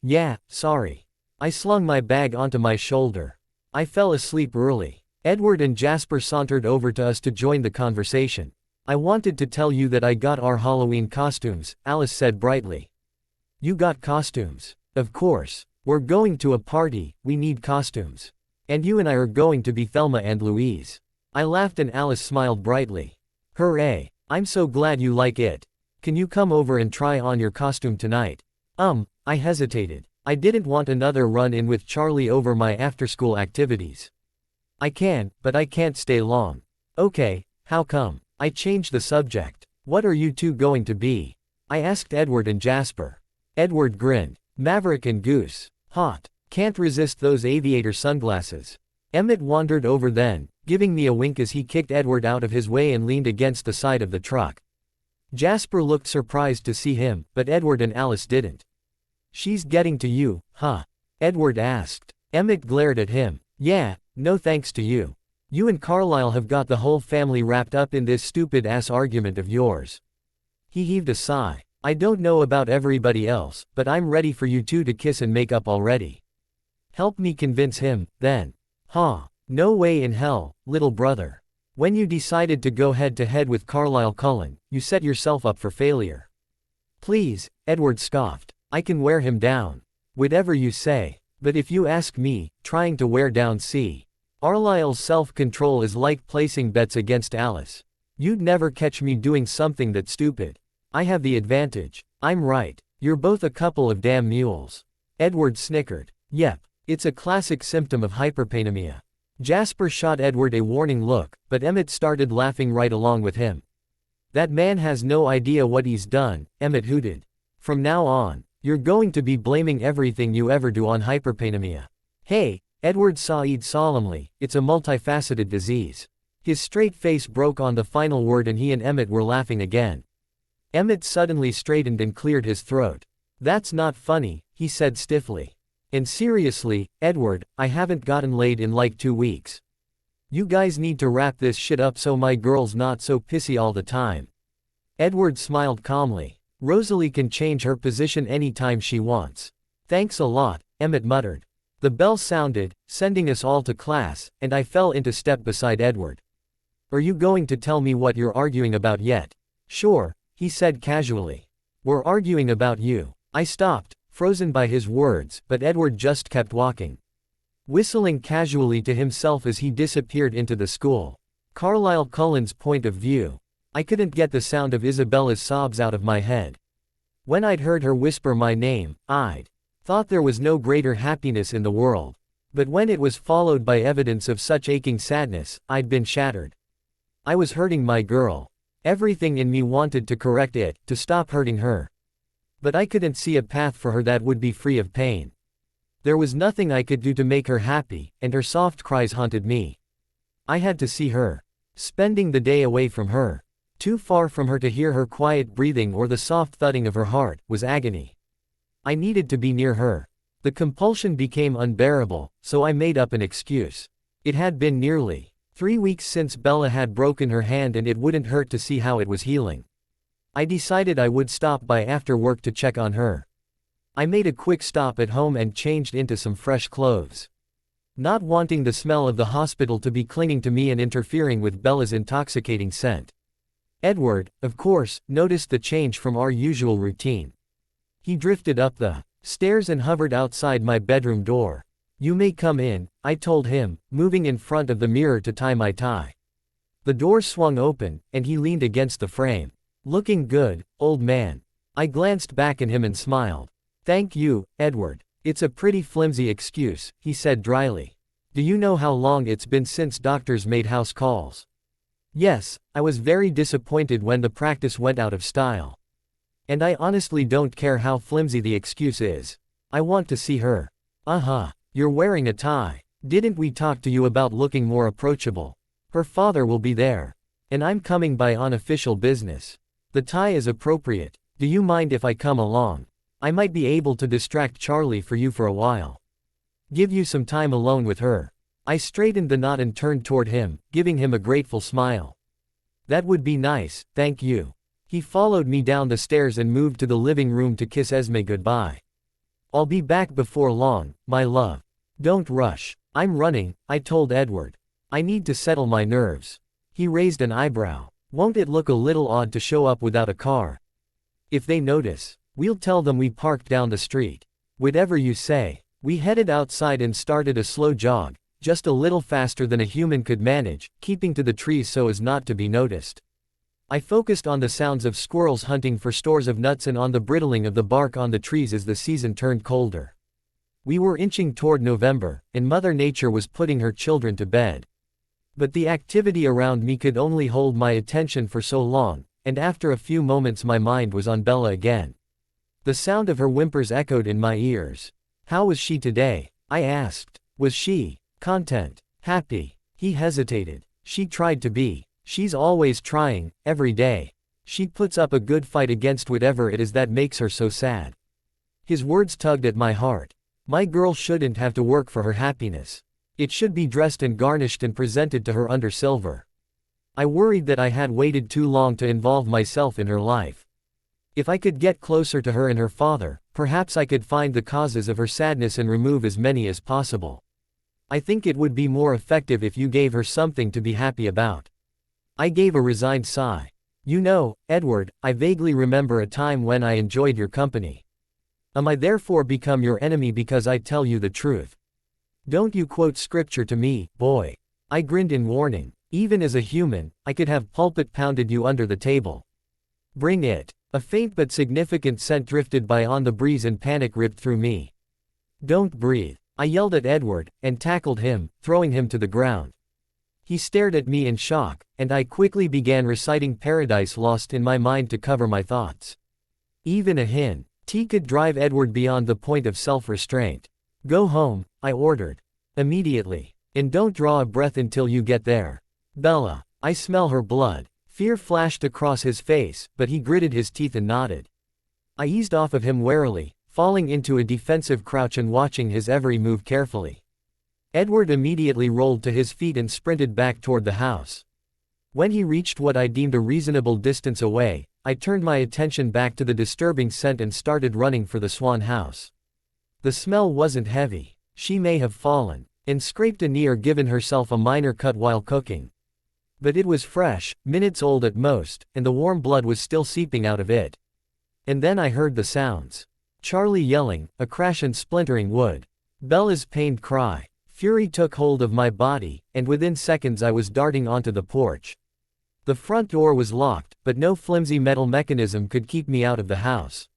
Yeah, sorry. I slung my bag onto my shoulder. I fell asleep early. Edward and Jasper sauntered over to us to join the conversation. I wanted to tell you that I got our Halloween costumes, Alice said brightly. You got costumes? Of course. We're going to a party, we need costumes. And you and I are going to be Thelma and Louise. I laughed and Alice smiled brightly. Hooray! I'm so glad you like it. Can you come over and try on your costume tonight? I hesitated. I didn't want another run-in with Charlie over my after-school activities. I can, but I can't stay long. Okay, how come? I changed the subject. What are you two going to be? I asked Edward and Jasper. Edward grinned. Maverick and Goose. Hot. Can't resist those aviator sunglasses. Emmett wandered over then, giving me a wink as he kicked Edward out of his way and leaned against the side of the truck. Jasper looked surprised to see him, but Edward and Alice didn't. She's getting to you, huh? Edward asked. Emmett glared at him. Yeah, no thanks to you. You and Carlisle have got the whole family wrapped up in this stupid-ass argument of yours. He heaved a sigh. I don't know about everybody else, but I'm ready for you two to kiss and make up already. Help me convince him, then. Huh? No way in hell, little brother. When you decided to go head-to-head with Carlisle Cullen, you set yourself up for failure. Please, Edward scoffed. I can wear him down. Whatever you say. But if you ask me, trying to wear down Carlisle's self-control is like placing bets against Alice. You'd never catch me doing something that stupid. I have the advantage. I'm right. You're both a couple of damn mules. Edward snickered. Yep. It's a classic symptom of hyperpanemia. Jasper shot Edward a warning look, but Emmett started laughing right along with him. That man has no idea what he's done, Emmett hooted. From now on, you're going to be blaming everything you ever do on hyperpanemia. Hey, Edward sighed solemnly, it's a multifaceted disease. His straight face broke on the final word and he and Emmett were laughing again. Emmett suddenly straightened and cleared his throat. That's not funny, he said stiffly. And seriously, Edward, I haven't gotten laid in like 2 weeks. You guys need to wrap this shit up so my girl's not so pissy all the time. Edward smiled calmly. Rosalie can change her position anytime she wants. Thanks a lot, Emmett muttered. The bell sounded, sending us all to class, and I fell into step beside Edward. Are you going to tell me what you're arguing about yet? Sure, he said casually. We're arguing about you. I stopped, frozen by his words, but Edward just kept walking, whistling casually to himself as he disappeared into the school. Carlisle Cullen's point of view. I couldn't get the sound of Isabella's sobs out of my head. When I'd heard her whisper my name, I'd thought there was no greater happiness in the world. But when it was followed by evidence of such aching sadness, I'd been shattered. I was hurting my girl. Everything in me wanted to correct it, to stop hurting her. But I couldn't see a path for her that would be free of pain. There was nothing I could do to make her happy, and her soft cries haunted me. I had to see her. Spending the day away from her, too far from her to hear her quiet breathing or the soft thudding of her heart, was agony. I needed to be near her. The compulsion became unbearable, so I made up an excuse. It had been nearly 3 weeks since Bella had broken her hand and it wouldn't hurt to see how it was healing. I decided I would stop by after work to check on her. I made a quick stop at home and changed into some fresh clothes. Not wanting the smell of the hospital to be clinging to me and interfering with Bella's intoxicating scent. Edward, of course, noticed the change from our usual routine. He drifted up the stairs and hovered outside my bedroom door. You may come in, I told him, moving in front of the mirror to tie my tie. The door swung open, and he leaned against the frame. Looking good, old man. I glanced back at him and smiled. Thank you, Edward. It's a pretty flimsy excuse, he said dryly. Do you know how long it's been since doctors made house calls? Yes, I was very disappointed when the practice went out of style. And I honestly don't care how flimsy the excuse is. I want to see her. You're wearing a tie. Didn't we talk to you about looking more approachable? Her father will be there. And I'm coming by on official business. The tie is appropriate. Do you mind if I come along? I might be able to distract Charlie for you for a while. Give you some time alone with her. I straightened the knot and turned toward him, giving him a grateful smile. That would be nice, thank you. He followed me down the stairs and moved to the living room to kiss Esme goodbye. I'll be back before long, my love. Don't rush. I'm running, I told Edward. I need to settle my nerves. He raised an eyebrow. Won't it look a little odd to show up without a car? If they notice, we'll tell them we parked down the street. Whatever you say. We headed outside and started a slow jog, just a little faster than a human could manage, keeping to the trees so as not to be noticed. I focused on the sounds of squirrels hunting for stores of nuts and on the brittling of the bark on the trees as the season turned colder. We were inching toward November, and Mother Nature was putting her children to bed. But the activity around me could only hold my attention for so long, and after a few moments my mind was on Bella again. The sound of her whimpers echoed in my ears. How was she today? I asked. Was she content? Happy? He hesitated. She tried to be. She's always trying, every day. She puts up a good fight against whatever it is that makes her so sad. His words tugged at my heart. My girl shouldn't have to work for her happiness. It should be dressed and garnished and presented to her under silver. I worried that I had waited too long to involve myself in her life. If I could get closer to her and her father, perhaps I could find the causes of her sadness and remove as many as possible. I think it would be more effective if you gave her something to be happy about. I gave a resigned sigh. You know, Edward, I vaguely remember a time when I enjoyed your company. Am I therefore become your enemy because I tell you the truth? Don't you quote scripture to me, boy. I grinned in warning. Even as a human, I could have pulpit pounded you under the table. Bring it. A faint but significant scent drifted by on the breeze and panic ripped through me. Don't breathe. I yelled at Edward, and tackled him, throwing him to the ground. He stared at me in shock, and I quickly began reciting Paradise Lost in my mind to cover my thoughts. Even a hint could drive Edward beyond the point of self-restraint. Go home, I ordered. Immediately. And don't draw a breath until you get there. Bella, I smell her blood. Fear flashed across his face, but he gritted his teeth and nodded. I eased off of him warily, falling into a defensive crouch and watching his every move carefully. Edward immediately rolled to his feet and sprinted back toward the house. When he reached what I deemed a reasonable distance away, I turned my attention back to the disturbing scent and started running for the Swan house. The smell wasn't heavy. She may have fallen and scraped a knee or given herself a minor cut while cooking. But it was fresh, minutes old at most, and the warm blood was still seeping out of it. And then I heard the sounds. Charlie yelling, a crash and splintering wood. Bella's pained cry. Fury took hold of my body, and within seconds I was darting onto the porch. The front door was locked, but no flimsy metal mechanism could keep me out of the house.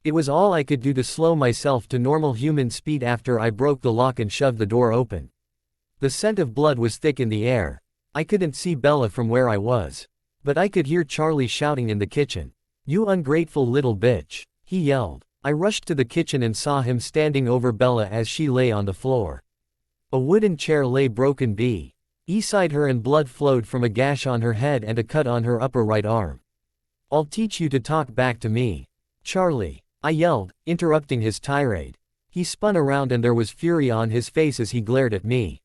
It was all I could do to slow myself to normal human speed after I broke the lock and shoved the door open. The scent of blood was thick in the air. I couldn't see Bella from where I was. But I could hear Charlie shouting in the kitchen. You ungrateful little bitch, he yelled. I rushed to the kitchen and saw him standing over Bella as she lay on the floor. A wooden chair lay broken beside her and blood flowed from a gash on her head and a cut on her upper right arm. I'll teach you to talk back to me. Charlie, I yelled, interrupting his tirade. He spun around and there was fury on his face as he glared at me.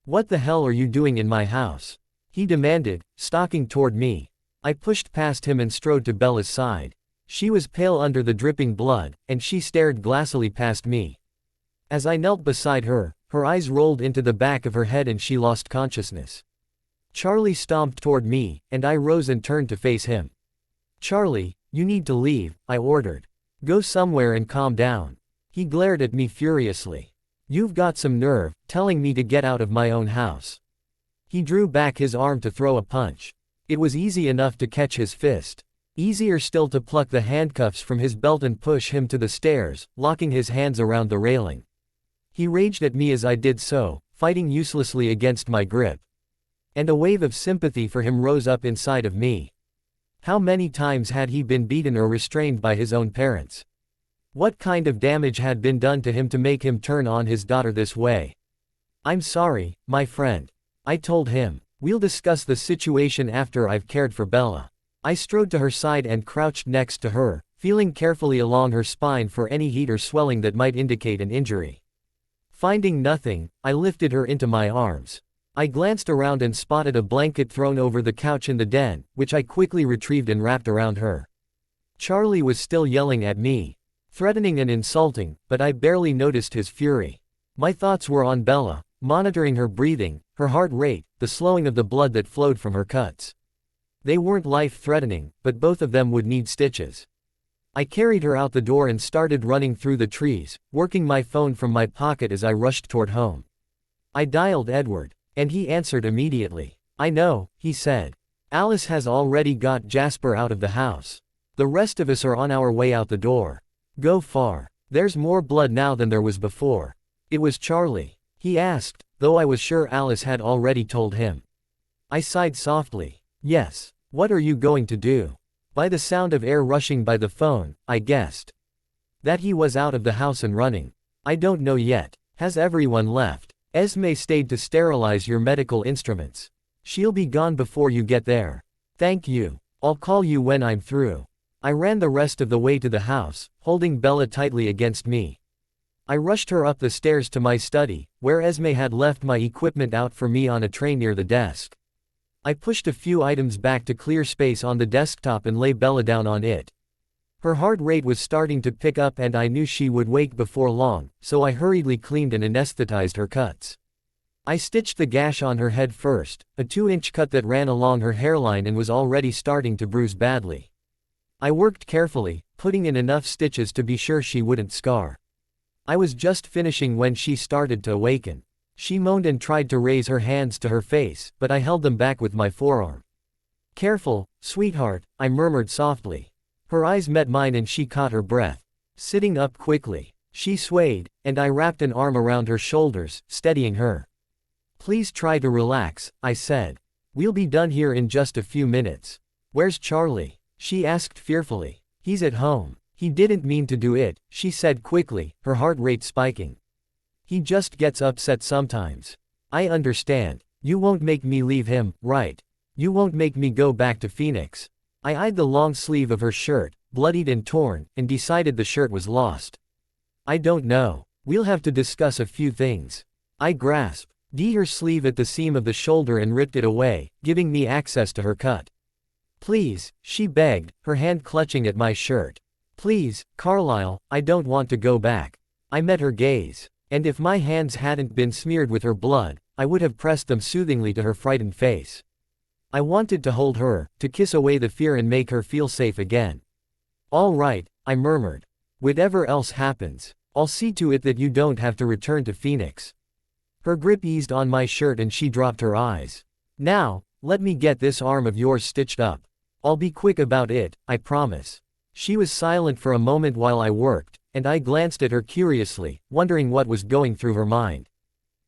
What the hell are you doing in my house? He demanded, stalking toward me. I pushed past him and strode to Bella's side. She was pale under the dripping blood, and she stared glassily past me. As I knelt beside her, her eyes rolled into the back of her head and she lost consciousness. Charlie stomped toward me, and I rose and turned to face him. Charlie, you need to leave, I ordered. Go somewhere and calm down. He glared at me furiously. You've got some nerve, telling me to get out of my own house. He drew back his arm to throw a punch. It was easy enough to catch his fist. Easier still to pluck the handcuffs from his belt and push him to the stairs, locking his hands around the railing. He raged at me as I did so, fighting uselessly against my grip. And a wave of sympathy for him rose up inside of me. How many times had he been beaten or restrained by his own parents? What kind of damage had been done to him to make him turn on his daughter this way? I'm sorry, my friend. I told him. We'll discuss the situation after I've cared for Bella. I strode to her side and crouched next to her, feeling carefully along her spine for any heat or swelling that might indicate an injury. Finding nothing, I lifted her into my arms. I glanced around and spotted a blanket thrown over the couch in the den, which I quickly retrieved and wrapped around her. Charlie was still yelling at me. threatening and insulting, but I barely noticed his fury. My thoughts were on Bella, monitoring her breathing, her heart rate, the slowing of the blood that flowed from her cuts. They weren't life-threatening, but both of them would need stitches. I carried her out the door and started running through the trees, working my phone from my pocket as I rushed toward home. I dialed Edward, and he answered immediately. "I know," he said. "Alice has already got Jasper out of the house. The rest of us are on our way out the door. Go far. There's more blood now than there was before." "It was Charlie?" he asked, though I was sure Alice had already told him. I sighed softly. "Yes. What are you going to do?" By the sound of air rushing by the phone, I guessed that he was out of the house and running. "I don't know yet. Has everyone left?" "Esme stayed to sterilize your medical instruments. She'll be gone before you get there." "Thank you. I'll call you when I'm through." I ran the rest of the way to the house, holding Bella tightly against me. I rushed her up the stairs to my study, where Esme had left my equipment out for me on a tray near the desk. I pushed a few items back to clear space on the desktop and lay Bella down on it. Her heart rate was starting to pick up and I knew she would wake before long, so I hurriedly cleaned and anesthetized her cuts. I stitched the gash on her head first, a 2-inch cut that ran along her hairline and was already starting to bruise badly. I worked carefully, putting in enough stitches to be sure she wouldn't scar. I was just finishing when she started to awaken. She moaned and tried to raise her hands to her face, but I held them back with my forearm. "Careful, sweetheart," I murmured softly. Her eyes met mine and she caught her breath. Sitting up quickly, she swayed, and I wrapped an arm around her shoulders, steadying her. "Please try to relax," I said. "We'll be done here in just a few minutes." "Where's Charlie?" she asked fearfully. "He's at home. He didn't mean to do it," she said quickly, her heart rate spiking. "He just gets upset sometimes." "I understand. You won't make me leave him, right? You won't make me go back to Phoenix." I eyed the long sleeve of her shirt, bloodied and torn, and decided the shirt was lost. "I don't know. We'll have to discuss a few things." I grasped her sleeve at the seam of the shoulder and ripped it away, giving me access to her cut. "Please," she begged, her hand clutching at my shirt. "Please, Carlisle, I don't want to go back." I met her gaze. And if my hands hadn't been smeared with her blood, I would have pressed them soothingly to her frightened face. I wanted to hold her, to kiss away the fear and make her feel safe again. "All right," I murmured. "Whatever else happens, I'll see to it that you don't have to return to Phoenix." Her grip eased on my shirt and she dropped her eyes. "Now, let me get this arm of yours stitched up. I'll be quick about it, I promise." She was silent for a moment while I worked, and I glanced at her curiously, wondering what was going through her mind.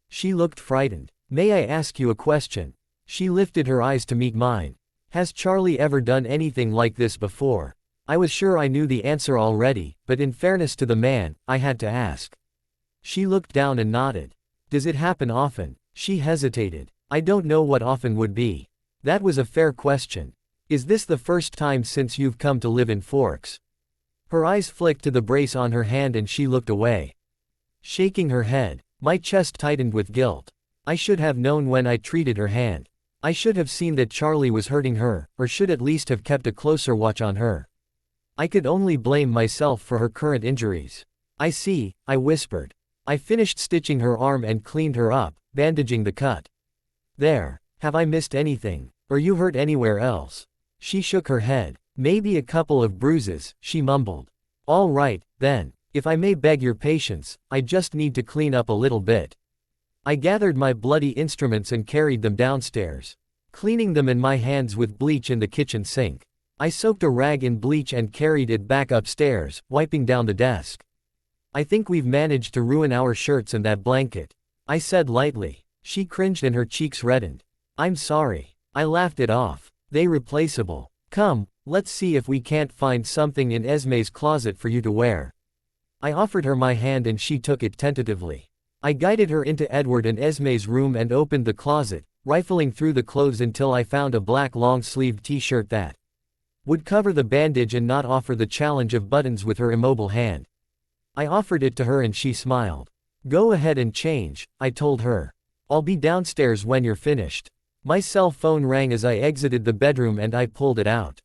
She looked frightened. "May I ask you a question?" She lifted her eyes to meet mine. "Has Charlie ever done anything like this before?" I was sure I knew the answer already, but in fairness to the man, I had to ask. She looked down and nodded. "Does it happen often?" She hesitated. "I don't know what often would be." That was a fair question. "Is this the first time since you've come to live in Forks?" Her eyes flicked to the brace on her hand and she looked away. Shaking her head, my chest tightened with guilt. I should have known when I treated her hand. I should have seen that Charlie was hurting her, or should at least have kept a closer watch on her. I could only blame myself for her current injuries. "I see," I whispered. I finished stitching her arm and cleaned her up, bandaging the cut. "There. Have I missed anything? Or you hurt anywhere else?" She shook her head. "Maybe a couple of bruises," she mumbled. "All right, then. If I may beg your patience, I just need to clean up a little bit." I gathered my bloody instruments and carried them downstairs, cleaning them in my hands with bleach in the kitchen sink. I soaked a rag in bleach and carried it back upstairs, wiping down the desk. "I think we've managed to ruin our shirts and that blanket," I said lightly. She cringed and her cheeks reddened. "I'm sorry." I laughed it off. "They replaceable. Come, let's see if we can't find something in Esme's closet for you to wear." I offered her my hand and she took it tentatively. I guided her into Edward and Esme's room and opened the closet, rifling through the clothes until I found a black long-sleeved t-shirt that would cover the bandage and not offer the challenge of buttons with her immobile hand. I offered it to her and she smiled. "Go ahead and change," I told her. "I'll be downstairs when you're finished." My cell phone rang as I exited the bedroom and I pulled it out.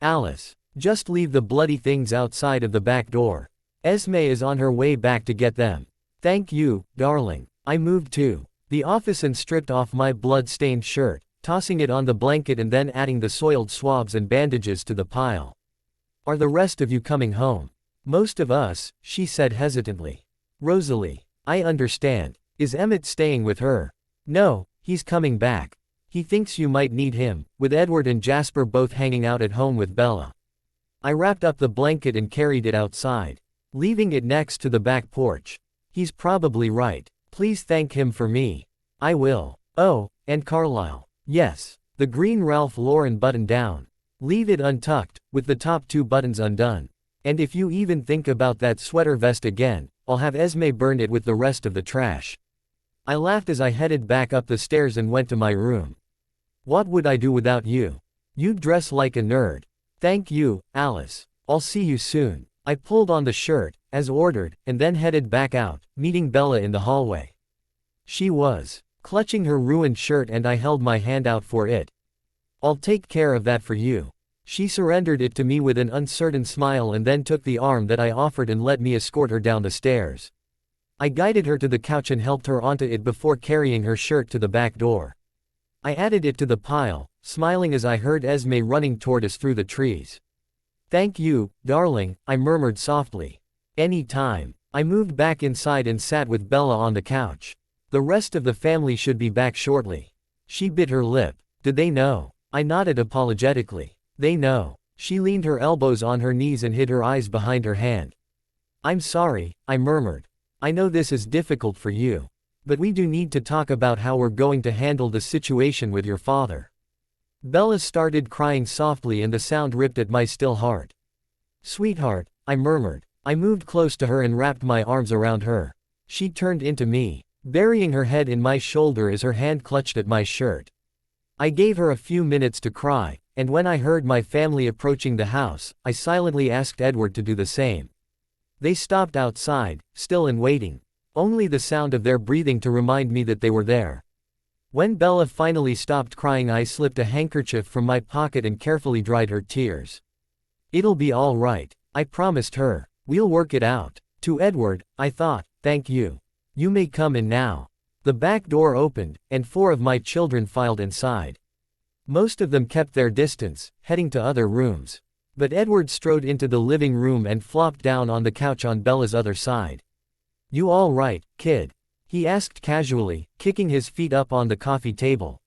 "Alice, just leave the bloody things outside of the back door." Esme is on her way back to get them. Thank you, darling. I moved to the office and stripped off my blood-stained shirt, tossing it on the blanket and then adding the soiled swabs and bandages to the pile. Are the rest of you coming home? Most of us, she said hesitantly. Rosalie. I understand. Is Emmett staying with her? No, he's coming back. He thinks you might need him, with Edward and Jasper both hanging out at home with Bella. I wrapped up the blanket and carried it outside, leaving it next to the back porch. He's probably right. Please thank him for me. I will. Oh, and Carlisle. Yes. The green Ralph Lauren button down. Leave it untucked, with the top 2 buttons undone. And if you even think about that sweater vest again, I'll have Esme burn it with the rest of the trash. I laughed as I headed back up the stairs and went to my room. What would I do without you? You'd dress like a nerd. Thank you, Alice. I'll see you soon. I pulled on the shirt, as ordered, and then headed back out, meeting Bella in the hallway. She was clutching her ruined shirt and I held my hand out for it. I'll take care of that for you. She surrendered it to me with an uncertain smile and then took the arm that I offered and let me escort her down the stairs. I guided her to the couch and helped her onto it before carrying her shirt to the back door. I added it to the pile, smiling as I heard Esme running toward us through the trees. Thank you, darling, I murmured softly. Any time. I moved back inside and sat with Bella on the couch. The rest of the family should be back shortly. She bit her lip. Did they know? I nodded apologetically. They know. She leaned her elbows on her knees and hid her eyes behind her hand. I'm sorry, I murmured. I know this is difficult for you. But we do need to talk about how we're going to handle the situation with your father. Bella started crying softly and the sound ripped at my still heart. Sweetheart, I murmured. I moved close to her and wrapped my arms around her. She turned into me, burying her head in my shoulder as her hand clutched at my shirt. I gave her a few minutes to cry, and when I heard my family approaching the house, I silently asked Edward to do the same. They stopped outside, still and waiting. Only the sound of their breathing to remind me that they were there. When Bella finally stopped crying, I slipped a handkerchief from my pocket and carefully dried her tears. It'll be all right, I promised her. We'll work it out. To Edward, I thought, thank you. You may come in now. The back door opened, and 4 of my children filed inside. Most of them kept their distance, heading to other rooms. But Edward strode into the living room and flopped down on the couch on Bella's other side. You all right, kid? He asked casually, kicking his feet up on the coffee table.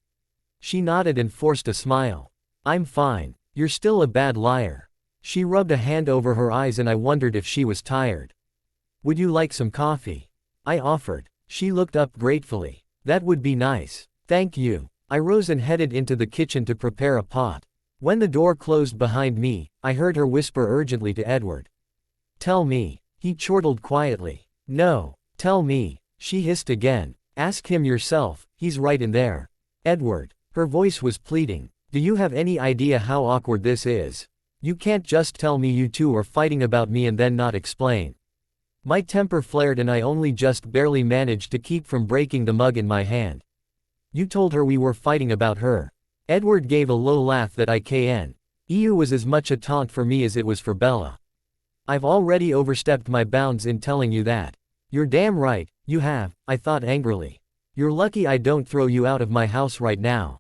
She nodded and forced a smile. I'm fine. You're still a bad liar. She rubbed a hand over her eyes and I wondered if she was tired. Would you like some coffee? I offered. She looked up gratefully. That would be nice. Thank you. I rose and headed into the kitchen to prepare a pot. When the door closed behind me, I heard her whisper urgently to Edward. Tell me. He chortled quietly. No. Tell me. She hissed again. Ask him yourself, he's right in there. Edward. Her voice was pleading. Do you have any idea how awkward this is? You can't just tell me you two are fighting about me and then not explain. My temper flared and I only just barely managed to keep from breaking the mug in my hand. You told her we were fighting about her. Edward gave a low laugh that EU was as much a taunt for me as it was for Bella. I've already overstepped my bounds in telling you that. You're damn right, you have, I thought angrily. You're lucky I don't throw you out of my house right now.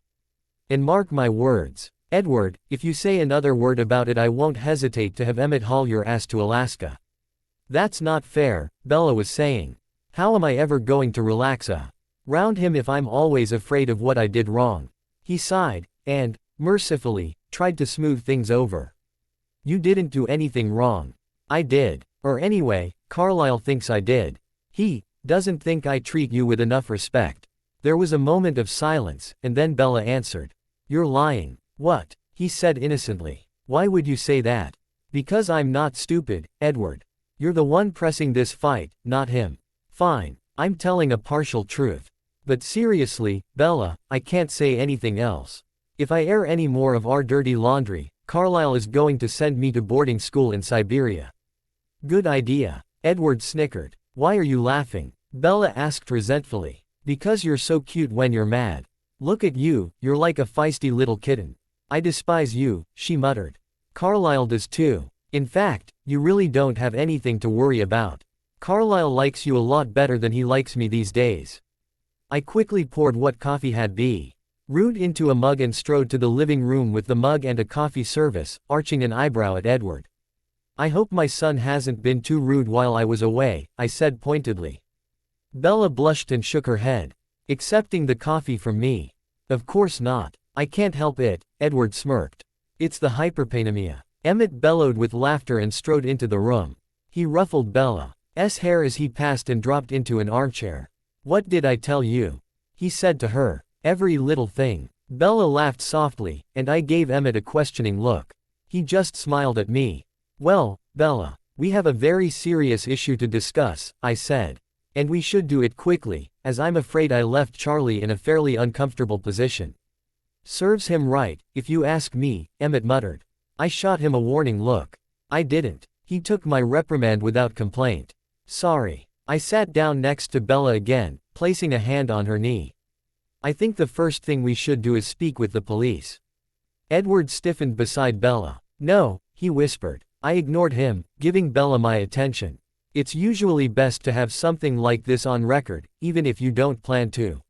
And mark my words, Edward, if you say another word about it I won't hesitate to have Emmett haul your ass to Alaska. That's not fair, Bella was saying. How am I ever going to relax around him if I'm always afraid of what I did wrong? He sighed, and, mercifully, tried to smooth things over. You didn't do anything wrong. I did. Or anyway, Carlisle thinks I did. He doesn't think I treat you with enough respect. There was a moment of silence, and then Bella answered. You're lying. What? He said innocently. Why would you say that? Because I'm not stupid, Edward. You're the one pressing this fight, not him. Fine, I'm telling a partial truth. But seriously, Bella, I can't say anything else. If I air any more of our dirty laundry, Carlisle is going to send me to boarding school in Siberia. Good idea. Edward snickered. Why are you laughing? Bella asked resentfully. Because you're so cute when you're mad. Look at you, you're like a feisty little kitten. I despise you, she muttered. Carlisle does too. In fact, you really don't have anything to worry about. Carlisle likes you a lot better than he likes me these days. I quickly poured what coffee had be brewed into a mug and strode to the living room with the mug and a coffee service, arching an eyebrow at Edward. I hope my son hasn't been too rude while I was away, I said pointedly. Bella blushed and shook her head. Accepting the coffee from me. Of course not. I can't help it, Edward smirked. It's the hyperpanemia. Emmett bellowed with laughter and strode into the room. He ruffled Bella's hair as he passed and dropped into an armchair. What did I tell you? He said to her. Every little thing. Bella laughed softly, and I gave Emmett a questioning look. He just smiled at me. Well, Bella, we have a very serious issue to discuss, I said. And we should do it quickly, as I'm afraid I left Charlie in a fairly uncomfortable position. Serves him right, if you ask me, Emmett muttered. I shot him a warning look. I didn't. He took my reprimand without complaint. Sorry. I sat down next to Bella again, placing a hand on her knee. I think the first thing we should do is speak with the police. Edward stiffened beside Bella. No, he whispered. I ignored him, giving Bella my attention. It's usually best to have something like this on record, even if you don't plan to.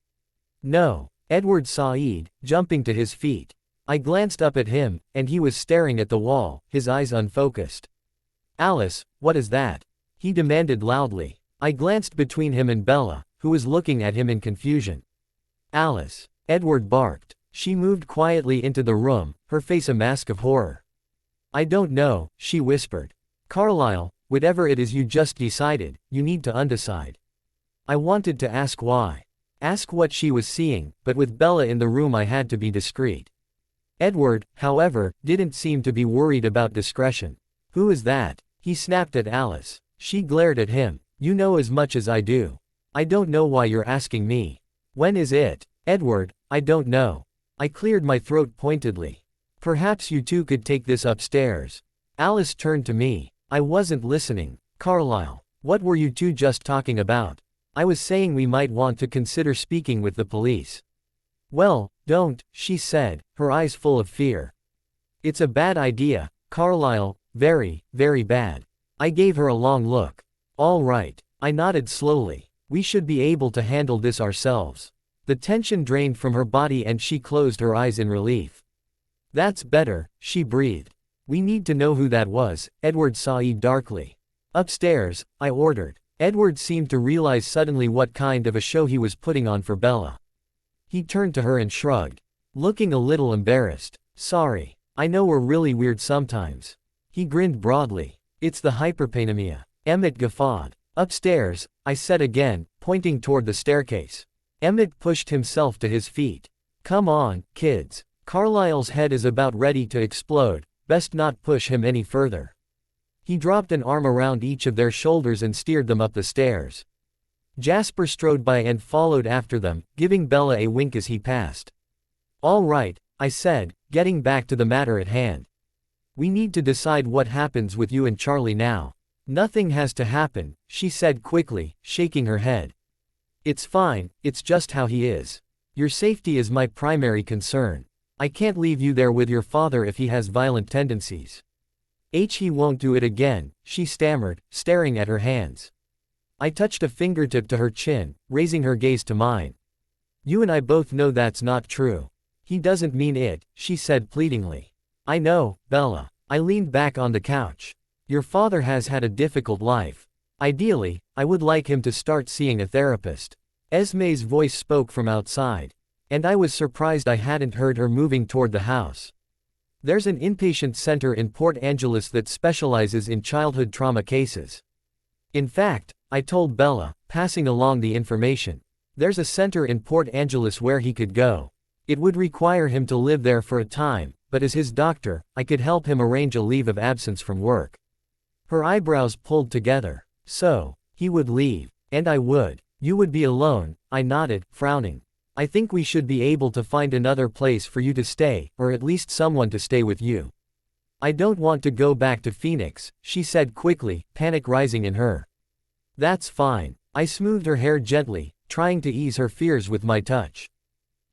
No, Edward sighed, jumping to his feet. I glanced up at him, and he was staring at the wall, his eyes unfocused. Alice, what is that? He demanded loudly. I glanced between him and Bella, who was looking at him in confusion. Alice, Edward barked. She moved quietly into the room, her face a mask of horror. I don't know, she whispered. Carlisle, whatever it is you just decided, you need to undecide. I wanted to ask why. Ask what she was seeing, but with Bella in the room I had to be discreet. Edward, however, didn't seem to be worried about discretion. Who is that? He snapped at Alice. She glared at him. You know as much as I do. I don't know why you're asking me. When is it? Edward, I don't know. I cleared my throat pointedly. Perhaps you two could take this upstairs. Alice turned to me. I wasn't listening. Carlisle, what were you two just talking about? I was saying we might want to consider speaking with the police. Well, don't, she said, her eyes full of fear. It's a bad idea, Carlisle, very, very bad. I gave her a long look. All right, I nodded slowly. We should be able to handle this ourselves. The tension drained from her body and she closed her eyes in relief. That's better, she breathed. We need to know who that was, Edward sighed darkly. Upstairs, I ordered. Edward seemed to realize suddenly what kind of a show he was putting on for Bella. He turned to her and shrugged, looking a little embarrassed. Sorry. I know we're really weird sometimes. He grinned broadly. It's the hyperpanemia. Emmett guffawed. Upstairs, I said again, pointing toward the staircase. Emmett pushed himself to his feet. Come on, kids. Carlisle's head is about ready to explode, best not push him any further. He dropped an arm around each of their shoulders and steered them up the stairs. Jasper strode by and followed after them, giving Bella a wink as he passed. All right, I said, getting back to the matter at hand. We need to decide what happens with you and Charlie now. Nothing has to happen, she said quickly, shaking her head. It's fine, it's just how he is. Your safety is my primary concern. I can't leave you there with your father if he has violent tendencies. He won't do it again, she stammered, staring at her hands. I touched a fingertip to her chin, raising her gaze to mine. You and I both know that's not true. He doesn't mean it, she said pleadingly. I know, Bella. I leaned back on the couch. Your father has had a difficult life. Ideally, I would like him to start seeing a therapist. Esme's voice spoke from outside. And I was surprised I hadn't heard her moving toward the house. There's an inpatient center in Port Angeles that specializes in childhood trauma cases. In fact, I told Bella, passing along the information. There's a center in Port Angeles where he could go. It would require him to live there for a time, but as his doctor, I could help him arrange a leave of absence from work. Her eyebrows pulled together. So, he would leave. And I would. You would be alone, I nodded, frowning. I think we should be able to find another place for you to stay, or at least someone to stay with you. I don't want to go back to Phoenix, she said quickly, panic rising in her. That's fine. I smoothed her hair gently, trying to ease her fears with my touch.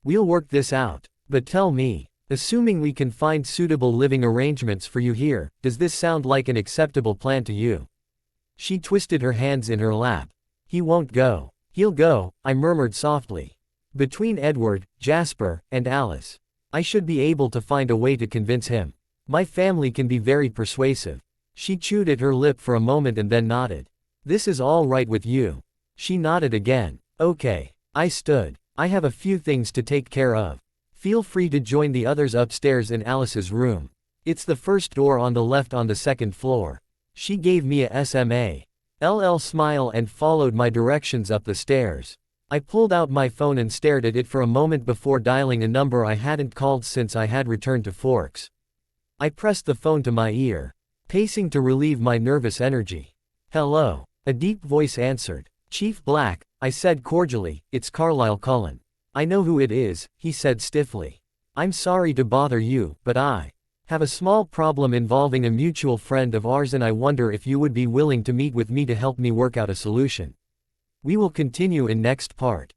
We'll work this out. But tell me, Assuming we can find suitable living arrangements for you here, does this sound like an acceptable plan to you? She twisted her hands in her lap. He won't go. He'll go, I murmured softly. Between Edward, Jasper, and Alice, I should be able to find a way to convince him. My family can be very persuasive. She chewed at her lip for a moment and then nodded. This is all right with you? She nodded again. Okay. I stood. I have a few things to take care of. Feel free to join the others upstairs in Alice's room. It's the first door on the left on the second floor. She gave me a SMALL smile and followed my directions up the stairs. I pulled out my phone and stared at it for a moment before dialing a number I hadn't called since I had returned to Forks. I pressed the phone to my ear, pacing to relieve my nervous energy. Hello. A deep voice answered. Chief Black, I said cordially, it's Carlisle Cullen. I know who it is, he said stiffly. I'm sorry to bother you, but I have a small problem involving a mutual friend of ours and I wonder if you would be willing to meet with me to help me work out a solution. We will continue in next part.